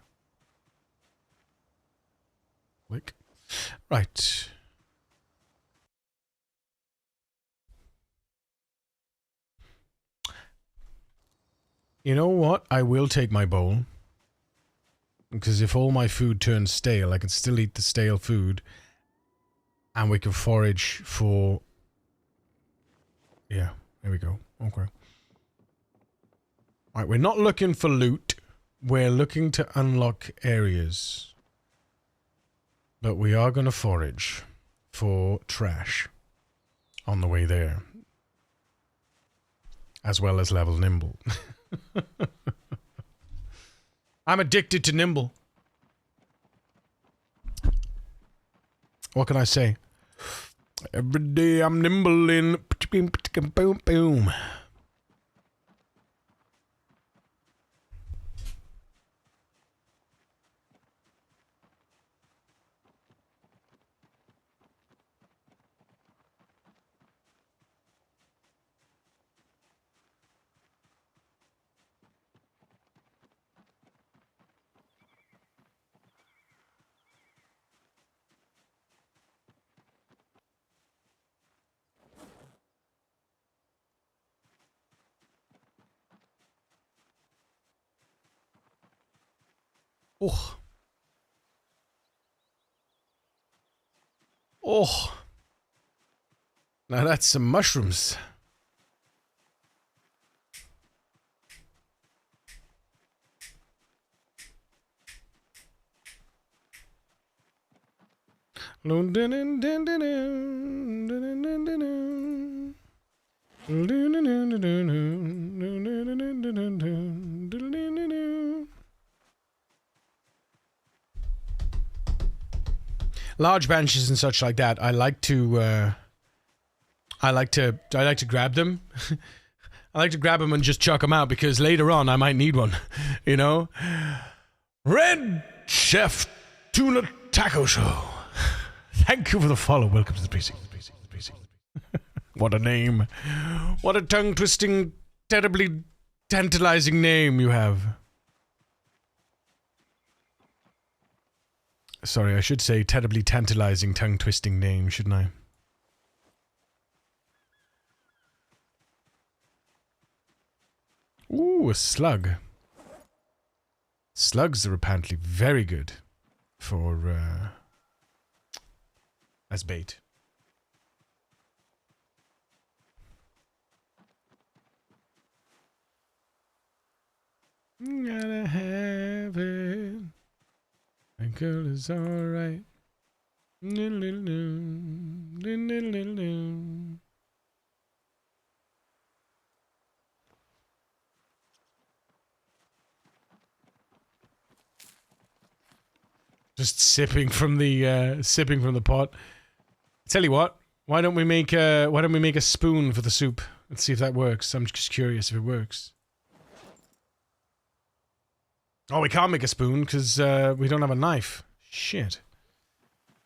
Click. Right. You know what? I will take my bowl. Because if all my food turns stale, I can still eat the stale food. And we can forage for... Yeah, there we go. Okay. Right, we're not looking for loot. We're looking to unlock areas. But we are going to forage for trash on the way there. As well as level nimble. I'm addicted to nimble. What can I say? Every day I'm nimble in... Boom, boom. Oh. Oh. Now that's some mushrooms. Large branches and such like that, I like to grab them. I like to grab them and just chuck them out because later on I might need one, you know? Red Chef Tuna Taco Show. Thank you for the follow. Welcome to the precinct. What a name. What a tongue-twisting, terribly tantalizing name you have. Sorry, I should say terribly tantalizing, tongue-twisting name, shouldn't I? Ooh, a slug. Slugs are apparently very good for, as bait. Gotta have it. My girl is alright. Just sipping from the pot. Tell you what, why don't we make a spoon for the soup? Let's see if that works. I'm just curious if it works. Oh, we can't make a spoon because we don't have a knife. Shit.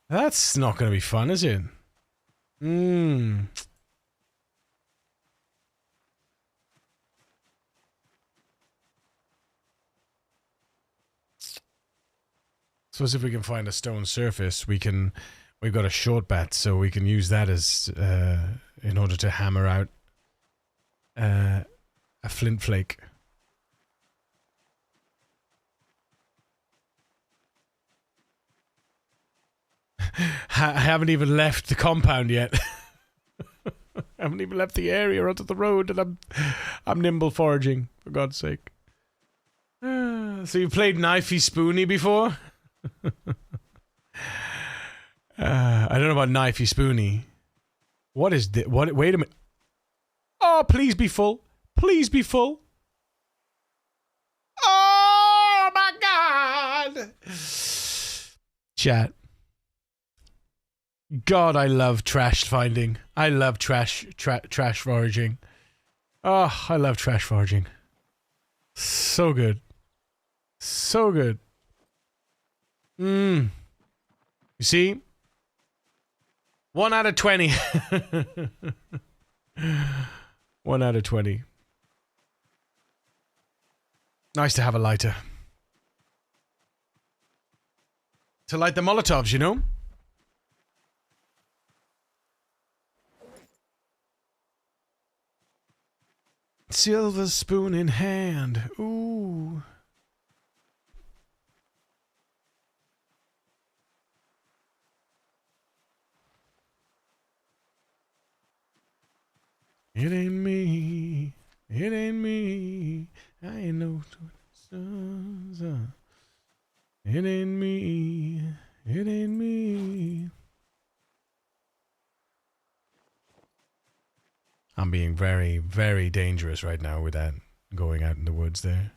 That's not going to be fun, is it? Suppose if we can find a stone surface, we've got a short bat, so we can use that as, in order to hammer out, a flint flake. I haven't even left the compound yet. I haven't even left the area onto the road, and I'm nimble foraging, for God's sake. So you played Knifey Spoony before? I don't know about Knifey Spoony. What is this? What? Wait a minute. Oh, please be full. Please be full. Oh my God! Chat. God, I love trash finding. I love trash foraging. Oh, I love trash foraging. So good. So good. You see? 1 out of 20. 1 out of 20. Nice to have a lighter. To light the Molotovs, you know? Silver spoon in hand. Ooh. It ain't me. It ain't me. I ain't no sons. It ain't me. It ain't me. I'm being very, very dangerous right now with that going out in the woods there.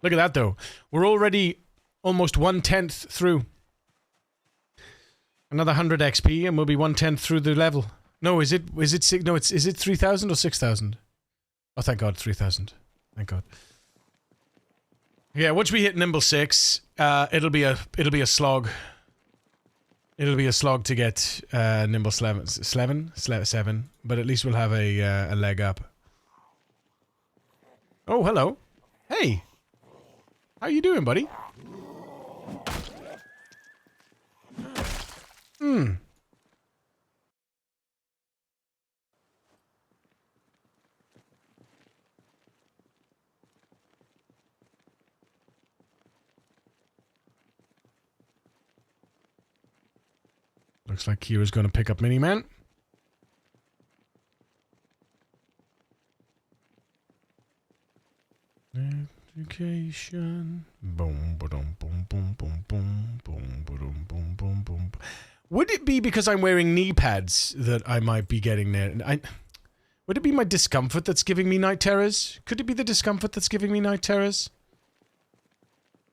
Look at that though. We're already almost 1/10 through. Another 100 XP and we'll be 1/10 through the level. No, is it no, is it 3,000 or 6,000? Oh, thank God, 3,000. Thank God. Yeah, once we hit Nimble 6, it'll be a slog. It'll be a slog to get Nimble 7, but at least we'll have a leg up. Oh, hello. Hey. How you doing, buddy? Hmm. Looks like Kira's going to pick up Miniman. Education. Boom, boom, boom, boom, boom, boom, boom, boom, boom, boom, boom. Would it be because I'm wearing knee pads that I might be getting there? Would it be my discomfort that's giving me night terrors? Could it be the discomfort that's giving me night terrors?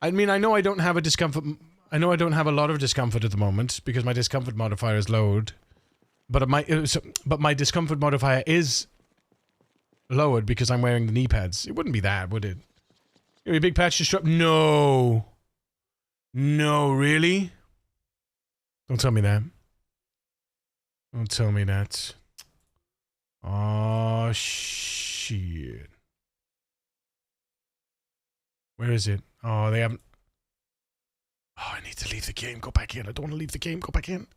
I mean, I know I don't have a discomfort. I know I don't have a lot of discomfort at the moment because my discomfort modifier is lowered, but my discomfort modifier is lowered because I'm wearing the knee pads. It wouldn't be that, would it? Your big patch just dropped. No, no, really? Don't tell me that. Don't tell me that. Oh shit! Where is it? Oh, they haven't. Oh, I need to leave the game. Go back in. I don't want to leave the game. Go back in.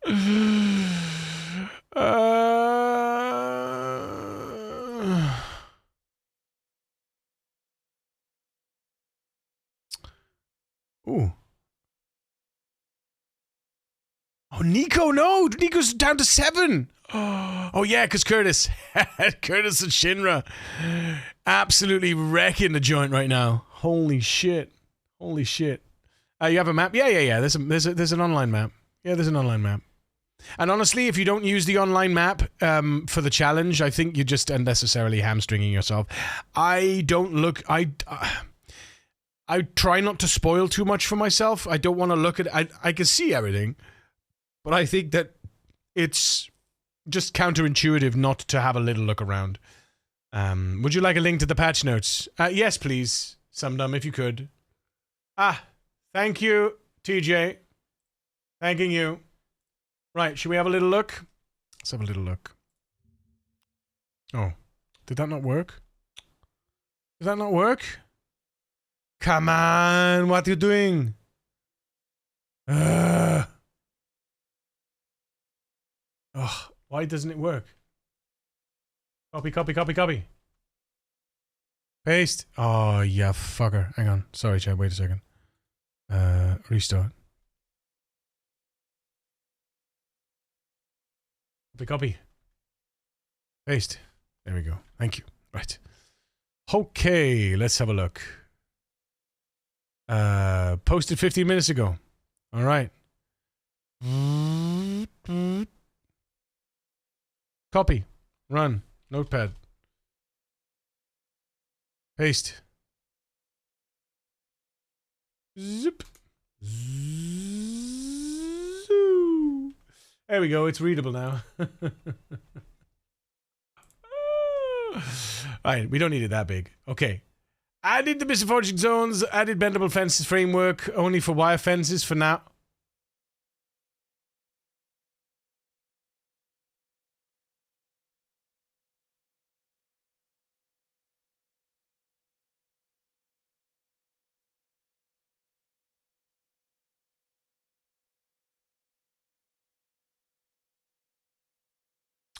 Ooh. Oh, Nico, no! Nico's down to 7! Oh, yeah, because Curtis. Curtis and Shinra. Absolutely wrecking the joint right now. Holy shit. Holy shit. You have a map? Yeah. There's an online map. Yeah, there's an online map. And honestly, if you don't use the online map for the challenge, I think you're just unnecessarily hamstringing yourself. I try not to spoil too much for myself. I don't want to look at... I can see everything. But I think that it's just counterintuitive not to have a little look around. Would you like a link to the patch notes? Yes, please, Sumdum, if you could. Thank you, TJ. Thanking you. Right, should we have a little look? Let's have a little look. Oh, did that not work? Did that not work? Come on, what are you doing? Oh, why doesn't it work? Copy. Paste. Oh, yeah, fucker. Hang on. Sorry, Chad. Wait a second. Restart. Copy. Paste. There we go. Thank you. Right. Okay, let's have a look. Posted 15 minutes ago. All right. Copy. Run. Notepad. Paste. Zip. Zoo. There we go. It's readable now. Alright, we don't need it that big. Okay. Added the missing foraging zones, added bendable fences framework, only for wire fences for now.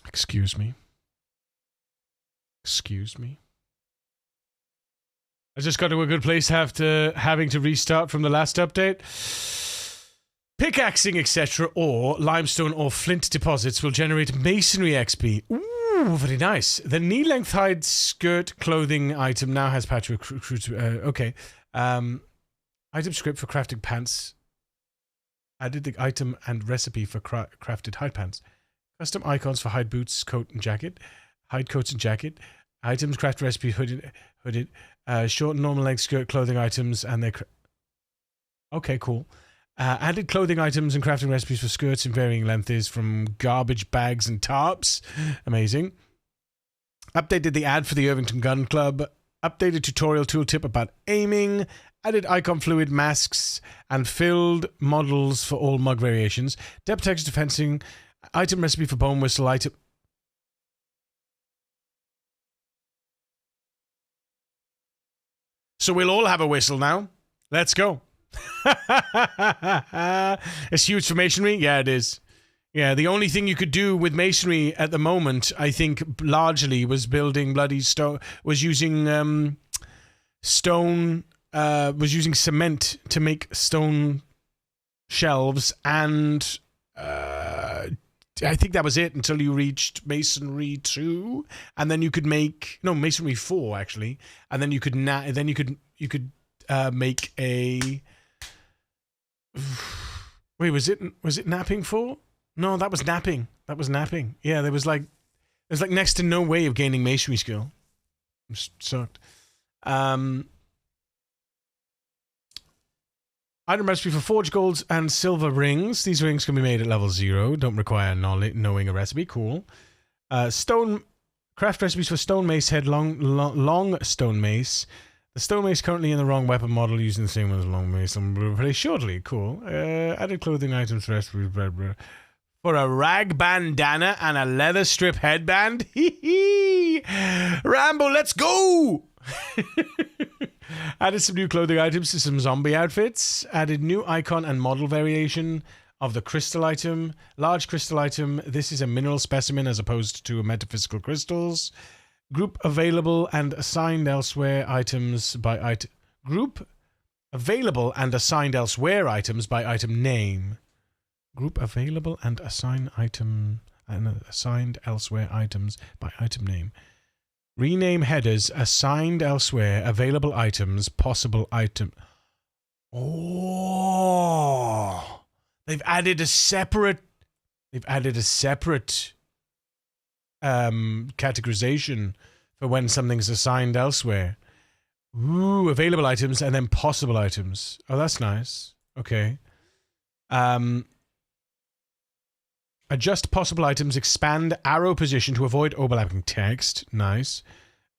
Excuse me. Excuse me. I just got to a good place after having to restart from the last update. Pickaxing, etc., or limestone or flint deposits will generate masonry XP. Ooh, very nice. The knee-length hide skirt clothing item now has patch recruit. Okay. Item script for crafting pants. Added the item and recipe for crafted hide pants. Custom icons for hide boots, coat and jacket. Hide coats and jacket. Items, craft recipe, hooded. Short and normal length skirt clothing items and their... Okay, cool. Added clothing items and crafting recipes for skirts in varying lengths from garbage bags and tarps. Amazing. Updated the ad for the Irvington Gun Club. Updated tutorial tooltip about aiming. Added icon fluid masks and filled models for all mug variations. Depth texture fencing. Item recipe for bone whistle. Item... So we'll all have a whistle now. Let's go. It's huge for masonry? Yeah, it is. Yeah, the only thing you could do with masonry at the moment, I think, largely was building bloody stone, was using stone, was using cement to make stone shelves, and I think that was it until you reached Masonry 2, and then you could make Masonry 4 actually, and then you could make a. Wait, was it napping 4? No, that was napping. That was napping. Yeah, there's next to no way of gaining masonry skill. I'm sucked. Item recipe for forge golds and silver rings. These rings can be made at level 0. Don't require knowing a recipe. Cool. Stone craft recipes for stone mace head, long stone mace. The stone mace currently in the wrong weapon model, using the same one as long mace. I'm pretty shortly. Cool. Added clothing items recipes for a rag bandana and a leather strip headband. Rambo, let's go! Added some new clothing items to some zombie outfits. Added new icon and model variation of the crystal item. Large crystal item. This is a mineral specimen as opposed to metaphysical crystals. Group available and assigned elsewhere items by item. Group available and assigned elsewhere items by item name. Group available and assigned elsewhere items by item name. Rename headers, assigned elsewhere, available items, possible item. Oh, they've added a separate categorization for when something's assigned elsewhere. Ooh, available items and then possible items. Oh, that's nice. Okay. Adjust possible items, expand arrow position to avoid overlapping text. Nice.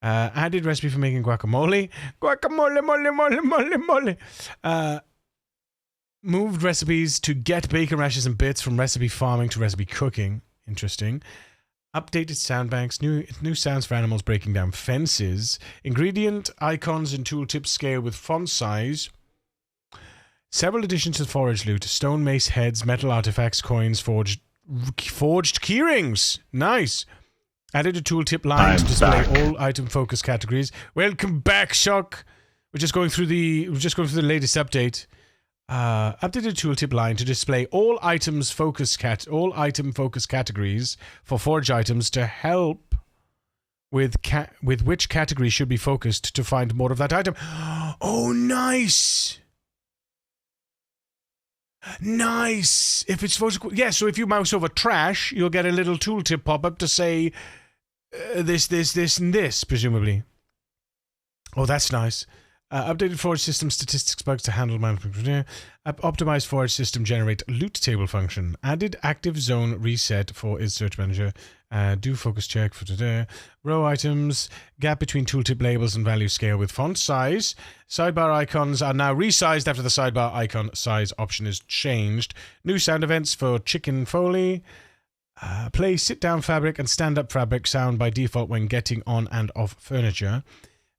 Added recipe for making guacamole. Guacamole. Moved recipes to get bacon rashers and bits from recipe farming to recipe cooking. Interesting. Updated sound banks. New sounds for animals breaking down fences. Ingredient icons and tooltips scale with font size. Several additions to forage loot. Stone mace heads, metal artifacts, coins, forged keyrings. Nice. Added a tooltip line to display all item focus categories. Welcome back, Shock. We're just going through the latest update. Updated tooltip line to display all item focus categories for forge items to help with which category should be focused to find more of that item. Oh, nice. Nice. If it's supposed to, yeah, so if you mouse over trash, you'll get a little tooltip pop up to say this, and this, presumably. Oh, that's nice. Updated forage system statistics bugs to handle management. Optimized forage system generate loot table function. Added active zone reset for is search manager. Do focus check for today. Row items. Gap between tooltip labels and value scale with font size. Sidebar icons are now resized after the sidebar icon size option is changed. New sound events for chicken foley. Play sit-down fabric and stand-up fabric sound by default when getting on and off furniture.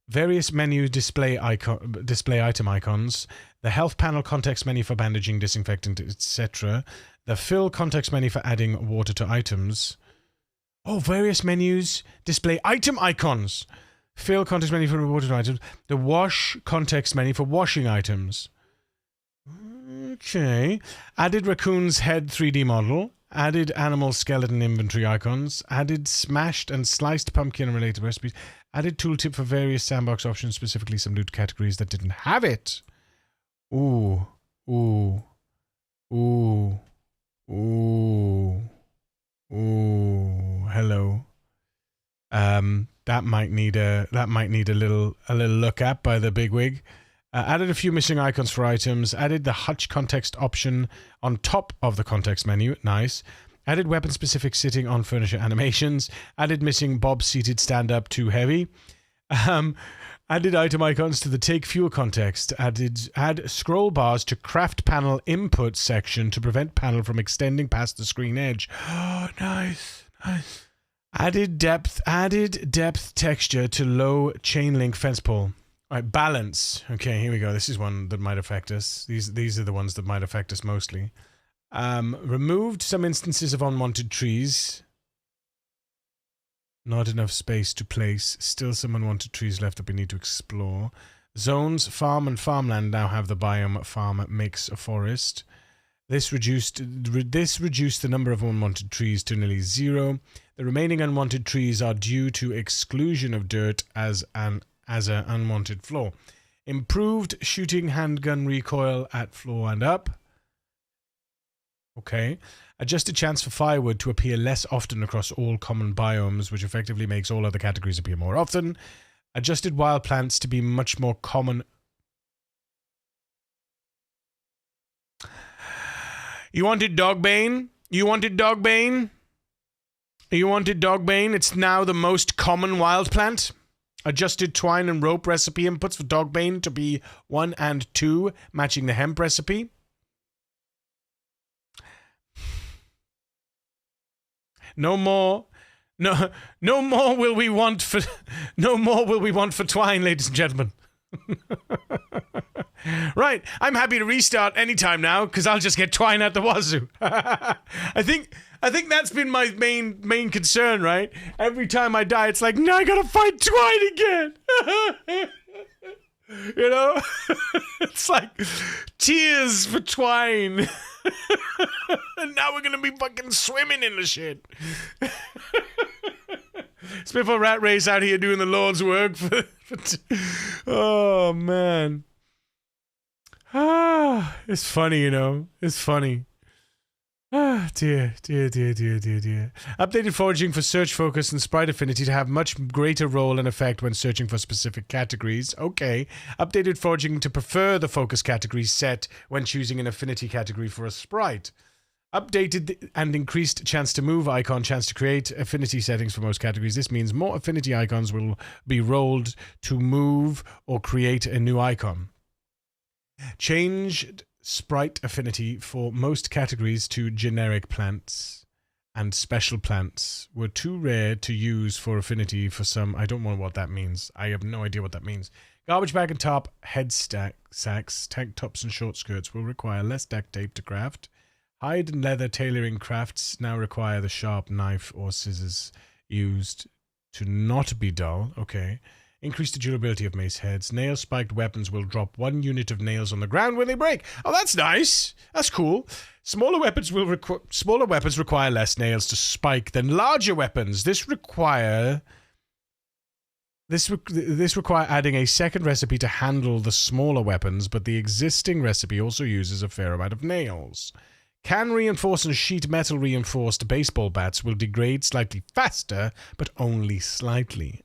Various menu display item icons. The health panel context menu for bandaging, disinfectant, etc. The fill context menu for adding water to items. Oh, various menus display item icons. Fill context menu for water to items. The wash context menu for washing items. Okay. Added raccoon's head 3D model. Added animal skeleton inventory icons. Added smashed and sliced pumpkin and related recipes. Added tooltip for various sandbox options, specifically some loot categories that didn't have it. Ooh. Ooh. Ooh. Ooh. Ooh. Hello. That might need a little look at by the bigwig. Added a few missing icons for items. Added the hutch context option on top of the context menu. Nice. Added weapon-specific sitting on furniture animations. Added missing Bob seated stand-up too heavy. Added item icons to the take fuel context. Add scroll bars to craft panel input section to prevent panel from extending past the screen edge. Oh, nice. Nice. Added depth texture to low chain link fence pole. All right, balance. Okay, here we go. This is one that might affect us. These are the ones that might affect us mostly. Removed some instances of unwanted trees. Not enough space to place. Still some unwanted trees left that we need to explore. Zones, farm and farmland now have the biome farm makes a forest. This reduced the number of unwanted trees to nearly 0. The remaining unwanted trees are due to exclusion of dirt as an unwanted flaw. Improved shooting handgun recoil at floor and up. Okay. Adjusted chance for firewood to appear less often across all common biomes, which effectively makes all other categories appear more often. Adjusted wild plants to be much more common. You wanted dogbane? You wanted dogbane? You wanted dogbane? It's now the most common wild plant. Adjusted twine and rope recipe inputs for dogbane to be 1 and 2, matching the hemp recipe. No more will we want for twine, ladies and gentlemen. Right, I'm happy to restart anytime now because I'll just get twine at the wazoo. I think that's been my main concern, right? Every time I die, it's like, no, I gotta fight twine again. You know? It's like tears for twine. And now we're gonna be fucking swimming in the shit. Spiffo Rat Race out here doing the Lord's work oh man. It's funny, you know. It's funny. Dear. Updated foraging for search focus and sprite affinity to have much greater role and effect when searching for specific categories. Okay. Updated foraging to prefer the focus category set when choosing an affinity category for a sprite. Updated and increased chance to move icon, chance to create affinity settings for most categories. This means more affinity icons will be rolled to move or create a new icon. Changed sprite affinity for most categories to generic plants and special plants were too rare to use for affinity for some. I don't know what that means. I have no idea what that means. Garbage bag and top, head sacks, tank tops and short skirts will require less duct tape to craft. Hide and leather tailoring crafts now require the sharp knife or scissors used to not be dull. Okay. Increase the durability of mace heads. Nail-spiked weapons will drop 1 unit of nails on the ground when they break. Oh, that's nice. That's cool. Smaller weapons require less nails to spike than larger weapons. This require adding a second recipe to handle the smaller weapons, but the existing recipe also uses a fair amount of nails. Can reinforced and sheet metal reinforced baseball bats will degrade slightly faster, but only slightly.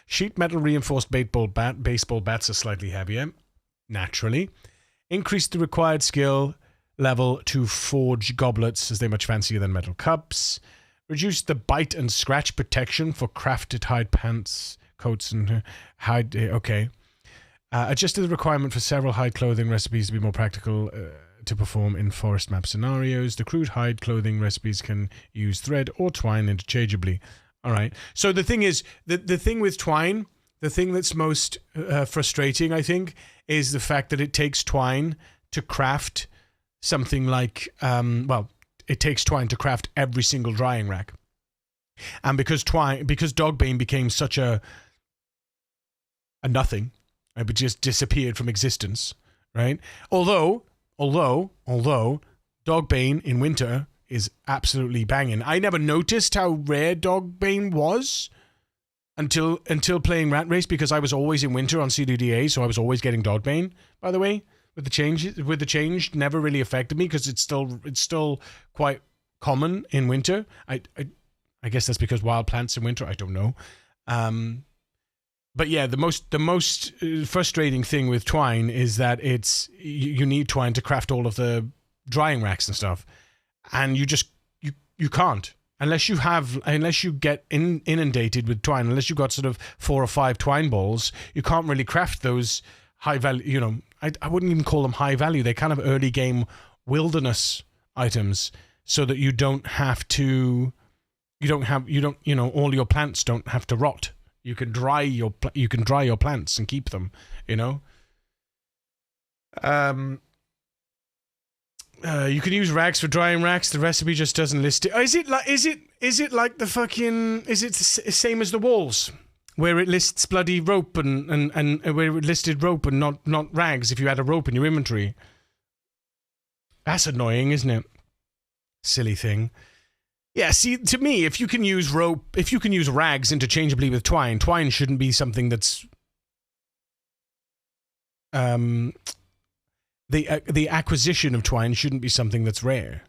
Sheet metal reinforced baseball bats are slightly heavier, naturally. Increase the required skill level to forge goblets, as they're much fancier than metal cups. Reduce the bite and scratch protection for crafted hide pants, coats, and hide. Okay. Adjusted the requirement for several hide clothing recipes to be more practical to perform in forest map scenarios. The crude hide clothing recipes can use thread or twine interchangeably. All right. So the thing is, the thing with twine, the thing that's most frustrating, I think, is the fact that it takes twine to craft something like, it takes twine to craft every single drying rack. And because dogbane became such a nothing, it just disappeared from existence, right? Although dogbane in winter is absolutely banging. I never noticed how rare dogbane was until playing Rat Race, because I was always in winter on CDDA, so I was always getting dogbane. By the way, with the change, never really affected me because it's still quite common in winter. I guess that's because wild plants in winter. I don't know. But yeah, the most frustrating thing with twine is that you need twine to craft all of the drying racks and stuff, and you can't unless you get inundated with twine. Unless you've got sort of 4 or 5 twine balls, you can't really craft those high value. You know, I wouldn't even call them high value. They're kind of early game wilderness items, so that all your plants don't have to rot. You can dry your plants and keep them, you know. You can use rags for drying racks. The recipe just doesn't list it. Is it like the fucking? Is it the same as the walls, where it lists bloody rope and where it listed rope and not rags if you had a rope in your inventory? That's annoying, isn't it? Silly thing. Yeah, see, to me, if you can use rags interchangeably with twine shouldn't be something that's the acquisition of twine shouldn't be something that's rare.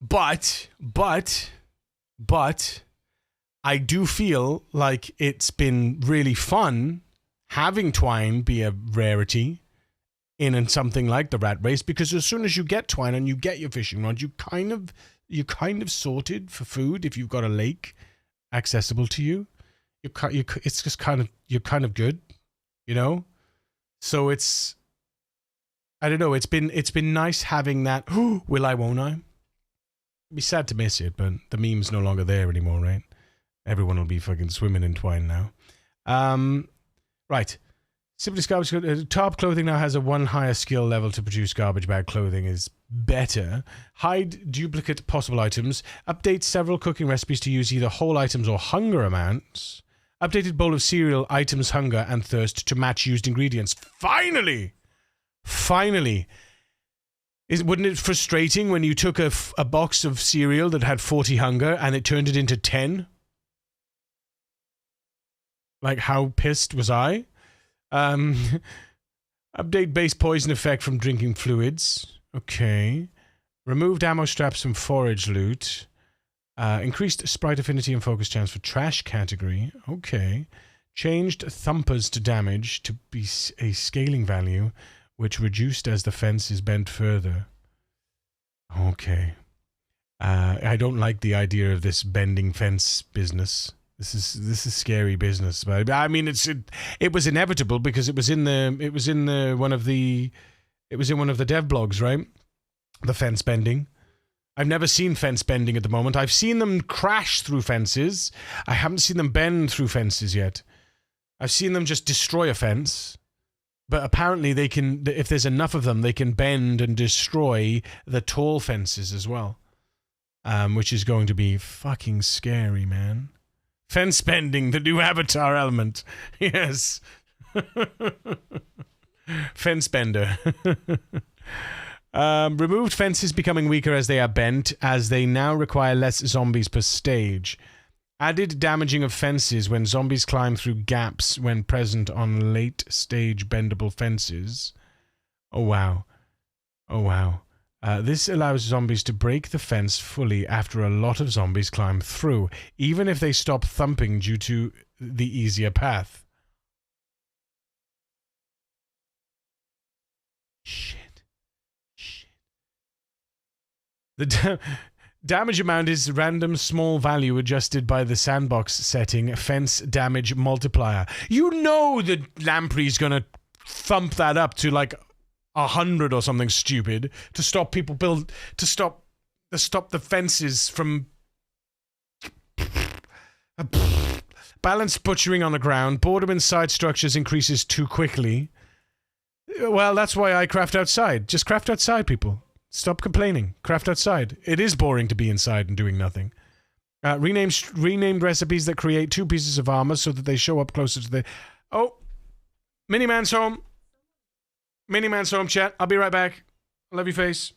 But I do feel like it's been really fun having twine be a rarity in something like the Rat Race, because as soon as you get twine and you get your fishing rod, you're kind of sorted for food. If you've got a lake accessible to you, it's just you're kind of good, you know. So it's, I don't know. It's been nice having that. Will I? Won't I? It'd be sad to miss it, but the meme's no longer there anymore, right? Everyone will be fucking swimming in twine now. Right. Simply garbage. Tarp clothing now has a 1 higher skill level to produce garbage bag clothing is better. Hide duplicate possible items. Update several cooking recipes to use either whole items or hunger amounts. Updated bowl of cereal items hunger and thirst to match used ingredients. Finally! Wouldn't it frustrating when you took a box of cereal that had 40 hunger and it turned it into 10? Like, how pissed was I? Update base poison effect from drinking fluids. Okay. Removed ammo straps from forage loot. Increased sprite affinity and focus chance for trash category. Okay. Changed thumpers to damage to be a scaling value, which reduced as the fence is bent further. Okay. I don't like the idea of this bending fence business. This is scary business, but I mean it was inevitable because it was in one of the dev blogs, right? The fence bending. I've never seen fence bending at the moment. I've seen them crash through fences. I haven't seen them bend through fences yet. I've seen them just destroy a fence, but apparently they can. If there's enough of them, they can bend and destroy the tall fences as well, which is going to be fucking scary, man. Fence bending, the new avatar element. Yes. Fence bender. Removed fences becoming weaker as they are bent, as they now require less zombies per stage. Added damaging of fences when zombies climb through gaps when present on late stage bendable fences. Oh wow. This allows zombies to break the fence fully after a lot of zombies climb through, even if they stop thumping due to the easier path. Shit. The damage amount is random small value adjusted by the sandbox setting fence damage multiplier. You know that Lamprey's gonna thump that up to like 100 or something stupid to stop people to stop the fences from balance butchering on the ground. Boredom inside structures increases too quickly. Well, that's why I craft outside. Just craft outside, people. Stop complaining. Craft outside. It is boring to be inside and doing nothing. Renamed recipes that create 2 pieces of armor so that they show up closer to the... Oh! Miniman's home. Miniman's home, chat. I'll be right back. Love your face.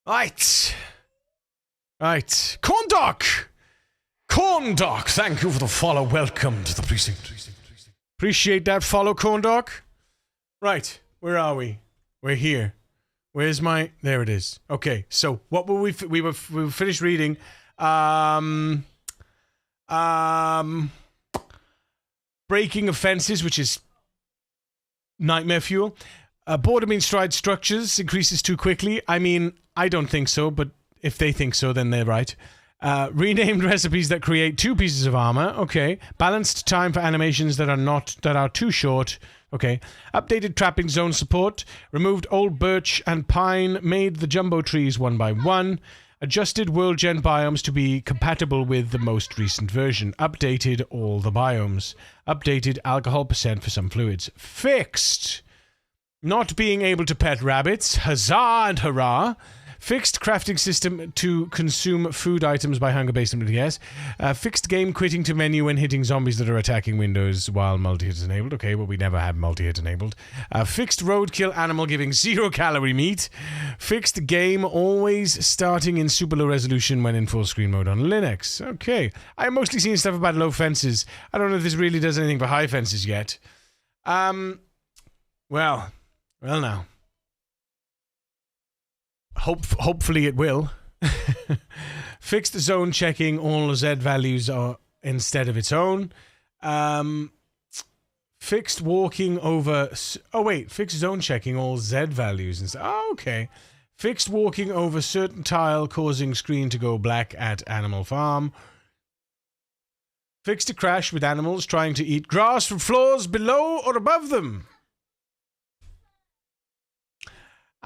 Right. Right. Corndock! Corndock, thank you for the follow. Welcome to the precinct. Appreciate that follow, Corndock. Right. Where are we? We're here. Where's my... There it is. Okay, so what were we finished reading. Breaking offenses, which is nightmare fuel. Bordermean stride structures increases too quickly. I mean, I don't think so, but if they think so, then they're right. Renamed recipes that create 2 pieces of armor. Okay. Balanced time for animations that are too short. Okay. Updated trapping zone support. Removed old birch and pine. Made the jumbo trees 1 by 1. Adjusted world gen biomes to be compatible with the most recent version. Updated all the biomes. Updated alcohol percent for some fluids. Fixed not being able to pet rabbits. Huzzah and hurrah. Fixed crafting system to consume food items by hunger based on yes. Fixed game quitting to menu when hitting zombies that are attacking windows while multi-hit is enabled. Okay, well, we never had multi-hit enabled. Fixed roadkill animal giving 0 calorie meat. Fixed game always starting in super low resolution when in full screen mode on Linux. Okay. I'm mostly seeing stuff about low fences. I don't know if this really does anything for high fences yet. Well now. Hopefully it will. Fixed zone checking all Z values are instead of its own. Fixed walking over... fixed zone checking all Z values instead. Oh, okay. Fixed walking over certain tile causing screen to go black at Animal Farm. Fixed to crash with animals trying to eat grass from floors below or above them.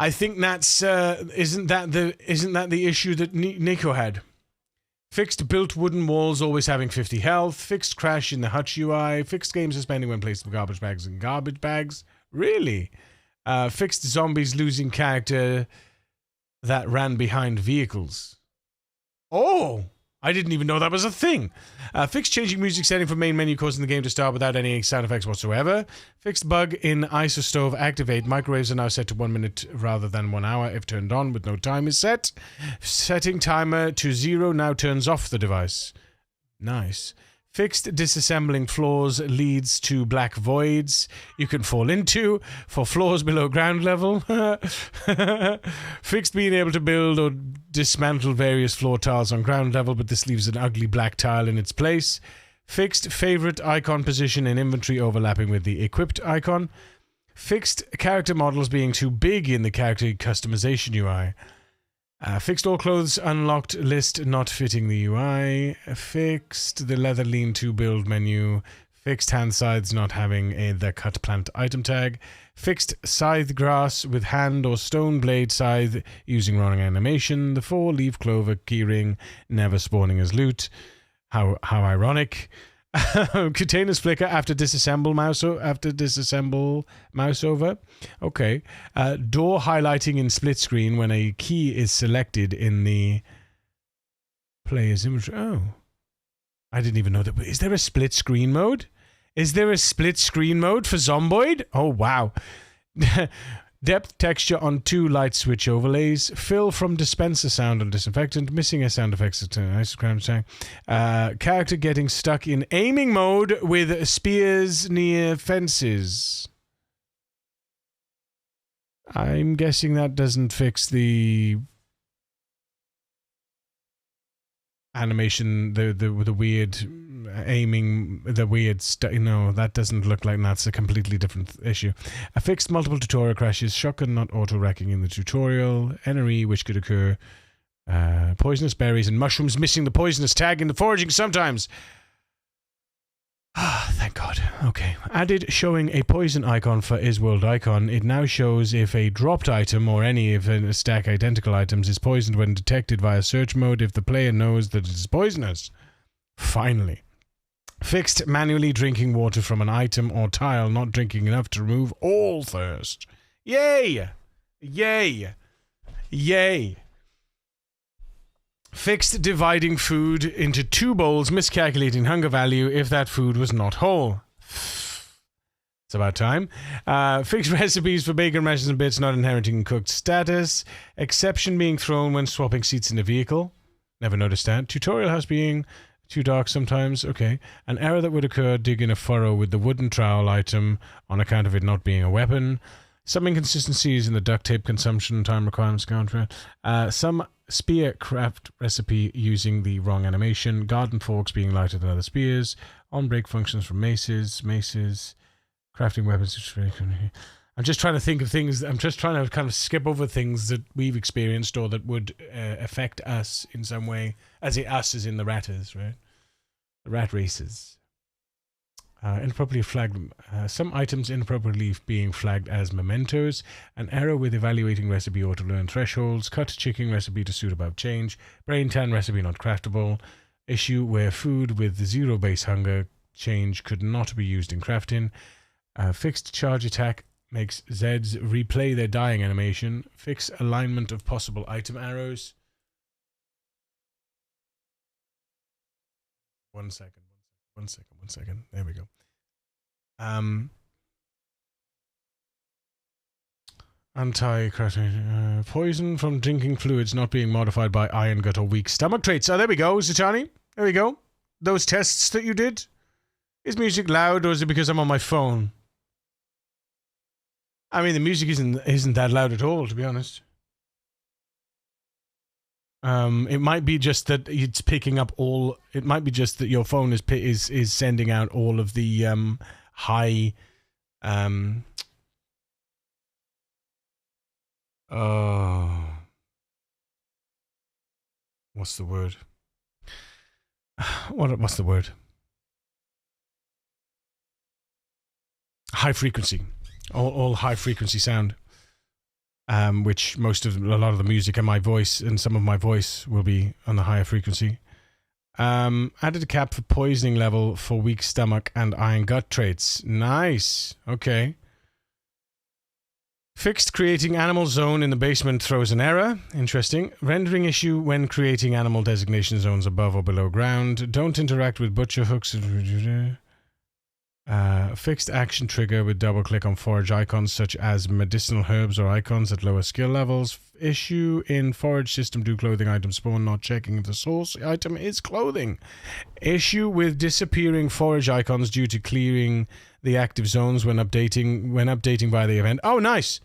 I think that's isn't that the issue that Nico had? Fixed built wooden walls always having 50 health. Fixed crash in the Hutch UI. Fixed game suspending when placed with garbage bags and garbage bags. Really? Fixed zombies losing character that ran behind vehicles. Oh! I didn't even know that was a thing. Fixed changing music setting from main menu causing the game to start without any sound effects whatsoever. Fixed bug in ISO stove activate. Microwaves are now set to 1 minute rather than 1 hour if turned on with no time is set. Setting timer to 0 now turns off the device. Nice. Fixed disassembling floors leads to black voids you can fall into for floors below ground level. Fixed being able to build or dismantle various floor tiles on ground level, but this leaves an ugly black tile in its place. Fixed favorite icon position in inventory overlapping with the equipped icon. Fixed character models being too big in the character customization UI. Fixed all clothes unlocked list not fitting the UI. Fixed the leather lean-to build menu. Fixed hand scythes not having the cut plant item tag. Fixed scythe grass with hand or stone blade scythe using wrong animation. The 4-leaf clover keyring never spawning as loot. How ironic. Containers flicker after disassemble mouse over. Okay. Door highlighting in split screen when a key is selected in the player's inventory. Oh. I didn't even know that. Is there a split screen mode? Is there a split screen mode for Zomboid? Oh, wow. Depth texture on 2 light switch overlays. Fill from dispenser sound on disinfectant. Missing a sound effects. Character getting stuck in aiming mode with spears near fences. I'm guessing that doesn't fix the animation, the weird aiming, the weird no, that doesn't look like that's a completely different issue. A fixed multiple tutorial crashes, shotgun not auto-wrecking in the tutorial, NRE which could occur, poisonous berries and mushrooms missing the poisonous tag in the foraging sometimes. Ah, thank God. Okay. Added showing a poison icon for Isworld icon. It now shows if a dropped item or any of a stack identical items is poisoned when detected via search mode if the player knows that it is poisonous. Finally. Fixed manually drinking water from an item or tile not drinking enough to remove all thirst. Yay! Yay! Yay! Fixed dividing food into 2 bowls, miscalculating hunger value if that food was not whole. It's about time. Fixed recipes for bacon, mashes, and bits not inheriting cooked status. Exception being thrown when swapping seats in the vehicle. Never noticed that. Tutorial house being too dark sometimes. Okay. An error that would occur digging a furrow with the wooden trowel item on account of it not being a weapon. Some inconsistencies in the duct tape consumption time requirements. Some spear craft recipe using the wrong animation. Garden forks being lighter than other spears. On break functions for maces. Crafting weapons. I'm just trying to think of things. I'm just trying to kind of skip over things that we've experienced or that would affect us in some way. As it us is in the ratters, right? The rat races. Inappropriately flagged. Some items inappropriately being flagged as mementos. An error with evaluating recipe or to learn thresholds. Cut chicken recipe to suit above change. Brain tan recipe not craftable. Issue where food with zero base hunger change could not be used in crafting. Fixed charge attack makes Zeds replay their dying animation. Fix alignment of possible item arrows. One second. There we go. Anti-crashing. Poison from drinking fluids not being modified by iron gut or weak stomach traits. Oh, there we go, Zachani. There we go. Those tests that you did. Is music loud or is it because I'm on my phone? I mean, the music isn't that loud at all, to be honest. It might be just that it's picking up all. It might be just that your phone is sending out all of the high. What's the word? What's the word? High frequency. All high frequency sound, which a lot of the music and my voice and some of my voice will be on the higher frequency. Added a cap for poisoning level for weak stomach and iron gut traits. Nice. Okay. Fixed creating animal zone in the basement throws an error. Interesting. Rendering issue when creating animal designation zones above or below ground. Don't interact with butcher hooks. Fixed action trigger with double click on forage icons such as medicinal herbs or icons at lower skill levels. Issue in forage system do clothing item spawn not checking if the source item is clothing. Issue with disappearing forage icons due to clearing the active zones when updating by the event. Oh, nice.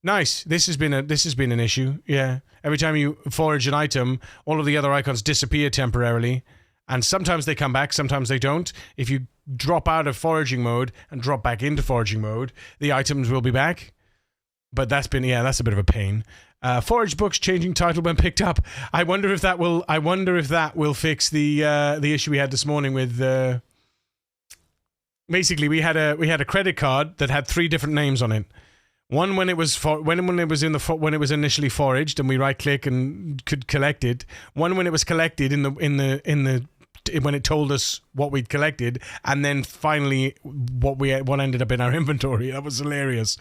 This has been an issue. Yeah. Every time you forage an item, all of the other icons disappear temporarily. And sometimes they come back, sometimes they don't. If you drop out of foraging mode and drop back into foraging mode, the items will be back. But that's a bit of a pain. Forage books changing title when picked up. I wonder if that will fix the issue we had this morning with. Basically, we had a credit card that had 3 different names on it. One when it was when it was initially foraged and we right click and could collect it. One when it was collected when it told us what we'd collected, and then finally what ended up in our inventory. That was hilarious.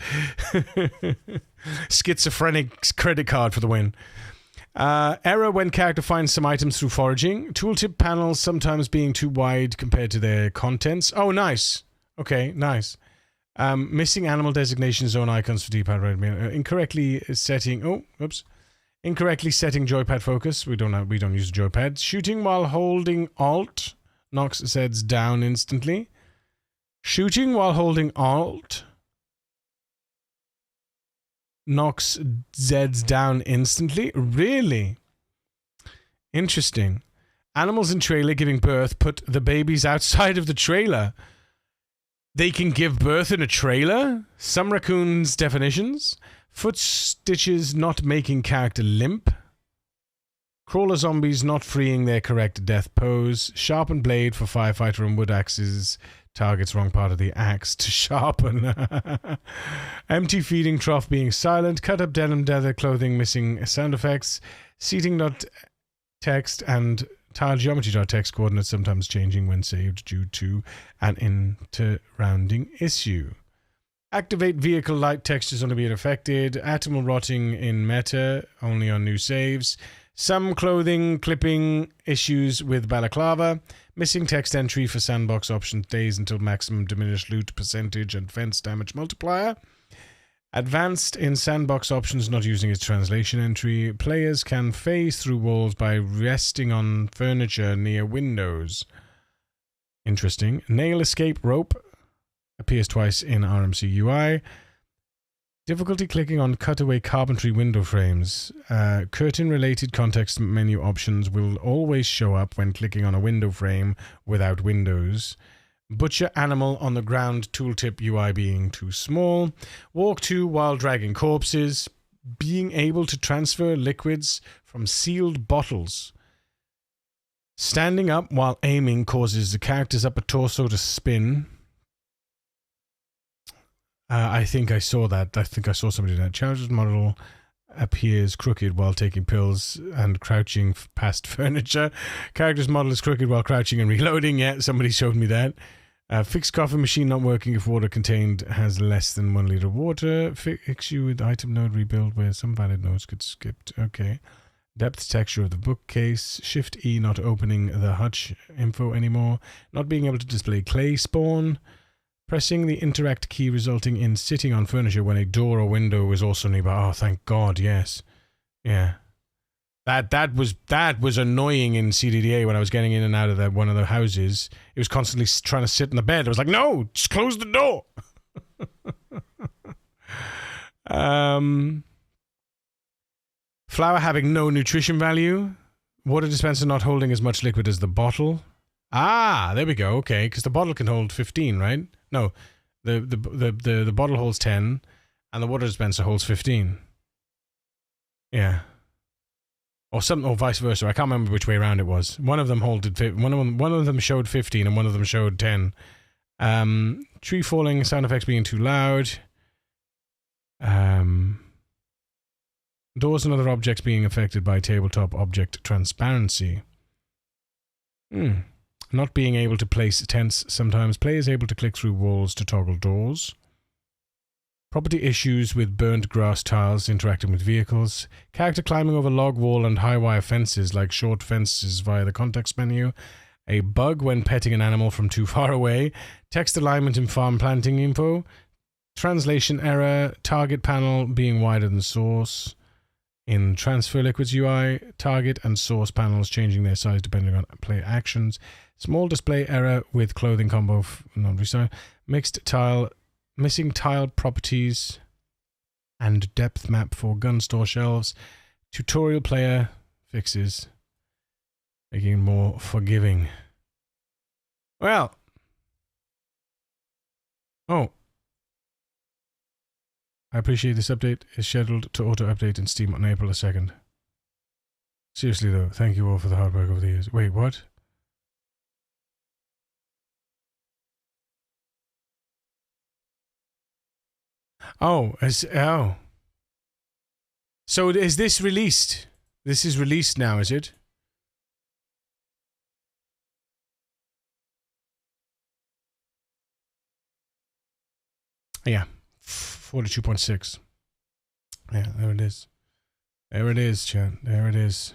Schizophrenic credit card for the win. Error when character finds some items through foraging. Tooltip panels sometimes being too wide compared to their contents. Oh, nice. Okay, nice. Missing animal designation zone icons for D-pad right mail. Incorrectly setting joypad focus. We don't use a joypad. Shooting while holding Alt knocks Zeds down instantly. Shooting while holding Alt knocks Zeds down instantly. Really interesting. Animals in trailer giving birth put the babies outside of the trailer. They can give birth in a trailer? Some raccoons' definitions. Foot stitches not making character limp. Crawler zombies not freeing their correct death pose. Sharpened blade for firefighter and wood axes. Targets wrong part of the axe to sharpen. Empty feeding trough being silent. Cut up denim leather clothing missing sound effects. Seating.text and tile geometry.text coordinates sometimes changing when saved due to an inter-rounding issue. Activate vehicle light textures only being affected. Atomal rotting in meta only on new saves. Some clothing clipping issues with balaclava. Missing text entry for sandbox options, days until maximum diminished loot percentage and fence damage multiplier. Advanced in sandbox options not using its translation entry. Players can phase through walls by resting on furniture near windows. Interesting. Nail escape rope appears twice in RMC UI. Difficulty clicking on cutaway carpentry window frames. Curtain-related context menu options will always show up when clicking on a window frame without windows. Butcher animal on the ground tooltip UI being too small. Walk to while dragging corpses. Being able to transfer liquids from sealed bottles. Standing up while aiming causes the character's upper torso to spin. I think I saw that. I think I saw somebody do that. Character's model appears crooked while taking pills and crouching past furniture. Character's model is crooked while crouching and reloading. Yeah, somebody showed me that. Fixed coffee machine not working if water contained has less than 1 liter of water. Issue with item node rebuild where some valid nodes get skipped. Okay. Depth texture of the bookcase. Shift E not opening the hutch info anymore. Not being able to display clay spawn. Pressing the interact key resulting in sitting on furniture when a door or window is also nearby. Oh, thank God, yes. Yeah. That was annoying in CDDA when I was getting in and out of one of the houses. It was constantly trying to sit in the bed. I was like, no, just close the door. Flour having no nutrition value. Water dispenser not holding as much liquid as the bottle. Ah, there we go. Okay, because the bottle can hold 15, right? No, the bottle holds 10, and the water dispenser holds 15. Yeah, or vice versa. I can't remember which way around it was. One of them one of them showed 15, and one of them showed 10. Tree falling, sound effects being too loud. Doors and other objects being affected by tabletop object transparency. Not being able to place tents sometimes. Players able to click through walls to toggle doors. Property issues with burnt grass tiles interacting with vehicles. Character climbing over log wall and high wire fences like short fences via the context menu. A bug when petting an animal from too far away. Text alignment in farm planting info. Translation error. Target panel being wider than source. In Transfer Liquids UI, target and source panels changing their size depending on player actions. Small display error with clothing combo not resized. Missing tile properties and depth map for gun store shelves. Tutorial player fixes, making it more forgiving. Well. Oh. I appreciate this update is scheduled to auto-update in Steam on April 2nd. Seriously though, thank you all for the hard work over the years. Wait, what? Oh, so is this released? This is released now, is it? Yeah. 42.6. Yeah, there it is. There it is, chat. There it is.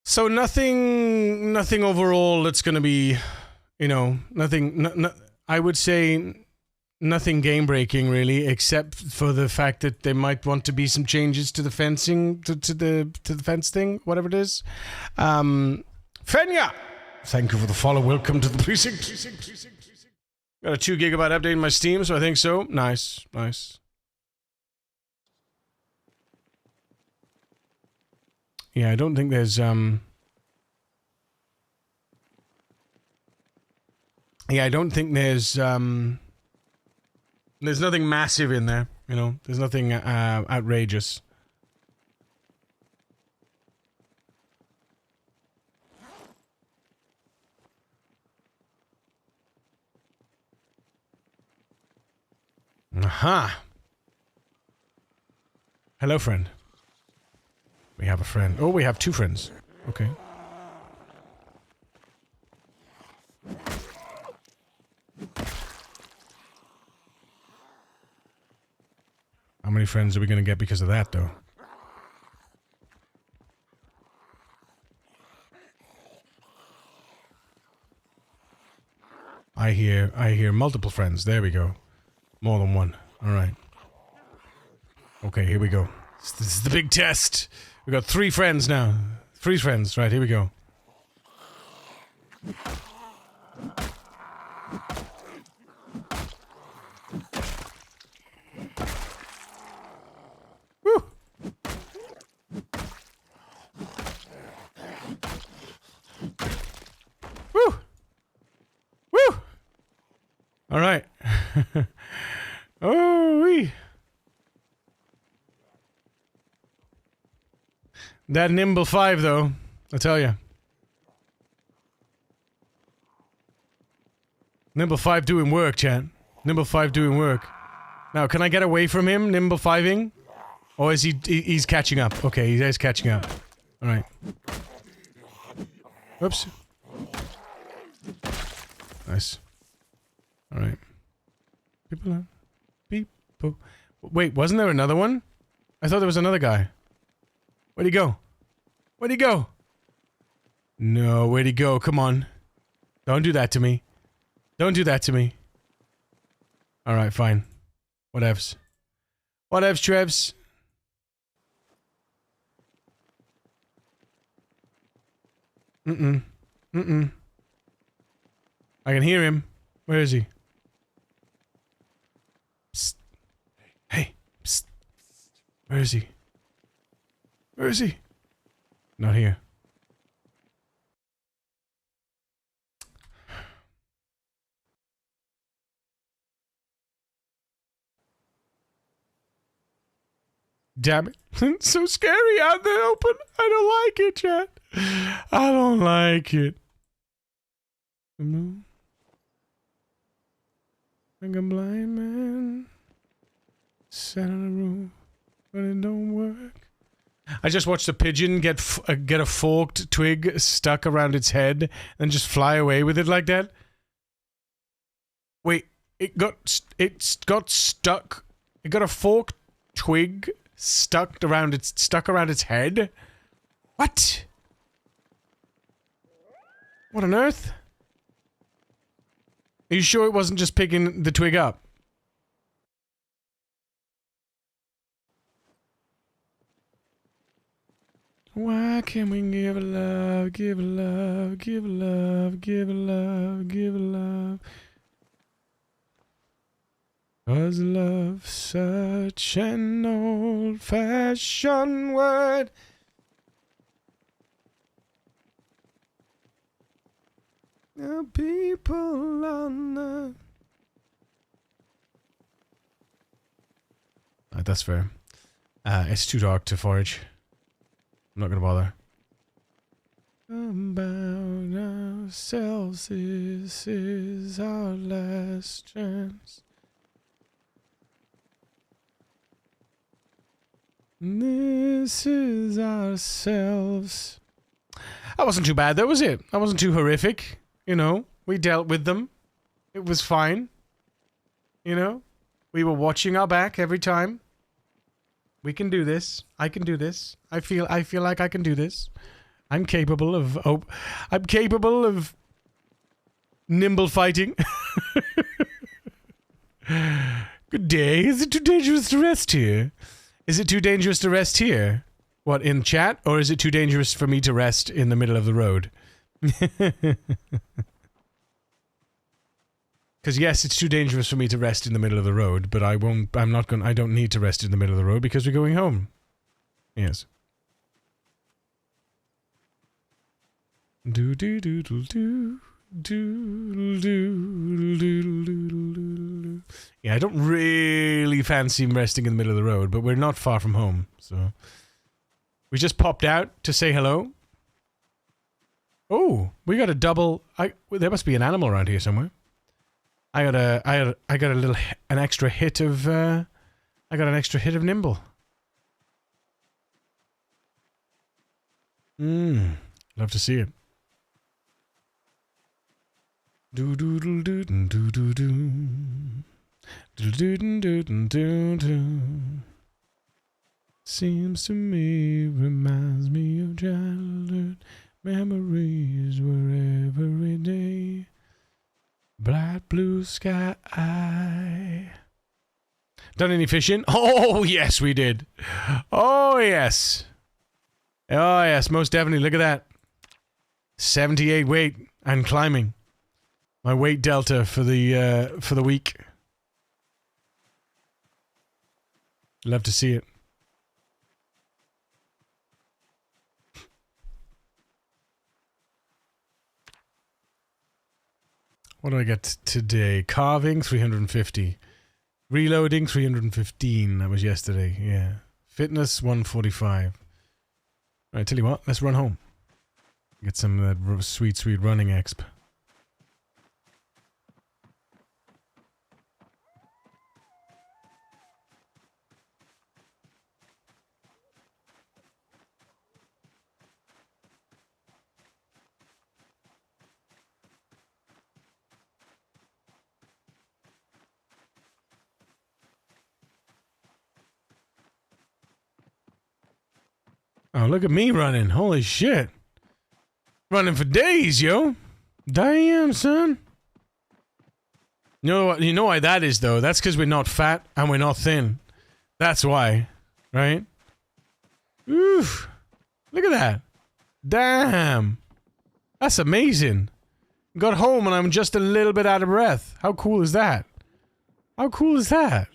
So nothing overall that's going to be, nothing, I would say nothing game-breaking, really, except for the fact that there might want to be some changes to the fencing, to the fence thing, whatever it is. Fenya! Thank you for the follow. Welcome to the precinct. Got a 2 gigabyte update in my Steam, so I think so. Nice. Yeah, I don't think there's, Yeah, I don't think there's nothing massive in there, There's nothing, outrageous. Aha! Hello, friend. We have a friend. Oh, we have 2 friends. Okay. How many friends are we going to get because of that, though? hear multiple friends. There we go. More than one. All right. Okay, here we go. This is the big test. We got 3 friends now. 3 friends. Right, here we go. Woo! Woo! Woo! All right. Oh-wee. That nimble 5, though, I tell you. Nimble 5 doing work, chat. Nimble 5 doing work. Now, can I get away from him, Nimble 5ing? Or is he's catching up? Okay, he is catching up. Alright. Whoops. Nice. Alright. People. Wait, wasn't there another one? I thought there was another guy. Where'd he go? Where'd he go? No, where'd he go? Come on. Don't do that to me. Don't do that to me. Alright, fine. Whatevs. Whatevs, Trevs. Mm-mm. I can hear him. Where is he? Psst. Hey. Psst. Where is he? Where is he? Not here. Damn it. It's so scary out in the open. I don't like it, chat. I don't like it. Like a blind man sat in a room, but it don't work. I just watched a pigeon get a forked twig stuck around its head and just fly away with it like that. Wait, it got stuck. It got a forked twig stuck around its head. What? What on earth? Are you sure it wasn't just picking the twig up? Why can't we give love, give love, give love, give love, give love? 'Cause love's such an old-fashioned word. The people on the... that's fair. It's too dark to forage. I'm not gonna bother. About ourselves, this is our last chance. This is ourselves. That wasn't too bad though, was it? That wasn't too horrific. You know, we dealt with them. It was fine. You know? We were watching our back every time. We can do this. I can do this. I feel like I can do this. I'm capable of... Oh, I'm capable of... nimble fighting. Good day. Is it too dangerous to rest here? Is it too dangerous to rest here? What, in chat? Or is it too dangerous for me to rest in the middle of the road? Because yes, it's too dangerous for me to rest in the middle of the road, but I don't need to rest in the middle of the road because we're going home. Yes. Do do do do do do do do do. Yeah, I don't really fancy resting in the middle of the road, but we're not far from home, so we just popped out to say hello. Oh, we got a double. There must be an animal around here somewhere. I got an extra hit of nimble. Love to see it. Do do do do do do do do do do do do. Seems to me, reminds me of childhood memories were every day. Bright blue sky. Done any fishing? Oh, yes, we did. Oh, yes. Oh, yes, most definitely. Look at that. 78 weight and climbing. My weight delta for the week. Love to see it. What do I get today? Carving, 350. Reloading, 315. That was yesterday, yeah. Fitness, 145. Alright, tell you what, let's run home. Get some of that sweet, sweet running exp. Oh, look at me running. Holy shit. Running for days, yo. Damn, son. You know why that is, though? That's because we're not fat and we're not thin. That's why. Right? Oof. Look at that. Damn. That's amazing. Got home and I'm just a little bit out of breath. How cool is that? How cool is that?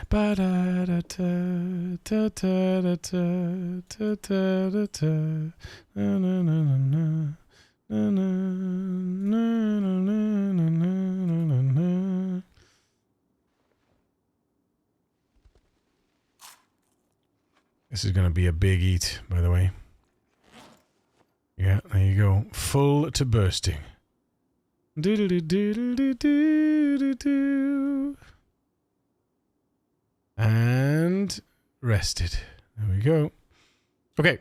Ba da da ta ta ta da ta ta ta da ta na na na na na na na na na na. This is gonna be a big eat, by the way. Yeah, there you go. Full to bursting. Do do do do do do do do. And rested. There we go. Okay.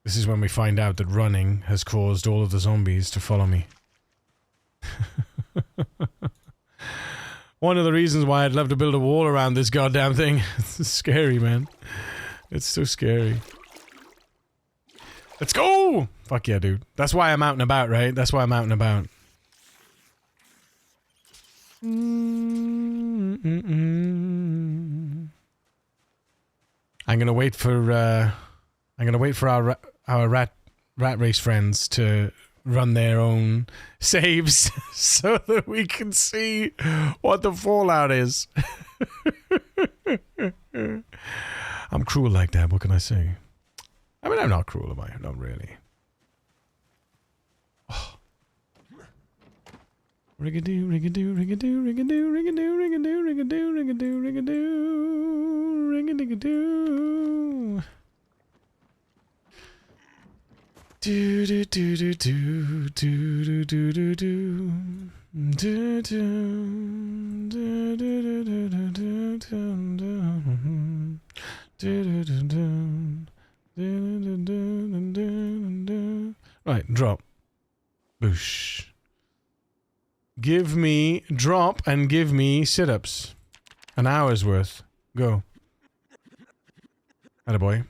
This is when we find out that running has caused all of the zombies to follow me. One of the reasons why I'd love to build a wall around this goddamn thing. It's scary, man. It's so scary. Let's go! Fuck yeah, dude. That's why I'm out and about, right? That's why I'm out and about. I'm gonna wait for our rat race friends to run their own saves so that we can see what the fallout is. I'm cruel like that, what can I say? I mean, I'm not cruel, am I? Not really. Oh. Rigadoo, rigadoo, rigadoo, rigadoo, rigadoo, rigadoo, rigadoo, rigadoo, rigadoo, rigadoo. Do do do do do do do do do do do do do do do do. Right, drop. Boosh. Give me drop and give me sit-ups. An hour's worth. Go. Attaboy.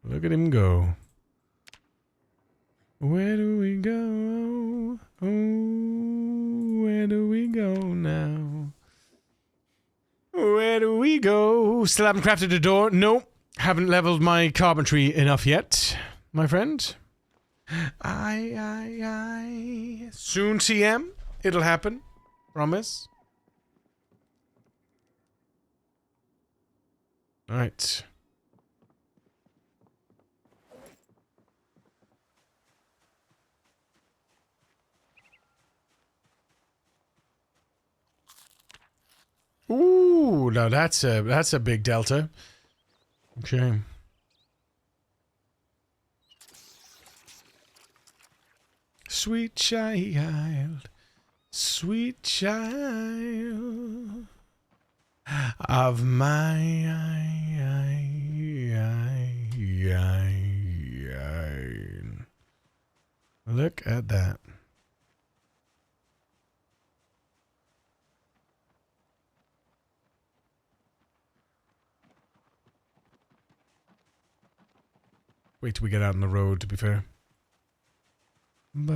Look at him go. Where do we go? Oh, where do we go now? Where do we go? Still haven't crafted a door? Nope. Haven't leveled my carpentry enough yet, my friend. I. Soon, TM. It'll happen. Promise. Alright. Ooh, now that's a big delta. Okay. Sweet child, sweet child of mine. Look at that. wait till we get out on the road, to be fair. Should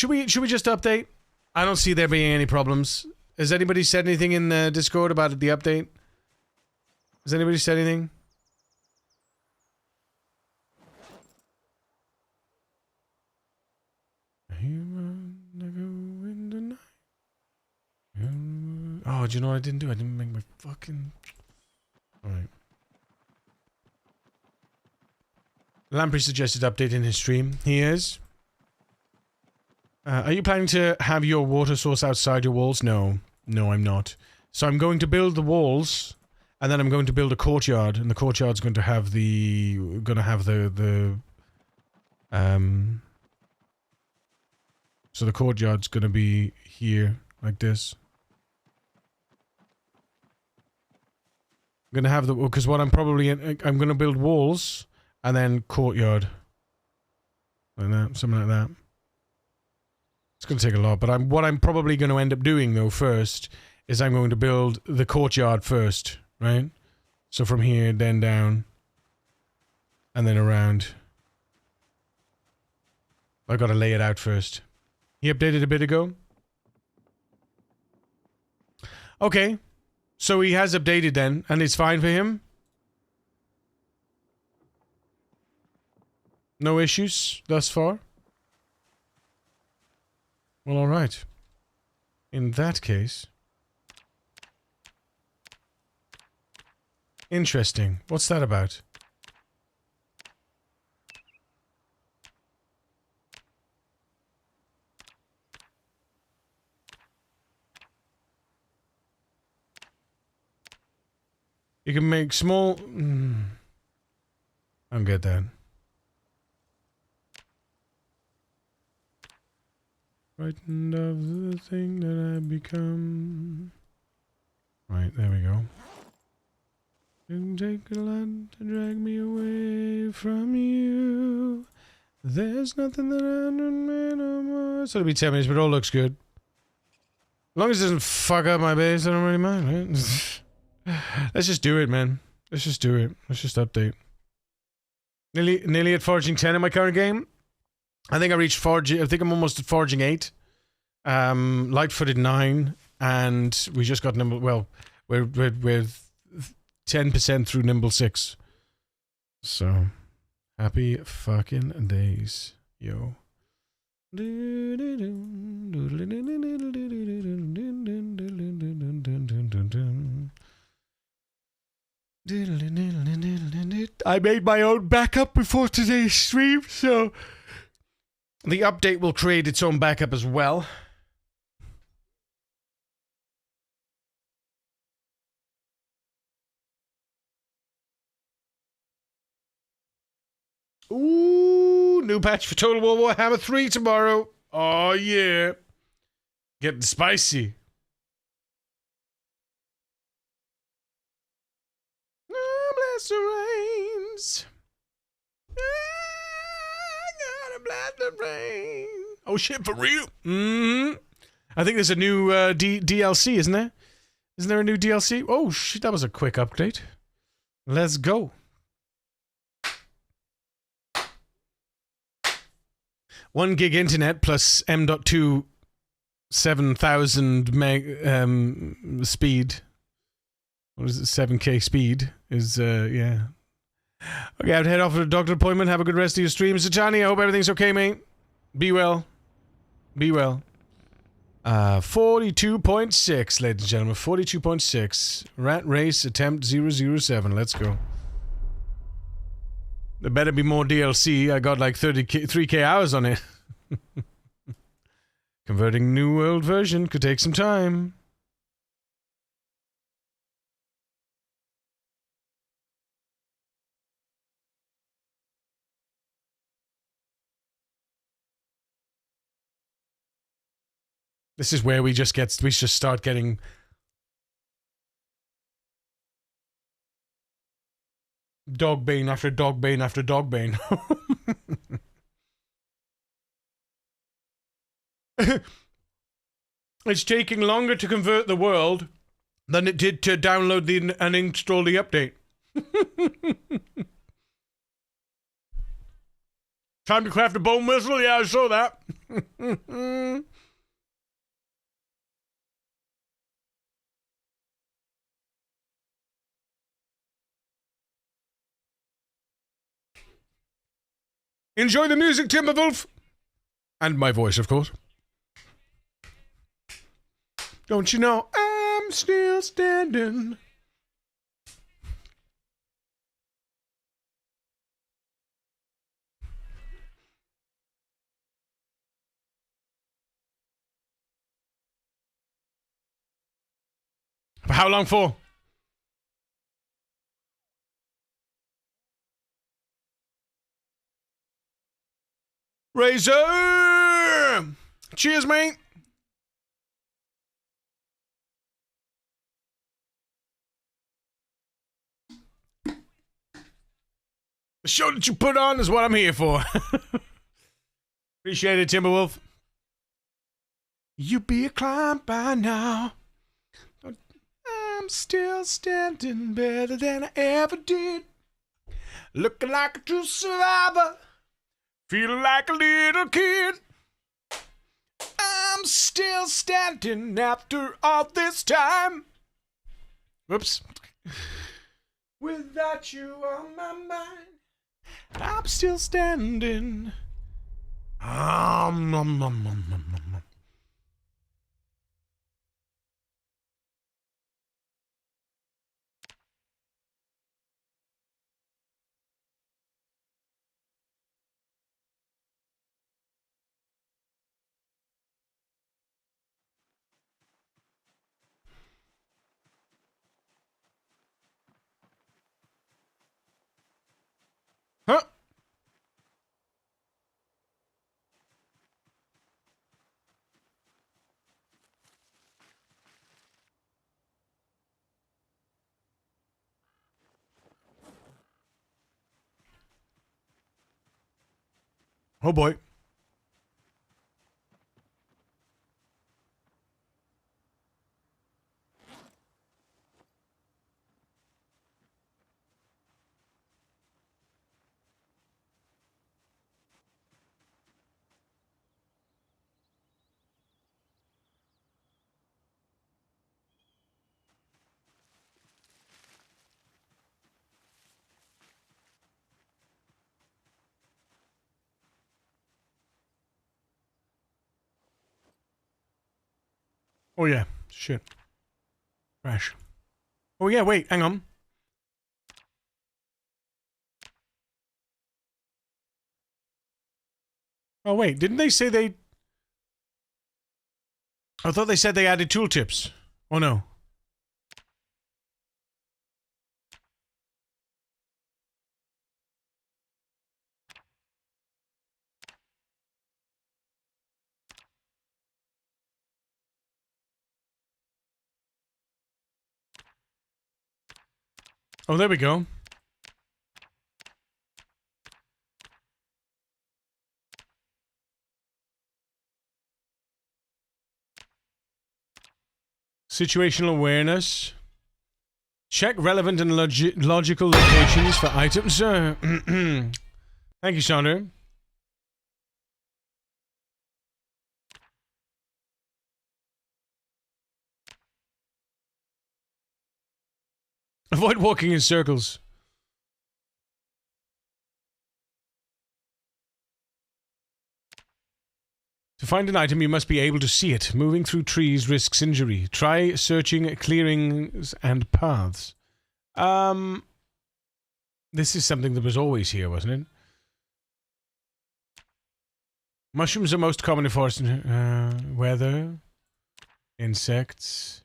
we just update? I don't see there being any problems. Has anybody said anything in the Discord about the update? Has anybody said anything? Oh, do you know what I didn't do? I didn't make my fucking... Alright. Lamprey suggested update in his stream. He is. Are you planning to have your water source outside your walls? No. No, I'm not. So I'm going to build the walls, and then I'm going to build a courtyard, and the courtyard's going to have the... So the courtyard's gonna be here, like this. I'm gonna have the... Because what I'm probably... I'm gonna build walls, and then courtyard. Like that, something like that. It's gonna take a lot, but what I'm probably gonna end up doing, though, first, is I'm going to build the courtyard first, right? So from here, then down, and then around. I gotta lay it out first. He updated a bit ago. Okay. So he has updated then, and it's fine for him? No issues thus far? Well, alright. In that case... Interesting. What's that about? You can make small... I don't get that. Frightened of the thing that I become. Right, there we go. Didn't take a lot to drag me away from you. There's nothing that I don't know no more. So it'll be 10 minutes, but it all looks good. As long as it doesn't fuck up my base, I don't really mind, right? Let's just do it, man. Let's just do it. Let's just update. Nearly at forging 10 in my current game. I think I reached forging. I think I'm almost at forging 8. Light-footed 9, and we just got nimble. Well, we're 10% through nimble 6. So happy fucking days, yo. I made my own backup before today's stream, so the update will create its own backup as well. Ooh, new patch for Total War Warhammer 3 tomorrow. Oh yeah. Getting spicy. Bless the rains. I gotta bless the rain. Oh shit, for real? I think there's a new DLC, isn't there? Isn't there a new DLC? Oh shit, that was a quick update. Let's go. One gig internet plus M.2 7,000 meg speed. What is it? 7K speed is yeah. Okay, I have to head off to a doctor appointment. Have a good rest of your stream. Sajani, I hope everything's okay, mate. Be well. Be well. 42.6, ladies and gentlemen. 42.6. Rat Race Attempt 007. Let's go. There better be more DLC. I got like 3K hours on it. Converting New World version could take some time. This is where we just start getting Dogbane after Dogbane after Dogbane. It's taking longer to convert the world than it did to download and install the update. Time to craft a bone whistle? Yeah, I saw that. Enjoy the music, Timberwolf! And my voice, of course. Don't you know I'm still standing? For how long for? Razor! Cheers, mate! The show that you put on is what I'm here for. Appreciate it, Timberwolf. You be a climb by now. I'm still standing better than I ever did. Looking like a true survivor. Feeling like a little kid. I'm still standing after all this time. Whoops. Without you on my mind, I'm still standing. Huh? Oh boy. Oh yeah, shit. Crash. Oh yeah, wait, hang on. Oh wait, didn't they say they... I thought they said they added tooltips. Oh no. Oh, there we go. Situational awareness. Check relevant and logical locations for items. Thank you, Sandra. Avoid walking in circles. To find an item, you must be able to see it. Moving through trees risks injury. Try searching clearings and paths. This is something that was always here, wasn't it? Mushrooms are most common in forest weather. Insects.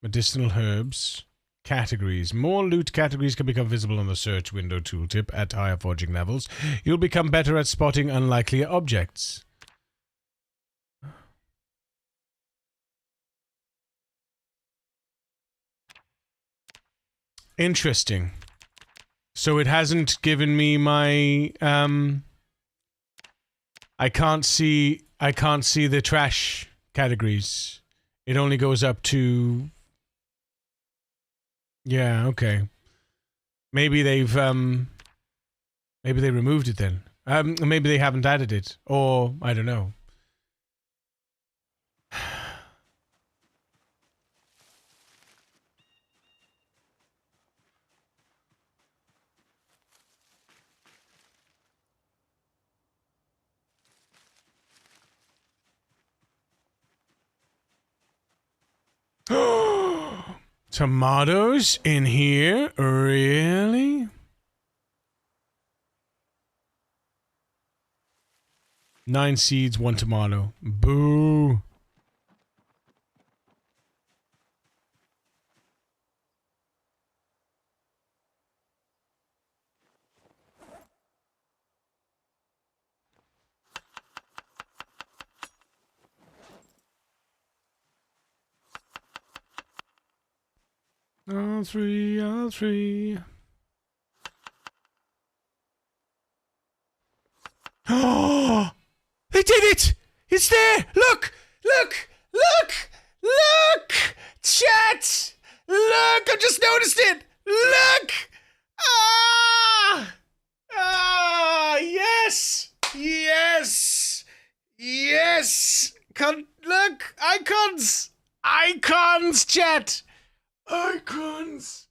Medicinal herbs. Categories. More loot categories can become visible on the search window tooltip at higher foraging levels. You'll become better at spotting unlikely objects. Interesting. So it hasn't given me my, I can't see I can't see the trash categories. It only goes up to... Yeah, okay. Maybe they've, maybe they removed it then. Maybe they haven't added it. Or, I don't know. Tomatoes in here? Really? Nine seeds, one tomato. Boo. All three, all three. Oh! They did it! It's there! Look! Look! Look! Look! Chat! Look! I just noticed it! Look! Ah! Ah! Yes! Yes! Yes! Look! Icons! Icons, chat! Icons!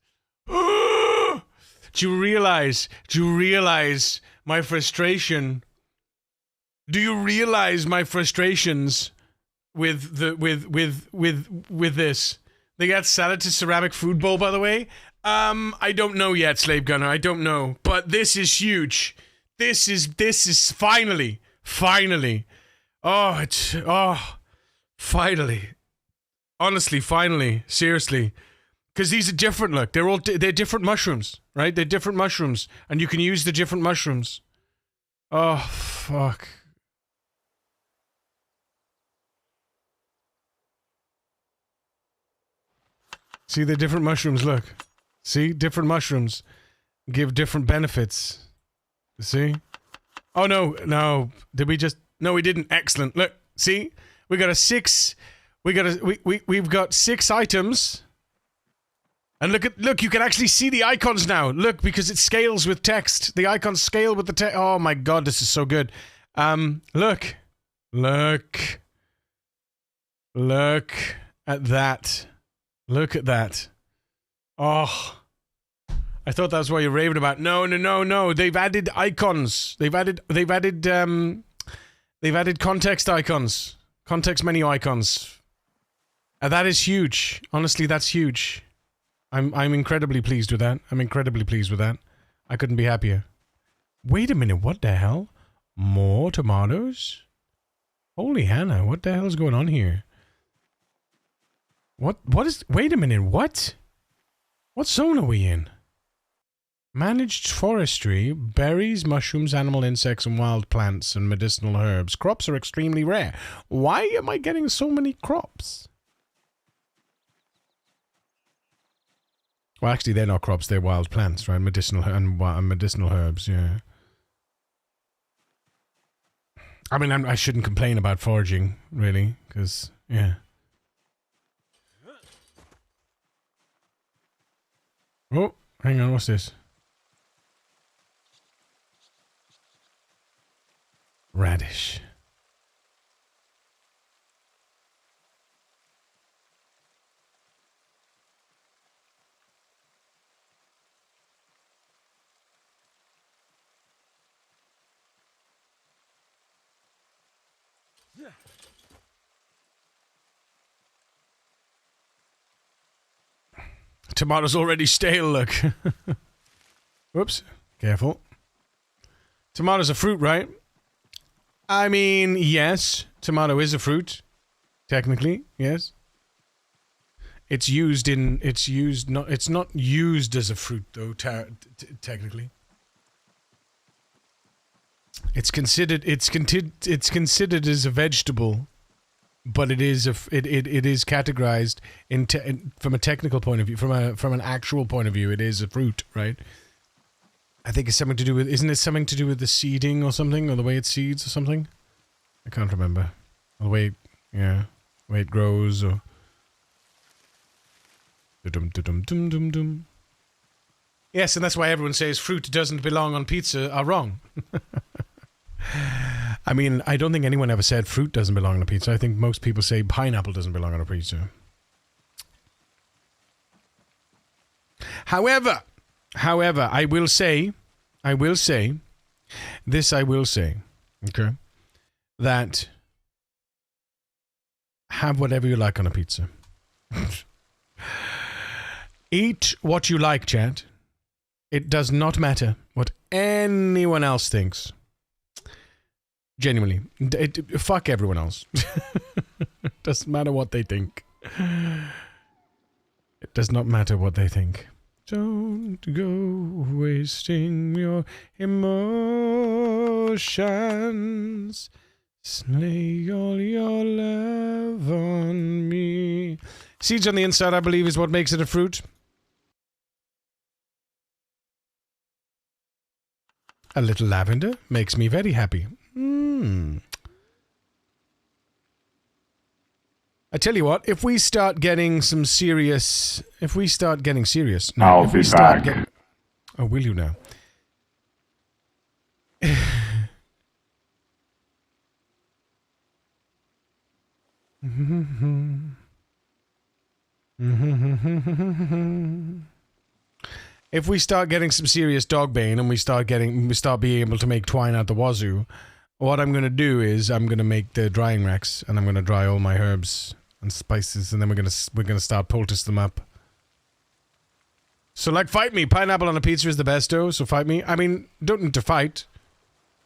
Do you realize my frustration? Do you realize my frustrations with this? They got salad to ceramic food bowl, by the way. I don't know yet, Slave Gunner. I don't know, but this is huge. This is finally. Finally. Honestly, finally, seriously. Because these are different, look. They're different mushrooms, right? They're different mushrooms. And you can use the different mushrooms. Oh, fuck. See, the different mushrooms, look. See? Different mushrooms give different benefits. See? Oh, no. Did we just... No, we didn't. Excellent. Look, see? We got a 6... We've got 6 items... And look, you can actually see the icons now. Look, because it scales with text. The icons scale with the text. Oh my god, this is so good. Look at that. Look at that. Oh. I thought that's what you're raving about. No. They've added icons. They've added context icons. Context menu icons. That is huge. Honestly, that's huge. I'm incredibly pleased with that. I couldn't be happier. Wait a minute, what the hell? More tomatoes? Holy Hannah, what the hell is going on here? What is... Wait a minute, what? What zone are we in? Managed forestry, berries, mushrooms, animal insects, and wild plants, and medicinal herbs. Crops are extremely rare. Why am I getting so many crops? Well, actually, they're not crops, they're wild plants, right? Medicinal herbs, yeah. I mean, I shouldn't complain about foraging, really, because, yeah. Oh, hang on, what's this? Radish. Tomato's already stale, look. Whoops. Careful. Tomato's a fruit, right? I mean, yes. Tomato is a fruit. Technically, yes. It's not used as a fruit, though, technically. It's considered as a vegetable. But it is it is categorized from a technical point of view, from an actual point of view, it is a fruit, right? I think it's something to do with, isn't it something to do with the seeding or something, or the way it seeds or something? I can't remember. The way it grows, or dum. Yes, and that's why everyone says fruit doesn't belong on pizza are wrong. I mean, I don't think anyone ever said fruit doesn't belong on a pizza. I think most people say pineapple doesn't belong on a pizza. However, I will say, okay, that have whatever you like on a pizza. Eat what you like, chat. It does not matter what anyone else thinks. Genuinely. Fuck everyone else. It doesn't matter what they think. It does not matter what they think. Don't go wasting your emotions. Slay all your love on me. Seeds on the inside, I believe, is what makes it a fruit. A little lavender makes me very happy. I tell you what, if we start getting some serious... If we start getting serious... No, I'll if we be start back. Oh, will you now? If we start getting some serious dog bane and we start being able to make twine out the wazoo, what I'm going to do is I'm going to make the drying racks and I'm going to dry all my herbs and spices, and then we're going to start poultice them up. So, like, fight me. Pineapple on a pizza is the best, though, so fight me. I mean, don't need to fight.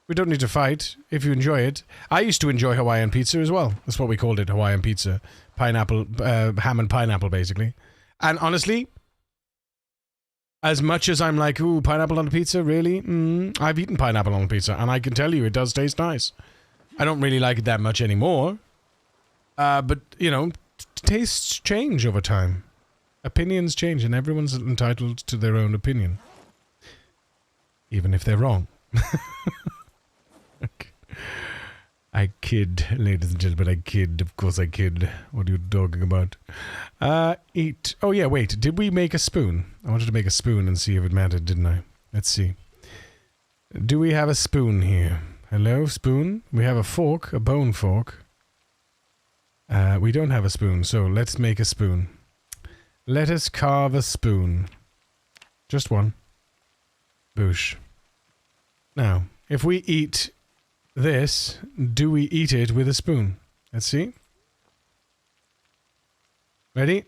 We don't need to fight if you enjoy it. I used to enjoy Hawaiian pizza as well. That's what we called it, Hawaiian pizza. Pineapple, ham and pineapple, basically. And honestly, as much as I'm like, ooh, pineapple on a pizza, really? I've eaten pineapple on a pizza, and I can tell you it does taste nice. I don't really like it that much anymore. But, you know, tastes change over time. Opinions change, and everyone's entitled to their own opinion. Even if they're wrong. I kid, ladies and gentlemen, I kid. Of course I kid. What are you talking about? Eat. Oh, yeah, wait. Did we make a spoon? I wanted to make a spoon and see if it mattered, didn't I? Let's see. Do we have a spoon here? Hello, spoon? We have a fork, a bone fork. We don't have a spoon, so let's make a spoon. Let us carve a spoon. Just one. Boosh. Now, if we eat this, do we eat it with a spoon? Let's see. Ready?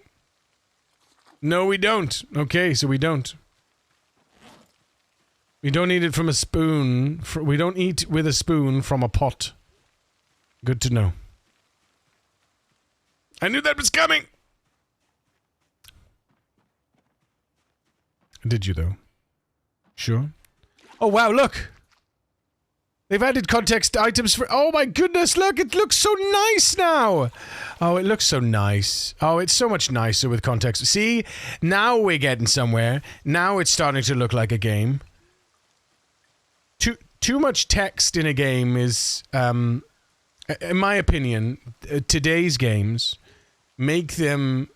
No, we don't. Okay, so we don't. We don't eat it from a spoon. We don't eat with a spoon from a pot. Good to know. I knew that was coming! Did you, though? Sure. Oh, wow, look! They've added context items for... Oh, my goodness, look! It looks so nice now! Oh, it looks so nice. Oh, it's so much nicer with context. See? Now we're getting somewhere. Now it's starting to look like a game. Too much text in a game is... in my opinion, today's games make them...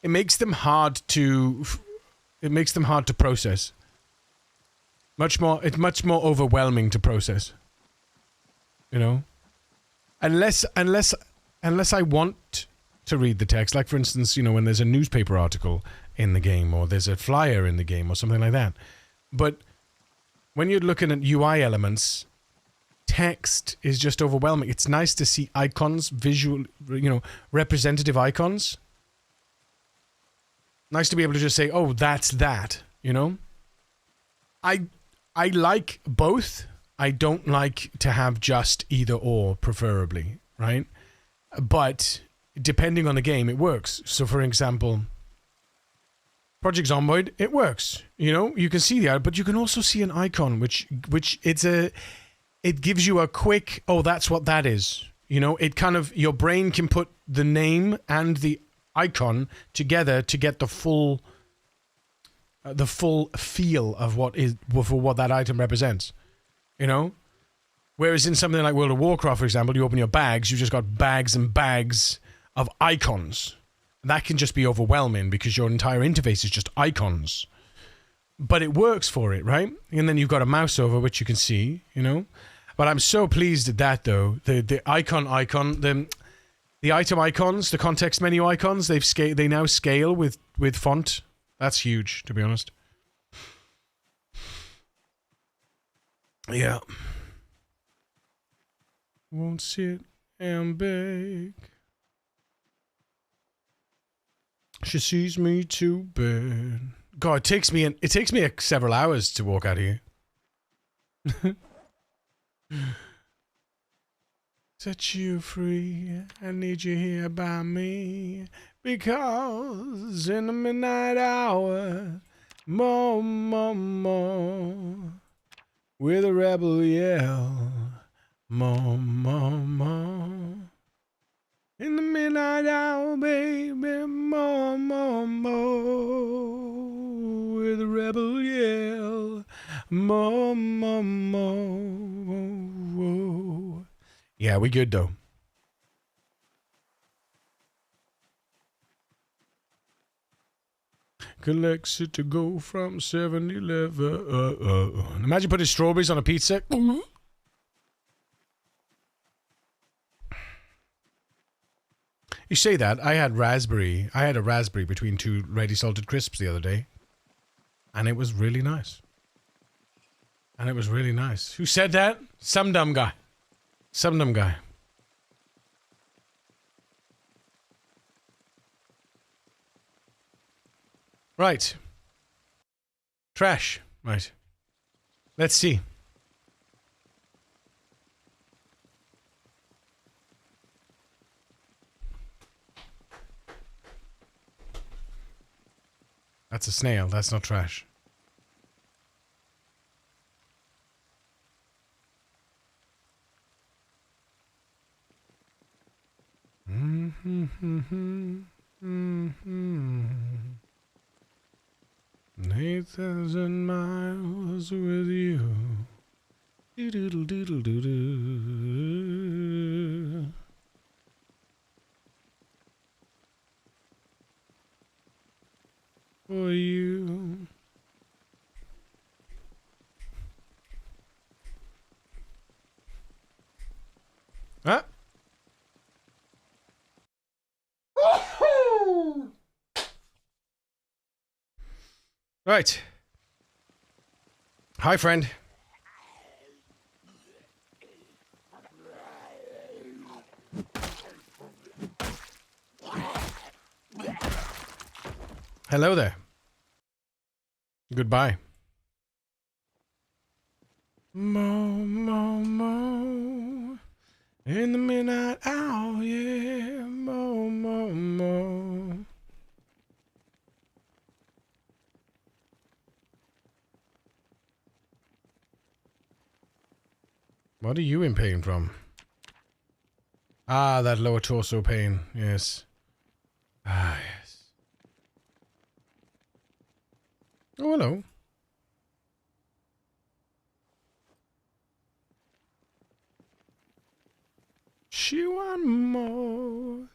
It makes them hard to... It makes them hard to process. It's much more overwhelming to process. You know? Unless I want to read the text. Like, for instance, you know, when there's a newspaper article in the game, or there's a flyer in the game, or something like that. But when you're looking at UI elements, text is just overwhelming. It's nice to see icons, visual, you know, representative icons. Nice to be able to just say, oh, that's that, you know? I like both. I don't like to have just either or, preferably, right? But depending on the game, it works. So, for example, Project Zomboid, it works. You know, you can see the art, but you can also see an icon, which it gives you a quick, oh, that's what that is. You know, it kind of, your brain can put the name and the icon together to get the full feel of what that item represents, you know. Whereas in something like World of Warcraft, for example, you open your bags, you've just got bags and bags of icons. That can just be overwhelming because your entire interface is just icons. But it works for it, right? And then you've got a mouse over, which you can see, you know? But I'm so pleased at that, though. The icon, the item icons, the context menu icons, they now scale with font. That's huge, to be honest. Yeah. Won't sit and beg. She sees me to bed. God, it takes me several hours to walk out here. Set you free, I need you here by me, because in the midnight hour, more, with a rebel yell, more, in the midnight hour, baby, more, with a rebel yell, more. Yeah, we good though. Collects it to go from 7-Eleven. Imagine putting strawberries on a pizza. You say that. I had a raspberry between two ready salted crisps the other day. And it was really nice. Who said that? Some dumb guy. Right. Trash. Right. Let's see. That's a snail. That's not trash. Mm-hmm. 8,000 miles with you. Doodle doodle doodle. For you. Huh? Right. Hi, friend. Hello there. Goodbye. Mo. In the midnight hour, yeah. Mo. What are you in pain from? Ah, that lower torso pain. Yes. Ah, yes. Oh, hello. She want more.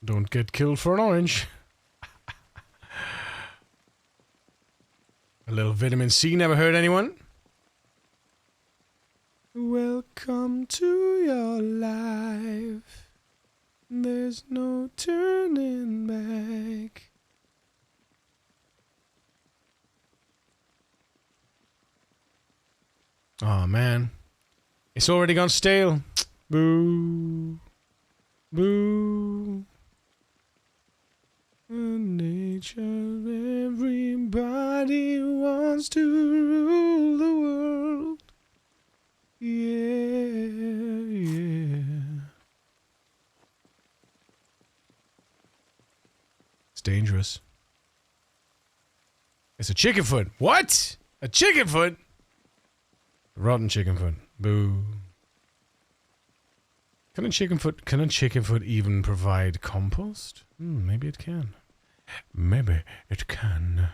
Don't get killed for an orange. A little vitamin C never hurt anyone. Welcome to your life. There's no turning back. Oh man. It's already gone stale. Boo. Boo. The nature of everybody wants to rule the world. Yeah. It's dangerous. It's a chicken foot. What? A chicken foot? Rotten chicken foot. Boo. Can a chicken foot even provide compost? Maybe it can. Maybe it can.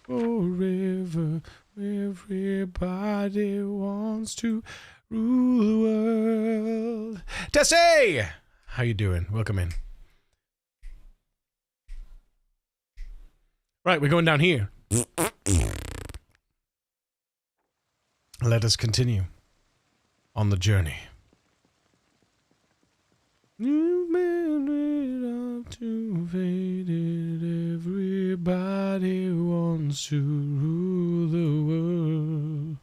Forever, everybody wants to rule the world. Tessie! How you doing? Welcome in. Right, we're going down here. Let us continue on the journey. You've been up to faded. Everybody wants to rule the world.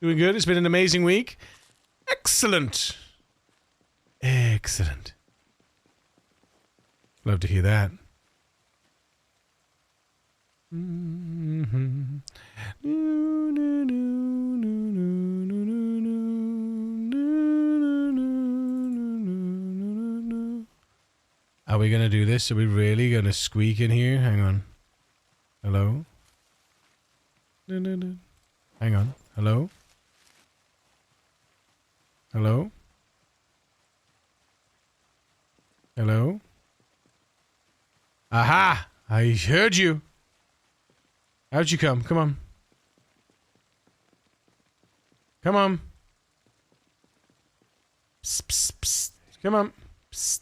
Doing good? It's been an amazing week. Excellent. Excellent. Love to hear that. Are we gonna do this? Are we really gonna squeak in here? Hang on. Hello? Hang on. Hello? Hello? Hello? Aha! I heard you. How'd you come? Come on. Come on. Psst, psst, psst. Come on. Psst.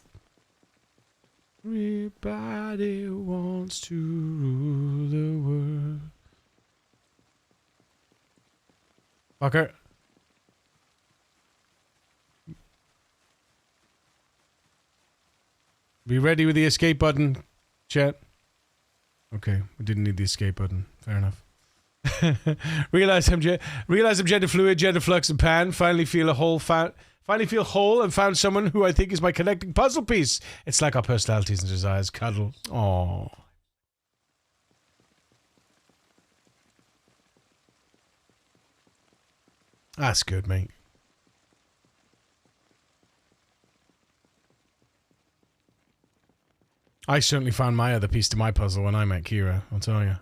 Everybody wants to rule the world. Fucker. Be ready with the escape button, chat. Okay, we didn't need the escape button. Fair enough. realize I'm gender fluid, gender flux, and pan. Finally feel whole and found someone who I think is my connecting puzzle piece. It's like our personalities and desires cuddle. Aww. That's good, mate. I certainly found my other piece to my puzzle when I met Kira, I'll tell you.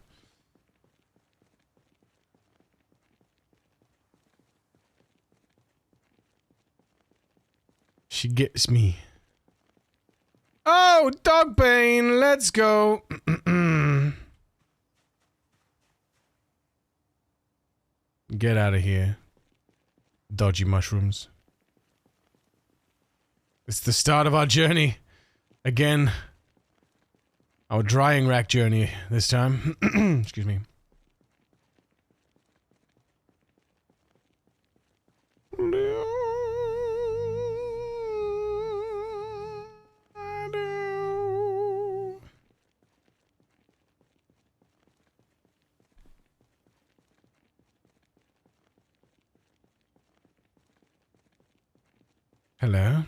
She gets me. Oh, Dogbane, let's go. Get out of here. Dodgy mushrooms. It's the start of our journey. Again. Our drying rack journey this time. Excuse me. Hello?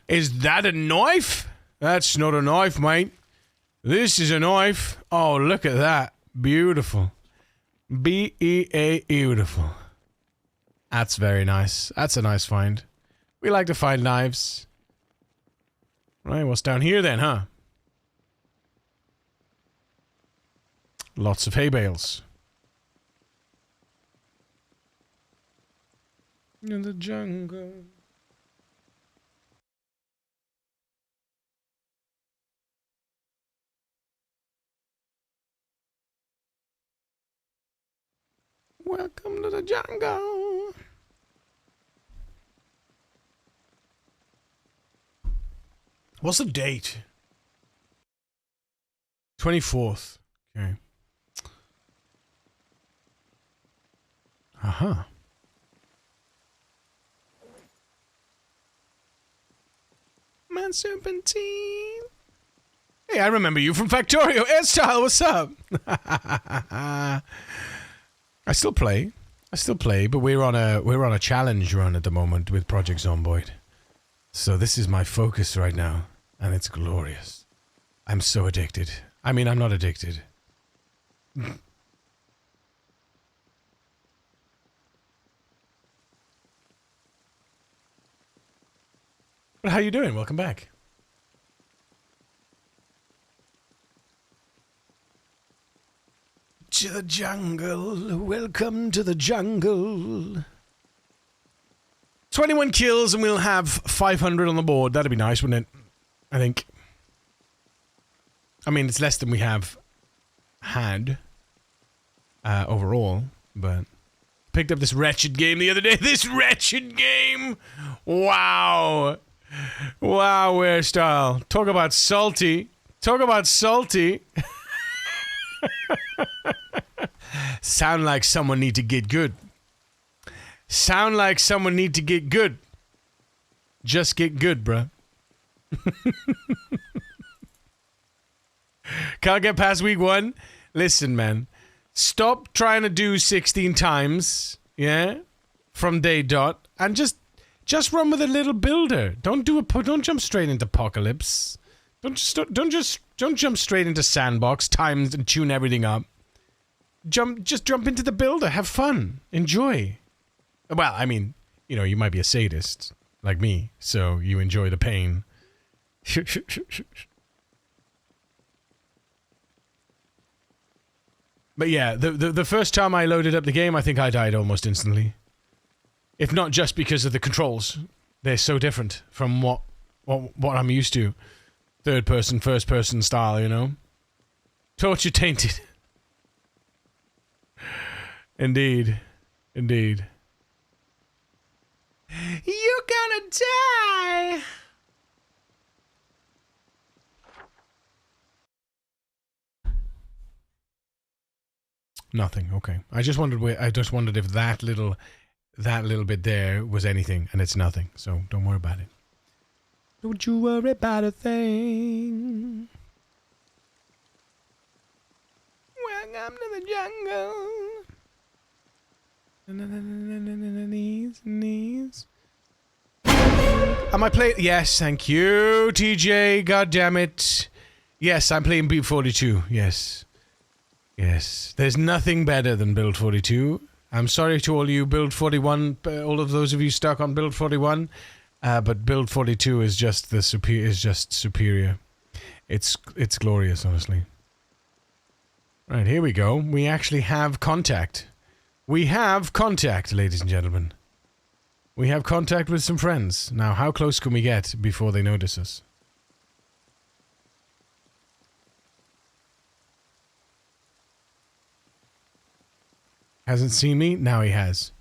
Is that a knife? That's not a knife, mate. This is a knife. Oh, look at that. Beautiful. B-E-A beautiful. That's very nice. That's a nice find. We like to find knives. Right, what's down here then, huh? Lots of hay bales. In the jungle. Welcome to the jungle. What's the date? 24th. Okay. Uh-huh. Man Serpentine. Hey, I remember you from Factorio. Airstyle, what's up? I still play, but we're on a challenge run at the moment with Project Zomboid. So this is my focus right now, and it's glorious. I'm so addicted. I mean, I'm not addicted. But how you doing? Welcome back. To the jungle. Welcome to the jungle. 21 kills and we'll have 500 on the board. That'd be nice, wouldn't it? I think. I mean, it's less than we have had overall, but picked up this wretched game the other day. This wretched game! Wow! Wow, wear style. Talk about salty. Talk about salty. Sound like someone need to get good. Sound like someone need to get good. Just get good, bruh. Can't get past week 1? Listen, man. Stop trying to do 16 times, yeah? From day dot. And just run with a little builder. Don't jump straight into apocalypse. Don't jump straight into sandbox, times and tune everything up. Just jump into the builder. Have fun. Enjoy. Well, I mean, you know, you might be a sadist like me, so you enjoy the pain. But yeah, the first time I loaded up the game, I think I died almost instantly. If not just because of the controls. They're so different from what I'm used to. Third person, first person style, you know? Torture tainted. Indeed. Indeed. You're gonna die! Nothing. Okay. I just wondered if that little bit there was anything, and it's nothing. So don't worry about it. Don't you worry about a thing. Welcome to the jungle. Knees. Am I playing? Yes, thank you, TJ. God damn it. Yes, I'm playing Beat 42. Yes. Yes. There's nothing better than Build 42. I'm sorry to all you Build 41, all of those of you stuck on Build 41, but Build 42 is just superior. It's glorious, honestly. Right, here we go. We actually have contact. We have contact, ladies and gentlemen. We have contact with some friends. Now, how close can we get before they notice us? Hasn't seen me? Now he has.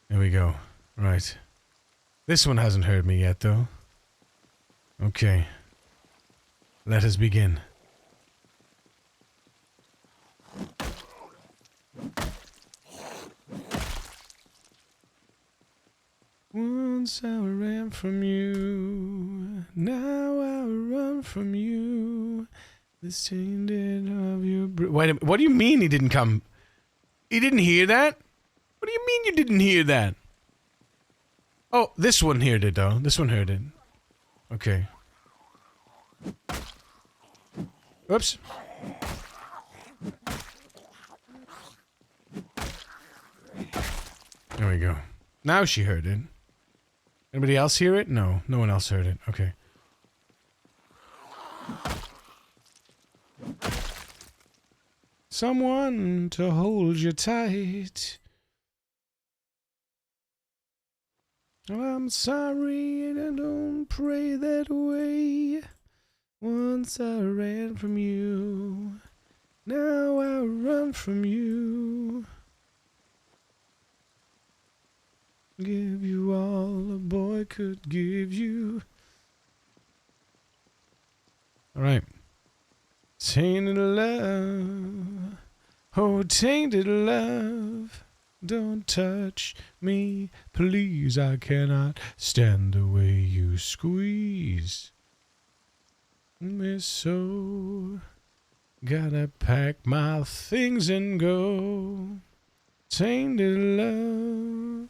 There we go. Right. This one hasn't heard me yet, though. Okay. Let us begin. Once I ran from you, now I run from you. This tainted of your... Wait a minute, what do you mean he didn't come? He didn't hear that? What do you mean you didn't hear that? Oh, this one heard it, though. This one heard it. Okay. Whoops. There we go. Now she heard it. Anybody else hear it? No. No one else heard it. Okay. Someone to hold you tight. I'm sorry and I don't pray that way. Once I ran from you. Now I run from you. Give you all a boy could give you. Alright. Tainted love. Oh, tainted love. Don't touch me, please. I cannot stand the way you squeeze me so. Gotta pack my things and go. Tainted love.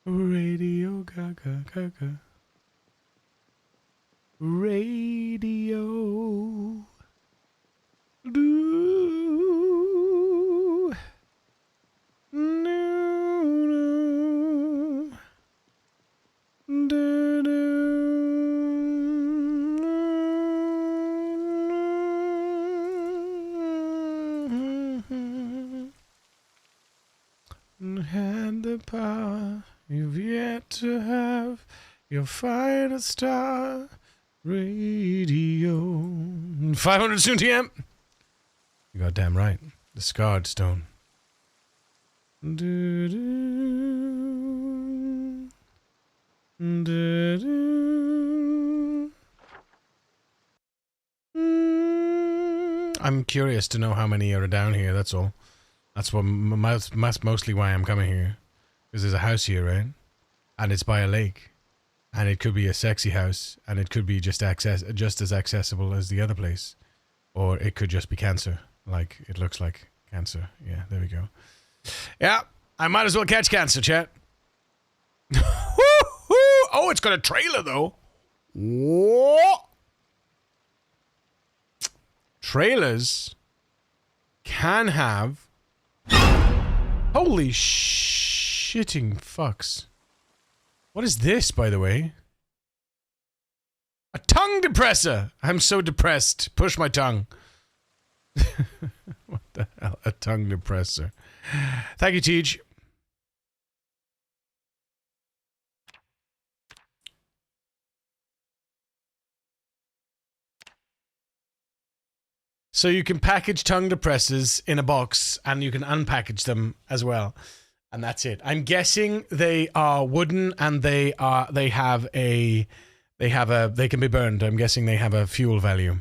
Radio Gaga Gaga. Radio. Do. No. Do, do. Had the power you've yet to have, you'll find a star. Radio 500 soon TM. You goddamn right. The Scarred Stone. Do, do, do, do. I'm curious to know how many are down here, that's all. That's what mostly why I'm coming here. Because there's a house here, right? And it's by a lake. And it could be a sexy house, and it could be just as accessible as the other place. Or it could just be cancer. Like, it looks like cancer. Yeah, there we go. Yeah, I might as well catch cancer, chat. Oh, it's got a trailer, though. What? Trailers can have... Holy shitting fucks. What is this, by the way? A tongue depressor! I'm so depressed. Push my tongue. What the hell? A tongue depressor. Thank you, Teej. So you can package tongue depressors in a box, and you can unpackage them as well. And that's it. I'm guessing they are wooden, and they can be burned. I'm guessing they have a fuel value.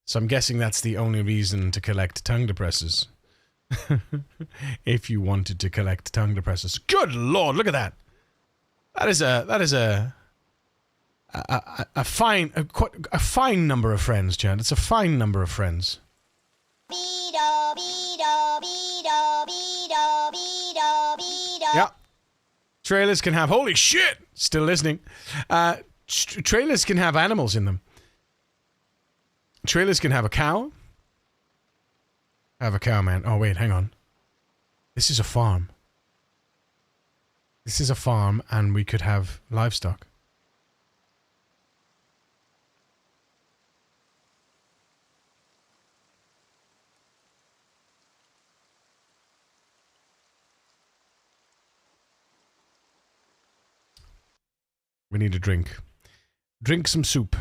So I'm guessing that's the only reason to collect tongue depressors. If you wanted to collect tongue depressors. Good lord, look at that. That is a fine number of friends, Chad. It's a fine number of friends. Yeah. Trailers can have... Holy shit! Still listening. Trailers can have animals in them. Trailers can have a cow. I have a cow, man. Oh, wait, hang on. This is a farm. This is a farm, and we could have livestock. We need a drink. Drink some soup.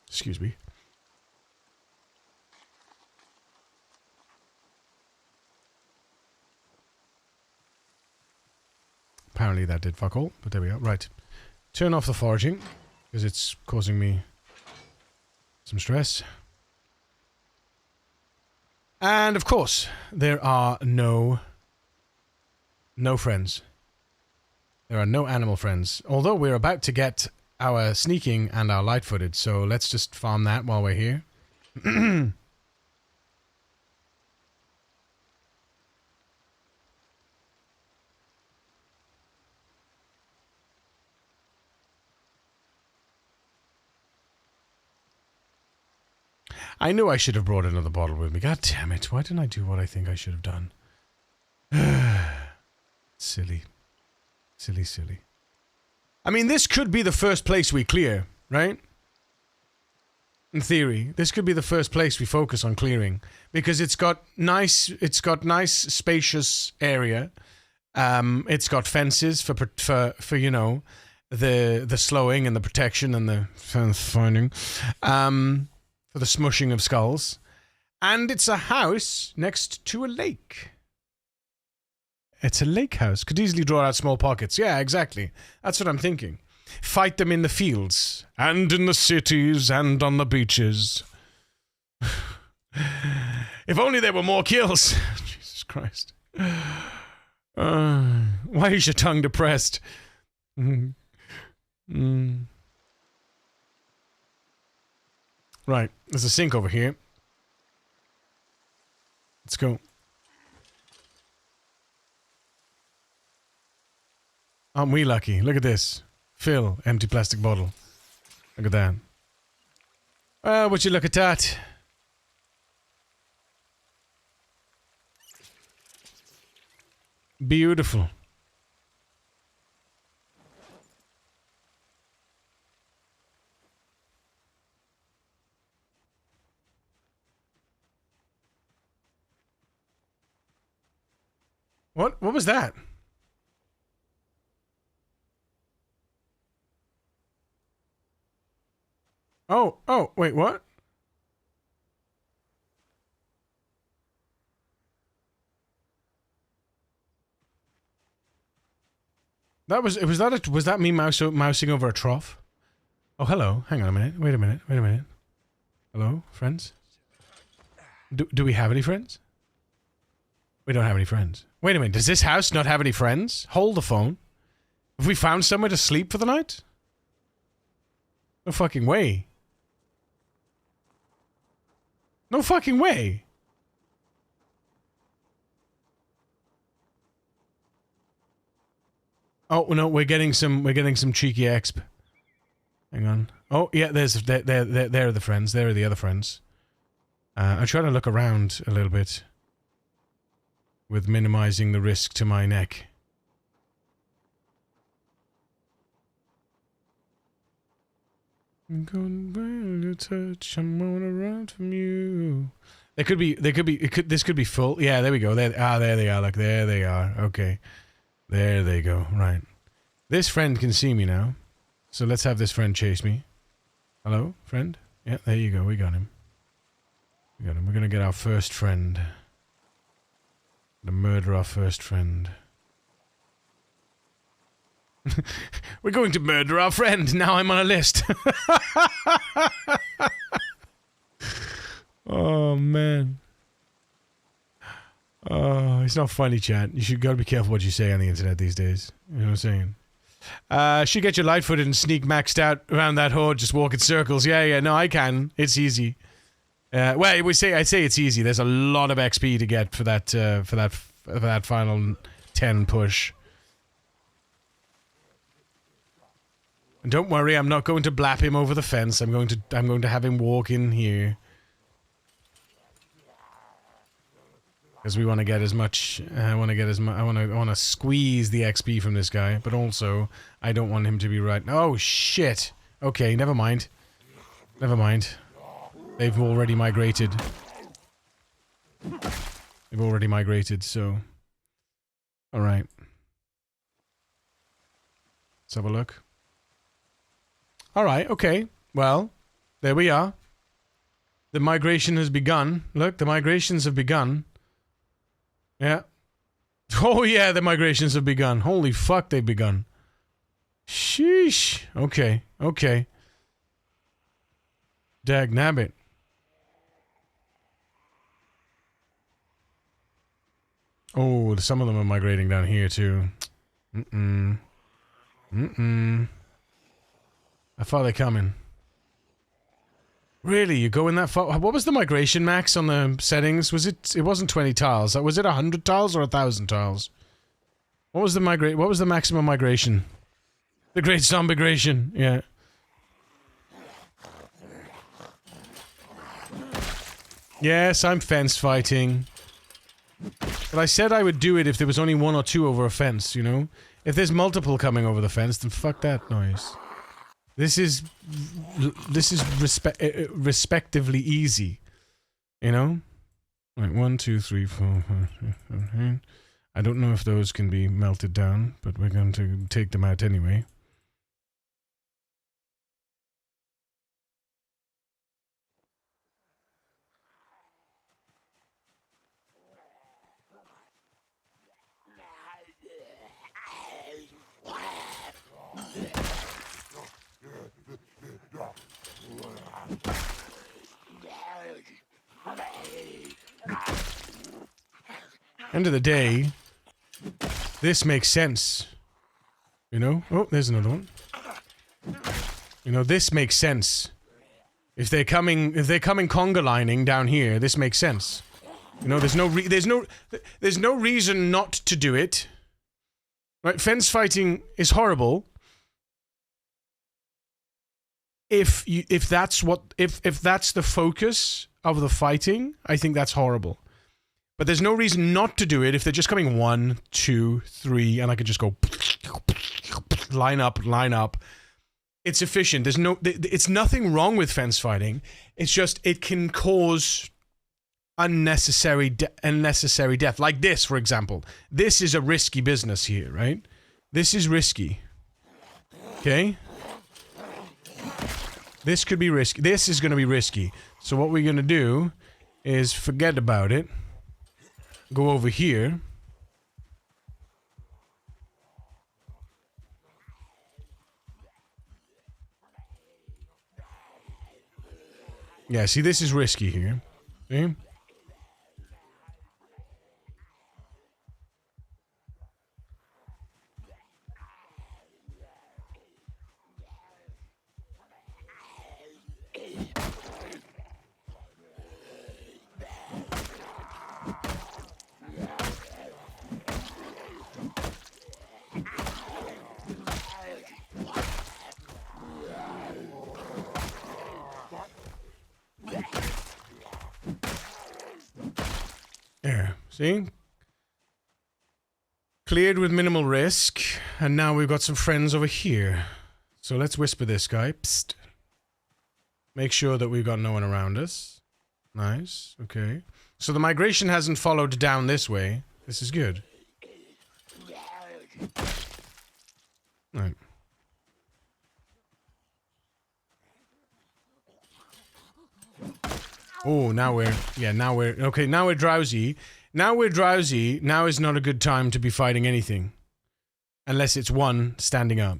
Excuse me. Apparently that did fuck all, but there we go. Right. Turn off the foraging, because it's causing me some stress. And of course, there are no friends. There are no animal friends. Although we're about to get our sneaking and our light-footed, so let's just farm that while we're here. I knew I should have brought another bottle with me. God damn it. Why didn't I do what I think I should have done? Silly. Silly, silly. I mean, this could be the first place we clear, right? In theory, this could be the first place we focus on clearing, because it's got nice spacious area. It's got fences for you know, the slowing and the protection and the finding, for the smushing of skulls, and it's a house next to a lake. It's a lake house. Could easily draw out small pockets. Yeah, exactly. That's what I'm thinking. Fight them in the fields, and in the cities, and on the beaches. If only there were more kills. Jesus Christ. Why is your tongue depressed? Right, there's a sink over here. Let's go. Aren't we lucky? Look at this. Fill, empty plastic bottle. Look at that. Would you look at that? Beautiful. What was that? Oh, wait, what? Was that me mousing over a trough? Oh, hello. Hang on a minute. Wait a minute. Hello, friends? Do we have any friends? We don't have any friends. Wait a minute. Does this house not have any friends? Hold the phone. Have we found somewhere to sleep for the night? No fucking way. No fucking way. Oh no, we're getting some cheeky exp. Hang on. Oh yeah, there are the friends. There are the other friends. I'm trying to look around a little bit with minimizing the risk to my neck. I'm gonna touch. I'm gonna run from you. This could be full. Yeah, there we go. There they are. Like there they are. Okay. There they go. Right. This friend can see me now. So let's have this friend chase me. Hello, friend? Yeah, there you go. We got him. We're going to get our first friend. To murder our first friend. We're going to murder our friend. Now I'm on a list. Oh, man. Oh, it's not funny, chat. You should gotta be careful what you say on the internet these days. You know what I'm saying? Should get your light-footed and sneak maxed out around that horde, just walk in circles. Yeah, no, I can. It's easy. Well, I'd say it's easy. There's a lot of XP to get for that final 10 push. And don't worry, I'm not going to blap him over the fence. I'm going to have him walk in here. Because we want to get as much, I want to squeeze the XP from this guy, but also, I don't want him to be right. Oh, shit. Okay, never mind. Never mind. They've already migrated. They've already migrated, so... Alright. Let's have a look. Alright, okay. Well, there we are. The migration has begun. Look, the migrations have begun. Yeah. Oh yeah, the migrations have begun. Holy fuck, they've begun. Sheesh. Okay, okay. Dag nabbit. Oh, some of them are migrating down here too. How far are they coming? Really? You going that far? What was the migration max on the settings? Was it... It wasn't 20 tiles. Was it 100 tiles or 1,000 tiles? What was the What was the maximum migration? The Great Zombigration. Yeah. Yes, I'm fence fighting. But I said I would do it if there was only one or two over a fence, you know? If there's multiple coming over the fence, then fuck that noise. This is respectively easy, you know? Right, 1, 2, 3, 4, 5, 6, 7, 8. I don't know if those can be melted down, but we're going to take them out anyway. End of the day, this makes sense. You know? Oh, there's another one. You know, this makes sense. If they're coming conga lining down here, this makes sense. You know, there's no reason not to do it. Right? Fence fighting is horrible. If that's the focus of the fighting, I think that's horrible. But there's no reason not to do it if they're just coming 1, 2, 3, and I could just go line up. It's efficient. It's nothing wrong with fence fighting. It's just it can cause unnecessary death. Like this, for example. This is a risky business here, right? This is risky. Okay? This could be risky. This is going to be risky. So what we're going to do is forget about it. Go over here. Yeah, see, this is risky here. See? There, see? Cleared with minimal risk, and now we've got some friends over here. So let's whisper this guy. Psst. Make sure that we've got no one around us. Nice, okay. So the migration hasn't followed down this way. This is good. Right. Oh, now we're drowsy. Now is not a good time to be fighting anything. Unless it's one standing up.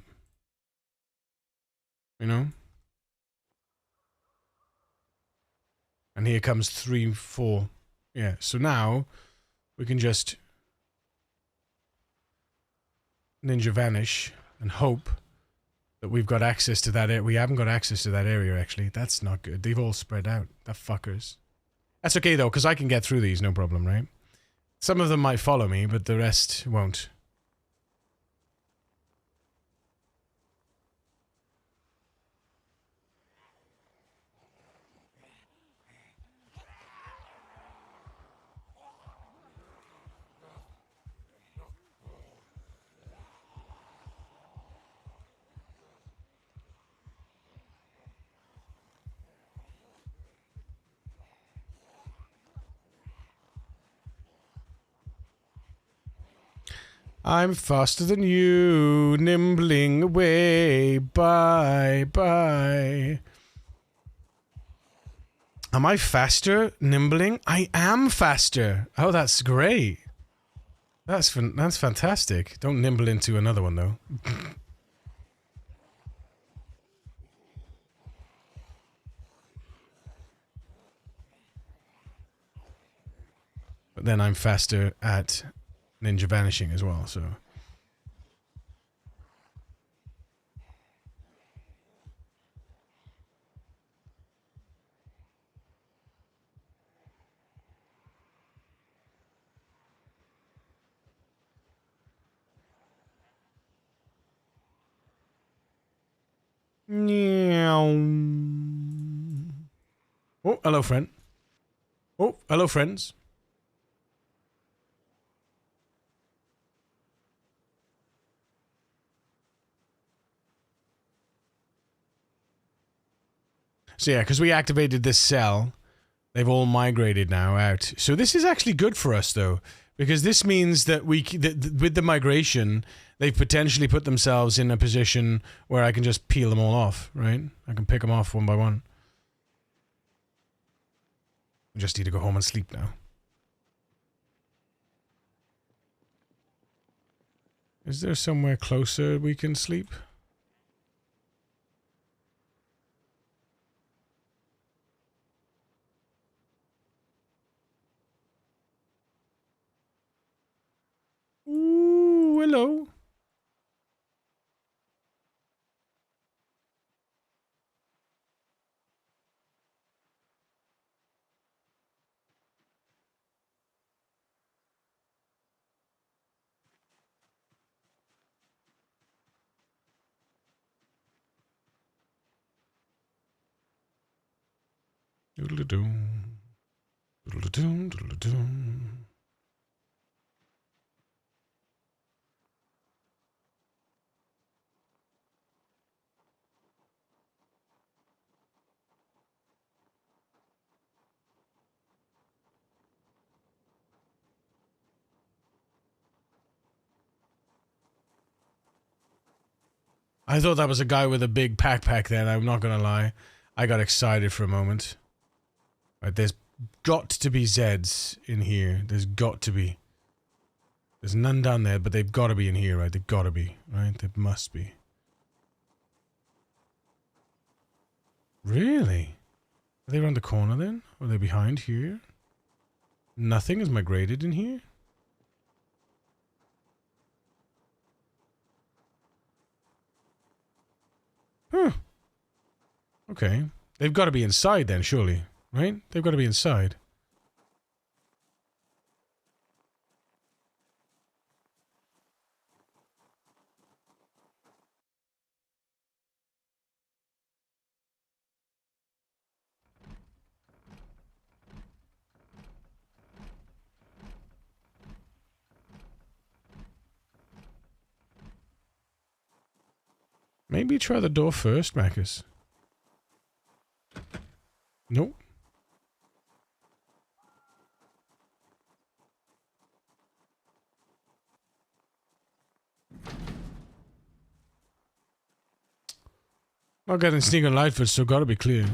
You know? And here comes 3, 4. Yeah, so now we can just ninja vanish and hope that we've got access to that area. We haven't got access to that area, actually. That's not good. They've all spread out. The fuckers. That's okay, though, because I can get through these, no problem, right? Some of them might follow me, but the rest won't. I'm faster than you, nimbling away. Bye, bye. Am I faster, nimbling? I am faster. Oh, that's great. That's fantastic. Don't nimble into another one, though. But then I'm faster at ninja vanishing as well, so... Oh, hello, friend. Oh, hello, friends. So yeah, because we activated this cell, they've all migrated now out. So this is actually good for us, though, because this means that with the migration, they've potentially put themselves in a position where I can just peel them all off, right? I can pick them off one by one. I just need to go home and sleep now. Is there somewhere closer we can sleep? Ooh, hello. Doodle-a-doom. Doodle-a-doom, doodle-a-doom. I thought that was a guy with a big backpack then, I'm not gonna lie. I got excited for a moment. Right, there's got to be Zeds in here. There's got to be. There's none down there, but they've got to be in here, right? They've got to be, right? They must be. Really? Are they around the corner then? Or are they behind here? Nothing is migrated in here? Huh. Okay. They've got to be inside then, surely. Right? They've got to be inside. Maybe try the door first, Marcus. Nope. Not getting sneak on Lightfoot, so gotta be clear.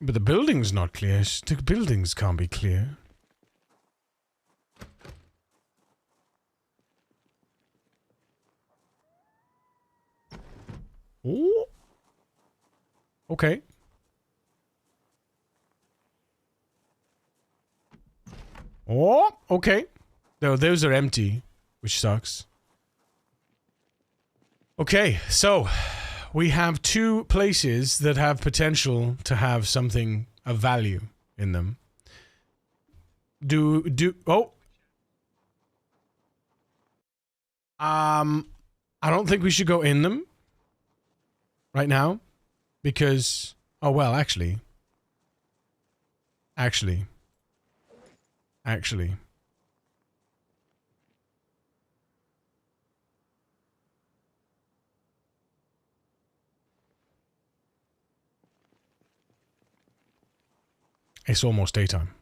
But the building's not clear. The buildings can't be clear. Oh. Okay. Oh, okay. No, those are empty, which sucks. Okay, so we have two places that have potential to have something of value in them. Oh. I don't think we should go in them right now because, oh well, actually. It's almost daytime.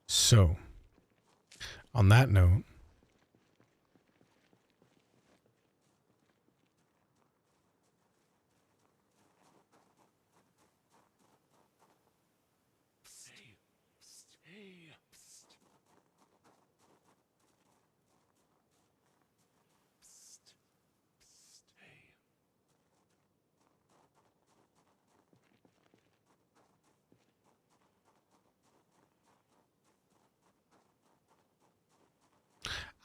So, on that note,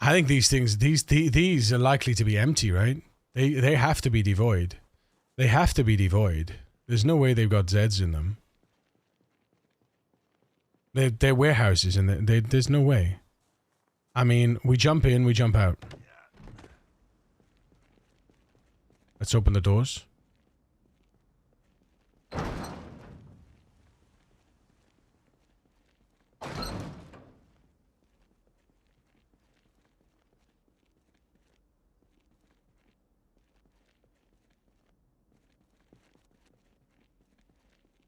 I think these things, these are likely to be empty, right? They have to be devoid. They have to be devoid. There's no way they've got Zeds in them. They're warehouses, and there's no way. I mean, we jump in, we jump out. Let's open the doors.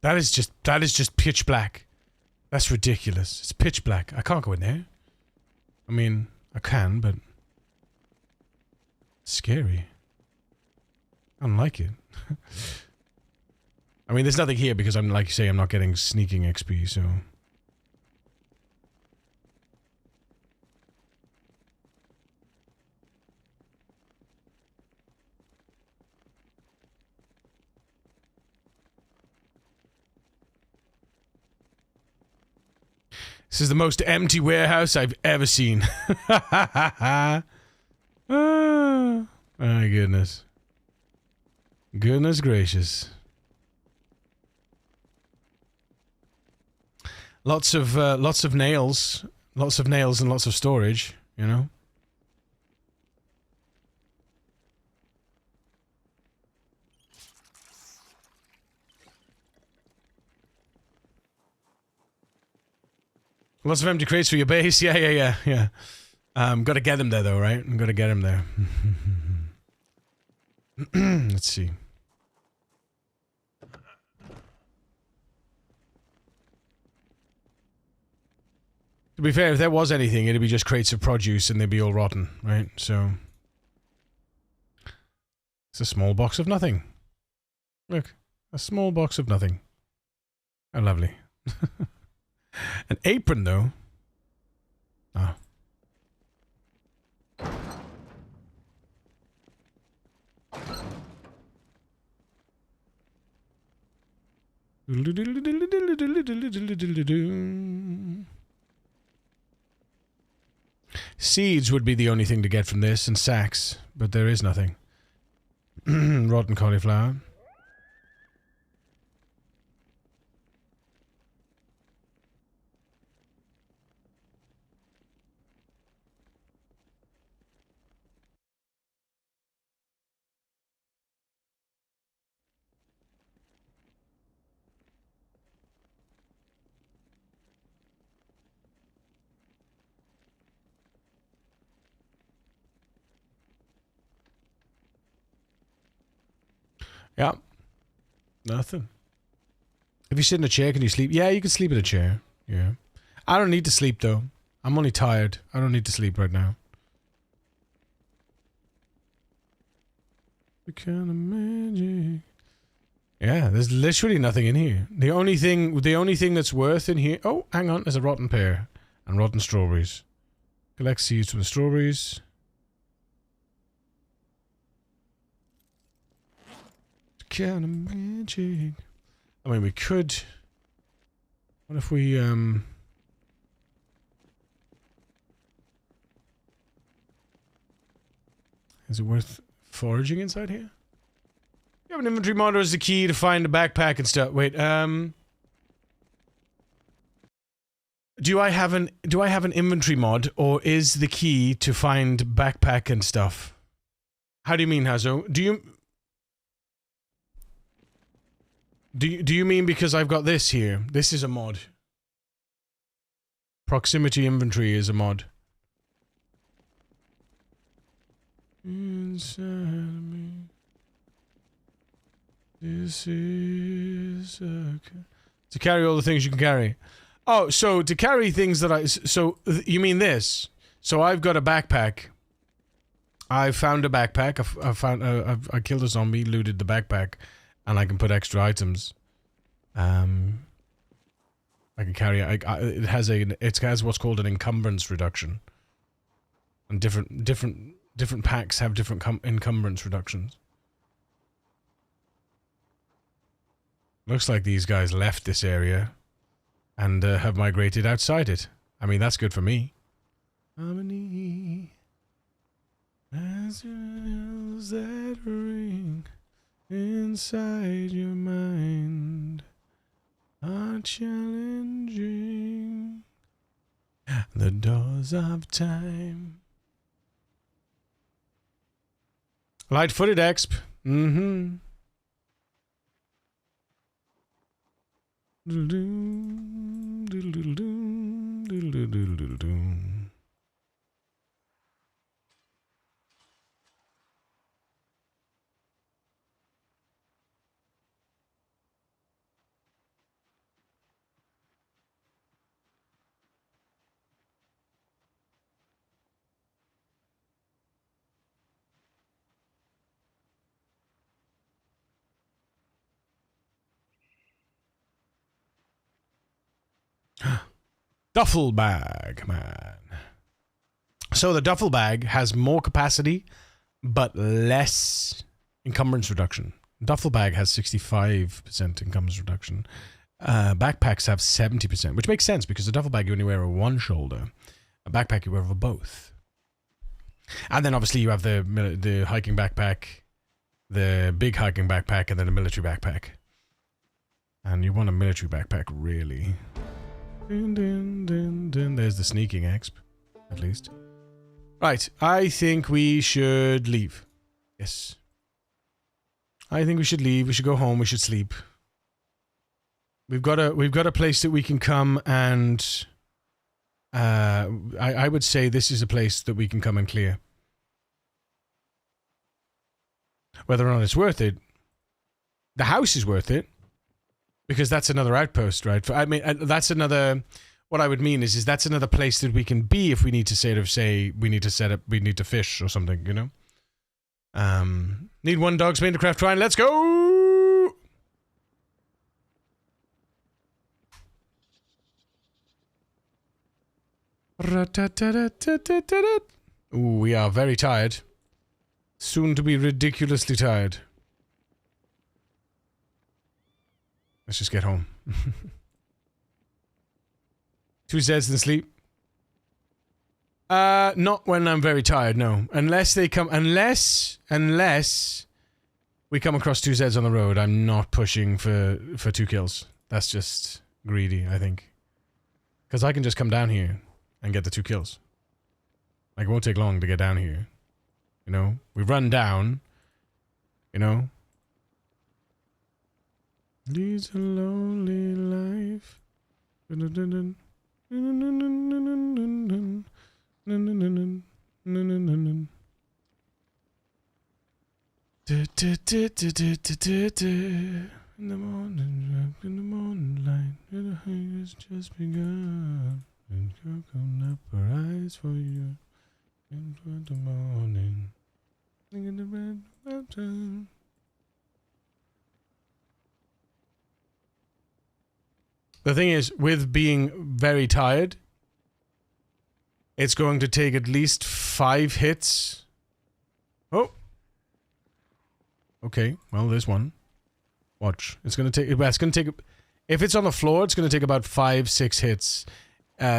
That is just pitch black. That's ridiculous. It's pitch black. I can't go in there. I mean, I can, but it's scary. I don't like it. I mean, there's nothing here because I'm, like you say, I'm not getting sneaking XP, so. This is the most empty warehouse I've ever seen. Ah, my goodness. Goodness gracious. Lots of nails. Lots of nails and lots of storage, you know? Lots of empty crates for your base. Yeah. Got to get them there, though, right? Got to get them there. Let's see. To be fair, if there was anything, it'd be just crates of produce and they'd be all rotten, right? So... It's a small box of nothing. Look. A small box of nothing. How lovely. An apron, though. Ah. Seeds would be the only thing to get from this, and sacks, but there is nothing. Rotten cauliflower. Yeah. Nothing. If you sit in a chair, can you sleep? Yeah, you can sleep in a chair. Yeah. I don't need to sleep, though. I'm only tired. I don't need to sleep right now. The kind of magic. Yeah, there's literally nothing in here. The only thing that's worth in here... Oh, hang on. There's a rotten pear. And rotten strawberries. Collect seeds from the strawberries. Kind of magic. I mean, we could... What if we, Is it worth foraging inside here? You have an inventory monitor as the key to find a backpack and stuff. Wait, Do I have an inventory mod, or is the key to find backpack and stuff? How do you mean, Hazo? Do you mean because I've got this here? This is a mod. Proximity inventory is a mod. Inside me. This is to carry all the things you can carry. Oh, so to carry things that you mean this? So I've got a backpack. I found a backpack. I killed a zombie, looted the backpack. And I can put extra items. I can carry. It has what's called an encumbrance reduction. And different packs have different encumbrance reductions. Looks like these guys left this area, and have migrated outside it. I mean, that's good for me. Harmony, as bells that ring inside your mind are challenging the doors of time. Light-footed exp. Mm-hmm. Duffel bag, man. So the duffel bag has more capacity, but less encumbrance reduction. Duffel bag has 65% encumbrance reduction. Backpacks have 70%, which makes sense because the duffel bag you only wear over one shoulder. A backpack you wear over both. And then obviously you have the hiking backpack, the big hiking backpack, and then a military backpack. And you want a military backpack, really. Dun, dun, dun, dun. There's the sneaking exp, at least. Right, I think we should leave. Yes. I think we should leave. We should go home. We should sleep. We've got a place that we can come and I would say this is a place that we can come and clear. Whether or not it's worth it, the house is worth it, because that's another outpost, right? I mean, that's another. What I would mean is that's another place that we can be if we need to say we need to fish or something, you know. Need one dog spade to craft twine. Let's go. Ooh, we are very tired. Soon to be ridiculously tired. Let's just get home. 2 Zeds and sleep. Not when I'm very tired, no. Unless we come across 2 Zeds on the road, I'm not pushing for 2 kills. That's just greedy, I think. Because I can just come down here and get the 2 kills. Like, it won't take long to get down here. You know? We run down. You know? Leads a lonely life. In the morning light, the has just begun. And coconut rise for you into the morning. In the red mountain. The thing is, with being very tired, it's going to take at least 5 hits. Oh. Okay, well, there's one. Watch. It's going to take... If it's on the floor, it's going to take about 5-6 hits.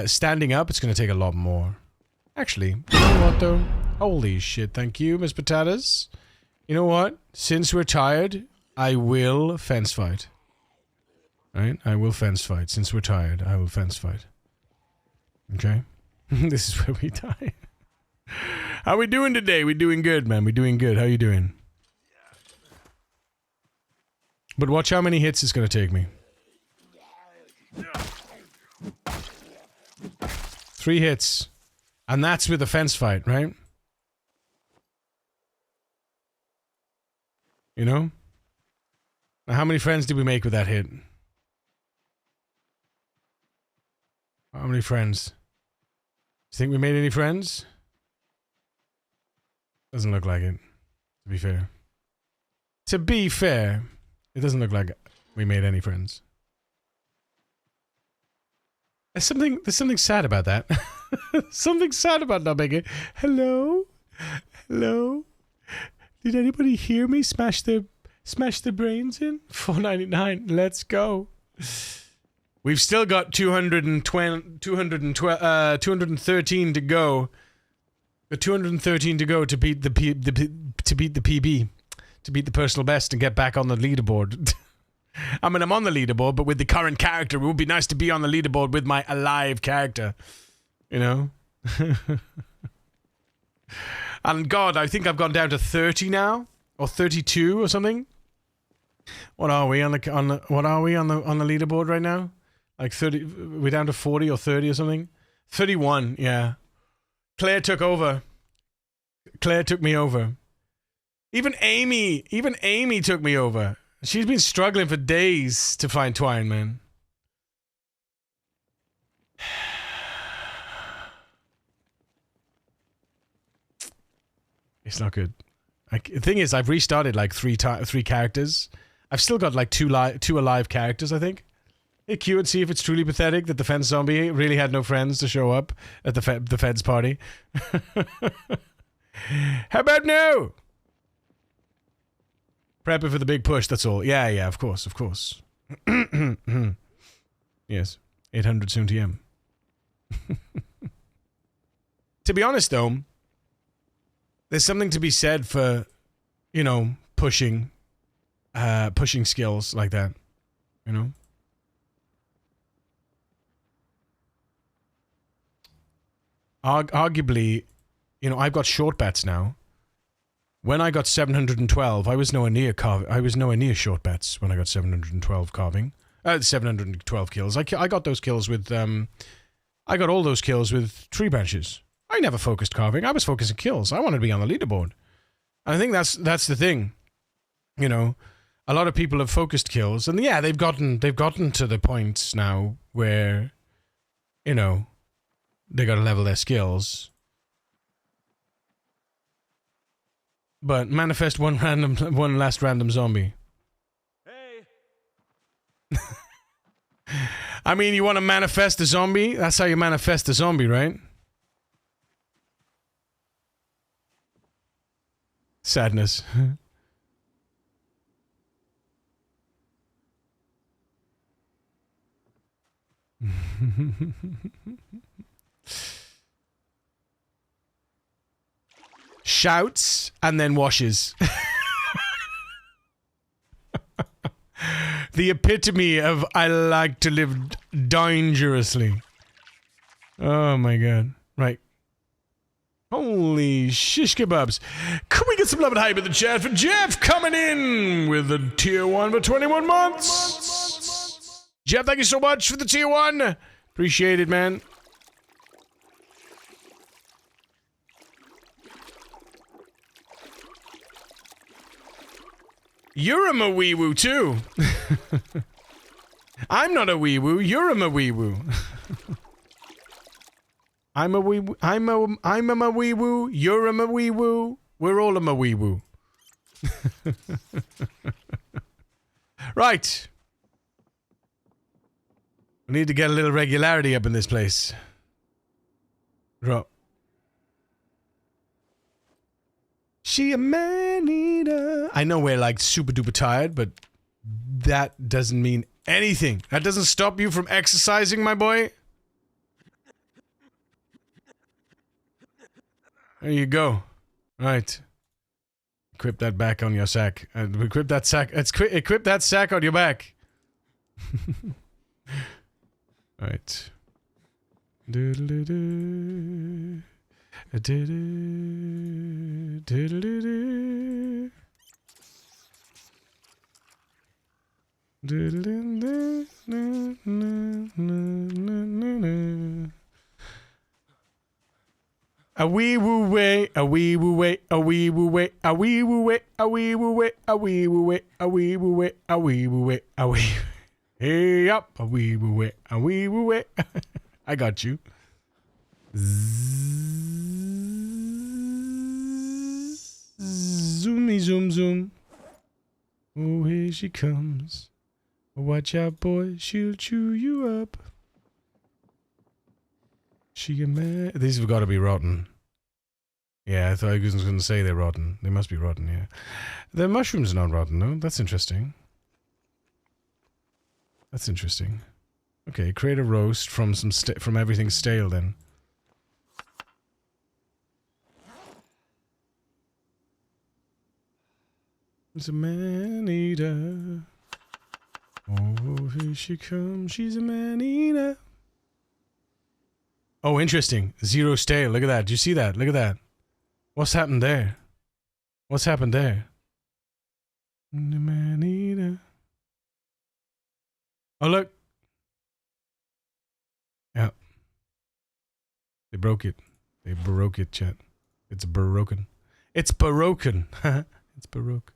Standing up, it's going to take a lot more. Actually, you know what, though? Holy shit, thank you, Miss Potatoes. You know what? Since we're tired, I will fence fight. Right? I will fence fight. Since we're tired, I will fence fight. Okay? This is where we die. How we doing today? We doing good, man. We doing good. How you doing? But watch how many hits it's gonna take me. 3 hits. And that's with a fence fight, right? You know? Now, how many friends did we make with that hit? How many friends? Do you think we made any friends? Doesn't look like it, to be fair. To be fair, it doesn't look like we made any friends. There's something sad about that. Something sad about not making it. Hello? Hello? Did anybody hear me smash their brains in? $4.99. Let's go. We've still got 213 to go. 213 to go to beat the PB, to beat the personal best and get back on the leaderboard. I mean, I'm on the leaderboard, but with the current character, it would be nice to be on the leaderboard with my alive character. You know? And God, I think I've gone down to 30 now, or 32 or something. What are we on the leaderboard right now? Like 30, we're down to 40 or 30 or something. 31, yeah. Claire took over. Claire took me over. Even Amy took me over. She's been struggling for days to find twine, man. It's not good. The thing is, I've restarted like 3 characters. I've still got like 2 alive characters, I think. Hey, Q, and see if it's truly pathetic that the fence zombie really had no friends to show up at the feds party. How about no? Prepping for the big push, that's all. Yeah, of course. Yes, 800 soon TM. To be honest, though, there's something to be said for, you know, pushing skills like that, you know? Arguably, you know, I've got short bats now. When I got 712, I was nowhere near short bats when I got 712 carving. 712 kills. I got those kills with I got all those kills with tree branches. I never focused carving. I was focusing kills. I wanted to be on the leaderboard. And I think that's the thing. You know, a lot of people have focused kills, and yeah, they've gotten to the point now where, you know, they got to level their skills. But manifest one last random zombie. Hey. I mean, you want to manifest a zombie? That's how you manifest a zombie, right? Sadness. Shouts and then washes. The epitome of I like to live dangerously. Oh my god. Right. Holy shish kebabs. Can we get some love and hype in the chat for Jeff coming in with the tier 1 for 21 months? Jeff, thank you so much for the tier 1. Appreciate it, man. You're a Mawee-woo too. I'm not a wee-woo, you're a Mawee-woo. I'm a wee-woo, I'm a Mawee-woo, you're a Mawee-woo, we're all a Mawee-woo. Right. We need to get a little regularity up in this place. She a man-eater. I know we're like super duper tired, but that doesn't mean anything. That doesn't stop you from exercising, my boy. There you go. Right. Equip that back on your sack. Equip that sack. Equip that sack on your back. Right. Doodle-doo-doo. Doodle-doo. Doodle-doo-doo. Doodle-doo-doo. A wee woo way, a wee woo way, a wee woo way, a wee woo way, a wee woo way, a wee woo way, a wee woo way, a wee woo way, a wee. Hey up, a wee woo way, a wee woo way. I got you. Zoomy zoom zoom. Oh, here she comes. Watch out, boy, she'll chew you up. She a man. These have got to be rotten. Yeah, I thought I was going to say they're rotten. They must be rotten, yeah. The mushrooms are not rotten, though. That's interesting. That's interesting. Okay, create a roast from from everything stale, then. It's a man-eater. Oh, here she comes. She's a man-eater. Oh, interesting. 0 stale. Look at that. Do you see that? Look at that. What's happened there? What's happened there? The man-eater. Oh, look. Yeah. They broke it. They broke it, chat. It's broken. It's broken. It's baroque.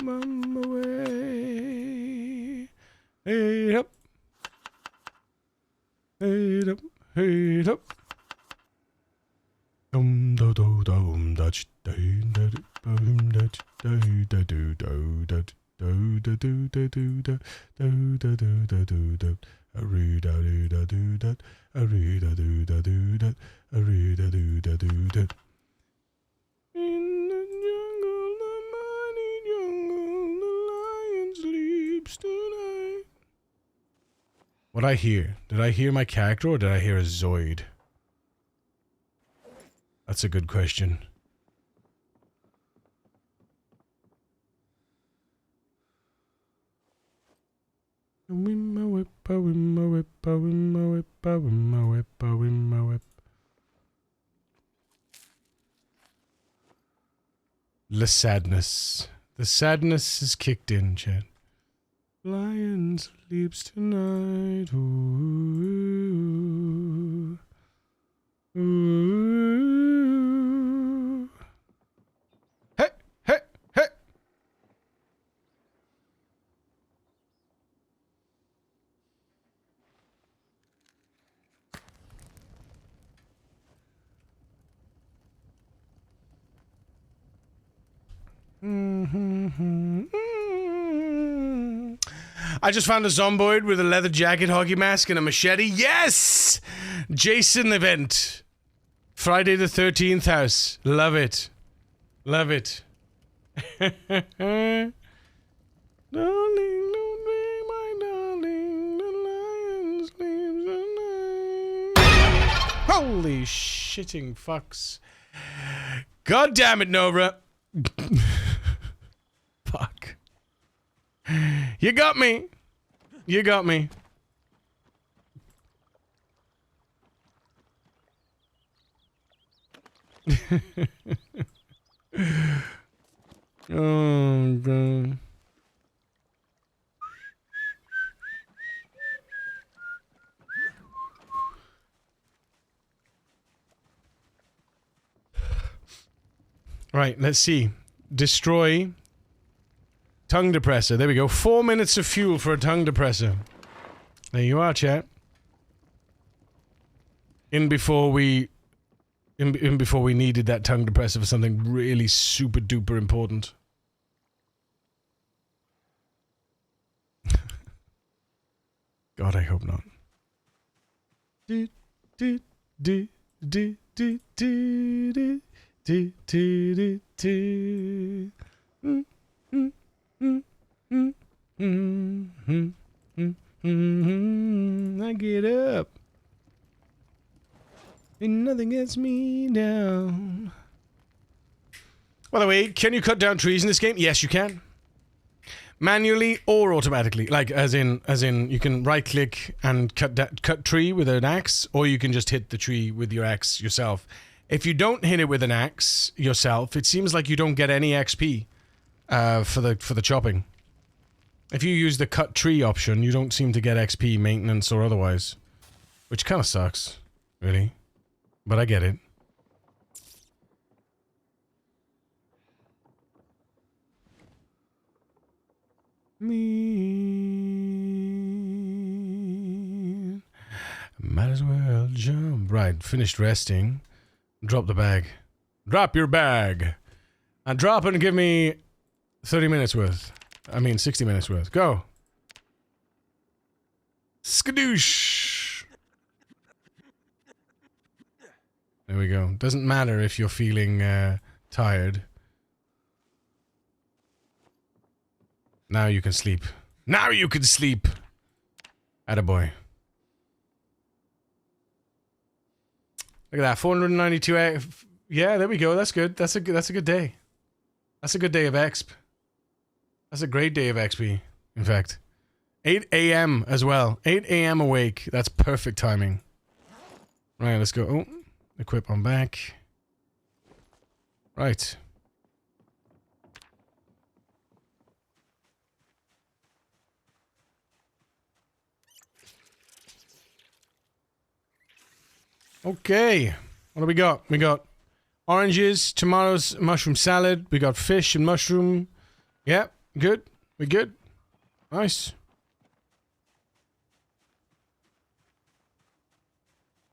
Mama way. Hey up. Hey up. Hey up. Dum da do dum da da da dum da da da do do da do da do da do da do da do da do da a re da do da do da a re da do da do da a re da do da do da. In the jungle, the mighty jungle, the lion sleeps tonight. What I hear? Did I hear my character or did I hear a Zoid? That's a good question. Wim my whip, a wim my whip, a wim my whip, a wim my whip, a wim my whip. The sadness. The sadness is kicked in, Chad. Lion sleeps tonight. Ooh. Ooh. Hey, hey, hey. I just found a zomboid with a leather jacket, hockey mask, and a machete. Yes! Jason event. Friday the 13th house. Love it. Love it. Darling, don't be my darling. The lion sleeps tonight. Holy shitting fucks. God damn it, Nora. Fuck. You got me. You got me. Oh, God. Right, let's see. Destroy tongue depressor. There we go. 4 minutes of fuel for a tongue depressor. There you are, chat. In before we needed that tongue depressor for something really super duper important. God, I hope not. I get up. And nothing gets me down. By the way, can you cut down trees in this game? Yes, you can. Manually or automatically. Like, as in, you can right-click and cut tree with an axe, or you can just hit the tree with your axe yourself. If you don't hit it with an axe yourself, it seems like you don't get any XP for the chopping. If you use the cut tree option, you don't seem to get XP, maintenance, or otherwise. Which kind of sucks, really. But I get it. Me. Might as well jump. Right, finished resting. Drop the bag. Drop your bag. And drop and give me 30 minutes worth. I mean 60 minutes worth. Go. Skadoosh. There we go. Doesn't matter if you're feeling tired. Now you can sleep. Now you can sleep. Attaboy. Look at that. 492. Yeah, there we go. That's good. That's a good day. That's a good day of exp. That's a great day of XP, in fact. 8 a.m. as well. 8 a.m. awake. That's perfect timing. Right, let's go. Oh, equip on back. Right. Okay. What do we got? We got oranges, tomatoes, mushroom salad. We got fish and mushroom. Yeah, good. We good. Nice.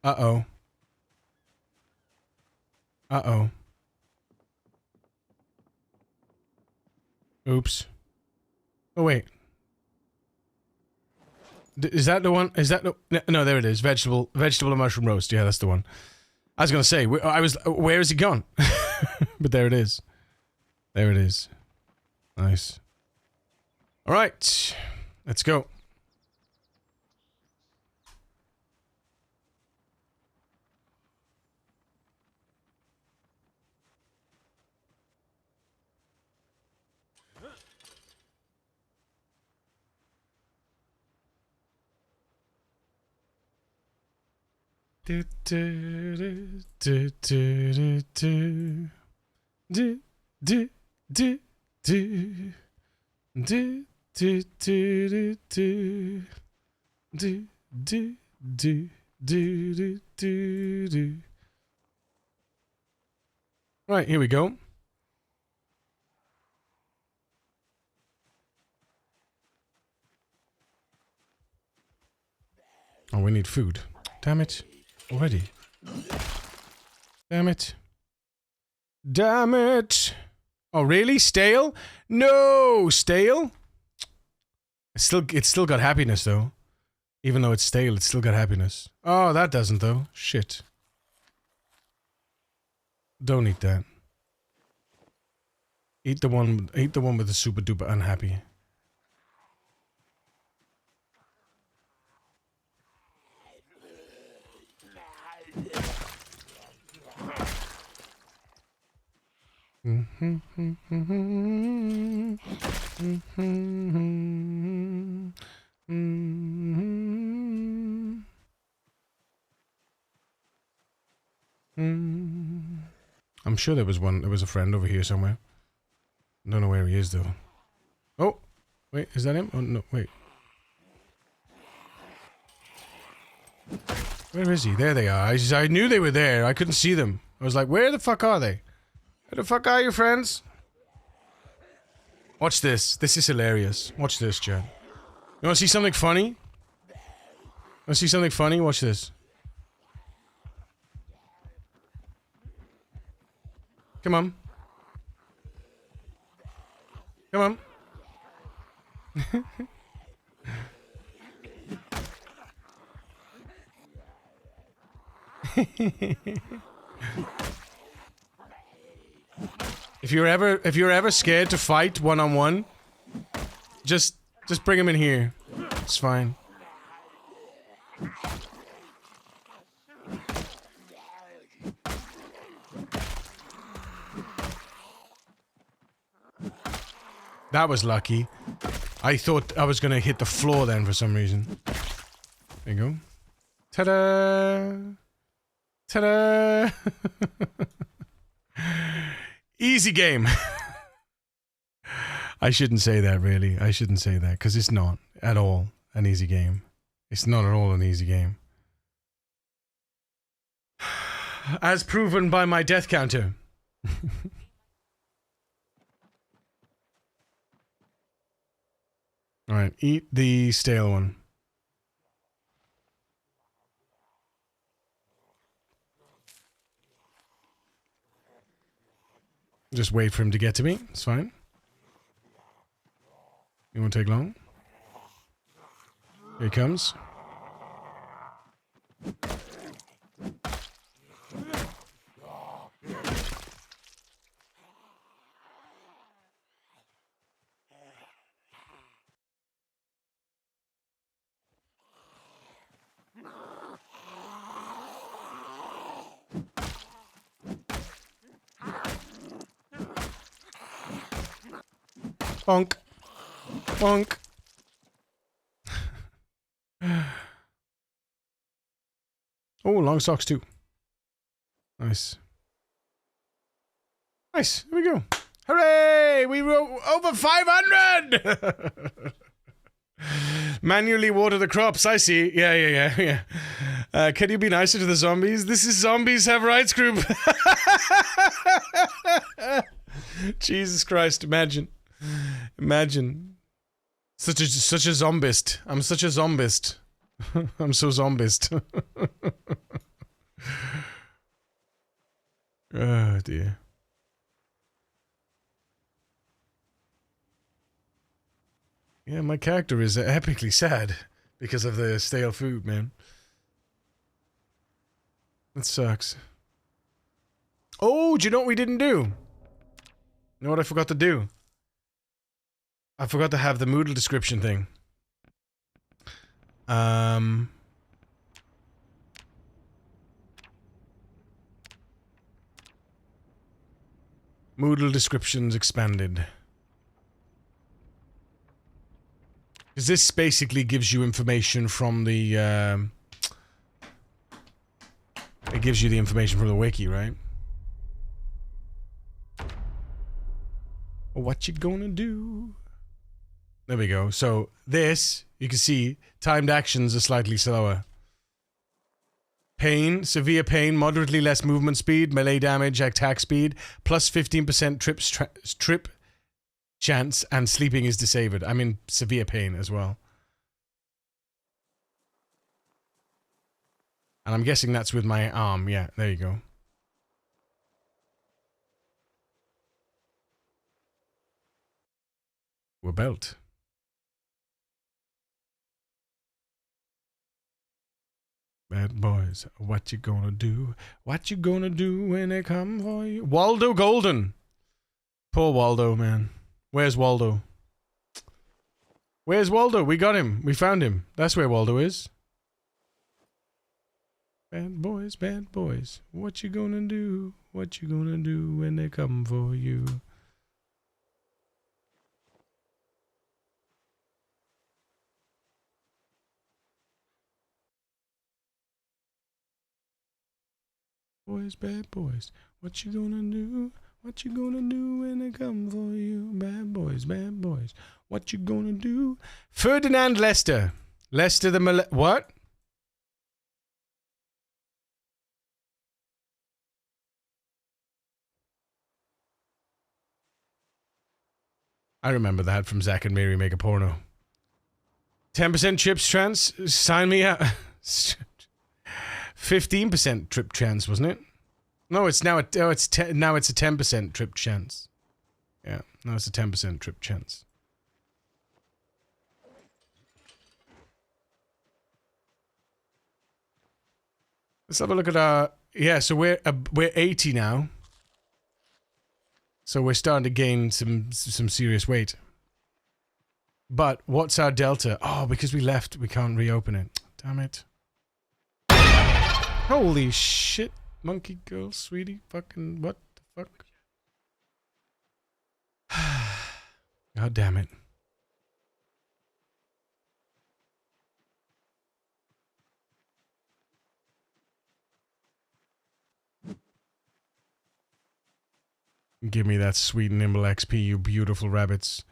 Uh-oh. Uh-oh. Oops. Oh, wait. Is that the one? Is that the... No, there it is. Vegetable and mushroom roast. Yeah, that's the one. I was gonna say, where is it gone? But there it is. There it is. Nice. Alright. Let's go. Do do do do do do do do do, do, do, do, do, do, do, do, do, do, do, do, do. Right, here we go. Oh, we need food. Damn it. Already. Damn it. Damn it. Oh, really? Stale? No! Stale? It's still got happiness, though. Even though it's stale, it's still got happiness. Oh, that doesn't, though. Shit. Don't eat that. Eat the one with the super duper unhappy. I'm sure there was a friend over here somewhere. I don't know where he is though. Oh, wait, is that him? Oh no, wait. Where is he? There they are. I knew they were there. I couldn't see them. I was like, where the fuck are they? Where the fuck are you, friends? Watch this. This is hilarious. Watch this, Chad. You wanna see something funny? Wanna see something funny? Watch this. Come on. Come on. If you're ever scared to fight one-on-one, just bring him in here. It's fine. That was lucky. I thought I was gonna hit the floor then for some reason. There you go. Ta-da! Ta-da! Easy game. I shouldn't say that, really. I shouldn't say that, because it's not at all an easy game. It's not at all an easy game. As proven by my death counter. Alright, eat the stale one. Just wait for him to get to me. It's fine. It won't take long. Here he comes. Bonk. Bonk. Oh, long socks too. Nice. Nice. There we go. Hooray! We were over 500! Manually water the crops. I see. Yeah. Can you be nicer to the zombies? This is Zombies Have Rights Group. Jesus Christ, imagine. Imagine. Such a zombist. I'm such a zombist. I'm so zombist. Oh dear. Yeah, my character is epically sad because of the stale food, man. That sucks. Oh, do you know what we didn't do? You know what I forgot to do? I forgot to have the Moodle description thing. Moodle descriptions expanded. Because this basically gives you information from the, it gives you the information from the wiki, right? What you gonna do? There we go. So this, you can see, timed actions are slightly slower. Pain, severe pain, moderately less movement speed, melee damage, attack speed, plus 15% trip chance, and sleeping is disabled. I'm in severe pain as well. And I'm guessing that's with my arm. Yeah, there you go. We're belt. Bad boys, what you gonna do? What you gonna do when they come for you? Waldo Golden! Poor Waldo, man. Where's Waldo? Where's Waldo? We got him. We found him. That's where Waldo is. Bad boys, what you gonna do? What you gonna do when they come for you? Boys, bad boys, what you gonna do? What you gonna do when they come for you? Bad boys, what you gonna do? Ferdinand Lester. Lester the what? I remember that from Zack and Mary Make a Porno. 10% chips chance? Sign me out. 15% trip chance, wasn't it? No, it's now now it's a 10% trip chance. Yeah, now it's a 10% trip chance. Let's have a look at our... Yeah, so we're 80 now. So we're starting to gain some serious weight. But what's our delta? Oh, because we left, we can't reopen it. Damn it. Holy shit, monkey girl, sweetie, fucking what the fuck? God damn it. Give me that sweet nimble XP, you beautiful rabbits.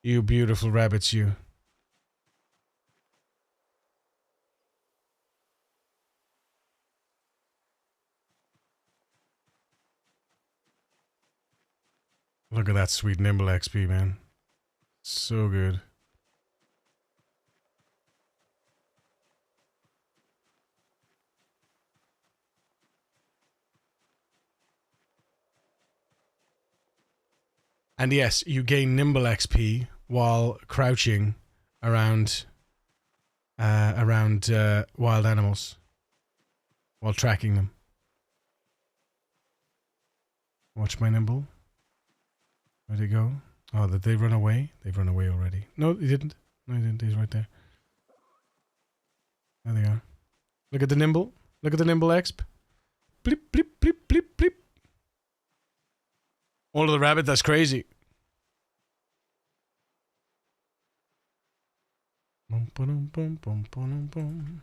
You beautiful rabbits, you. Look at that sweet nimble XP, man. So good. And yes, you gain nimble XP while crouching around wild animals while tracking them. Watch my nimble. Where'd he go? Oh, did they run away? They've run away already. No, he didn't. No, he didn't. He's right there. There they are. Look at the nimble. Look at the nimble exp. Blip, blip, blip, blip, blip. All of the rabbit, that's crazy. Bum, ba-dum, bum, bum, ba-dum, bum.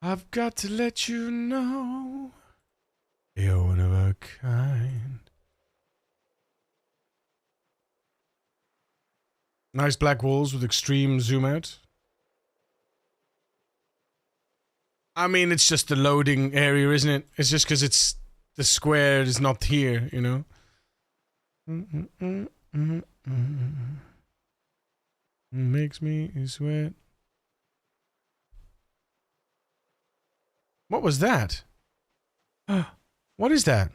I've got to let you know you're one of a kind. Nice black walls with extreme zoom out. I mean, it's just the loading area, isn't it? It's just because it's the square is not here, you know? Makes me sweat. What was that? What is that?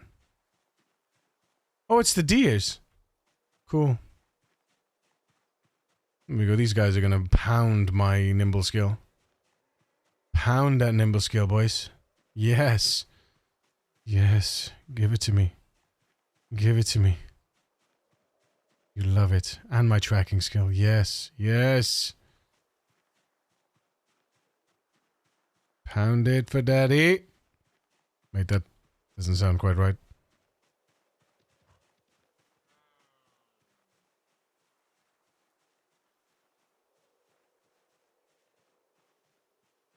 Oh, it's the deers. Cool. There we go. These guys are gonna pound my nimble skill. Pound that nimble skill, boys. Yes. Yes. Give it to me. Give it to me. You love it. And my tracking skill. Yes. Yes. Pound it for daddy. Wait, that doesn't sound quite right.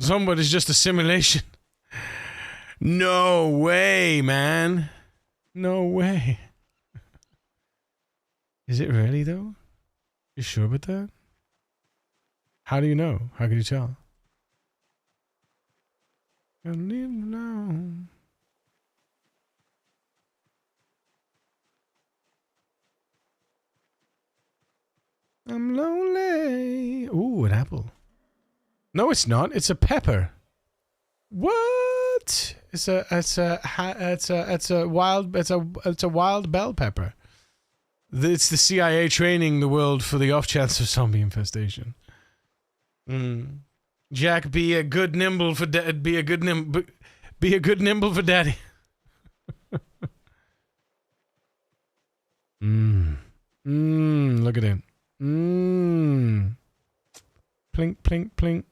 Somebody's just a simulation. No way, man. No way. Is it really, though? You sure about that? How do you know? How can you tell? I'm leaving alone. I'm lonely. Ooh, an apple. No, it's not. It's a pepper. What? It's a wild bell pepper. It's the CIA training the world for the off chance of zombie infestation. Jack, be a good nimble for be a good nimble for daddy. Look at it. Plink, plink, plink.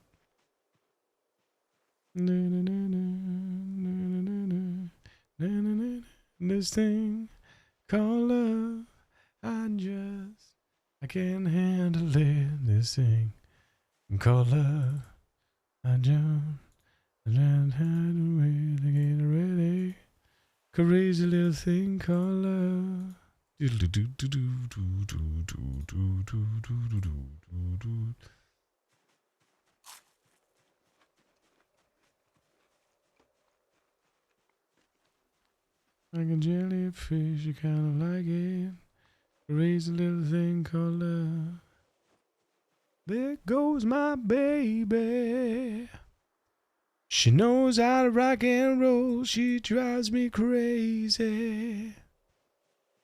This thing called love, I can't handle it. This thing called love, I just learned how to wait to get ready. Crazy little thing called love. Like a jellyfish, you kinda like it. Crazy little thing called love. There goes my baby. She knows how to rock and roll. She drives me crazy.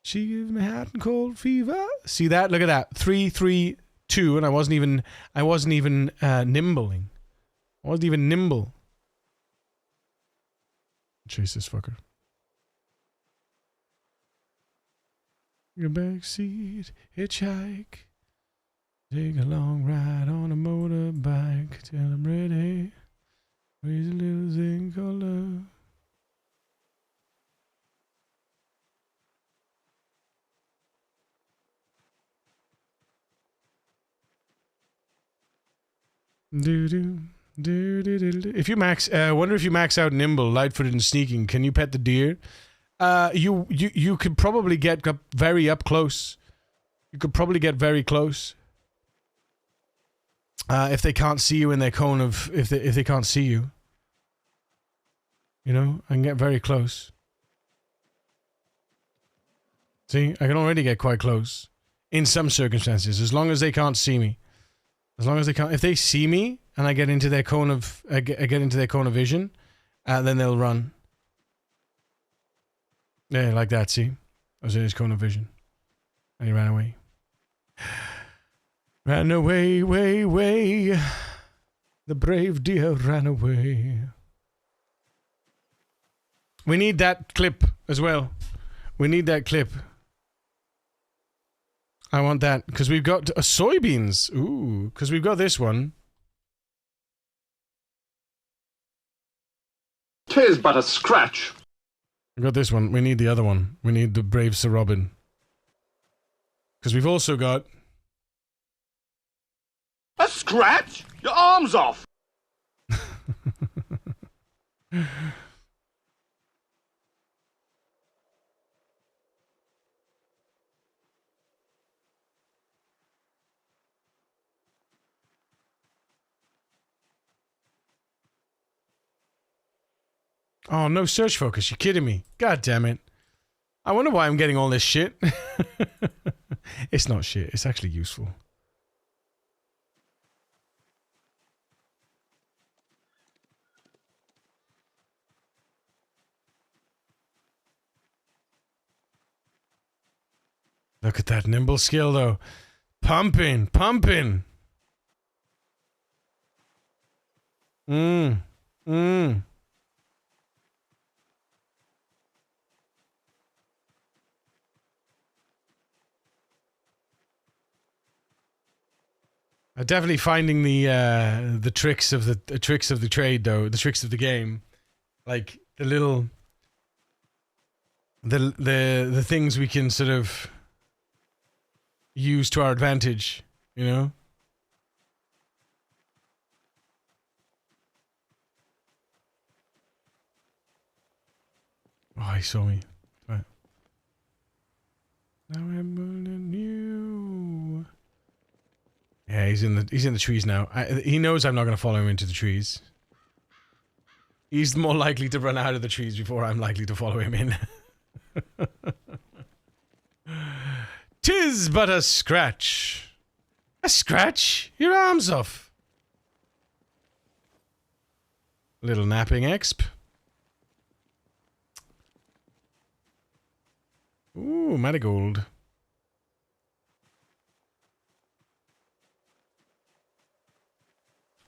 She gives me hot and cold fever. See that? Look at that. 3, 3, 2, and I wasn't even nimbling. I wasn't even nimble. Chase this fucker. Your backseat, hitchhike. Take a long ride on a motorbike till I'm ready. Crazy little thing called love. If you max, wonder if you max out nimble, light-footed, and sneaking, can you pet the deer? You could probably get very up close. You could probably get very close. If they can't see you in their cone of, if they can't see you, you know, I can get very close. See, I can already get quite close in some circumstances, as long as they can't see me. As long as they can't, if they see me and I get into their cone of, I get into their cone of vision, then they'll run. Yeah, like that. See, I was in his cone of vision, and he ran away. Ran away, way, way. The brave deer ran away. We need that clip as well. We need that clip. I want that, because we've got soybeans. Ooh, because we've got this one. 'Tis but a scratch. We've got this one. We need the other one. We need the brave Sir Robin. Because we've also got... A scratch? Your arm's off. Oh, no search focus. You're kidding me. God damn it. I wonder why I'm getting all this shit. It's not shit. It's actually useful. Look at that nimble skill, though. Pumping. Pumping. Definitely finding the tricks of the tricks of the trade, though, the tricks of the game, like the little the things we can sort of use to our advantage, you know. Oh, he saw me. Right. Now I'm burning you. Yeah, he's in the trees now. He knows I'm not going to follow him into the trees. He's more likely to run out of the trees before I'm likely to follow him in. 'Tis but a scratch. A scratch? Your arm's off. Little napping exp. Ooh, marigold.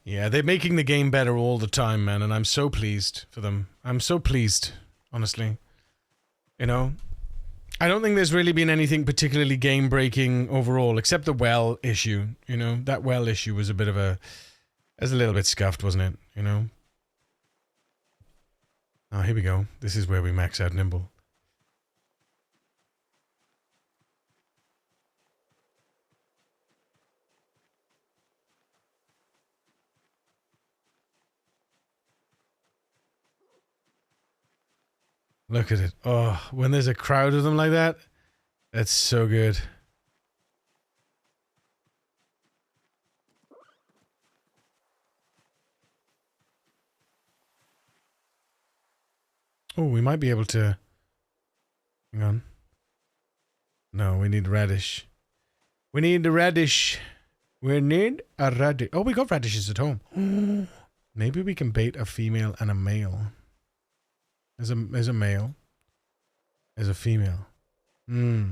Yeah, they're making the game better all the time, man, and I'm so pleased for them. I'm so pleased, honestly. You know? I don't think there's really been anything particularly game-breaking overall, except the well issue, you know? That well issue was a bit of a... It was a little bit scuffed, wasn't it? You know? Oh, here we go. This is where we max out Nimble. Look at it. Oh, when there's a crowd of them like that, that's so good. Oh, we might be able to... Hang on. No, we need radish. We need the radish. We need a radish. Oh, we got radishes at home. Maybe we can bait a female and a male. There's a male. There's a female. Hmm.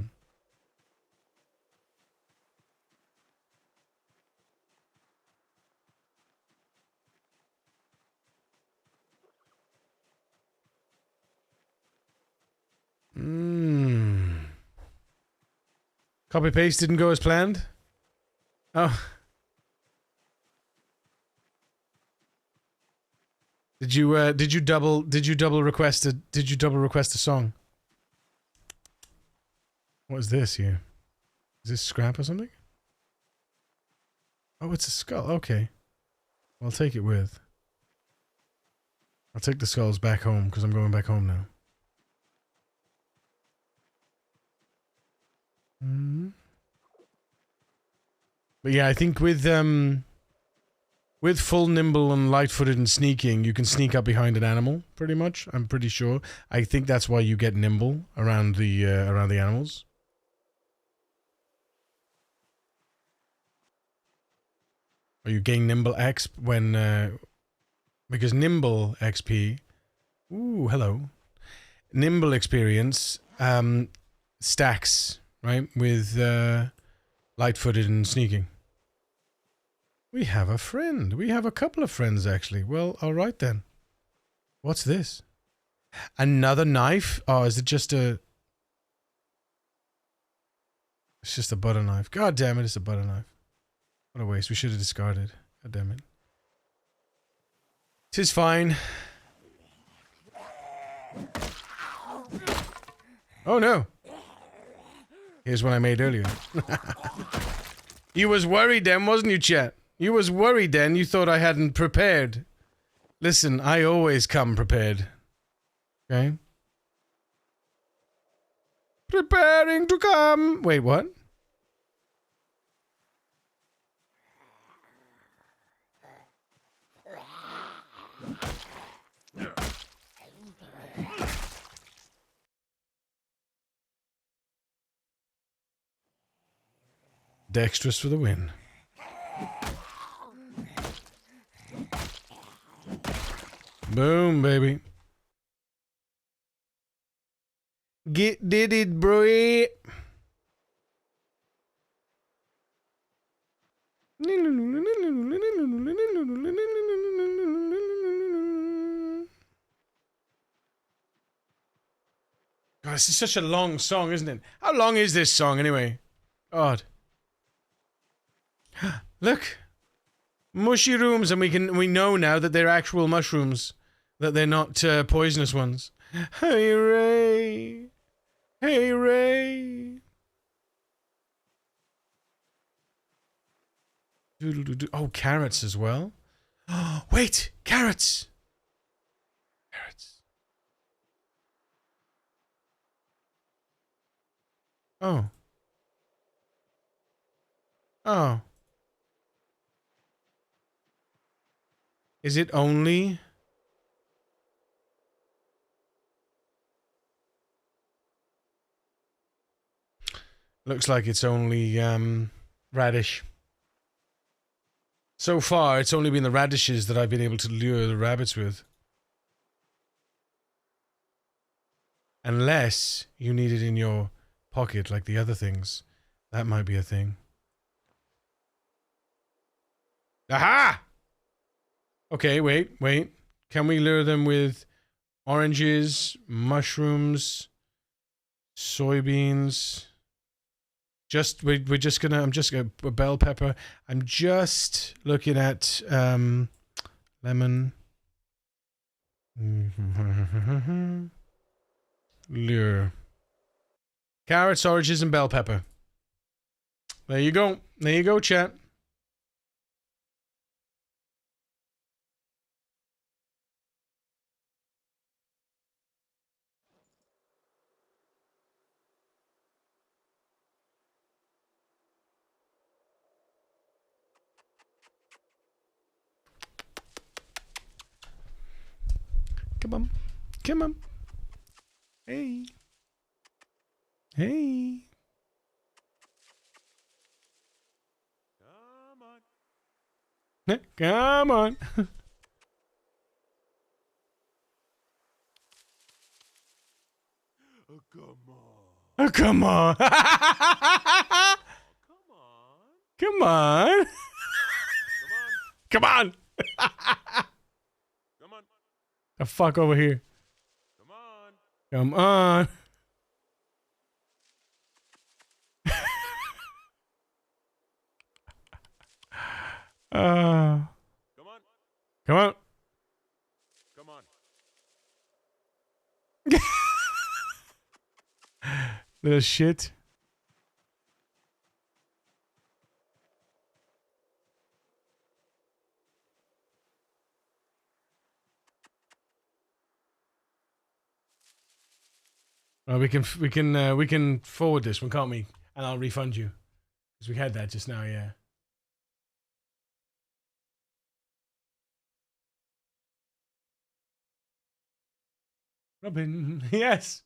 Copy paste didn't go as planned. Oh. Did you double request a song? What is this here? Is this scrap or something? Oh, it's a skull. Okay. I'll take it with. I'll take the skulls back home because I'm going back home now. But yeah, I think with full nimble and light-footed and sneaking, you can sneak up behind an animal, pretty much. I'm pretty sure. I think that's why you get nimble around the animals. Or you gain nimble X when because nimble XP. Ooh, hello. Nimble experience stacks, right, with light-footed and sneaking. We have a friend. We have a couple of friends, actually. Well, all right then. What's this? Another knife? Oh, is it just a... It's just a butter knife. God damn it, it's a butter knife. What a waste. We should have discarded. God damn it. 'Tis fine. Oh, no. Here's one I made earlier. You was worried then, wasn't you, chat? You was worried then. You thought I hadn't prepared. Listen, I always come prepared. Okay? Preparing to come. Wait, what? Dexterous for the win. Boom, baby. Did it, bro. God, this is such a long song, isn't it? How long is this song, anyway? God. Look, Mushrooms, and we know now that they're actual mushrooms, that they're not poisonous ones. Hey Ray, hey Ray. Oh, carrots as well. Oh, wait, carrots. Carrots. Oh. Oh. Is it only? Looks like it's only radish. So far, it's only been the radishes that I've been able to lure the rabbits with. Unless you need it in your pocket like the other things. That might be a thing. Aha! Okay, wait. Can we lure them with oranges, mushrooms, soybeans? We're just gonna, I'm just gonna, bell pepper. I'm just looking at, lemon. Lure. Carrots, oranges, and bell pepper. There you go. There you go, chat. Come on. Come on. Hey. Hey. Come on. Come on. Oh, come on. Come on. Come on. Come on. Come on. The fuck over here. Come on. Come on. Come on. Come on. Come on. Little shit. We can forward this one, can't we? And I'll refund you because we had that just now. Yeah. Robin, yes.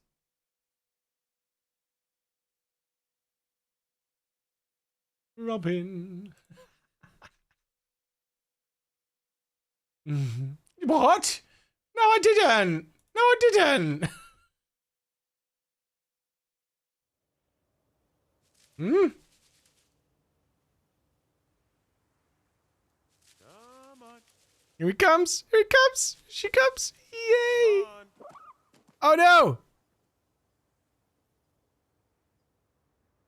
Robin. What? No, I didn't. No, I didn't. Hmm? Come on. Here he comes. Here he comes. She comes. Yay. Oh, no.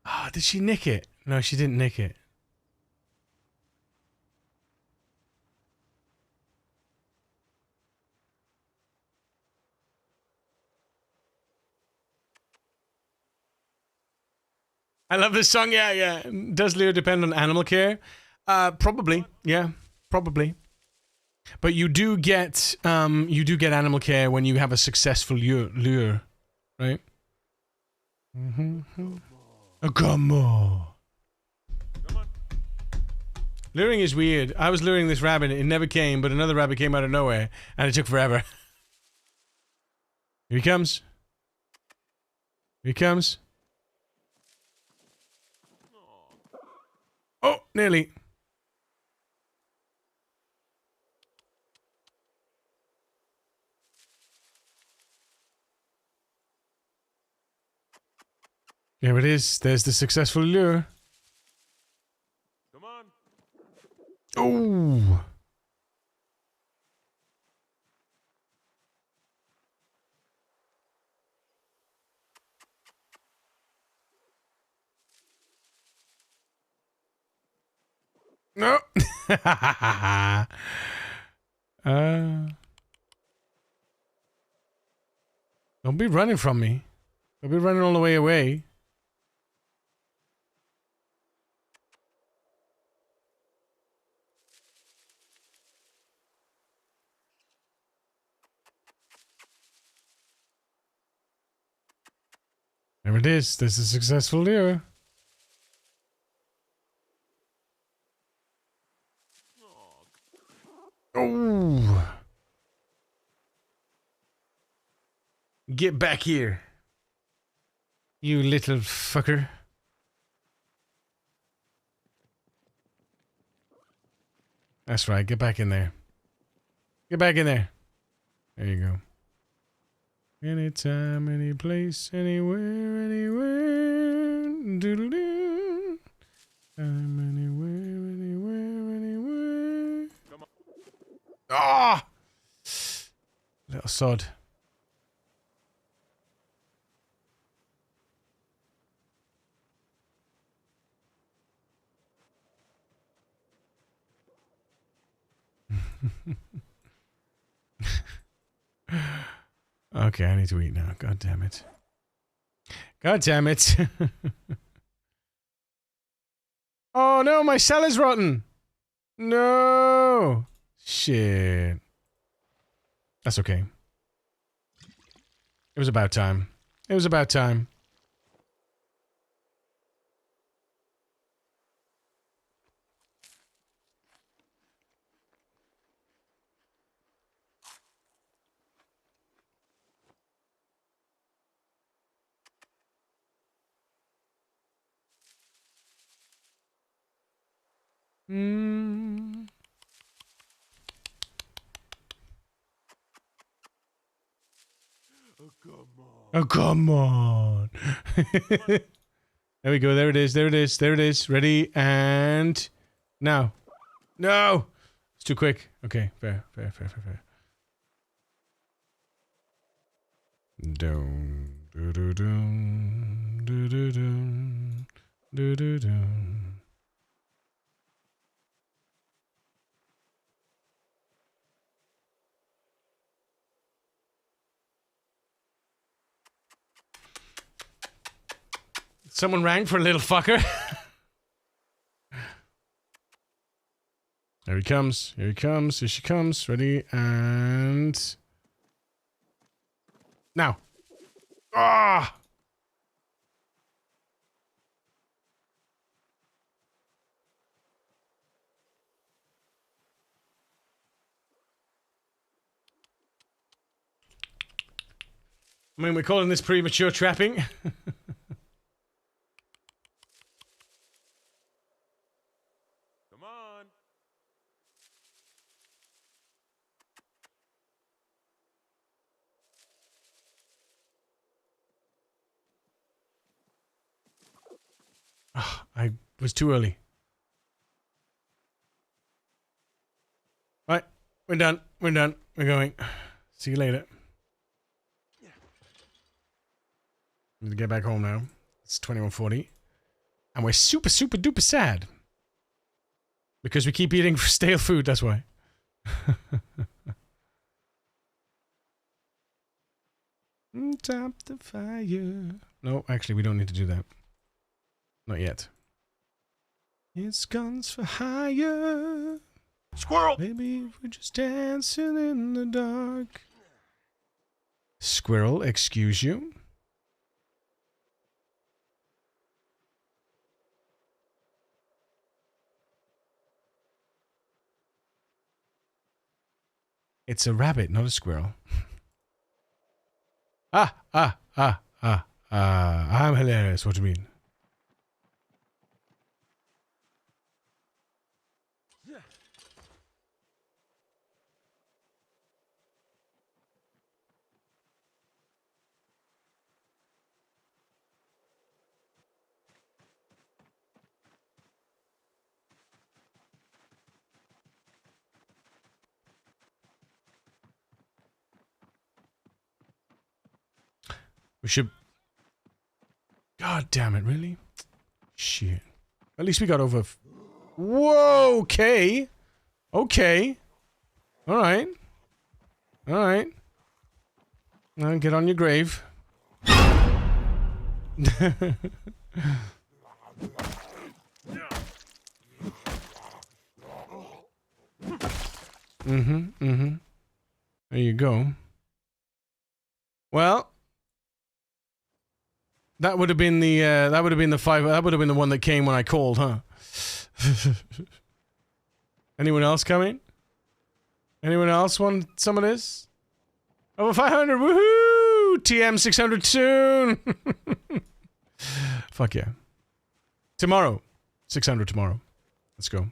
Oh, did she nick it? No, she didn't nick it. I love this song. Yeah, yeah. Does Leo depend on animal care? Probably. Yeah, probably. But you do get animal care when you have a successful lure, right? Mm-hmm. Oh, come on. Come on. Luring is weird. I was luring this rabbit, it never came, but another rabbit came out of nowhere, and it took forever. Here he comes. Here he comes. Oh, nearly. There it is. There's the successful lure. Come on. Oh. No. Don't be running from me. Don't be running all the way away. There it is. This is a successful lure. Oh. Get back here. You little fucker. That's right. Get back in there. Get back in there. There you go. Anytime, any place, anywhere, anywhere. Doodle-doo. Time, anywhere, anywhere, anywhere. Ah! Little sod. Okay, I need to eat now. God damn it. God damn it. Oh no, my cell is rotten. No. Shit. That's okay. It was about time. It was about time. Mm. Oh, come on. There we go. There it is. There it is. There it is. Ready and now. No! It's too quick. Okay, fair, fair, fair, fair, fair. Doom, doo doo doom, doo doo doom, doo doo doom. Someone rang for a little fucker. There he comes. Here he comes. Here she comes. Ready and now. Ah! I mean, we're calling this premature trapping. Come on. Oh, I was too early. Right, we're done. We're done. We're going. See you later. Need to get back home now. It's 21:40. And we're super, super duper sad. Because we keep eating stale food, that's why. Top the fire. No, actually, we don't need to do that. Not yet. It's guns for hire. Squirrel. Maybe we're just dancing in the dark. Squirrel, excuse you. It's a rabbit, not a squirrel. I'm hilarious. What do you mean? We should... God damn it, really? Shit. At least we got over Whoa, okay. Okay. Alright. Alright. Now get on your grave. There you go. Well, that would have been the that would have been the one that came when I called, huh? Anyone else coming? Anyone else want some of this? Over 500, woohoo! TM 600 soon. Fuck yeah. Tomorrow. 600 tomorrow. Let's go.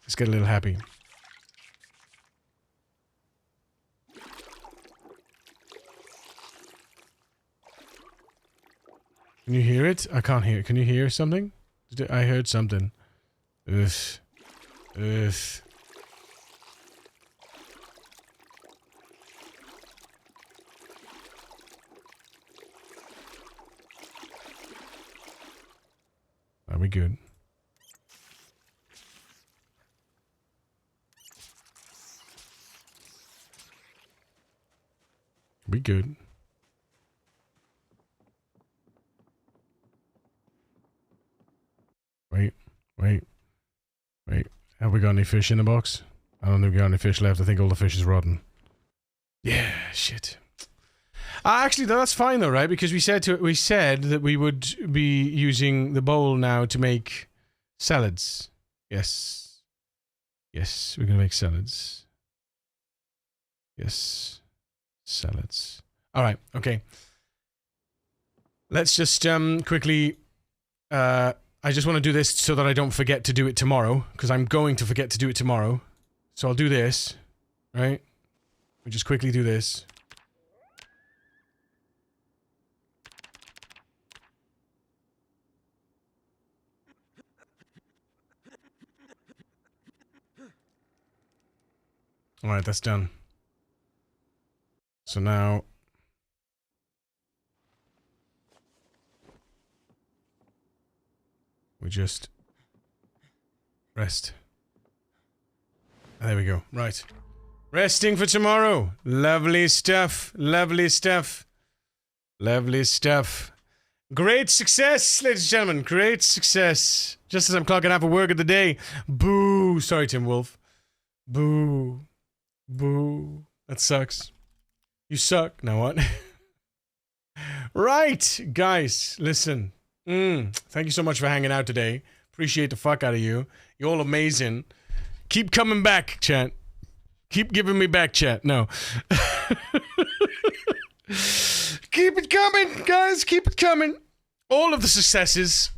Let's get a little happy. Can you hear it? I can't hear it. Can you hear something? I heard something. Ugh. Ugh. Are we good? We good. Wait. Have we got any fish in the box? I don't think we got any fish left. I think all the fish is rotten. Yeah, shit. Actually, that's fine though, right? Because we said that we would be using the bowl now to make salads. Yes. Yes, we're gonna make salads. Yes. Salads. Alright, okay. Let's just quickly I just want to do this so that I don't forget to do it tomorrow, because I'm going to forget to do it tomorrow. So I'll do this, right? We just quickly do this. Alright, that's done. So now... we just... rest. There we go. Right. Resting for tomorrow. Lovely stuff. Lovely stuff. Lovely stuff. Great success, ladies and gentlemen. Great success. Just as I'm clocking out for work of the day. Boo. Sorry, Tim Wolf. Boo. Boo. That sucks. You suck. Now what? Right, guys. Listen. Thank you so much for hanging out today. Appreciate the fuck out of you. You're all amazing. Keep coming back, chat. Keep giving me back, chat. No. Keep it coming, guys. Keep it coming. All of the successes.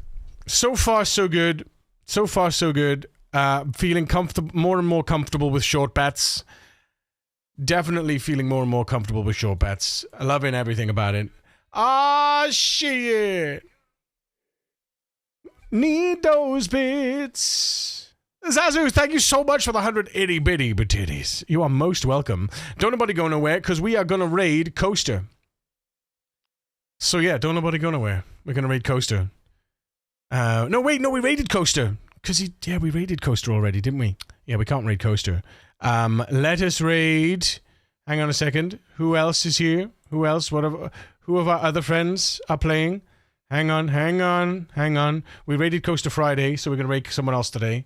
So far, so good. So far, so good. Feeling comfortable, more and more comfortable with short bats. Definitely feeling more and more comfortable with short bats. Loving everything about it. Ah, shit. Need those bits. Zazu, thank you so much for the 180 bitty bitties. You are most welcome. Don't nobody go nowhere, because we are gonna raid Coaster. So yeah, don't nobody go nowhere. We're gonna raid Coaster. No, wait, no, we raided Coaster. Yeah, we raided Coaster already, didn't we? Yeah, we can't raid Coaster. Let us raid... Hang on a second. Who else is here? Who else? Who of our other friends are playing? Hang on. We raided Coaster Friday, so we're gonna raid someone else today.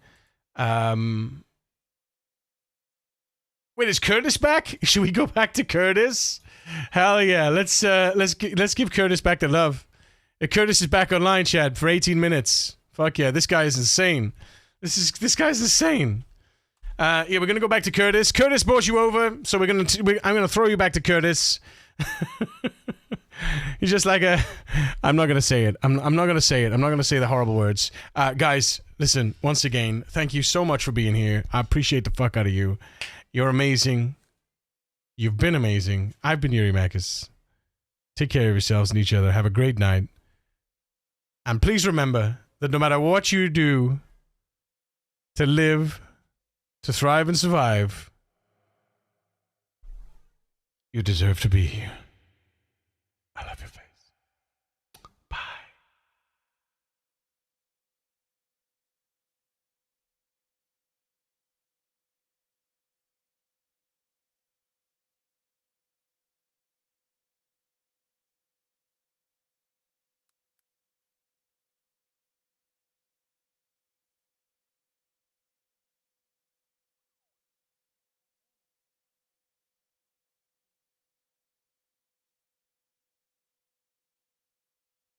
Wait, is Curtis back? Should we go back to Curtis? Hell yeah, let's give Curtis back the love. Curtis is back online, Chad, for 18 minutes. Fuck yeah, this guy is insane. This guy's insane. Yeah, we're gonna go back to Curtis. Curtis brought you over, so I'm gonna throw you back to Curtis. He's just like I'm not gonna say it. I'm not gonna say it. I'm not gonna say the horrible words. Guys, listen. Once again, thank you so much for being here. I appreciate the fuck out of you. You're amazing. You've been amazing. I've been Yuri Makis. Take care of yourselves and each other. Have a great night. And please remember that no matter what you do to live, to thrive and survive, you deserve to be here. I love you.